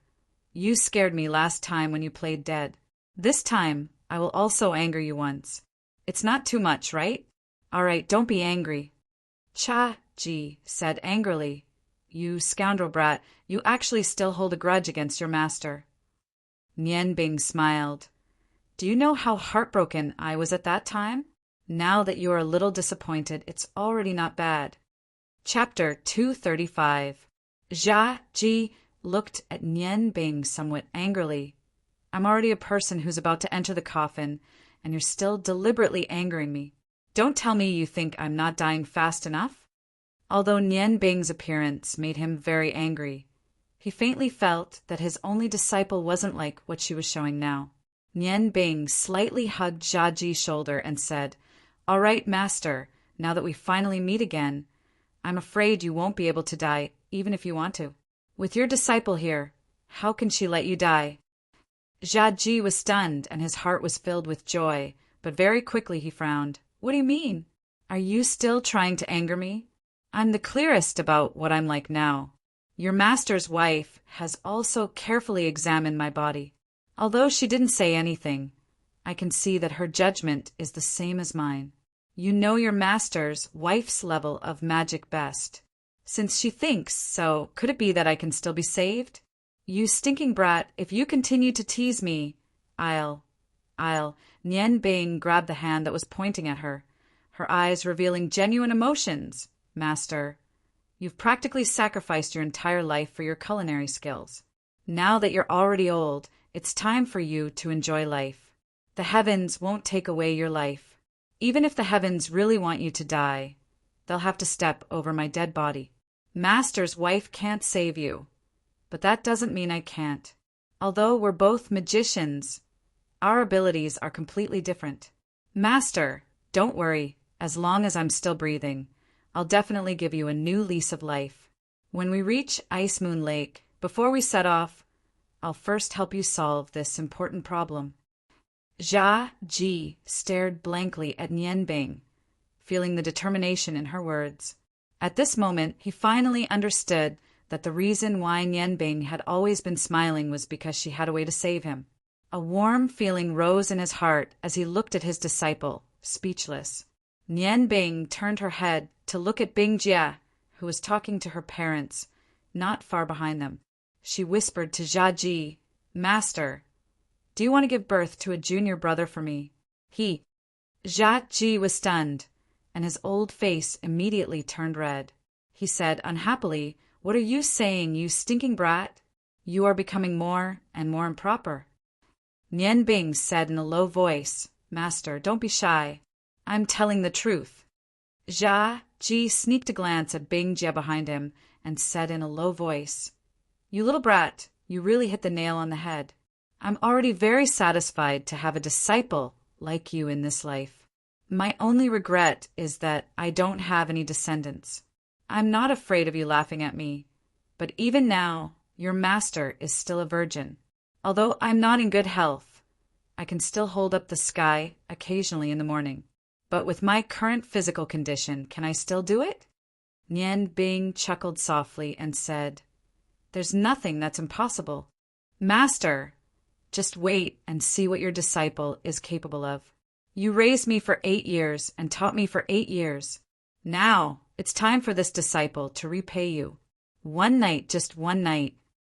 you scared me last time when you played dead. This time, I will also anger you once. It's not too much, right? All right, don't be angry. Cha Ji said angrily, You scoundrel brat, you actually still hold a grudge against your master. Nianbing smiled. Do you know how heartbroken I was at that time? Now that you are a little disappointed, it's already not bad. Chapter 235. Cha Ji looked at Nianbing somewhat angrily. I'm already a person who's about to enter the coffin, and you're still deliberately angering me. Don't tell me you think I'm not dying fast enough? Although Nianbing's appearance made him very angry, he faintly felt that his only disciple wasn't like what she was showing now. Nianbing slightly hugged Cha Ji's shoulder and said, All right, Master, now that we finally meet again, I'm afraid you won't be able to die, even if you want to. With your disciple here, how can she let you die? Cha Ji was stunned and his heart was filled with joy, but very quickly he frowned. What do you mean? Are you still trying to anger me? I'm the clearest about what I'm like now. Your master's wife has also carefully examined my body. Although she didn't say anything, I can see that her judgment is the same as mine. You know your master's wife's level of magic best. Since she thinks so, could it be that I can still be saved? You stinking brat, if you continue to tease me, I'll. Nian Bing grabbed the hand that was pointing at her, her eyes revealing genuine emotions. Master, you've practically sacrificed your entire life for your culinary skills. Now that you're already old, it's time for you to enjoy life. The heavens won't take away your life. Even if the heavens really want you to die, they'll have to step over my dead body. Master's wife can't save you, but that doesn't mean I can't. Although we're both magicians, our abilities are completely different. Master, don't worry, as long as I'm still breathing, I'll definitely give you a new lease of life. When we reach Ice Moon Lake, before we set off, I'll first help you solve this important problem. Jia Ji stared blankly at Nian Bing, feeling the determination in her words. At this moment, he finally understood that the reason why Nian Bing had always been smiling was because she had a way to save him. A warm feeling rose in his heart as he looked at his disciple, speechless. Nian Bing turned her head to look at Bing Jia, who was talking to her parents, not far behind them. She whispered to Jia Ji, Master, do you want to give birth to a junior brother for me? Jia Ji was stunned, and his old face immediately turned red. He said unhappily, What are you saying, you stinking brat? You are becoming more and more improper. Nian Bing said in a low voice, Master, don't be shy. I'm telling the truth. Jia Ji sneaked a glance at Bing Jia behind him and said in a low voice, You little brat, you really hit the nail on the head. I'm already very satisfied to have a disciple like you in this life. My only regret is that I don't have any descendants. I'm not afraid of you laughing at me, but even now, your master is still a virgin. Although I'm not in good health, I can still hold up the sky occasionally in the morning. But with my current physical condition, can I still do it? Nian Bing chuckled softly and said, There's nothing that's impossible. Master, just wait and see what your disciple is capable of. You raised me for 8 years and taught me for 8 years. Now, it's time for this disciple to repay you. One night, just one night.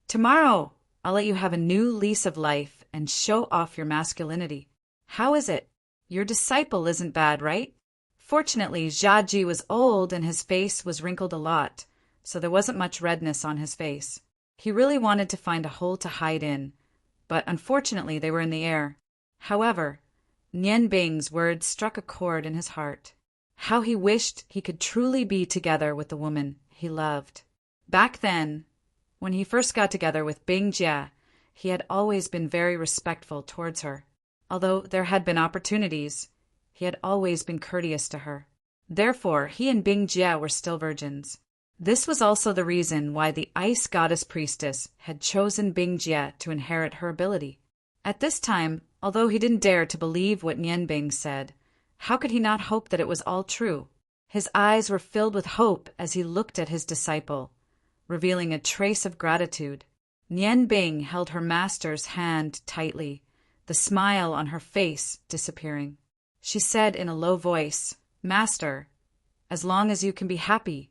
Tomorrow, I'll let you have a new lease of life and show off your masculinity. How is it? Your disciple isn't bad, right? Fortunately, Jia Ji was old and his face was wrinkled a lot, so there wasn't much redness on his face. He really wanted to find a hole to hide in, but unfortunately they were in the air. However, Nian Bing's words struck a chord in his heart. How he wished he could truly be together with the woman he loved. Back then, when he first got together with Bing Jia, he had always been very respectful towards her. Although there had been opportunities, he had always been courteous to her. Therefore, he and Bing Jia were still virgins. This was also the reason why the ice goddess priestess had chosen Bing Jia to inherit her ability. At this time, although he didn't dare to believe what Nian Bing said, how could he not hope that it was all true? His eyes were filled with hope as he looked at his disciple, revealing a trace of gratitude. Nian Bing held her master's hand tightly, the smile on her face disappearing. She said in a low voice, Master, as long as you can be happy,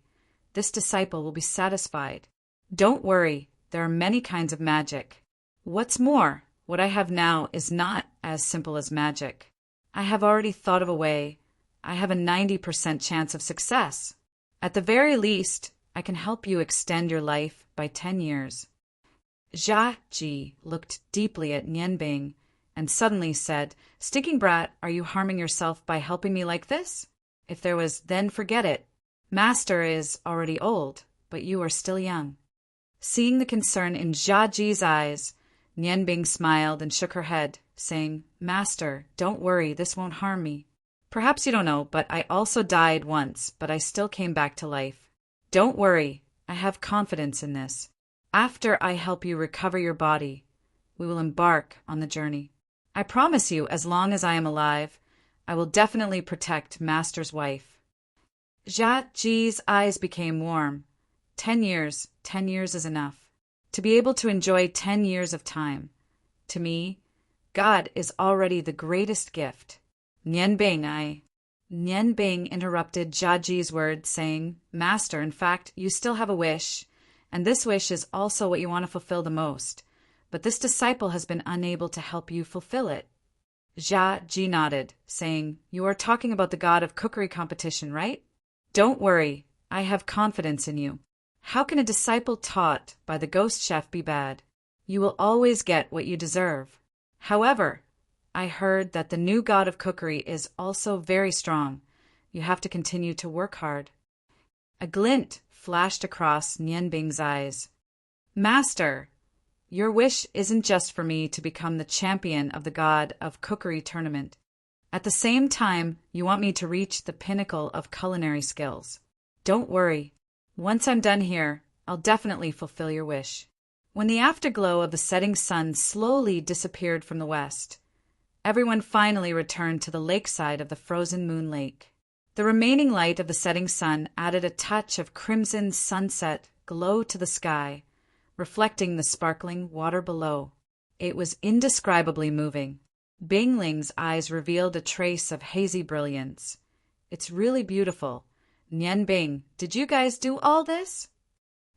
this disciple will be satisfied. Don't worry, there are many kinds of magic. What's more, what I have now is not as simple as magic. I have already thought of a way. I have a 90% chance of success. At the very least, I can help you extend your life by 10 years. Jia Ji looked deeply at Nian Bing and suddenly said, Stinking brat, are you harming yourself by helping me like this? If there was, then forget it. Master is already old, but you are still young. Seeing the concern in Jia Ji's eyes, Nian Bing smiled and shook her head, saying, Master, don't worry, this won't harm me. Perhaps you don't know, but I also died once, but I still came back to life. Don't worry, I have confidence in this. After I help you recover your body, we will embark on the journey. I promise you, as long as I am alive, I will definitely protect Master's wife. Jia Ji's eyes became warm. 10 years is enough. To be able to enjoy 10 years of time. To me, God is already the greatest gift. Nian Bing, Nian Bing interrupted Jiaji's words, saying, Master, in fact, you still have a wish, and this wish is also what you want to fulfill the most, but this disciple has been unable to help you fulfill it. Jiaji nodded, saying, You are talking about the god of cookery competition, right? Don't worry, I have confidence in you. How can a disciple taught by the ghost chef be bad? You will always get what you deserve. However, I heard that the new god of cookery is also very strong. You have to continue to work hard. A glint flashed across Nian Bing's eyes. Master, your wish isn't just for me to become the champion of the god of cookery tournament. At the same time, you want me to reach the pinnacle of culinary skills. Don't worry. Once I'm done here, I'll definitely fulfill your wish. When the afterglow of the setting sun slowly disappeared from the west, everyone finally returned to the lakeside of the frozen moon lake. The remaining light of the setting sun added a touch of crimson sunset glow to the sky, reflecting the sparkling water below. It was indescribably moving. Bingling's eyes revealed a trace of hazy brilliance. It's really beautiful. Nian Bing, did you guys do all this?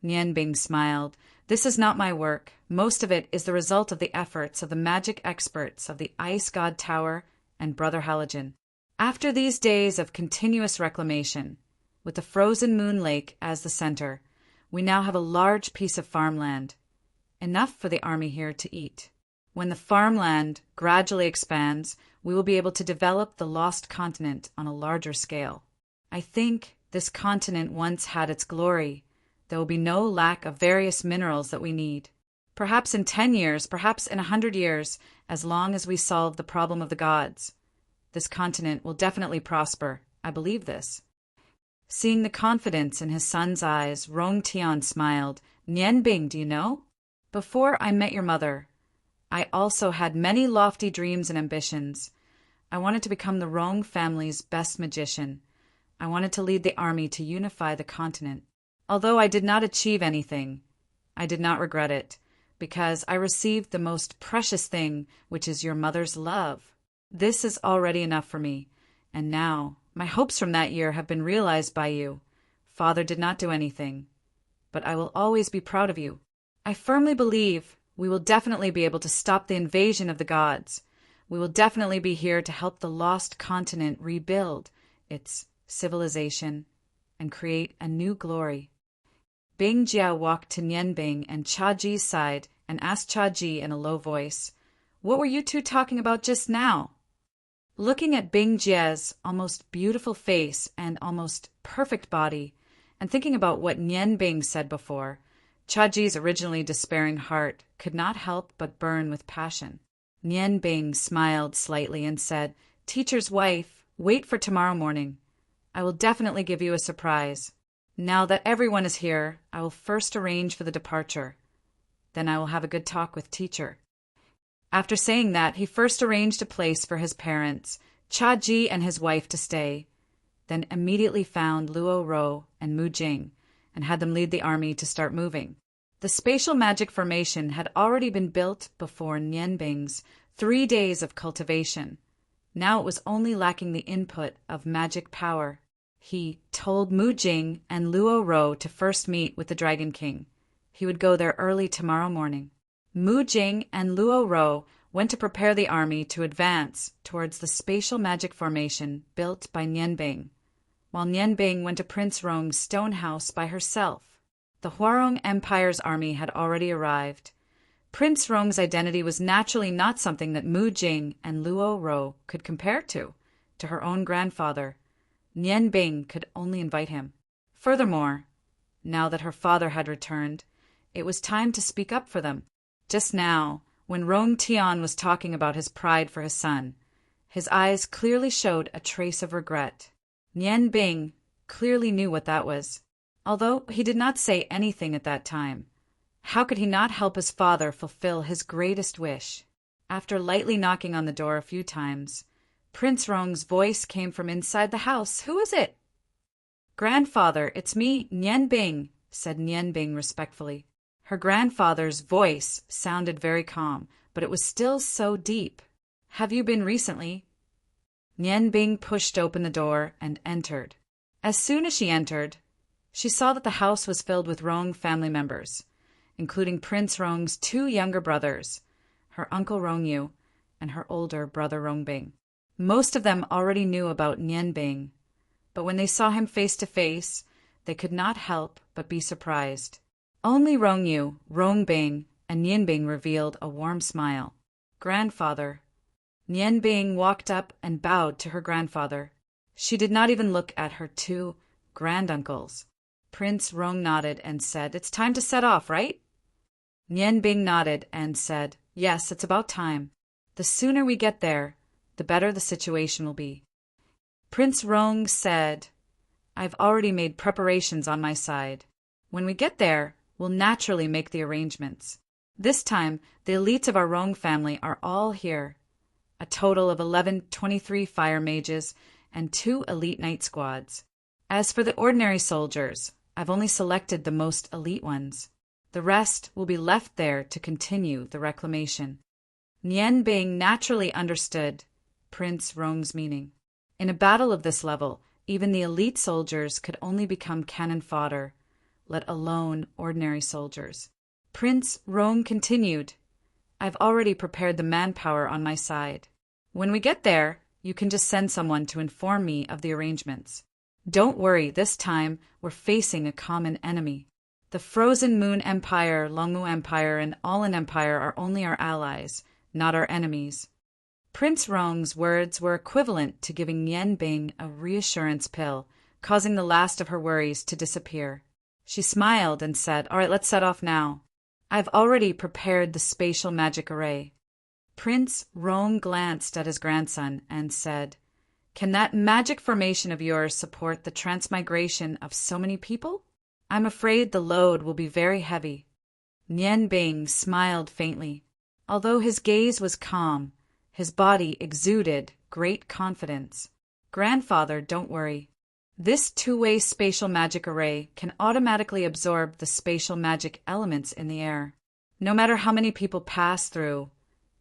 Nian Bing smiled. This is not my work. Most of it is the result of the efforts of the magic experts of the Ice God Tower and Brother Halogen. After these days of continuous reclamation, with the frozen moon lake as the center, we now have a large piece of farmland, enough for the army here to eat. When the farmland gradually expands, we will be able to develop the lost continent on a larger scale. I think this continent once had its glory. There will be no lack of various minerals that we need. Perhaps in 10 years, perhaps in 100 years, as long as we solve the problem of the gods, this continent will definitely prosper. I believe this. Seeing the confidence in his son's eyes, Rong Tian smiled. Nian Bing, do you know? Before I met your mother, I also had many lofty dreams and ambitions. I wanted to become the Rong family's best magician. I wanted to lead the army to unify the continent. Although I did not achieve anything, I did not regret it, because I received the most precious thing, which is your mother's love. This is already enough for me, and now my hopes from that year have been realized by you. Father did not do anything, but I will always be proud of you. I firmly believe we will definitely be able to stop the invasion of the gods. We will definitely be here to help the lost continent rebuild its civilization and create a new glory. Bing Jia walked to Nian Bing and Jiaji's side and asked Jiaji in a low voice, What were you two talking about just now? Looking at Bing Jia's almost beautiful face and almost perfect body, and thinking about what Nian Bing said before, Jiaji's originally despairing heart could not help but burn with passion. Nian Bing smiled slightly and said, Teacher's wife, wait for tomorrow morning. I will definitely give you a surprise. Now that everyone is here, I will first arrange for the departure. Then I will have a good talk with teacher. After saying that, he first arranged a place for his parents, Jiaji and his wife, to stay, then immediately found Luo Ro and Mu Jing, and had them lead the army to start moving. The spatial magic formation had already been built before Nian Bing's 3 days of cultivation. Now it was only lacking the input of magic power. He told Mu Jing and Luo Ro to first meet with the Dragon King. He would go there early tomorrow morning. Mu Jing and Luo Ro went to prepare the army to advance towards the spatial magic formation built by Nian Bing, while Nian Bing went to Prince Rong's stone house by herself. The Huarong Empire's army had already arrived. Prince Rong's identity was naturally not something that Mu Jing and Luo Ro could compare to her own grandfather. Nian Bing could only invite him. Furthermore, now that her father had returned, it was time to speak up for them. Just now, when Rong Tian was talking about his pride for his son, his eyes clearly showed a trace of regret. Nian Bing clearly knew what that was, although he did not say anything at that time. How could he not help his father fulfill his greatest wish? After lightly knocking on the door a few times, Prince Rong's voice came from inside the house. Who is it? Grandfather, it's me, Nian Bing, said Nian Bing respectfully. Her grandfather's voice sounded very calm, but it was still so deep. Have you been recently? Nian Bing pushed open the door and entered. As soon as she entered, she saw that the house was filled with Rong family members, including Prince Rong's two younger brothers, her uncle Rongyu, and her older brother Rongbing. Most of them already knew about Nian Bing, but when they saw him face to face, they could not help but be surprised. Only Rongyu, Rongbing, and Nian Bing revealed a warm smile. Grandfather. Nian Bing walked up and bowed to her grandfather. She did not even look at her two granduncles. Prince Rong nodded and said, "It's time to set off, right?" Nian Bing nodded and said, "Yes, it's about time. The sooner we get there, the better the situation will be." Prince Rong said, "I've already made preparations on my side. When we get there, we'll naturally make the arrangements. This time, the elites of our Rong family are all here. A total of 23 fire mages and 2 elite night squads. As for the ordinary soldiers, I've only selected the most elite ones. The rest will be left there to continue the reclamation." Nian Bing naturally understood Prince Rong's meaning. In a battle of this level, even the elite soldiers could only become cannon fodder, let alone ordinary soldiers. Prince Rong continued, "I've already prepared the manpower on my side. When we get there, you can just send someone to inform me of the arrangements. Don't worry, this time we're facing a common enemy. The Frozen Moon Empire, Longmu Empire, and Alin Empire are only our allies, not our enemies." Prince Rong's words were equivalent to giving Nian Bing a reassurance pill, causing the last of her worries to disappear. She smiled and said, "All right, let's set off now. I've already prepared the spatial magic array." Prince Rong glanced at his grandson and said, "Can that magic formation of yours support the transmigration of so many people? I'm afraid the load will be very heavy." Nian Bing smiled faintly. Although his gaze was calm, his body exuded great confidence. "Grandfather, don't worry. This two-way spatial magic array can automatically absorb the spatial magic elements in the air. No matter how many people pass through,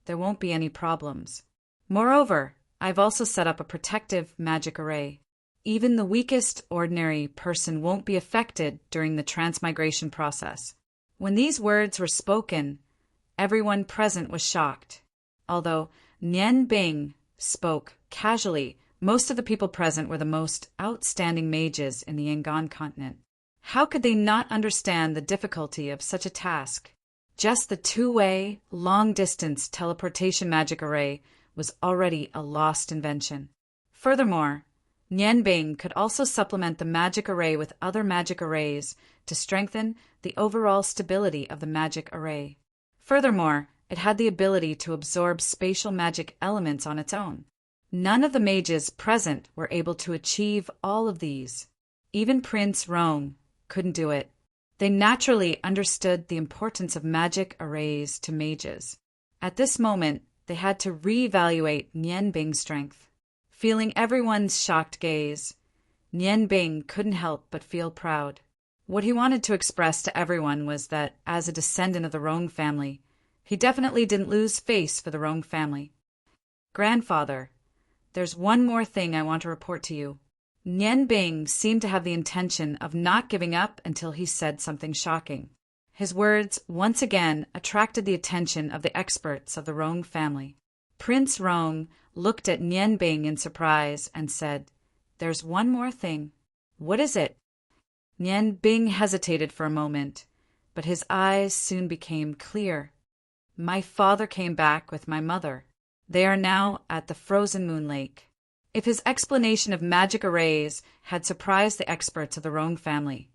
there won't be any problems. Moreover, I've also set up a protective magic array. Even the weakest ordinary person won't be affected during the transmigration process." When these words were spoken, everyone present was shocked. Although Nian Bing spoke casually, most of the people present were the most outstanding mages in the Yangon continent. How could they not understand the difficulty of such a task? Just the two-way, long-distance teleportation magic array was already a lost invention. Furthermore, Nian Bing could also supplement the magic array with other magic arrays to strengthen the overall stability of the magic array. Furthermore, it had the ability to absorb spatial magic elements on its own. None of the mages present were able to achieve all of these. Even Prince Rong couldn't do it. They naturally understood the importance of magic arrays to mages. At this moment, they had to reevaluate Nian Bing's strength. Feeling everyone's shocked gaze, Nian Bing couldn't help but feel proud. What he wanted to express to everyone was that, as a descendant of the Rong family, he definitely didn't lose face for the Rong family. "Grandfather, there's one more thing I want to report to you." Nian Bing seemed to have the intention of not giving up until he said something shocking. His words once again attracted the attention of the experts of the Rong family. Prince Rong looked at Nian Bing in surprise and said, "There's one more thing. What is it?" Nian Bing hesitated for a moment, but his eyes soon became clear. "My father came back with my mother. They are now at the Frozen Moon Lake." If his explanation of magic arrays had surprised the experts of the Rong family,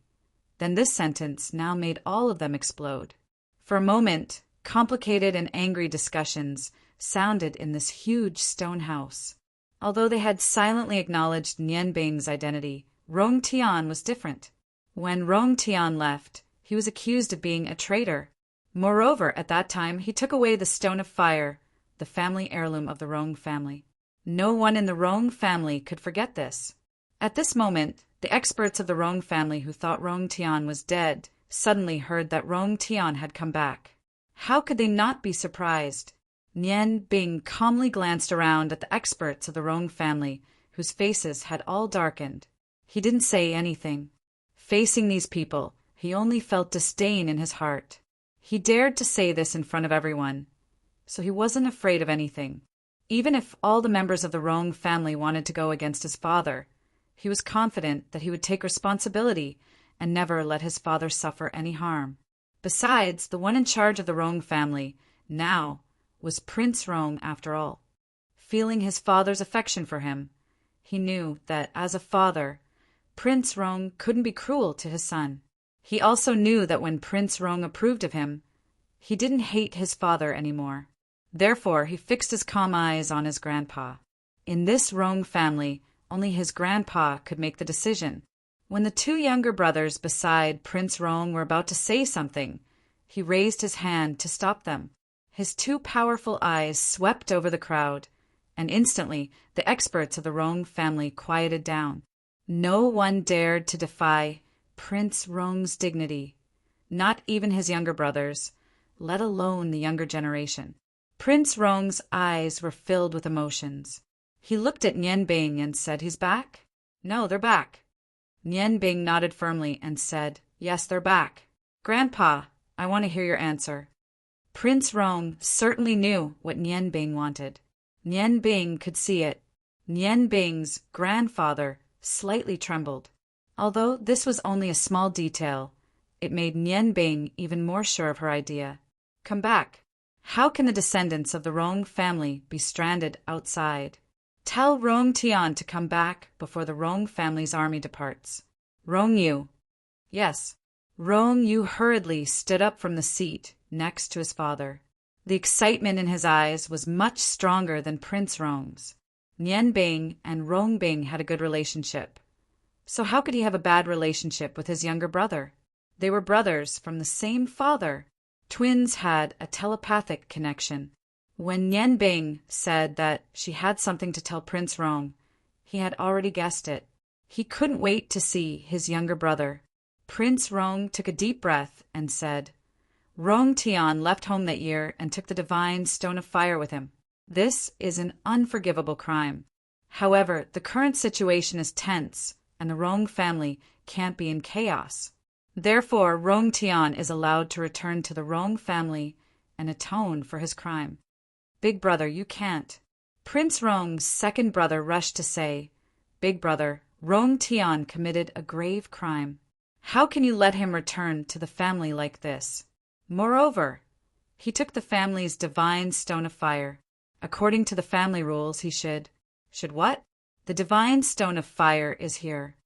then this sentence now made all of them explode. For a moment, complicated and angry discussions sounded in this huge stone house. Although they had silently acknowledged Nian Bing's identity, Rong Tian was different. When Rong Tian left, he was accused of being a traitor. Moreover, at that time, he took away the Stone of Fire, the family heirloom of the Rong family. No one in the Rong family could forget this. At this moment, the experts of the Rong family who thought Rong Tian was dead suddenly heard that Rong Tian had come back. How could they not be surprised? Nian Bing calmly glanced around at the experts of the Rong family, whose faces had all darkened. He didn't say anything. Facing these people, he only felt disdain in his heart. He dared to say this in front of everyone, so he wasn't afraid of anything. Even if all the members of the Rong family wanted to go against his father, he was confident that he would take responsibility and never let his father suffer any harm. Besides, the one in charge of the Rong family now was Prince Rong after all. Feeling his father's affection for him, he knew that as a father, Prince Rong couldn't be cruel to his son. He also knew that when Prince Rong approved of him, he didn't hate his father anymore. Therefore, he fixed his calm eyes on his grandpa. In this Rong family, only his grandpa could make the decision. When the two younger brothers beside Prince Rong were about to say something, he raised his hand to stop them. His two powerful eyes swept over the crowd, and instantly the experts of the Rong family quieted down. No one dared to defy Prince Rong's dignity, not even his younger brothers, let alone the younger generation. Prince Rong's eyes were filled with emotions. He looked at Nian Bing and said, "He's back?" "No, they're back." Nian Bing nodded firmly and said, "Yes, they're back." "Grandpa, I want to hear your answer." Prince Rong certainly knew what Nian Bing wanted. Nian Bing could see it. Nian Bing's grandfather slightly trembled. Although this was only a small detail, it made Nian Bing even more sure of her idea. Come back. How can the descendants of the Rong family be stranded outside? Tell Rong Tian to come back before the Rong family's army departs. Rong Yu. Yes. Rong Yu hurriedly stood up from the seat next to his father. The excitement in his eyes was much stronger than Prince Rong's. Nian Bing and Rong Bing had a good relationship. So how could he have a bad relationship with his younger brother? They were brothers from the same father. Twins had a telepathic connection. When Nian Bing said that she had something to tell Prince Rong, he had already guessed it. He couldn't wait to see his younger brother. Prince Rong took a deep breath and said, "Rong Tian left home that year and took the divine stone of fire with him. This is an unforgivable crime. However, the current situation is tense, and the Rong family can't be in chaos. Therefore, Rong Tian is allowed to return to the Rong family and atone for his crime." "Big brother, you can't." Prince Rong's second brother rushed to say, "Big brother, Rong Tian committed a grave crime. How can you let him return to the family like this? Moreover, he took the family's divine stone of fire. According to the family rules, he should what? The divine stone of fire is here."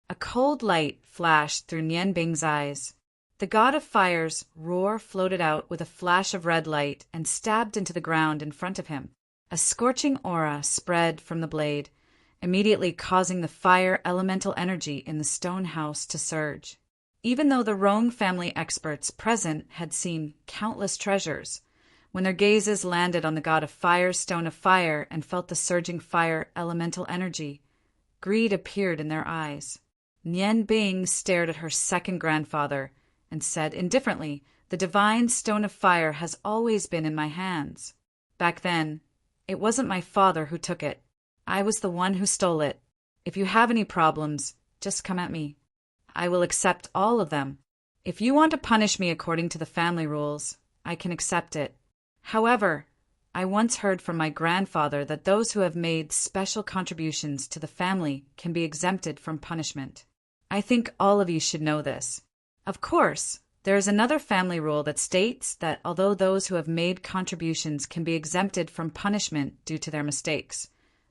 A cold light flashed through Nian Bing's eyes. The god of fire's roar floated out with a flash of red light and stabbed into the ground in front of him. A scorching aura spread from the blade, immediately causing the fire elemental energy in the stone house to surge. Even though the Rong family experts present had seen countless treasures, when their gazes landed on the god of fire's stone of fire and felt the surging fire elemental energy, greed appeared in their eyes. Nian Bing stared at her second grandfather and said indifferently, "The divine stone of fire has always been in my hands. Back then, it wasn't my father who took it. I was the one who stole it. If you have any problems, just come at me. I will accept all of them. If you want to punish me according to the family rules, I can accept it. However, I once heard from my grandfather that those who have made special contributions to the family can be exempted from punishment. I think all of you should know this. Of course, there is another family rule that states that although those who have made contributions can be exempted from punishment due to their mistakes,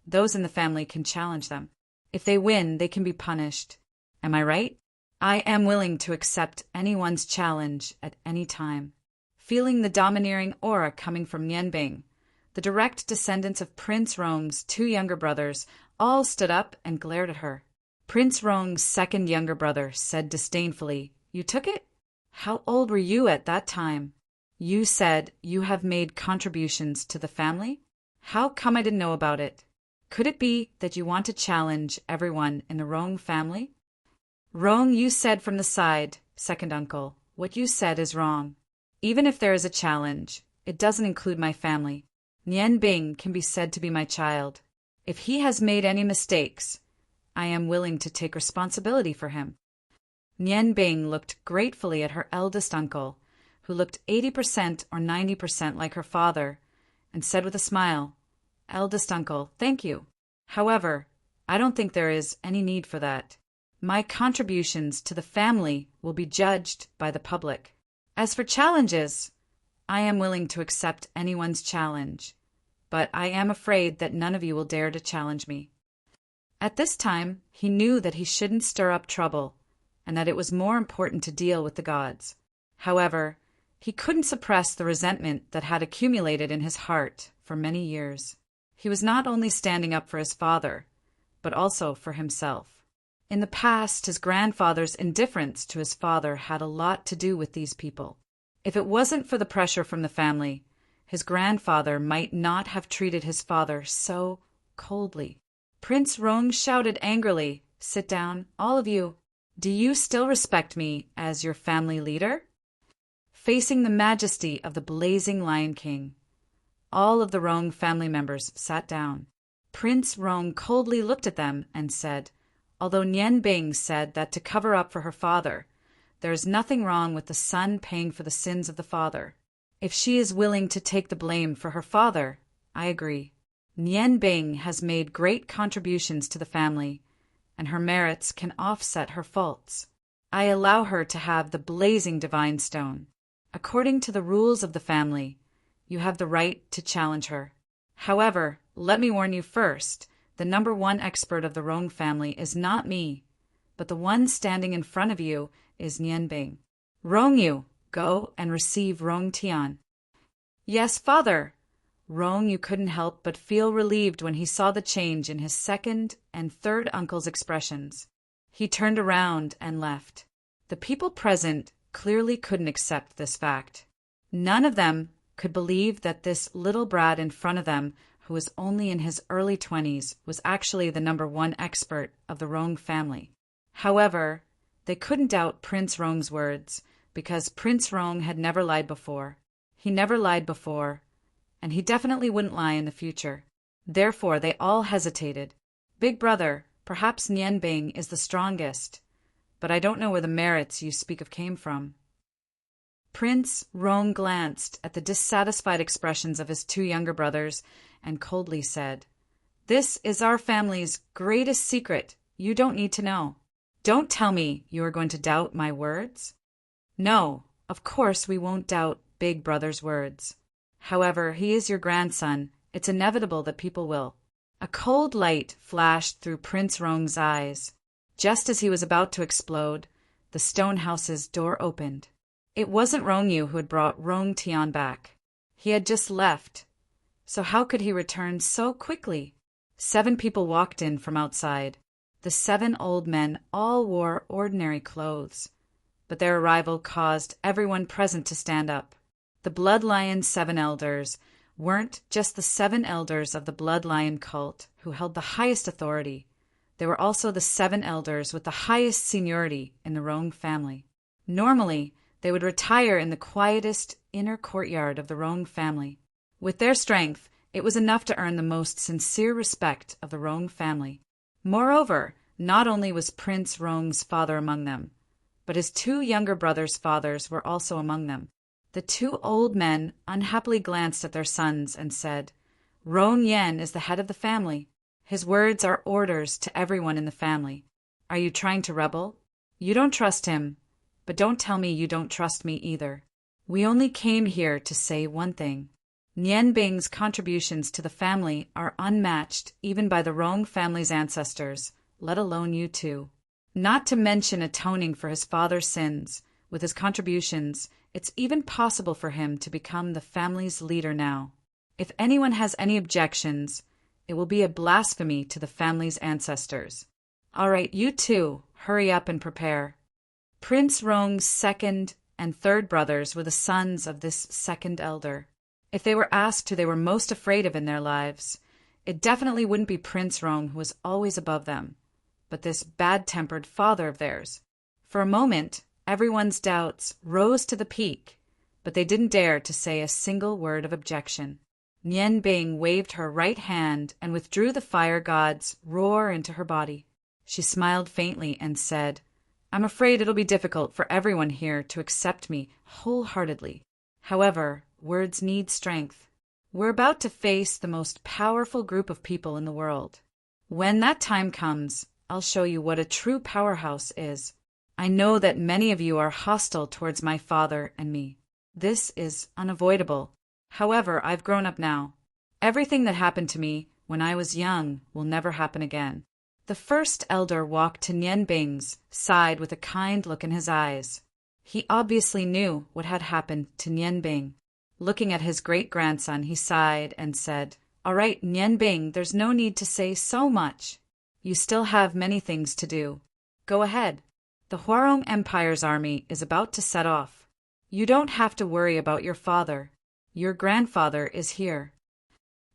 those in the family can challenge them. If they win, they can be punished. Am I right? I am willing to accept anyone's challenge at any time." Feeling the domineering aura coming from Nian Bing, the direct descendants of Prince Rong's two younger brothers all stood up and glared at her. Prince Rong's second younger brother said disdainfully, "You took it? How old were you at that time? You said you have made contributions to the family? How come I didn't know about it? Could it be that you want to challenge everyone in the Rong family?" "Rong, you said from the side, second uncle, what you said is wrong. Even if there is a challenge, It doesn't include my family. Nian Bing can be said to be my child. If he has made any mistakes, I am willing to take responsibility for him." Nian Bing looked gratefully at her eldest uncle, who looked 80% or 90% like her father, and said with a smile, "Eldest uncle, thank you. However, I don't think there is any need for that. My contributions to the family will be judged by the public. As for challenges, I am willing to accept anyone's challenge, but I am afraid that none of you will dare to challenge me." At this time, he knew that he shouldn't stir up trouble, and that it was more important to deal with the gods. However, he couldn't suppress the resentment that had accumulated in his heart for many years. He was not only standing up for his father, but also for himself. In the past, his grandfather's indifference to his father had a lot to do with these people. If it wasn't for the pressure from the family, his grandfather might not have treated his father so coldly. Prince Rong shouted angrily, "Sit down, all of you. Do you still respect me as your family leader?" Facing the majesty of the blazing Lion King, all of the Rong family members sat down. Prince Rong coldly looked at them and said, although Nian Bing said that to cover up for her father, there is nothing wrong with the son paying for the sins of the father. If she is willing to take the blame for her father, I agree. Nian Bing has made great contributions to the family, and her merits can offset her faults. I allow her to have the blazing divine stone. According to the rules of the family, you have the right to challenge her. However, let me warn you first, the number one expert of the Rong family is not me, but the one standing in front of you is Nian Bing. Rong Yu, go and receive Rong Tian. Yes, father. Rong Yu couldn't help but feel relieved when he saw the change in his second and third uncle's expressions. He turned around and left. The people present clearly couldn't accept this fact. None of them could believe that this little brat in front of them, who was only in his early 20s, was actually the number one expert of the Rong family. However, they couldn't doubt Prince Rong's words, because Prince Rong had never lied before. He never lied before, and he definitely wouldn't lie in the future. Therefore, they all hesitated. Big brother, perhaps Nian Bing is the strongest, but I don't know where the merits you speak of came from. Prince Rong glanced at the dissatisfied expressions of his two younger brothers and coldly said, "This is our family's greatest secret. You don't need to know. Don't tell me you are going to doubt my words." "No, of course we won't doubt Big Brother's words. However, he is your grandson. It's inevitable that people will." A cold light flashed through Prince Rong's eyes. Just as he was about to explode, the stone house's door opened. It wasn't Rong Yu who had brought Rong Tian back. He had just left. So how could he return so quickly? 7 people walked in from outside. The 7 old men all wore ordinary clothes, but their arrival caused everyone present to stand up. The Blood Lion 7 elders weren't just the 7 elders of the Blood Lion cult who held the highest authority. They were also the 7 elders with the highest seniority in the Rong family. Normally, they would retire in the quietest inner courtyard of the Rong family. With their strength, it was enough to earn the most sincere respect of the Rong family. Moreover, not only was Prince Rong's father among them, but his 2 younger brothers' fathers were also among them. The 2 old men unhappily glanced at their sons and said, "Rong Yan is the head of the family. His words are orders to everyone in the family. Are you trying to rebel? You don't trust him, but don't tell me you don't trust me either. We only came here to say one thing. Nian Bing's contributions to the family are unmatched even by the Rong family's ancestors, let alone you two. Not to mention atoning for his father's sins. With his contributions, it's even possible for him to become the family's leader now. If anyone has any objections, it will be a blasphemy to the family's ancestors. All right, you two, hurry up and prepare." Prince Rong's second and third brothers were the sons of this second elder. If they were asked who they were most afraid of in their lives, it definitely wouldn't be Prince Rong, who was always above them, but this bad-tempered father of theirs. For a moment, everyone's doubts rose to the peak, but they didn't dare to say a single word of objection. Nian Bing waved her right hand and withdrew the fire god's roar into her body. She smiled faintly and said, "I'm afraid it'll be difficult for everyone here to accept me wholeheartedly. However, words need strength. We're about to face the most powerful group of people in the world. When that time comes, I'll show you what a true powerhouse is. I know that many of you are hostile towards my father and me. This is unavoidable. However, I've grown up now. Everything that happened to me when I was young will never happen again." The first elder walked to Nian Bing's side with a kind look in his eyes. He obviously knew what had happened to Nian Bing. Looking at his great-grandson, he sighed and said, "All right, Nian Bing, there's no need to say so much. You still have many things to do. Go ahead. The Huarong Empire's army is about to set off. You don't have to worry about your father. Your grandfather is here."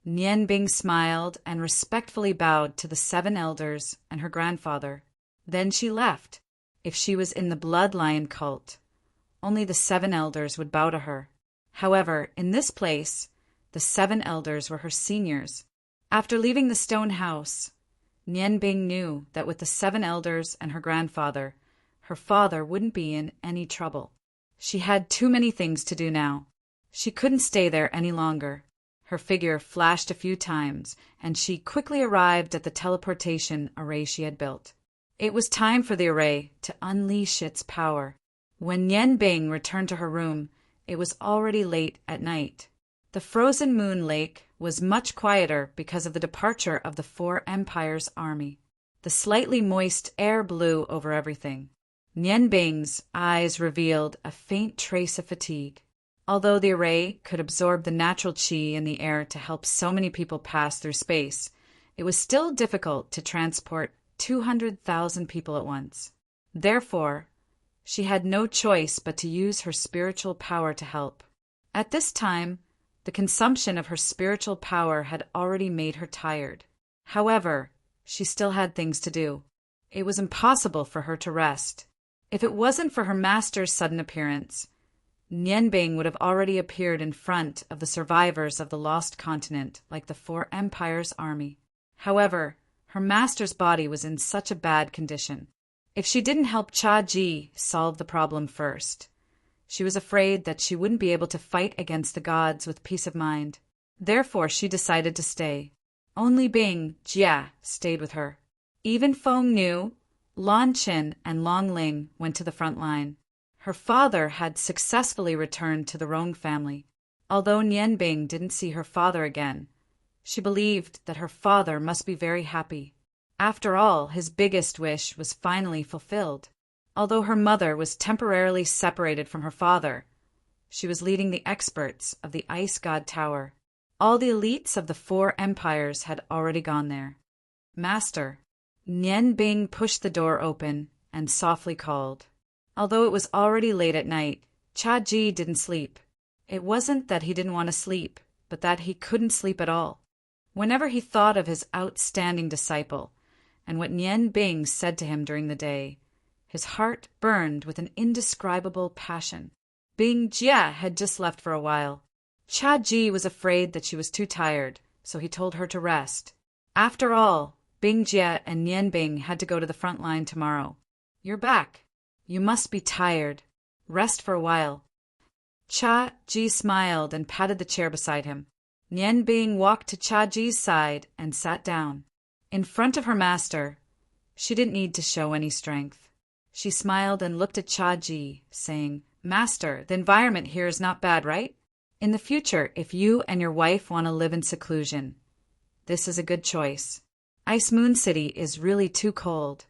Nian Bing smiled and respectfully bowed to the 7 elders and her grandfather. Then she left. If she was in the bloodline cult, only the 7 elders would bow to her. However, in this place, the 7 elders were her seniors. After leaving the stone house, Nian Bing knew that with the 7 elders and her grandfather, her father wouldn't be in any trouble. She had too many things to do now. She couldn't stay there any longer. Her figure flashed a few times, and she quickly arrived at the teleportation array she had built. It was time for the array to unleash its power. When Nian Bing returned to her room, it was already late at night. The frozen moon lake was much quieter because of the departure of the 4 Empires' army. The slightly moist air blew over everything. Nian Bing's eyes revealed a faint trace of fatigue. Although the array could absorb the natural qi in the air to help so many people pass through space, it was still difficult to transport 200,000 people at once. Therefore, she had no choice but to use her spiritual power to help. At this time, the consumption of her spiritual power had already made her tired. However, she still had things to do. It was impossible for her to rest. If it wasn't for her master's sudden appearance, Nian Bing would have already appeared in front of the survivors of the lost continent like the 4 Empires' army. However, her master's body was in such a bad condition. If she didn't help Cha Ji solve the problem first, she was afraid that she wouldn't be able to fight against the gods with peace of mind. Therefore, she decided to stay. Only Bing Jia stayed with her. Even Feng Nu, Lan Qin, and Long Ling went to the front line. Her father had successfully returned to the Rong family. Although Nian Bing didn't see her father again, she believed that her father must be very happy. After all, his biggest wish was finally fulfilled. Although her mother was temporarily separated from her father, she was leading the experts of the Ice God Tower. All the elites of the 4 Empires had already gone there. "Master." Nian Bing pushed the door open and softly called. Although it was already late at night, Cha Ji didn't sleep. It wasn't that he didn't want to sleep, but that he couldn't sleep at all. Whenever he thought of his outstanding disciple and what Nian Bing said to him during the day, his heart burned with an indescribable passion. Bing Jia had just left for a while. Cha Ji was afraid that she was too tired, so he told her to rest. After all, Bing Jia and Nian Bing had to go to the front line tomorrow. "You're back. You must be tired. Rest for a while." Cha Ji smiled and patted the chair beside him. Nian Bing walked to Cha Ji's side and sat down. In front of her master, she didn't need to show any strength. She smiled and looked at Cha Ji, saying, "Master, the environment here is not bad, right? In the future, if you and your wife want to live in seclusion, this is a good choice. Ice Moon City is really too cold.